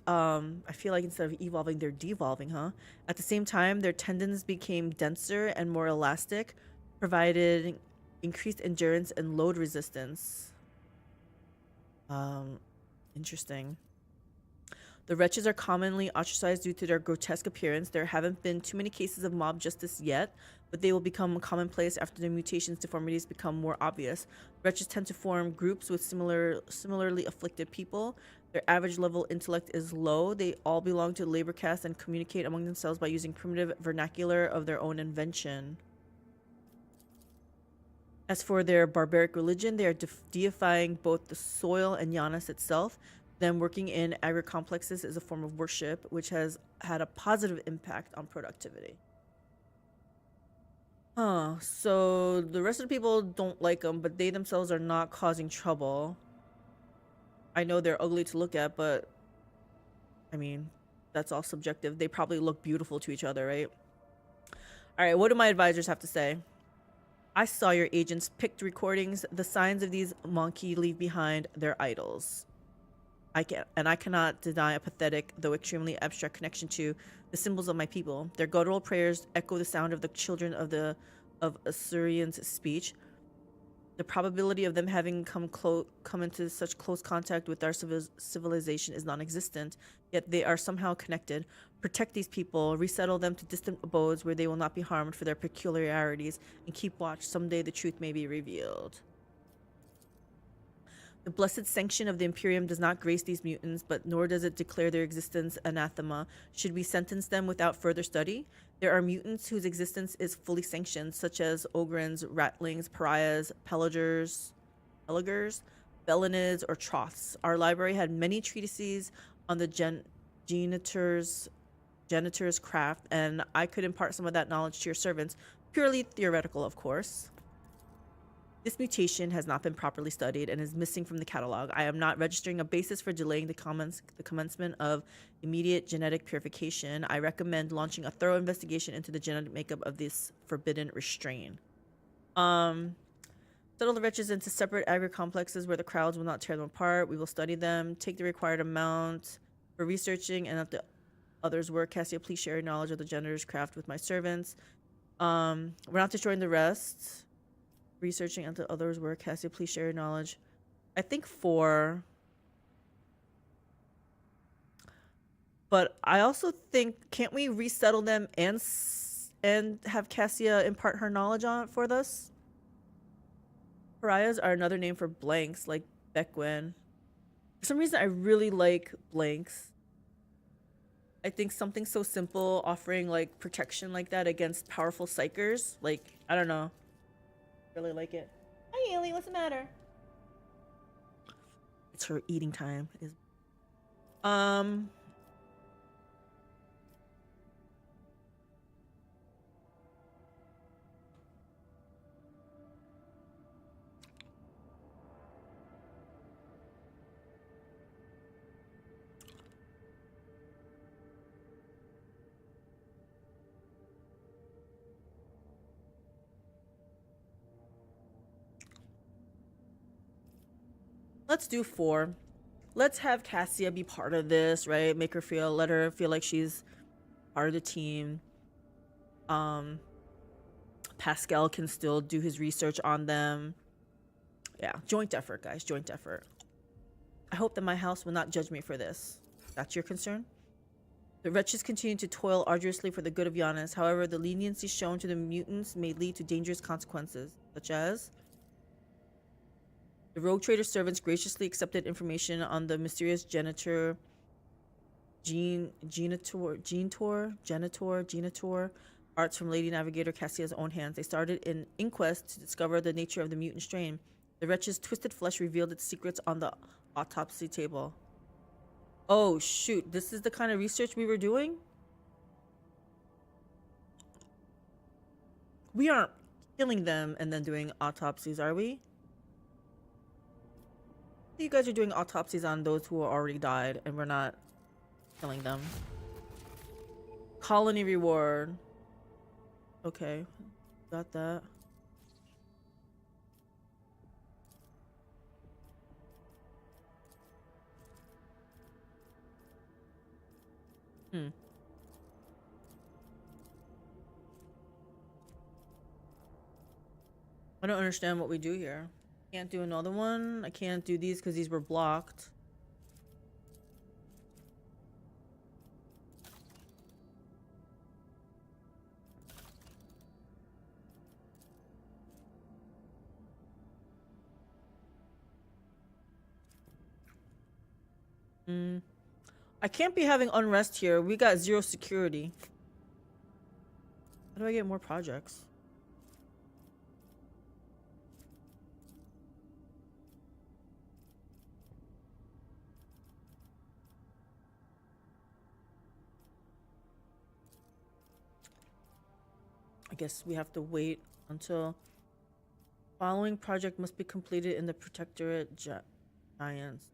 I feel like instead of evolving, they're devolving, huh? At the same time, their tendons became denser and more elastic, provided increased endurance and load resistance. Interesting. The wretches are commonly ostracized due to their grotesque appearance. There haven't been too many cases of mob justice yet, but they will become commonplace after the mutations' deformities become more obvious. Wretches tend to form groups with similarly afflicted people. Their average level intellect is low. They all belong to the labor caste and communicate among themselves by using primitive vernacular of their own invention. As for their barbaric religion, they are deifying both the soil and Janus itself. Them working in agri-complexes is a form of worship, which has had a positive impact on productivity. So the rest of the people don't like them, but they themselves are not causing trouble. I know they're ugly to look at, but I mean, that's all subjective. They probably look beautiful to each other, right? All right, what do my advisors have to say? I saw your agents picked recordings. The signs of these monkey leave behind their idols. I cannot deny a pathetic, though extremely abstract connection to the symbols of my people. Their guttural prayers echo the sound of the children of Assyrian's speech. The probability of them having come into such close contact with our civilization is non-existent, yet they are somehow connected. Protect these people, resettle them to distant abodes where they will not be harmed for their peculiarities, and keep watch. Someday the truth may be revealed. The blessed sanction of the Imperium does not grace these mutants, but nor does it declare their existence anathema. Should we sentence them without further study? There are mutants whose existence is fully sanctioned, such as Ogrins, Ratlings, Pariahs, Pelagers, Belinids, or Troths. Our library had many treatises on the janitor's craft, and I could impart some of that knowledge to your servants. Purely theoretical, of course. This mutation has not been properly studied and is missing from the catalog. I am not registering a basis for delaying the commencement of immediate genetic purification. I recommend launching a thorough investigation into the genetic makeup of this forbidden restraint. Settle the wretches into separate agri-complexes where the crowds will not tear them apart. We will study them, take the required amount for researching, and let the others work. Cassia, please share your knowledge of the gender's craft with my servants. We're not destroying the rest. Researching until others work. Cassia, please share your knowledge. I think 4. But I also think, can't we resettle them and have Cassia impart her knowledge on for this? Pariahs are another name for blanks, like Beckwin. For some reason, I really like blanks. I think something so simple, offering like protection like that against powerful psychers, like, I don't know. Really like it. Hi, Ailey, what's the matter? It's her eating time. Let's do 4. Let's have Cassia be part of this, right? Make her let her feel like she's part of the team. Pascal can still do his research on them. Yeah, joint effort, guys, joint effort. I hope that my house will not judge me for this. That's your concern? The wretches continue to toil arduously for the good of Janus. However, the leniency shown to the mutants may lead to dangerous consequences, such as the rogue trader's servants graciously accepted information on the mysterious genitor arts from Lady Navigator Cassia's own hands. They started an inquest to discover the nature of the mutant strain. The wretch's twisted flesh revealed its secrets on the autopsy table. Oh shoot, this is the kind of research we were doing? We aren't killing them and then doing autopsies, are we? You guys are doing autopsies on those who already died and we're not killing them. Colony reward. Okay, got that. I don't understand what we do here. Can't do another one. I can't do these because these were blocked. I can't be having unrest here. We got 0 security. How do I get more projects? I guess we have to wait until following project must be completed in the Protectorate Giants.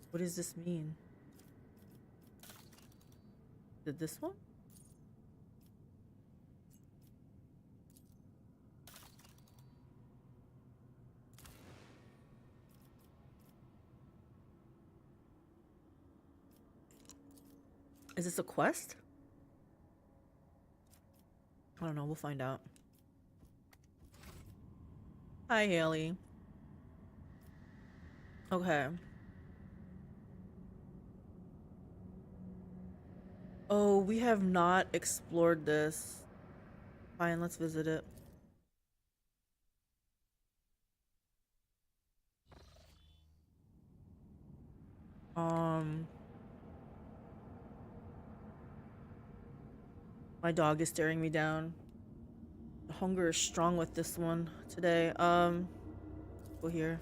What does this mean? Did this one? Is this a quest? I don't know, we'll find out. Hi, Haley. Okay. Oh, we have not explored this. Fine, let's visit it. My dog is staring me down. The hunger is strong with this one today. Go here.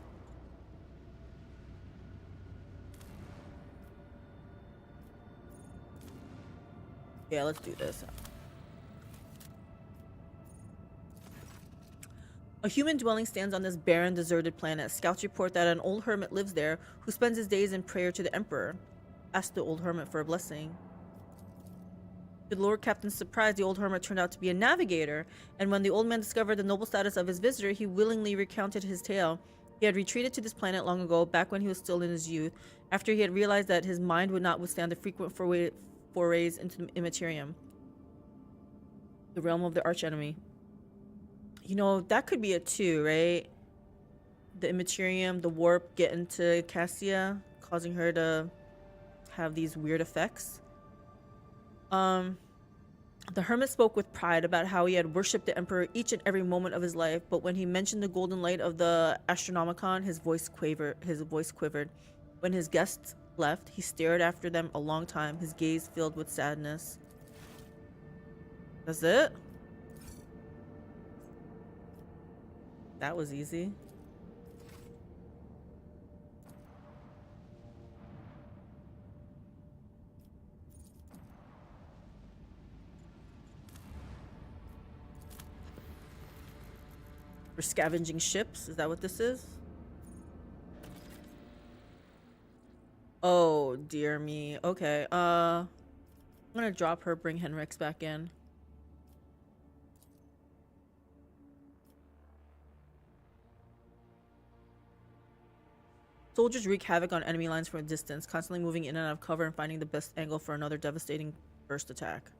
Yeah, let's do this. A human dwelling stands on this barren, deserted planet. Scouts report that an old hermit lives there who spends his days in prayer to the Emperor. Ask the old hermit for a blessing. To the Lord Captain's surprise, the old hermit turned out to be a navigator, and when the old man discovered the noble status of his visitor, he willingly recounted his tale. He had retreated to this planet long ago, back when he was still in his youth, after he had realized that his mind would not withstand the frequent forays into the Imperium, the realm of the archenemy. You know, that could be it too, right? The Imperium, the warp, get into Cassia, causing her to have these weird effects. The hermit spoke with pride about how he had worshipped the Emperor each and every moment of his life, but when he mentioned the golden light of the Astronomicon, his voice quivered. When his guests left, he stared after them a long time, his gaze filled with sadness. That's it? That was easy. We're scavenging ships. Is that what this is? Oh, dear me. Okay. I'm gonna drop her, bring Henrix back in. Soldiers wreak havoc on enemy lines from a distance, constantly moving in and out of cover and finding the best angle for another devastating burst attack.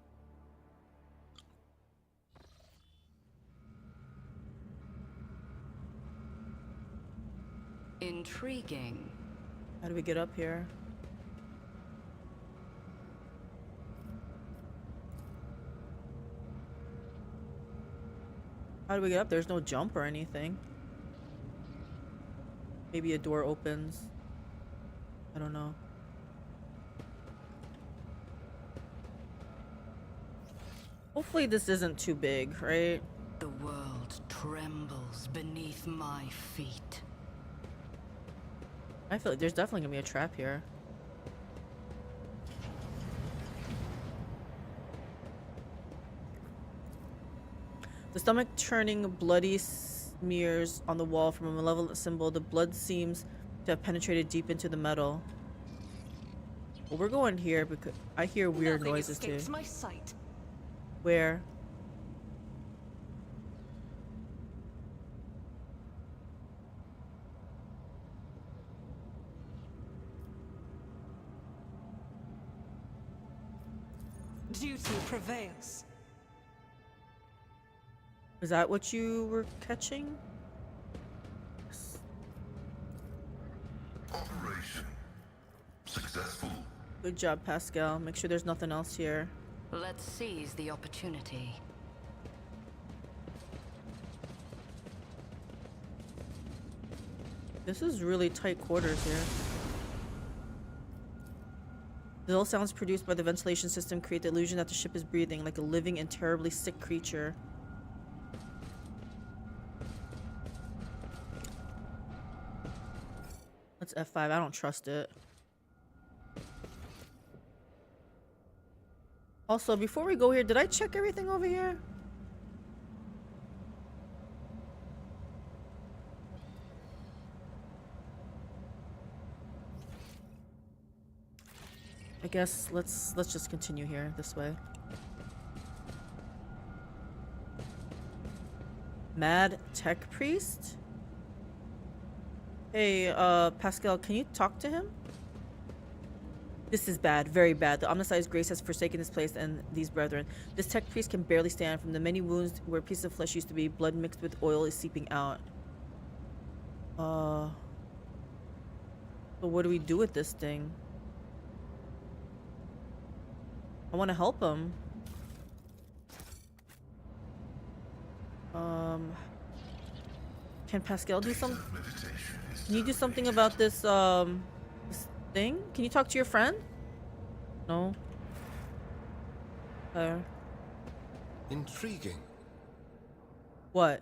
Intriguing. How do we get up here? How do we get up? There's no jump or anything. Maybe a door opens. I don't know. Hopefully this isn't too big, right? The world trembles beneath my feet. I feel like there's definitely gonna be a trap here. The stomach churning bloody smears on the wall from a malevolent symbol. The blood seems to have penetrated deep into the metal. Well, we're going here because I hear weird noises too. My sight. Where? Duty prevails. Is that what you were catching? Operation successful. Good job, Pascal. Make sure there's nothing else here. Let's seize the opportunity. This is really tight quarters here. The dull sounds produced by the ventilation system create the illusion that the ship is breathing like a living and terribly sick creature. That's F5. I don't trust it. Also, before we go here, did I check everything over here? I guess let's just continue here this way. Mad Tech Priest? Hey, Pascal, can you talk to him? This is bad, very bad. The omniscience grace has forsaken this place and these brethren. This tech priest can barely stand. From the many wounds where pieces of flesh used to be, blood mixed with oil is seeping out. So what do we do with this thing? I want to help him. Can Pascal do something? Can you do something about this, this thing? Can you talk to your friend? No. Intriguing. What?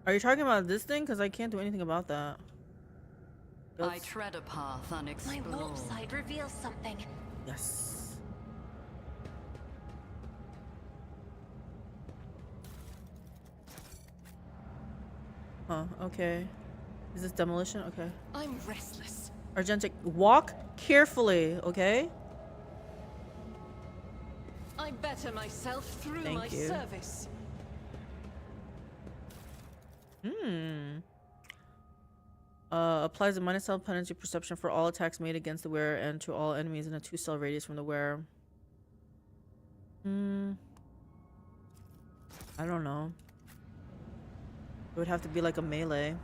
Are you talking about this thing? Because I can't do anything about that. I tread a path unexplored. My warp sight reveals something. Yes. Huh, okay. Is this demolition? Okay. I'm restless. Argentic, walk carefully, okay? I better myself through Thank my you. service. Applies a -cell penalty perception for all attacks made against the wearer and to all enemies in a 2-cell radius from the wearer. I don't know. It would have to be like a melee.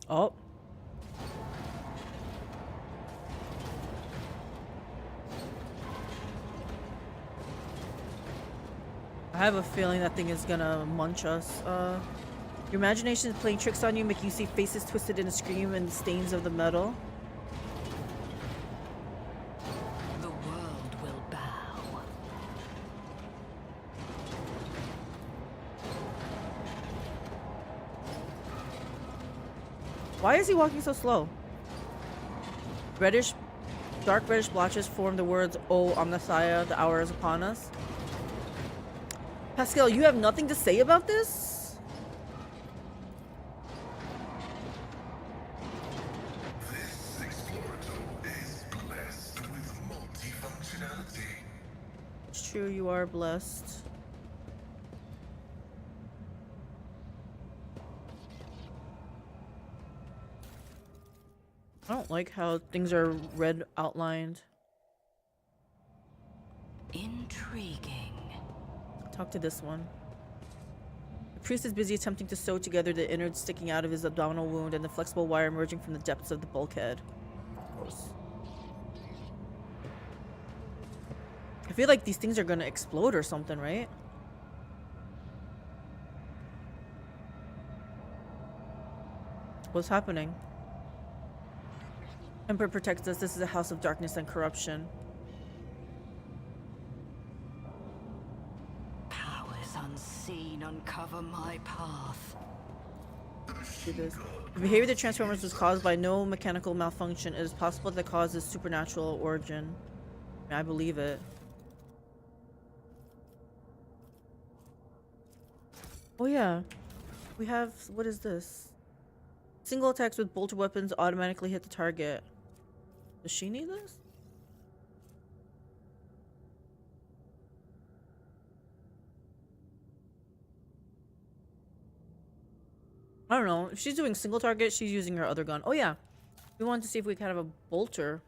Oh. I have a feeling that thing is gonna munch us. Your imagination is playing tricks on you, making you see faces twisted in a scream and stains of the metal. The world will bow. Why is he walking so slow? Reddish, dark reddish blotches form the words, "Oh, Omnissiah, the hour is upon us." Pascal, you have nothing to say about this? This explorator is blessed with multifunctionality. It's true, you are blessed. I don't like how things are red outlined. Intriguing. Talk to this one. The priest is busy attempting to sew together the innards sticking out of his abdominal wound and the flexible wire emerging from the depths of the bulkhead. Gross. I feel like these things are gonna explode or something, right? What's happening? Emperor protects us. This is a house of darkness and corruption. Unseen, uncover my path. Do this. The behavior of the Transformers was caused by no mechanical malfunction. It is possible that the cause is supernatural origin. I believe it. Oh yeah. We have, what is this? Single attacks with bolter weapons automatically hit the target. Does she need this? I don't know. If she's doing single target, she's using her other gun. Oh yeah. We wanted to see if we could have a bolter.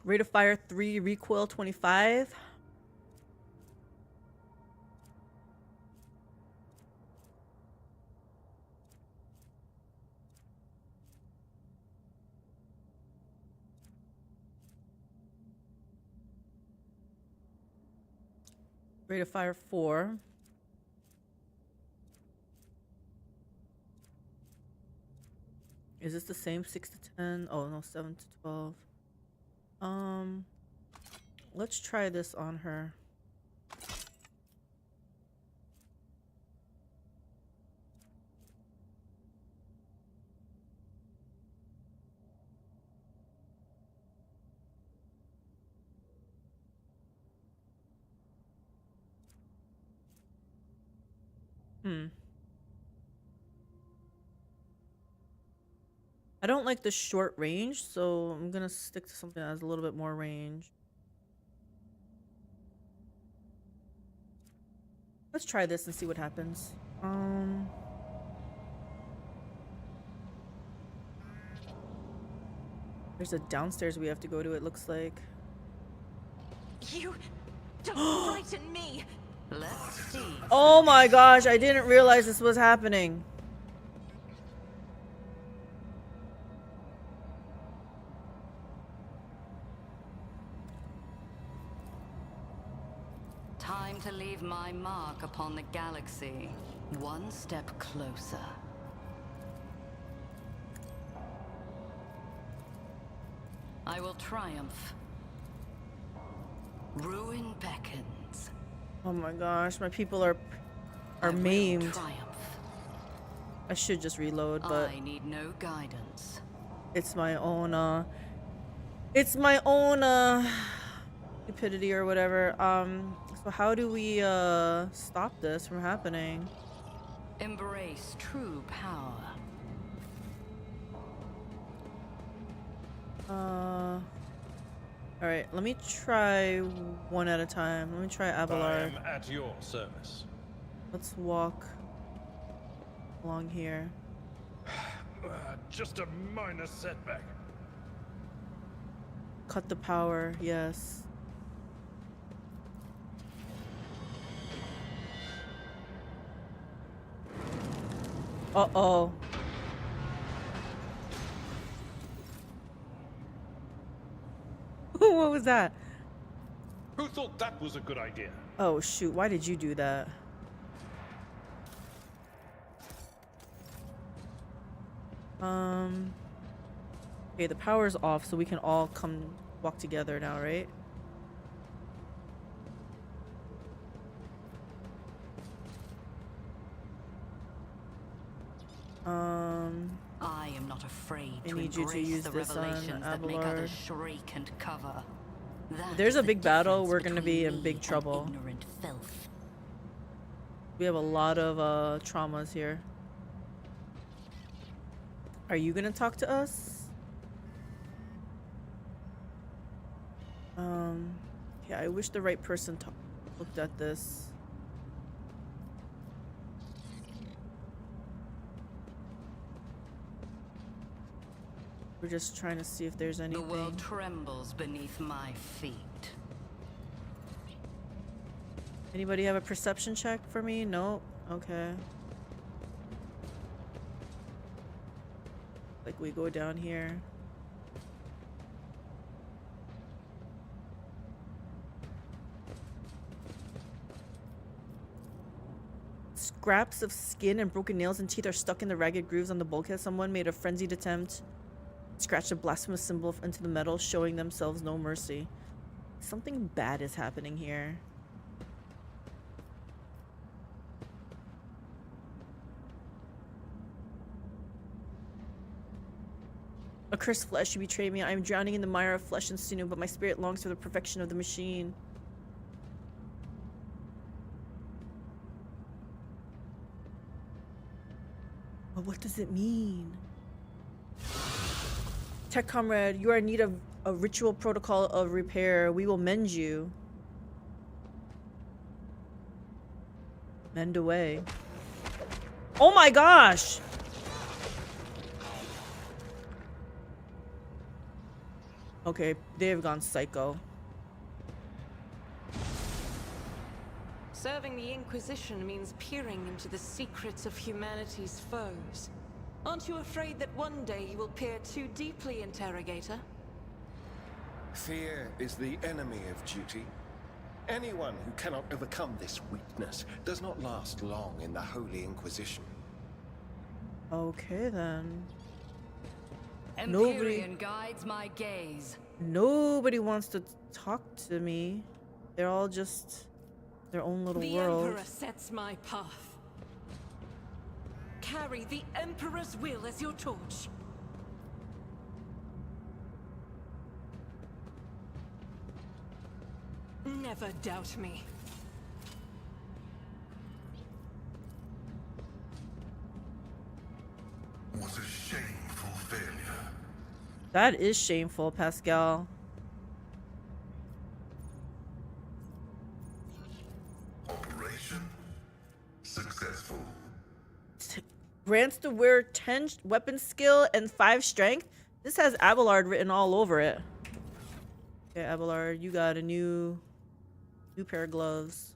Rate of fire 3, recoil 25. Rate of fire 4. Is this the same? 6 to 10? Oh no, 7 to 12. Let's try this on her. I don't like the short range, so I'm gonna stick to something that has a little bit more range. Let's try this and see what happens. There's a downstairs we have to go to, it looks like. You don't frighten me. Let's see. Oh my gosh, I didn't realize this was happening. Time to leave my mark upon the galaxy. One step closer. I will triumph. Ruin beckons. Oh my gosh, my people are maimed. Triumph. I should just reload, but I need no guidance. it's my own stupidity or whatever. So how do we stop this from happening? Embrace true power. All right, let me try one at a time. Let me try I Abelard. am at your service. Let's walk along here. Just a minor setback. Cut the power, yes. Uh-oh. What was that? Who thought that was a good idea? Oh shoot, why did you do that? Okay, the power's off, so we can all come walk together now, right? I am not afraid I to need you to embrace use the this on revelations that make Abelard. others shriek and cover. If there's a big battle, we're gonna be in big trouble. Ignorant filth. We have a lot of traumas here. Are you gonna talk to us? Yeah, I wish the right person looked at this. We're just trying to see if there's anything. The world trembles beneath my feet. Anybody have a perception check for me? Nope. Okay. Like we go down here. Scraps of skin and broken nails and teeth are stuck in the ragged grooves on the bulkhead. Someone made a frenzied attempt. Scratched a blasphemous symbol into the metal, showing themselves no mercy. Something bad is happening here. Accursed flesh, you betrayed me. I am drowning in the mire of flesh and sinew, but my spirit longs for the perfection of the machine. But what does it mean? Tech comrade, you are in need of a ritual protocol of repair. We will mend you. Mend away. Oh my gosh! Okay, they have gone psycho. Serving the Inquisition means peering into the secrets of humanity's foes. Aren't you afraid that one day you will peer too deeply, Interrogator? Fear is the enemy of duty. Anyone who cannot overcome this weakness does not last long in the Holy Inquisition. Okay then. Imperium guides my gaze. Nobody wants to talk to me. They're all just their own little world. The Emperor sets my path. Carry the Emperor's will as your torch. Never doubt me. Was a shameful failure. That is shameful, Pascal. Operation successful. Grants to wear 10 weapon skill and 5 strength. This has Abelard written all over it. Okay, Abelard, you got a new pair of gloves.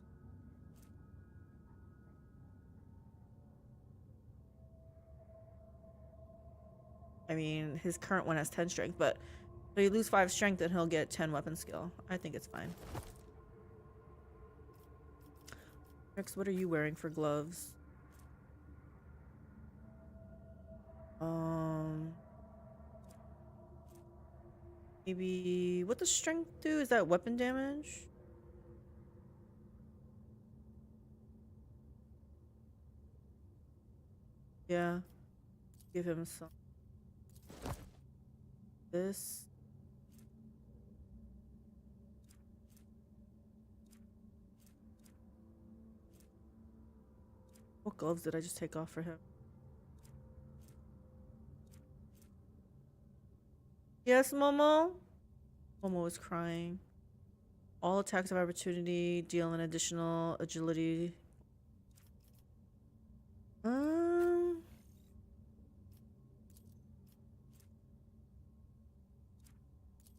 I mean, his current one has 10 strength, but if you lose 5 strength, then he'll get 10 weapon skill. I think it's fine. Next, what are you wearing for gloves? Maybe what does strength do? Is that weapon damage? Yeah. Give him some. This. What gloves did I just take off for him? Yes, Momo? Momo was crying. All attacks of opportunity deal an additional agility.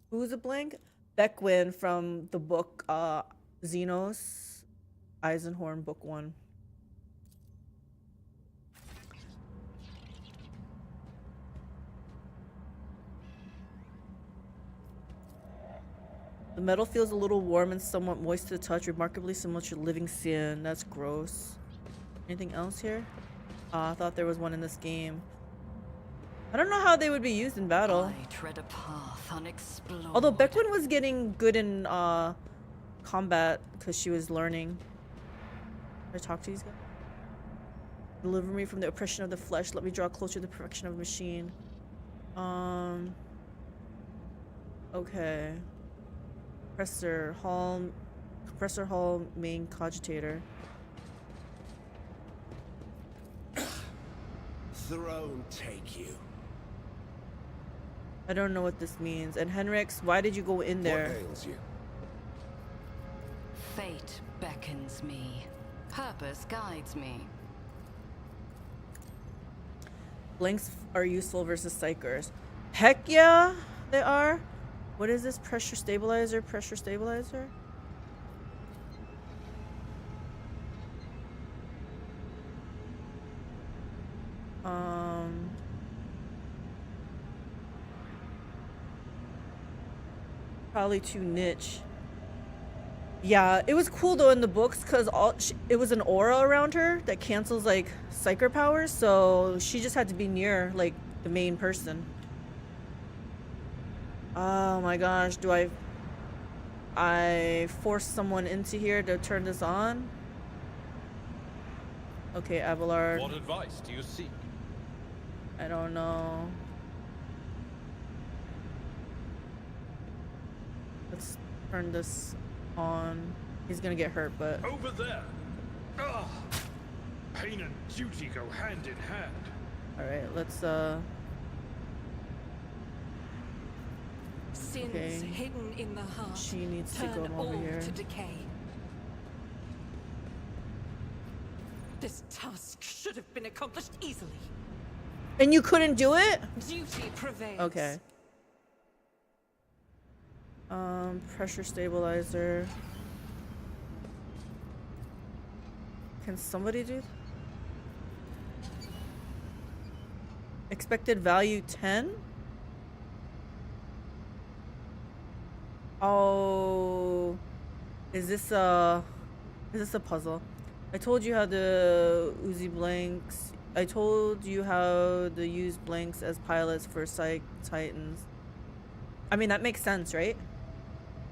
Who's a blank? Beckwin from the book Xenos Eisenhorn book 1. The metal feels a little warm and somewhat moist to the touch, remarkably similar to living sand. That's gross. Anything else here? I thought there was one in this game. I don't know how they would be used in battle. I tread a path unexplored. Although Beckwin was getting good in combat because she was learning. Can I talk to these guys? Deliver me from the oppression of the flesh. Let me draw closer to the perfection of the machine. Okay. Compressor Hall main cogitator. Throne take you. I don't know what this means. And Henrix, why did you go in there? What ails you? Fate beckons me. Purpose guides me. Blanks are useful versus Psykers. Heck yeah, they are. What is this? Pressure stabilizer? Pressure stabilizer? Probably too niche. Yeah, it was cool though in the books because it was an aura around her that cancels like Psyker powers, so she just had to be near like the main person. Oh my gosh, do I force someone into here to turn this on? Okay, Abelard. What advice do you seek? I don't know. Let's turn this on. He's gonna get hurt, but... Over there! Ah! Pain and duty go hand in hand. Alright, let's, Sins okay. hidden in the heart. She needs to go turn over all here. to decay. This task should have been accomplished easily. And you couldn't do it? Duty prevails. Okay. Pressure stabilizer. Can somebody do? Expected value 10? Oh, is this a puzzle? I told you how to Uzi blanks. I told you how to use blanks as pilots for Titans. I mean, that makes sense, right?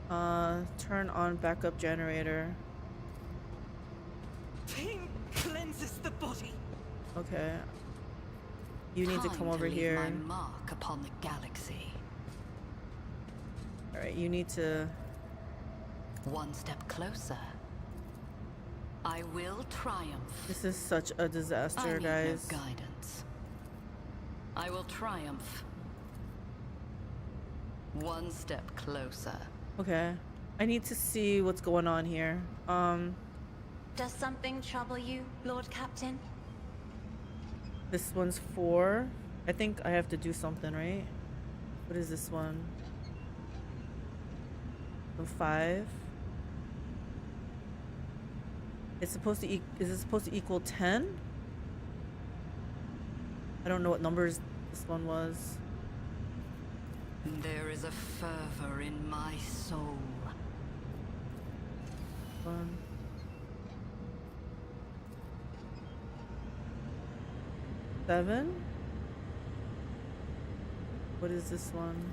Turn on backup generator. Pain cleanses the body. Okay. You need to come over here. My mark upon the galaxy. All right, you need to. One step closer. I will triumph. This is such a disaster, I need guys. no guidance. I will triumph. One step closer. Okay. I need to see what's going on here. Does something trouble you, Lord Captain? This one's 4. I think I have to do something, right? What is this one? 5. It's supposed to is it supposed to equal 10? I don't know what numbers this one was. There is a fervor in my soul. 1. 7. What is this one?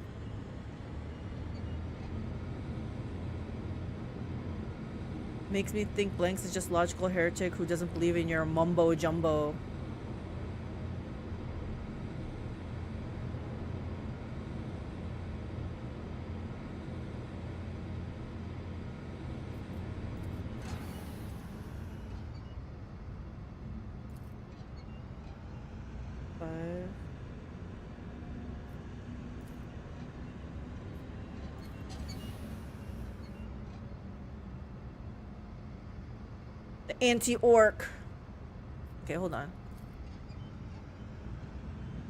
Makes me think Blanks is just logical heretic who doesn't believe in your mumbo jumbo. The anti-orc. Okay, hold on.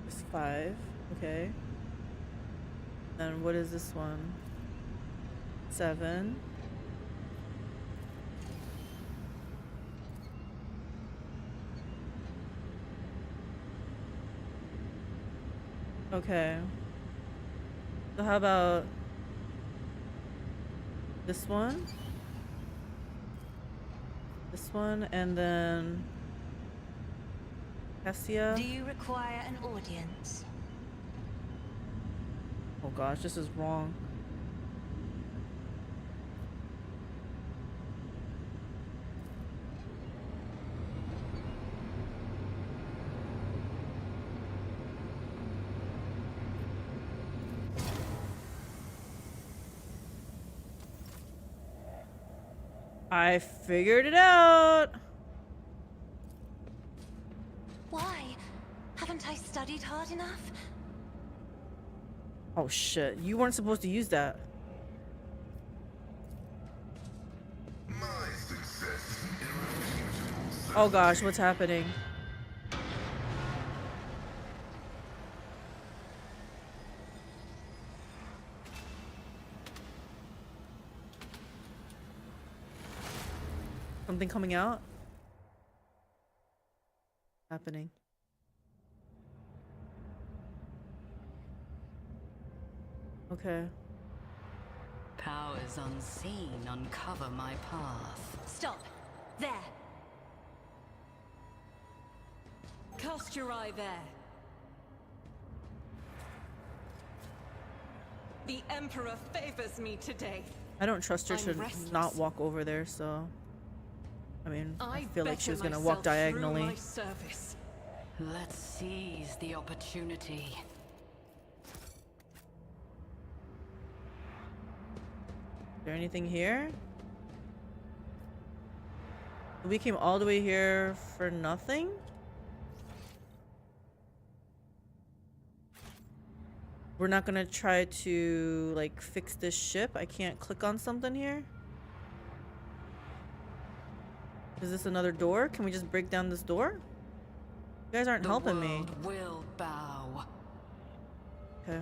It's 5. Okay. And what is this one? 7. Okay. So how about this one? This one, and then Cassia. Do you require an audience? Oh gosh, this is wrong. I figured it out. Why? Haven't I studied hard enough? Oh shit, you weren't supposed to use that. Oh gosh, what's happening? Something coming out? Happening. Okay. Powers unseen uncover my path. Stop. There. Cast your eye there. The Emperor favors me today. I don't trust her I'm to restless. not walk over there, so I mean, I feel like she better was gonna walk myself through diagonally. my service. Let's seize the opportunity. Is there anything here? We came all the way here for nothing? We're not gonna try to like fix this ship? I can't click on something here? Is this another door? Can we just break down this door? You guys aren't helping me. The world will bow. Okay.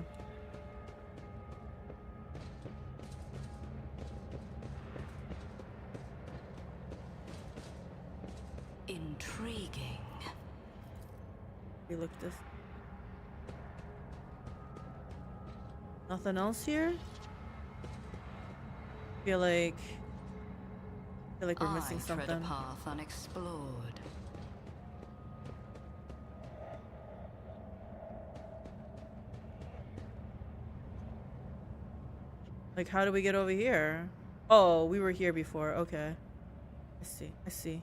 Intriguing. We look this. Nothing else here? Feel like we're missing I tread something. a path unexplored. Like, how do we get over here? Oh, we were here before. Okay. I see. I see.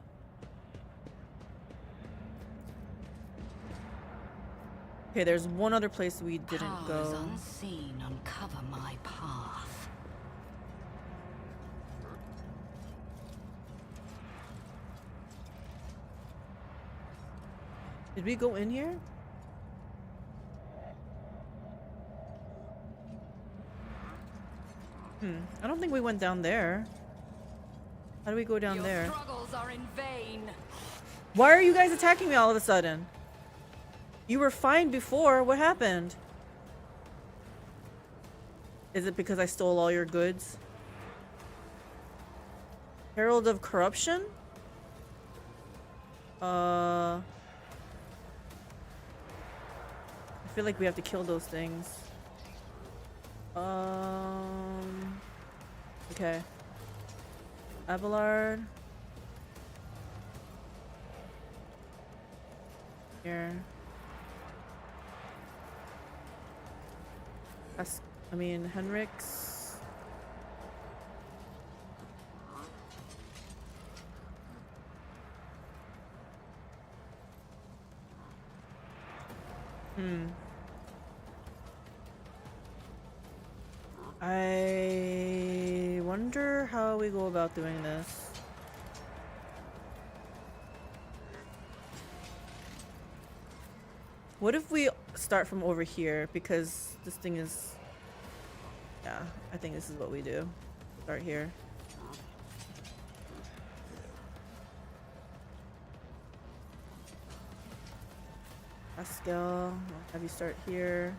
Okay, there's one other place we didn't Powers go. unseen uncover my path. Did we go in here? I don't think we went down there. How do we go down there? Your struggles are in vain. Why are you guys attacking me all of a sudden? You were fine before. What happened? Is it because I stole all your goods? Herald of Corruption? I feel like we have to kill those things. Okay. Abelard. Here. Henrik's. I wonder how we go about doing this. What if we start from over here? Because this thing is... Yeah, I think this is what we do. Start here. Pascal, I'll have you start here.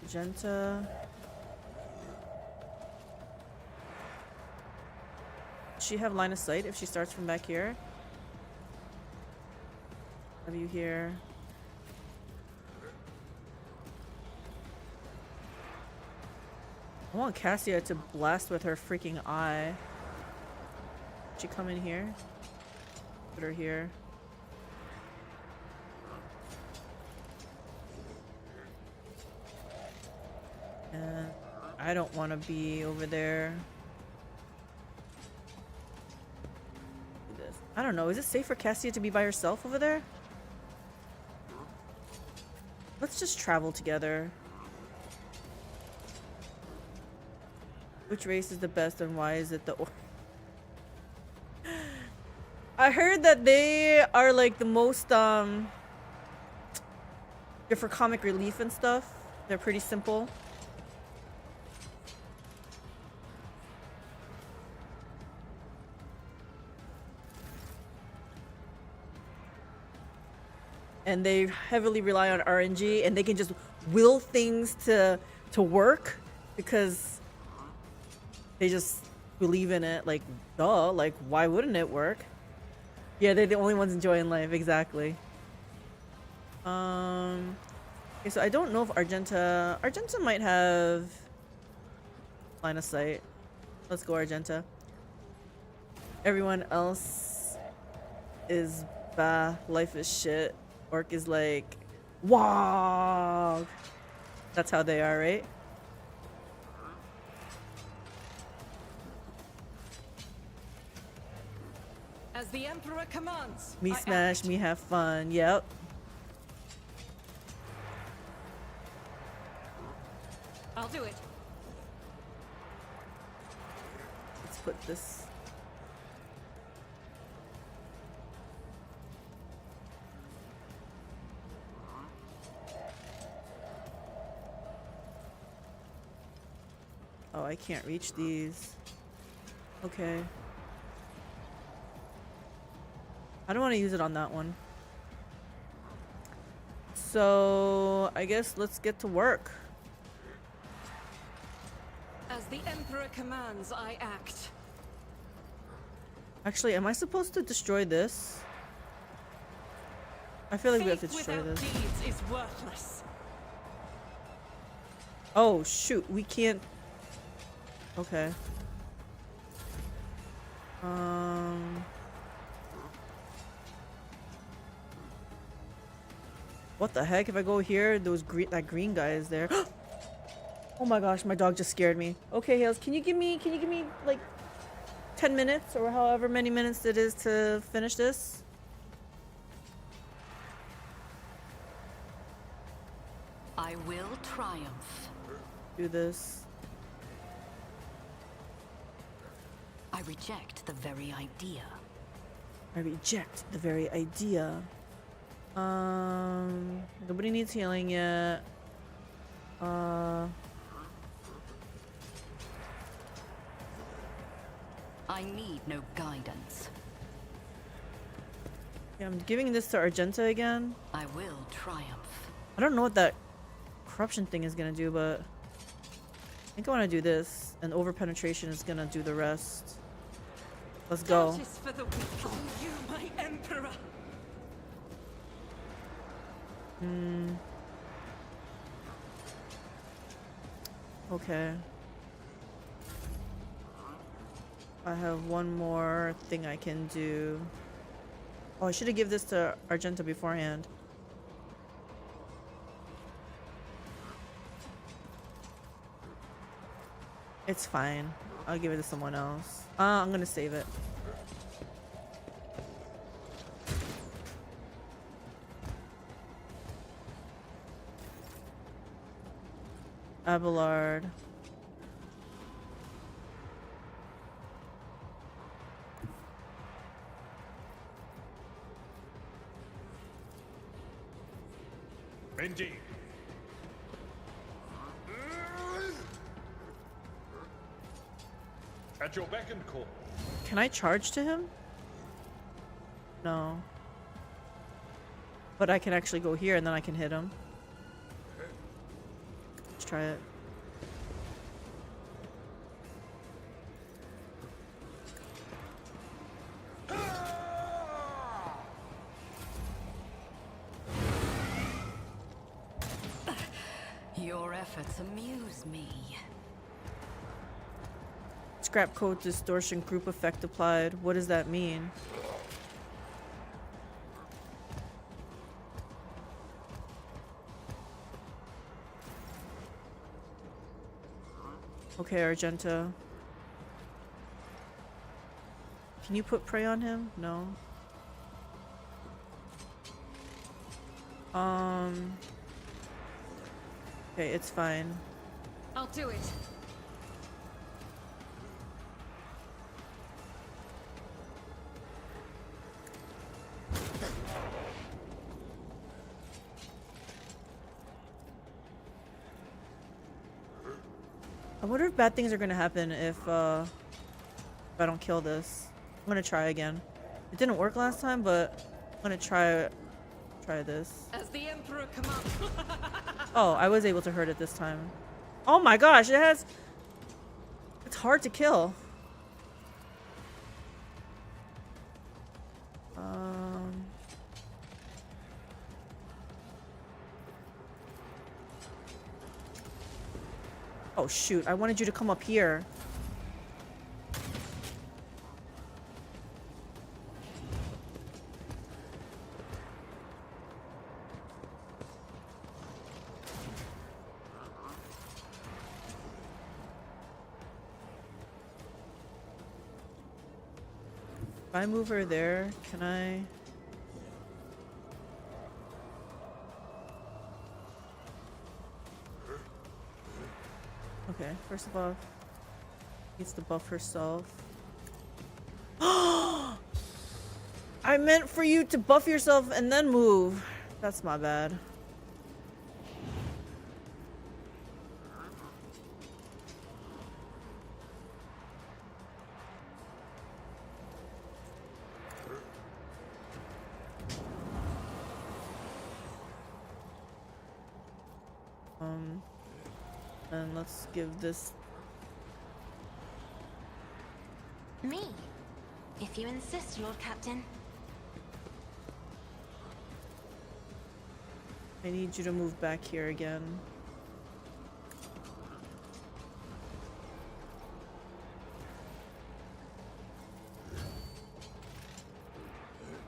Magenta. Does she have line of sight if she starts from back here? Have you here? I want Cassia to blast with her freaking eye. She come in here? Put her here. And I don't want to be over there. Do this. I don't know. Is it safe for Cassia to be by herself over there? Let's just travel together. Which race is the best and why is it the I heard that they are like the most good for comic relief and stuff. They're pretty simple. And they heavily rely on RNG and they can just will things to work because they just believe in it. Like, duh, like why wouldn't it work? Yeah, they're the only ones enjoying life, exactly. Okay, so I don't know if Argenta might have line of sight. Let's go, Argenta. Everyone else is bah, life is shit. Orc is like, wow. That's how they are, right? As the Emperor commands. Me smash, me have fun. Yep. I'll do it. Let's put this. Oh, I can't reach these. Okay. I don't want to use it on that one. So, I guess let's get to work. As the Emperor commands, I act. Actually, am I supposed to destroy this? I feel like we have to destroy this. Deeds is worthless. Oh, shoot. We can't... Okay. What the heck? If I go here, that green guy is there. Oh my gosh, my dog just scared me. Okay, Hales, can you give me like 10 minutes or however many minutes it is to finish this? I will triumph. Do this. I reject the very idea. I reject the very idea. Nobody needs healing yet. I need no guidance. Yeah, I'm giving this to Argenta again. I will triumph. I don't know what that corruption thing is gonna do, but I think I want to do this, and over penetration is gonna do the rest. Let's go. Justice for the weak. Oh, you, my Emperor. Okay. I have one more thing I can do. Oh, I should have given this to Argenta beforehand. It's fine. I'll give it to someone else. I'm gonna save it. Abelard. Indeed. At your beck and call. Can I charge to him? No. But I can actually go here and then I can hit him. Let's try it. Your efforts amuse me. Scrap code distortion group effect applied. What does that mean? Okay, Argenta. Can you put prey on him? No. Okay, it's fine. I'll do it. I wonder if bad things are gonna happen if I don't kill this. I'm gonna try again. It didn't work last time, but I'm gonna try this. As the Emperor commands. Oh, I was able to hurt it this time. Oh my gosh, it's hard to kill. Oh shoot, I wanted you to come up here. If I move her there, can I? Okay, first of all, needs to buff herself. I meant for you to buff yourself and then move. That's my bad. And let's give this Me, if you insist, Lord Captain. I need you to move back here again.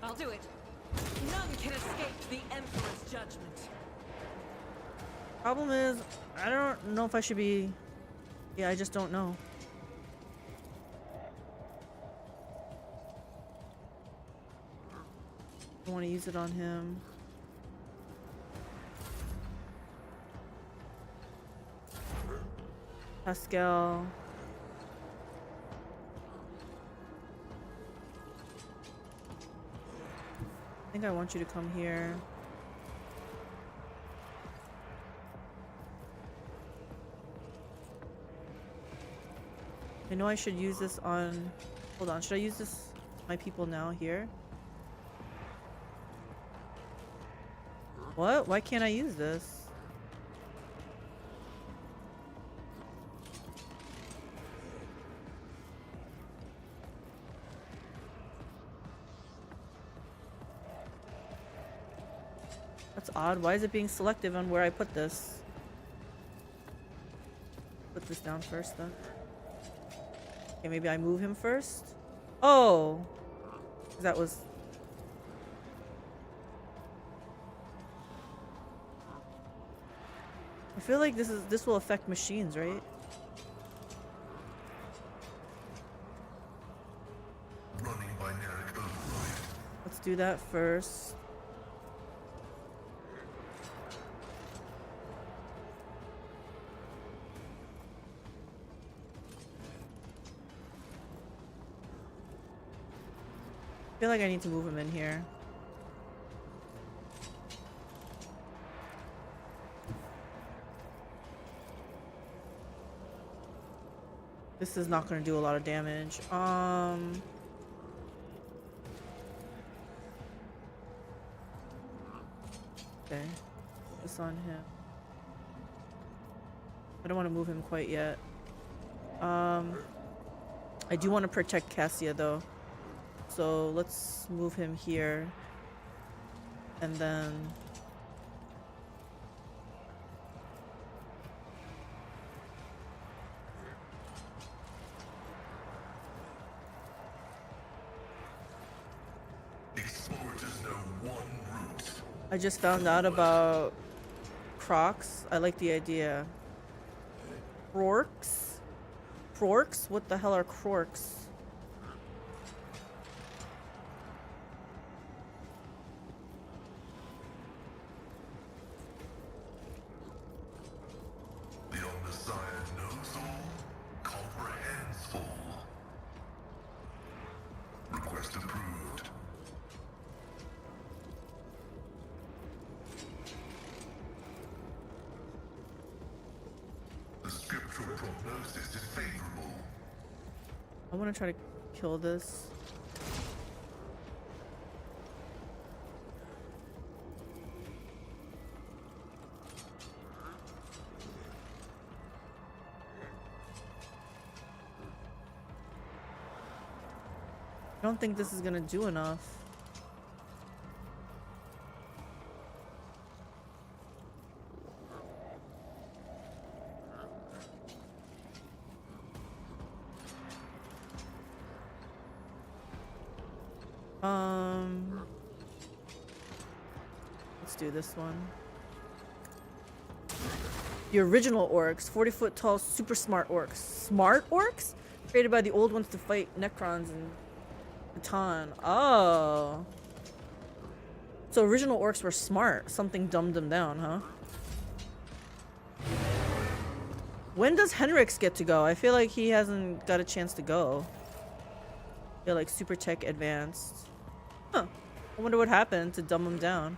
I'll do it. None can escape the Emperor's judgment. Problem is, I don't know if I should be... Yeah, I just don't know. I want to use it on him. Pascal. I think I want you to come here. I know I should use this on... Hold on, should I use this my people now here? What? Why can't I use this? That's odd. Why is it being selective on where I put this? Put this down first then. Okay, maybe I move him first? Oh! That was... I feel like this will affect machines, right? Running binary override. Let's do that first. I feel like I need to move him in here. This is not going to do a lot of damage. Okay. Focus on him. I don't want to move him quite yet. I do want to protect Cassia though. So let's move him here. And then I just found out about Crocs. I like the idea. Crorks? Crorks? What the hell are Crorks? The Omniscient knows all, comprehends all. Request approved. The scriptural prognosis is favorable. I want to try to kill this. I don't think this is gonna do enough. Let's do this one. The original orcs, 40-foot tall, super smart orcs. Smart orcs? Created by the old ones to fight Necrons and Catan. Oh. So original orcs were smart. Something dumbed them down, huh? When does Henrix get to go? I feel like he hasn't got a chance to go. Yeah, like super tech advanced. Huh. I wonder what happened to dumb him down.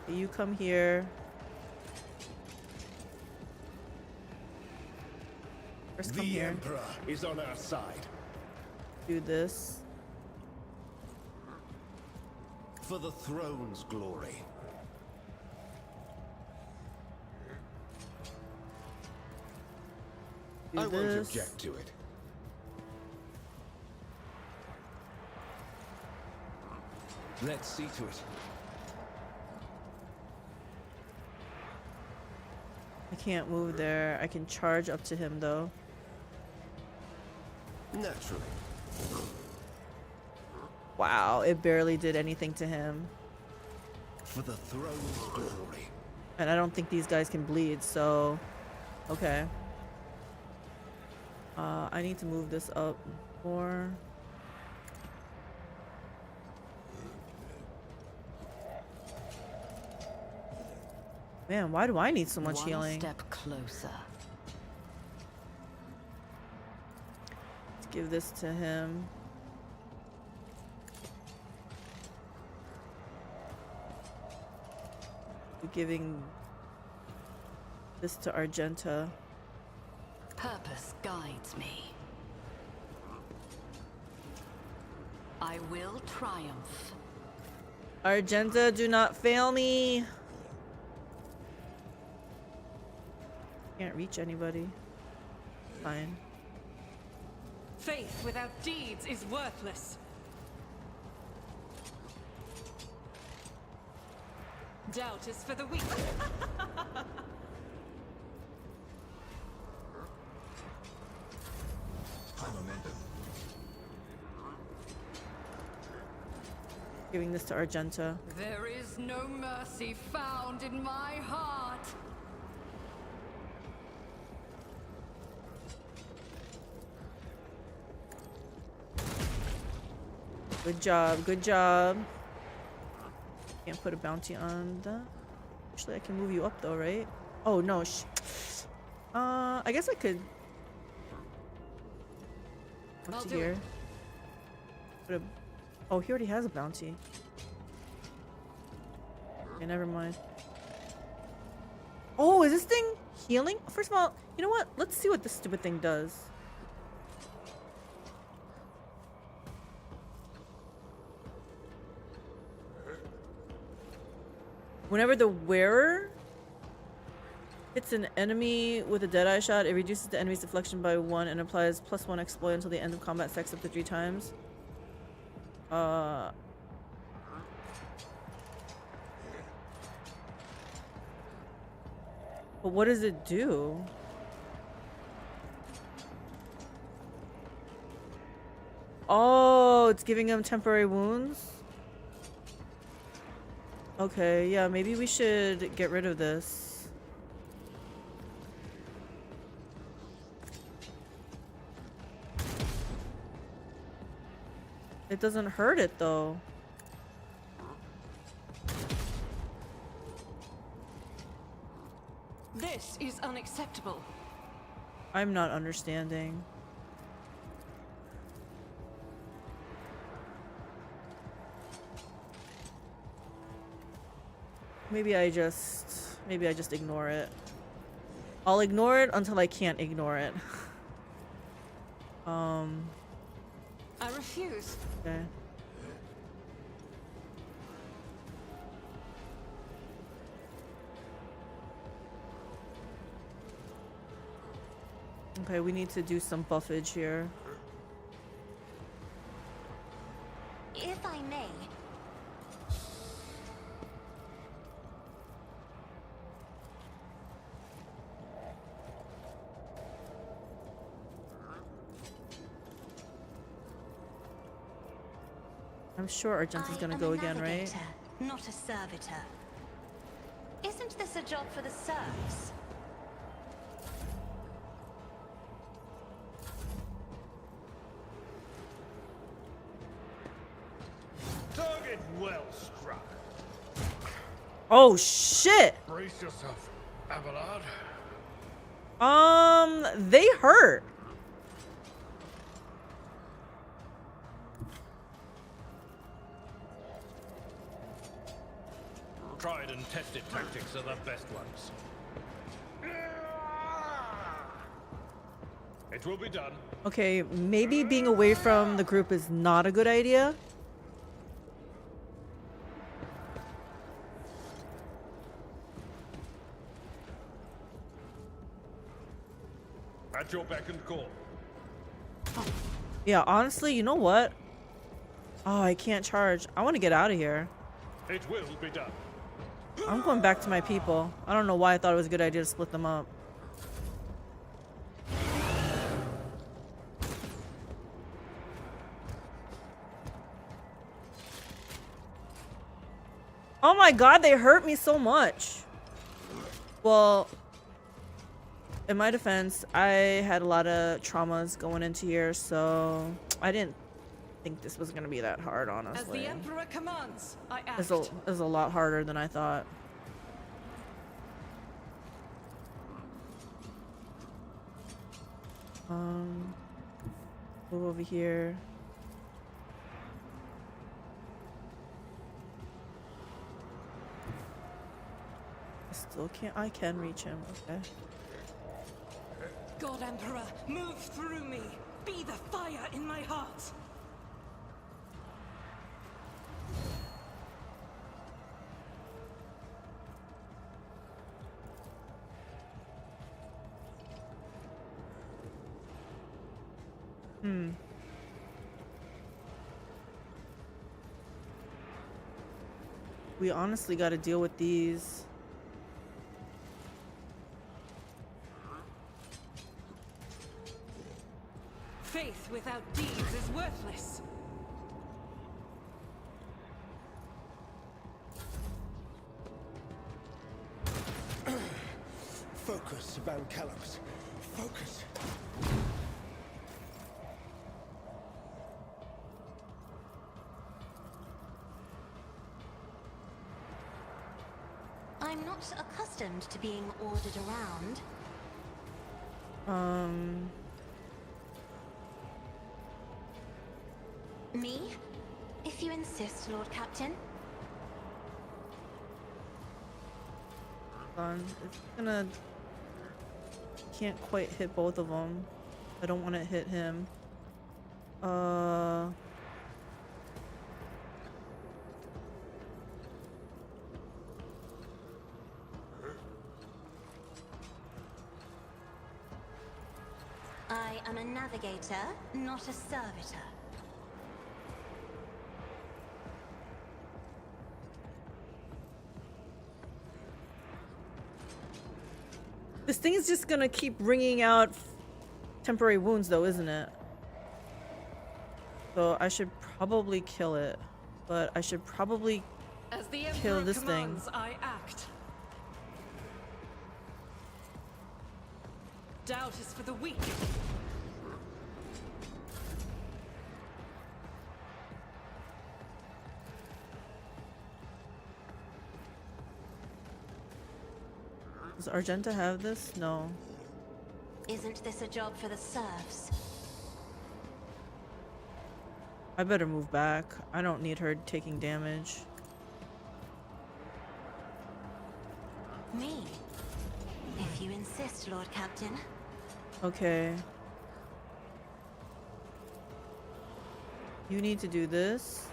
You come here. First come The here. Emperor is on our side. Do this. For the throne's glory. Do I won't this. object to it. Let's see to it. I can't move there. I can charge up to him though. Naturally. Wow, it barely did anything to him. For the throne's glory. And I don't think these guys can bleed, so okay. I need to move this up more. Man, why do I need so much healing? One step closer. Let's give this to him. We're giving this to Argenta. Purpose guides me. I will triumph. Argenta, do not fail me. Can't reach anybody. Fine. Faith without deeds is worthless. Doubt is for the weak. High momentum. Giving this to Argenta. There is no mercy found in my heart. Good job, good job. Can't put a bounty on that. Actually, I can move you up though, right? Oh no, I guess I could. Up to here. Put a... Oh, he already has a bounty. Okay, never mind. Oh, is this thing healing? First of all, you know what? Let's see what this stupid thing does. Whenever the wearer hits an enemy with a Deadeye shot, it reduces the enemy's deflection by 1 and applies +1 exploit until the end of combat stacks up to 3 times. But what does it do? Oh, it's giving him temporary wounds? Okay, yeah, maybe we should get rid of this. It doesn't hurt it though. This is unacceptable. I'm not understanding. Maybe I just ignore it. I'll ignore it until I can't ignore it. I refuse. Okay. Okay, we need to do some buffage here. If I may. I'm sure Argenta's gonna go again, right? Not a servitor. Isn't this a job for the serfs? Target well struck. Oh shit! Brace yourself, Abelard. They hurt. Tried and tested tactics are the best ones. It will be done. Okay, maybe being away from the group is not a good idea. At your beck and call. Yeah, honestly, you know what? Oh, I can't charge. I want to get out of here. It will be done. I'm going back to my people. I don't know why I thought it was a good idea to split them up. Oh my god, they hurt me so much. Well, in my defense, I had a lot of traumas going into here, so I didn't think this was gonna be that hard, honestly. As the Emperor commands, I act. It's a lot harder than I thought. Move over here. I can reach him, okay. God Emperor, move through me. Be the fire in my heart. We honestly got to deal with these. Faith without deeds is worthless. Focus, AlteredCalyx. Focus. I'm not accustomed to being ordered around. Me? If you insist, Lord Captain. It's gonna... Can't quite hit both of them. I don't want to hit him. I am a navigator, not a servitor. This thing is just gonna keep bringing out temporary wounds though, isn't it? So I should probably kill it. But I should probably As the kill Emperor this thing. commands, I act. Doubt is for the weak. Does Argenta have this? No. Isn't this a job for the serfs? I better move back. I don't need her taking damage. Me? If you insist, Lord Captain. Okay. You need to do this.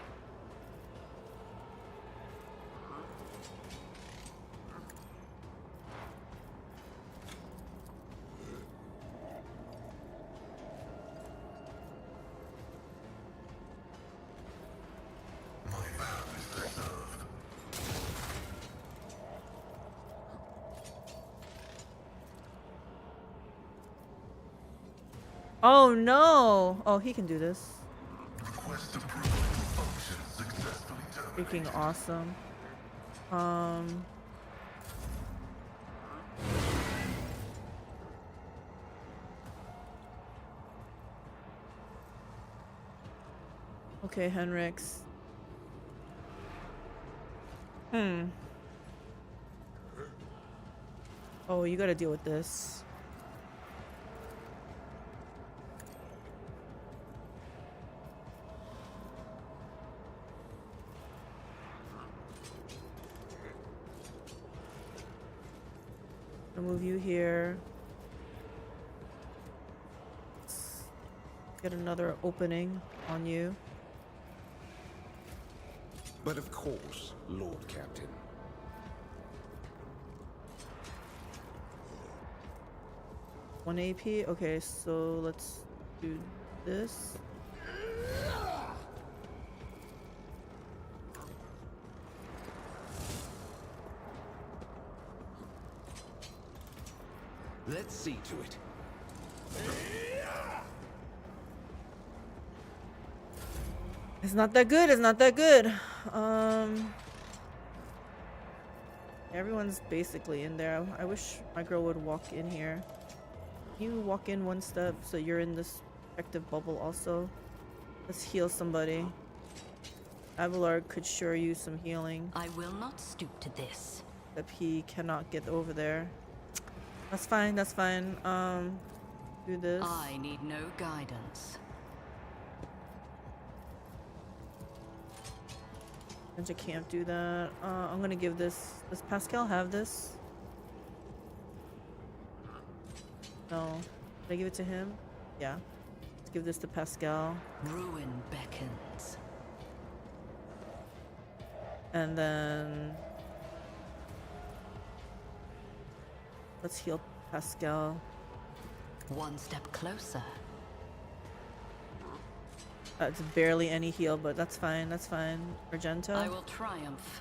Oh no! Oh, he can do this. Freaking awesome. Okay, Henrix. Oh, you gotta deal with this. I'll move you here. Let's get another opening on you. But of course, Lord Captain. One AP? Okay, so let's do this. Let's see to it. It's not that good, it's not that good. Everyone's basically in there. I wish my girl would walk in here. Can you walk in one step so you're in this protective bubble also? Let's heal somebody. Abelard could sure use some healing. I will not stoop to this. Except he cannot get over there. That's fine, that's fine. Do this. I need no guidance. Ninja can't do that. I'm gonna give this. Does Pascal have this? No. Did I give it to him? Yeah. Let's give this to Pascal. Ruin beckons. And then let's heal Pascal. One step closer. It's barely any heal, but that's fine. That's fine. Argenta. I will triumph.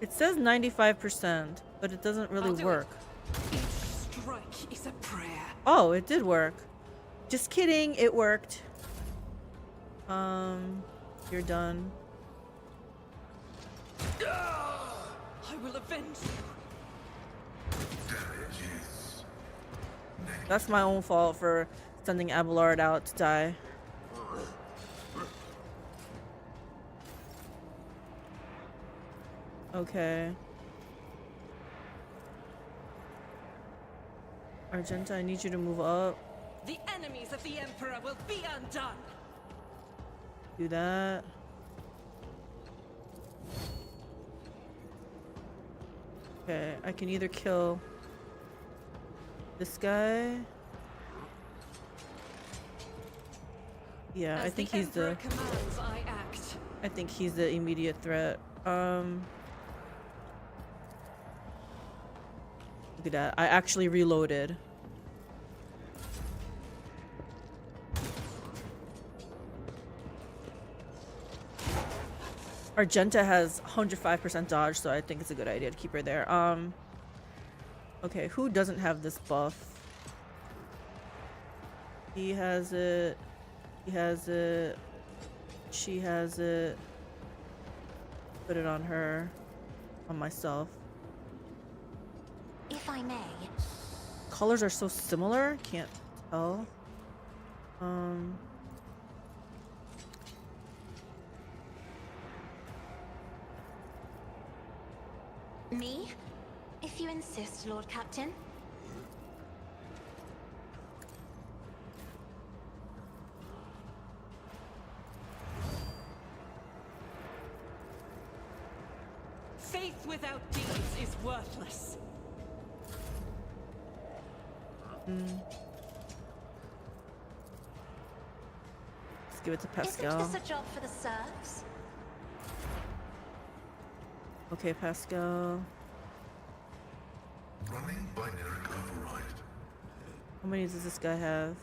It says 95%, but it doesn't really work. Each strike is a prayer. Oh, it did work. Just kidding, it worked. You're done. I will avenge you. That's my own fault for sending Abelard out to die. Okay. Argenta, I need you to move up. The enemies of the Emperor will be undone. Do that. Okay, I can either kill this guy. Yeah, I think he's the. I think he's the immediate threat. Look at that. I actually reloaded. Argenta has 105% dodge, so I think it's a good idea to keep her there. Okay, who doesn't have this buff? He has it. He has it. She has it. Put it on her. On myself. If I may. Colors are so similar. Can't tell. Me? If you insist, Lord Captain. Faith without deeds is worthless. Let's give it to Pascal. Isn't this a job for the serfs? Okay, Pascal. Running binary override. How many does this guy have?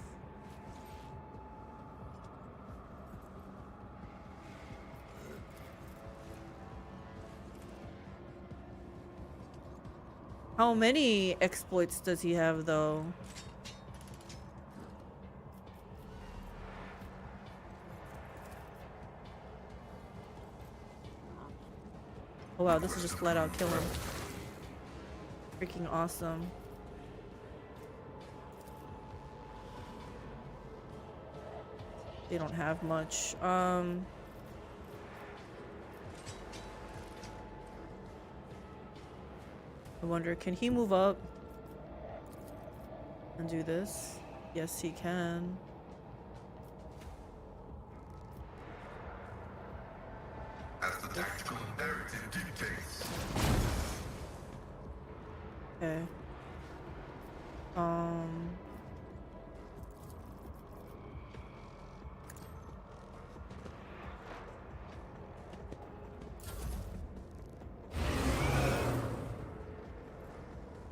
How many exploits does he have, though? Oh wow, this is just flat out killing. Freaking awesome. They don't have much. I wonder, can he move up and do this? Yes, he can. As the tactical imperative dictates. Okay.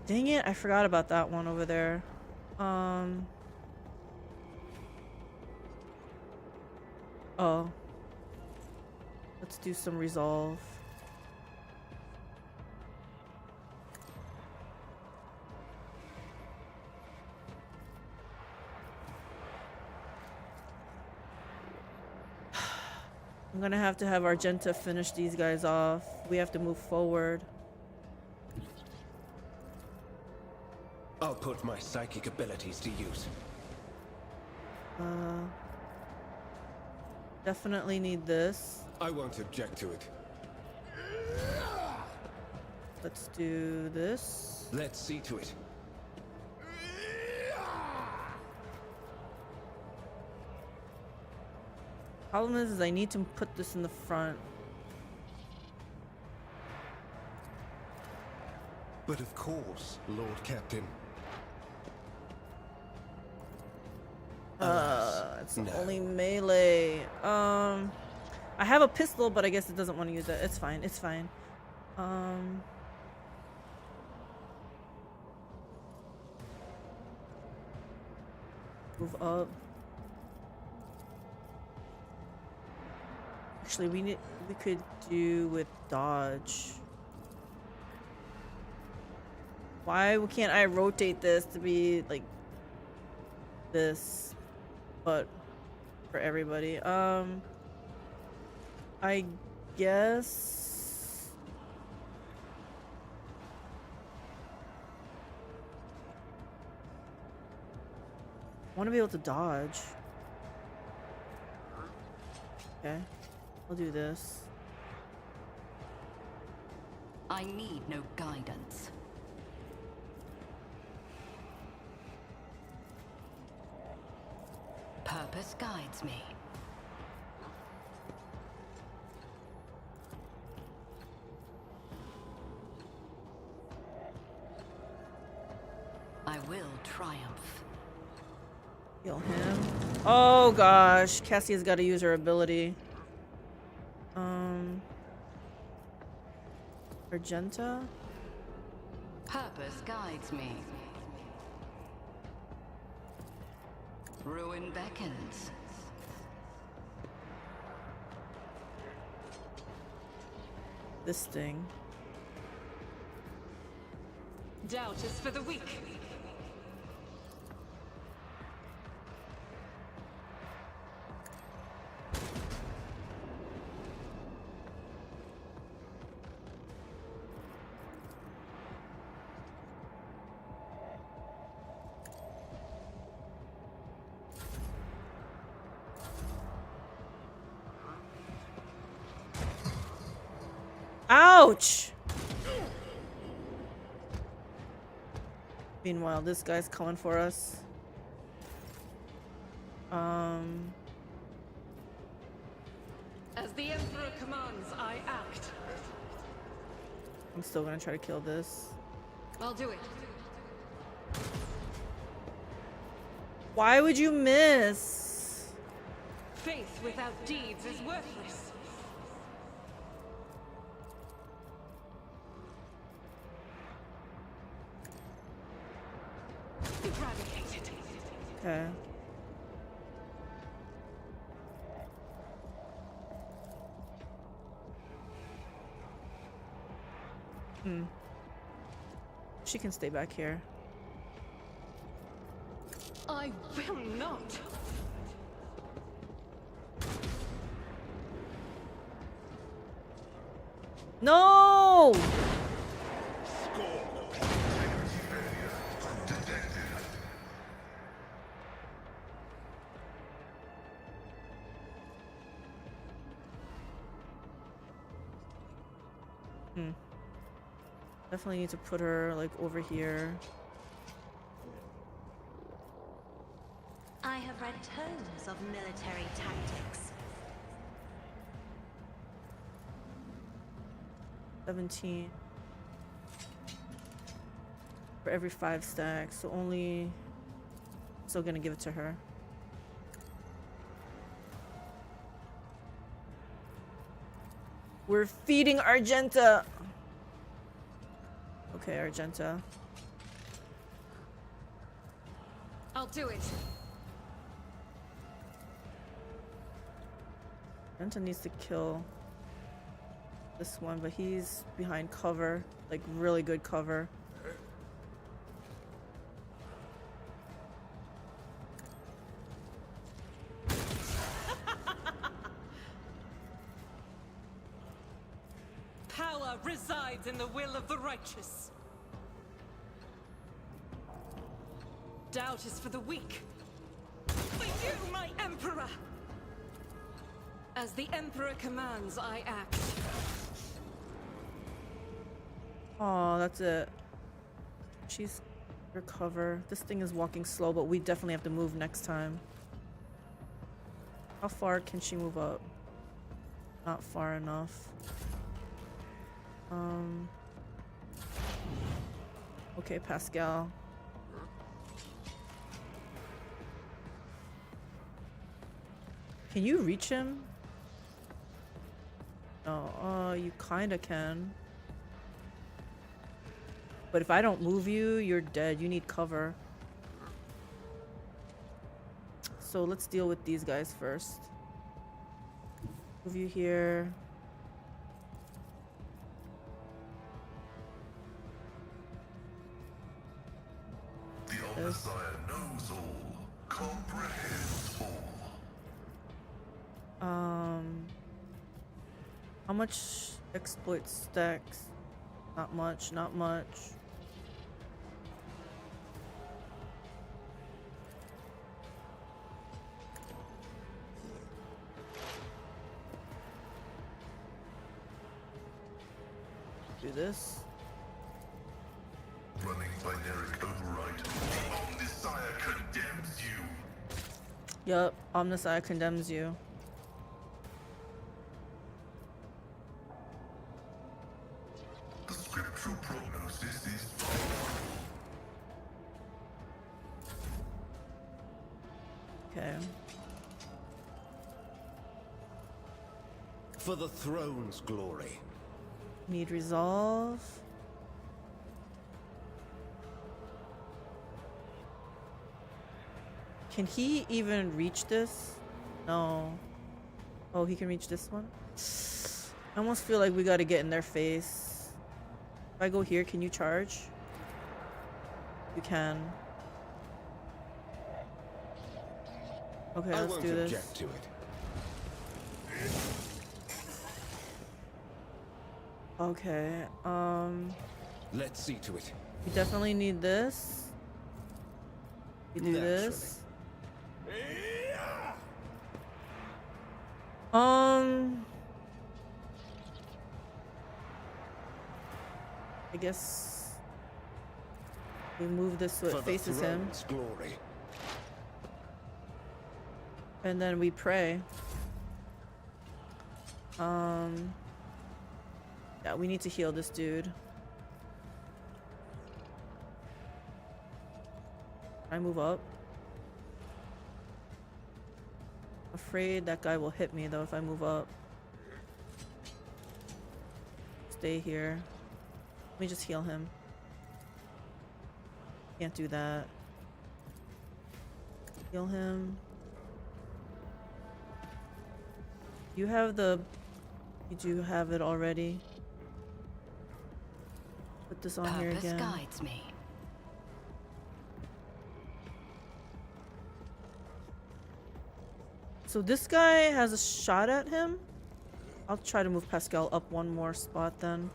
Dang it, I forgot about that one over there. Oh. Let's do some resolve. I'm gonna have to have Argenta finish these guys off. We have to move forward. I'll put my psychic abilities to use. Definitely need this. I won't object to it. Let's do this. Let's see to it. Problem is I need to put this in the front. But of course, Lord Captain. It's only melee. I have a pistol, but I guess it doesn't want to use it. It's fine. It's fine. Move up. Actually, we could do with dodge. Why can't I rotate this to be like this, but for everybody? I guess I want to be able to dodge. Okay, I'll do this. I need no guidance. Purpose guides me. will triumph. Kill him. Oh gosh, Cassia's got to use her ability. Argenta? Purpose guides me. Ruin beckons. This thing. Doubt is for the weak. Ouch! Meanwhile, this guy's coming for us. As the Emperor commands, I act. I'm still gonna try to kill this. I'll do it. Why would you miss? Faith without deeds is worthless. Eradicated. Okay. She can stay back here. I will not. No! Definitely need to put her like over here. I have read tomes of military tactics. 17 for every 5 stacks, so only still gonna give it to her. We're feeding Argenta. Okay, Argenta. I'll do it. Argenta needs to kill this one, but he's behind cover, like really good cover. Power resides in the will of the righteous. Doubt is for the weak. For you, my Emperor! As the Emperor commands, I act. Oh, that's it. She's recover. This thing is walking slow, but we definitely have to move next time. How far can she move up? Not far enough. Okay, Pascal. Can you reach him? No, you kinda can. But if I don't move you, you're dead. You need cover. So let's deal with these guys first. Move you here. The old Messiah knows all, comprehends all. How much exploit stacks? Not much, not much. Do this. Running binaric override. The Messiah condemns you. Yup, Omnissiah condemns you. The scriptural prognosis is Okay. For the throne's glory. Need resolve. Can he even reach this? No. Oh, he can reach this one? I almost feel like we gotta get in their face. If I go here, can you charge? You can. Okay, let's do this. Object to it. Okay, let's see to it. we definitely need this. We do this. I guess we move this so it faces him. Glory. And then we pray. Yeah, we need to heal this dude. I move up. Afraid that guy will hit me though if I move up. Stay here. Let me just heal him. Can't do that. Heal him. You have the... You do have it already. Put this on here again. Purpose guides me. So this guy has a shot at him. I'll try to move Pascal up one more spot then.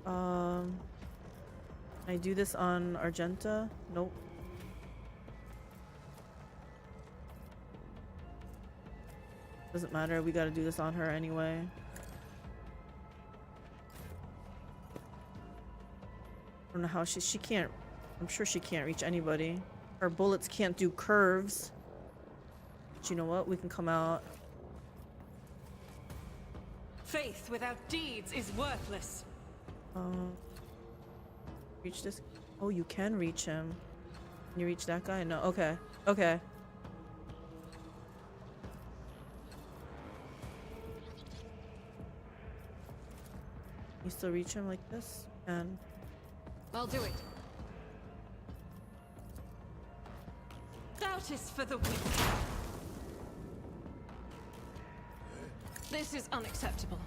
Can I do this on Argenta? Nope. Doesn't matter, we gotta do this on her anyway. I don't know how she can't, I'm sure she can't reach anybody. Her bullets can't do curves. But you know what, we can come out. Faith without deeds is worthless. Reach this. Oh, you can reach him. Can you reach that guy? No. Okay. Okay. You still reach him like this? And I'll do it. Doubt is for the weak. This is unacceptable.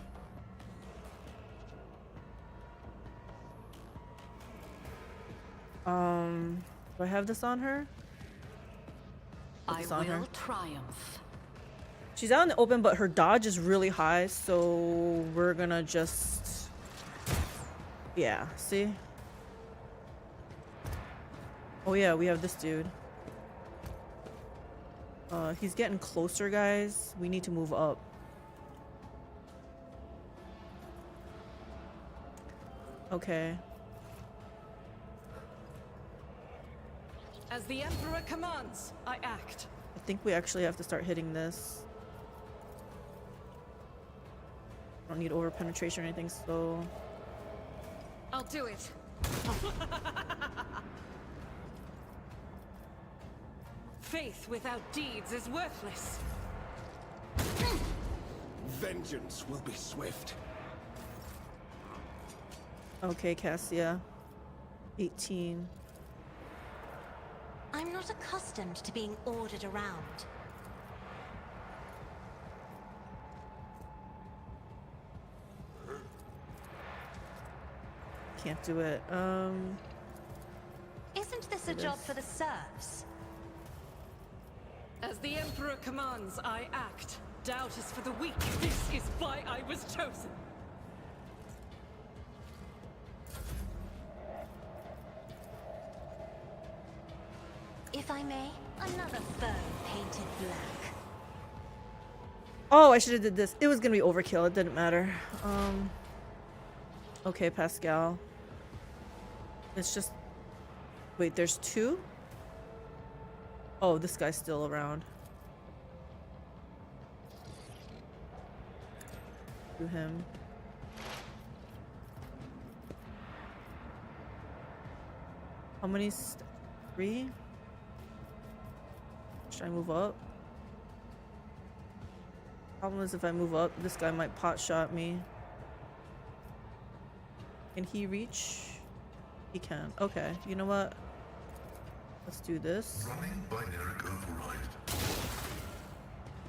Do I have this on her? I will triumph. She's out in the open, but her dodge is really high, so we're gonna just... Yeah, see? Oh yeah, we have this dude. He's getting closer, guys. We need to move up. Okay. As the Emperor commands, I act. I think we actually have to start hitting this. I don't need over penetration or anything, so... I'll do it. Faith without deeds is worthless. Vengeance will be swift. Okay, Cassia. 18. I'm not accustomed to being ordered around. Can't do it. Isn't this a job for the serfs? As the Emperor commands, I act. Doubt is for the weak. This is why I was chosen. If I may, another foe painted black. Oh, I should have did this. It was gonna be overkill. It didn't matter. Okay, Pascal. It's just... Wait, there's two? Oh, this guy's still around. Do him. How many? 3? Should I move up? Problem is if I move up, this guy might pot shot me. Can he reach? He can. Okay, you know what? Let's do this. Running binary override.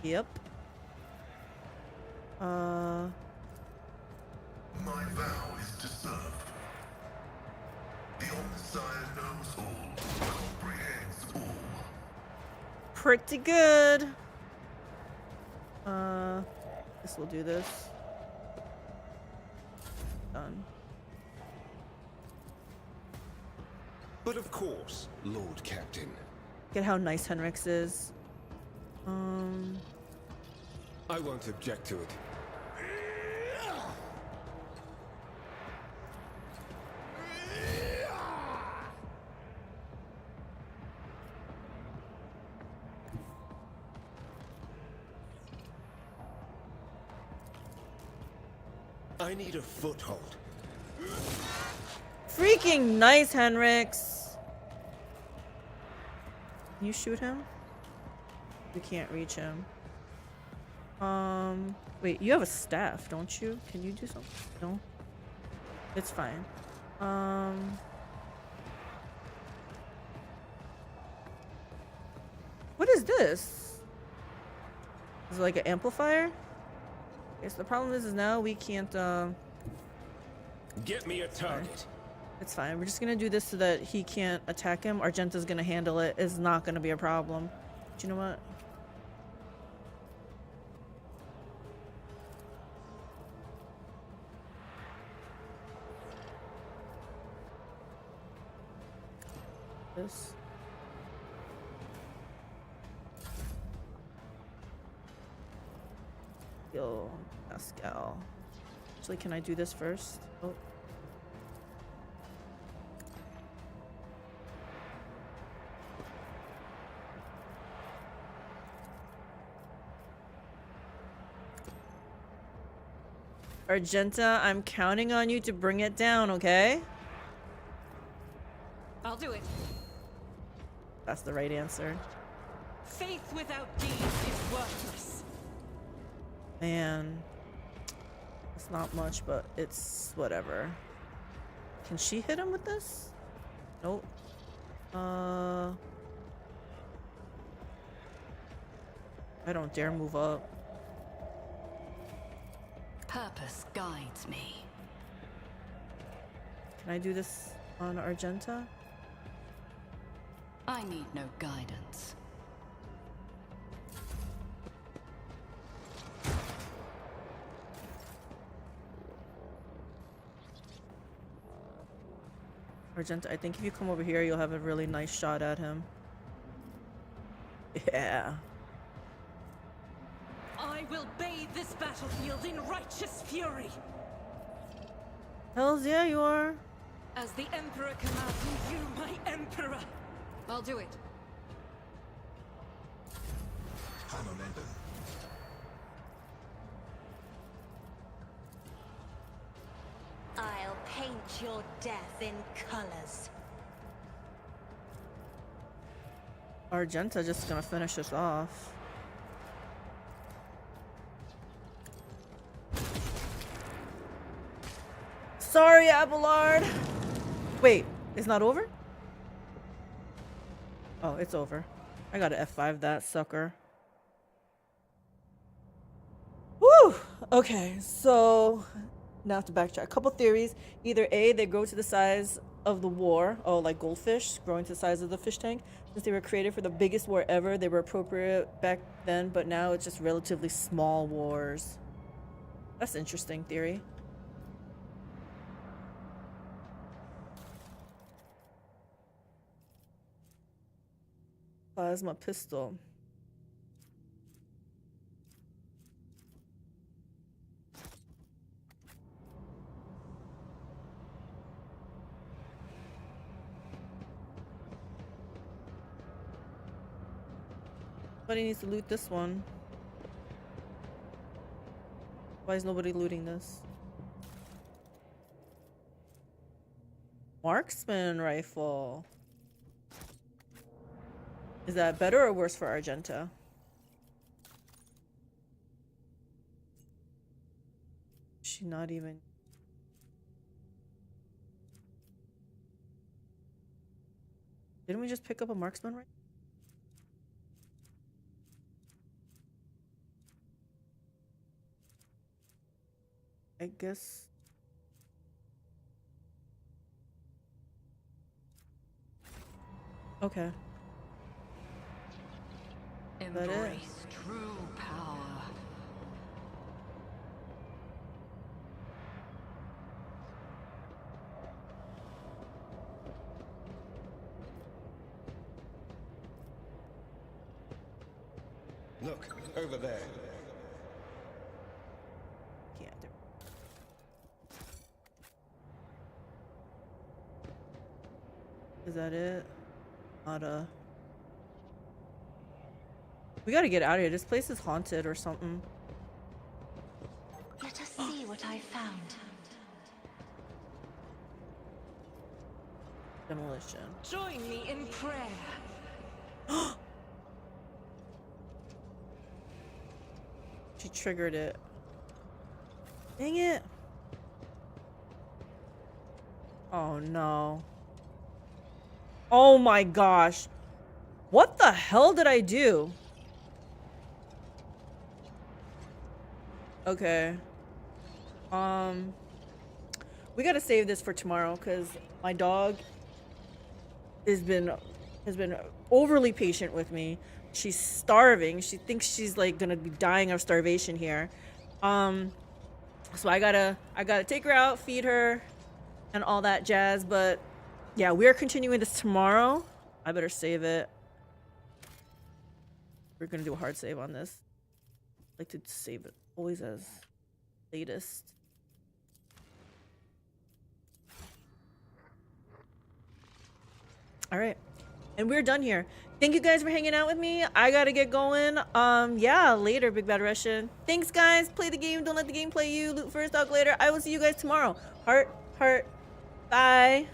Yep. My vow is to serve. The Omnissiah knows all, comprehends all. Pretty good. This will do this. Done. But of course, Lord Captain. Get how nice Henrix is. I won't object to it. I need a foothold. Freaking nice, Henrix. Can you shoot him? You can't reach him. Wait, you have a staff, don't you? Can you do something? No? It's fine. What is this? Is it like an amplifier? Okay, so the problem is now we can't, Get me a target. It's fine. We're just gonna do this so that he can't attack him. Argenta's gonna handle it. It's not gonna be a problem. Do you know what? This. Yo, Pascal. Actually, can I do this first? Oh. Argenta, I'm counting on you to bring it down, okay? I'll do it. That's the right answer. Faith without deeds is worthless. Man. It's not much, but it's whatever. Can she hit him with this? Nope. I don't dare move up. Purpose guides me. Can I do this on Argenta? I need no guidance. Argenta, I think if you come over here, you'll have a really nice shot at him. Yeah. I will bathe this battlefield in righteous fury. Hells yeah, you are. As the Emperor commands me, you, my Emperor. I'll do it. High momentum. I'll paint your death in colors. Argenta just gonna finish us off. Sorry, Abelard. Wait, it's not over? Oh, it's over. I gotta F5 that sucker. Woo! Okay, so now I have to backtrack. A couple theories. Either A, they grow to the size of the war. Oh, like goldfish growing to the size of the fish tank. Since they were created for the biggest war ever, they were appropriate back then, but now it's just relatively small wars. That's an interesting theory. Plasma pistol. Somebody needs to loot this one. Why is nobody looting this? Marksman rifle. Is that better or worse for Argenta? she not even? Didn't we just pick up a marksman right? I guess. Okay. Embrace true power. Look, over there. Can't do. Is that it? Not a. We gotta get out of here. This place is haunted or something. Let us see what I found. Demolition. Join me in prayer. She triggered it. Dang it. Oh no. Oh my gosh. What the hell did I do? Okay. We gotta save this for tomorrow because my dog has been overly patient with me. She's starving. She thinks she's like gonna be dying of starvation here. So I gotta take her out, feed her, and all that jazz. But yeah, we're continuing this tomorrow. I better save it. We're gonna do a hard save on this. I like to save it always as latest. All right, and we're done here. Thank you guys for hanging out with me. I gotta get going. Yeah, later, Big Bad Russian. Thanks, guys. Play the game. Don't let the game play you. Loot first, dog later. I will see you guys tomorrow. Heart, heart. Bye.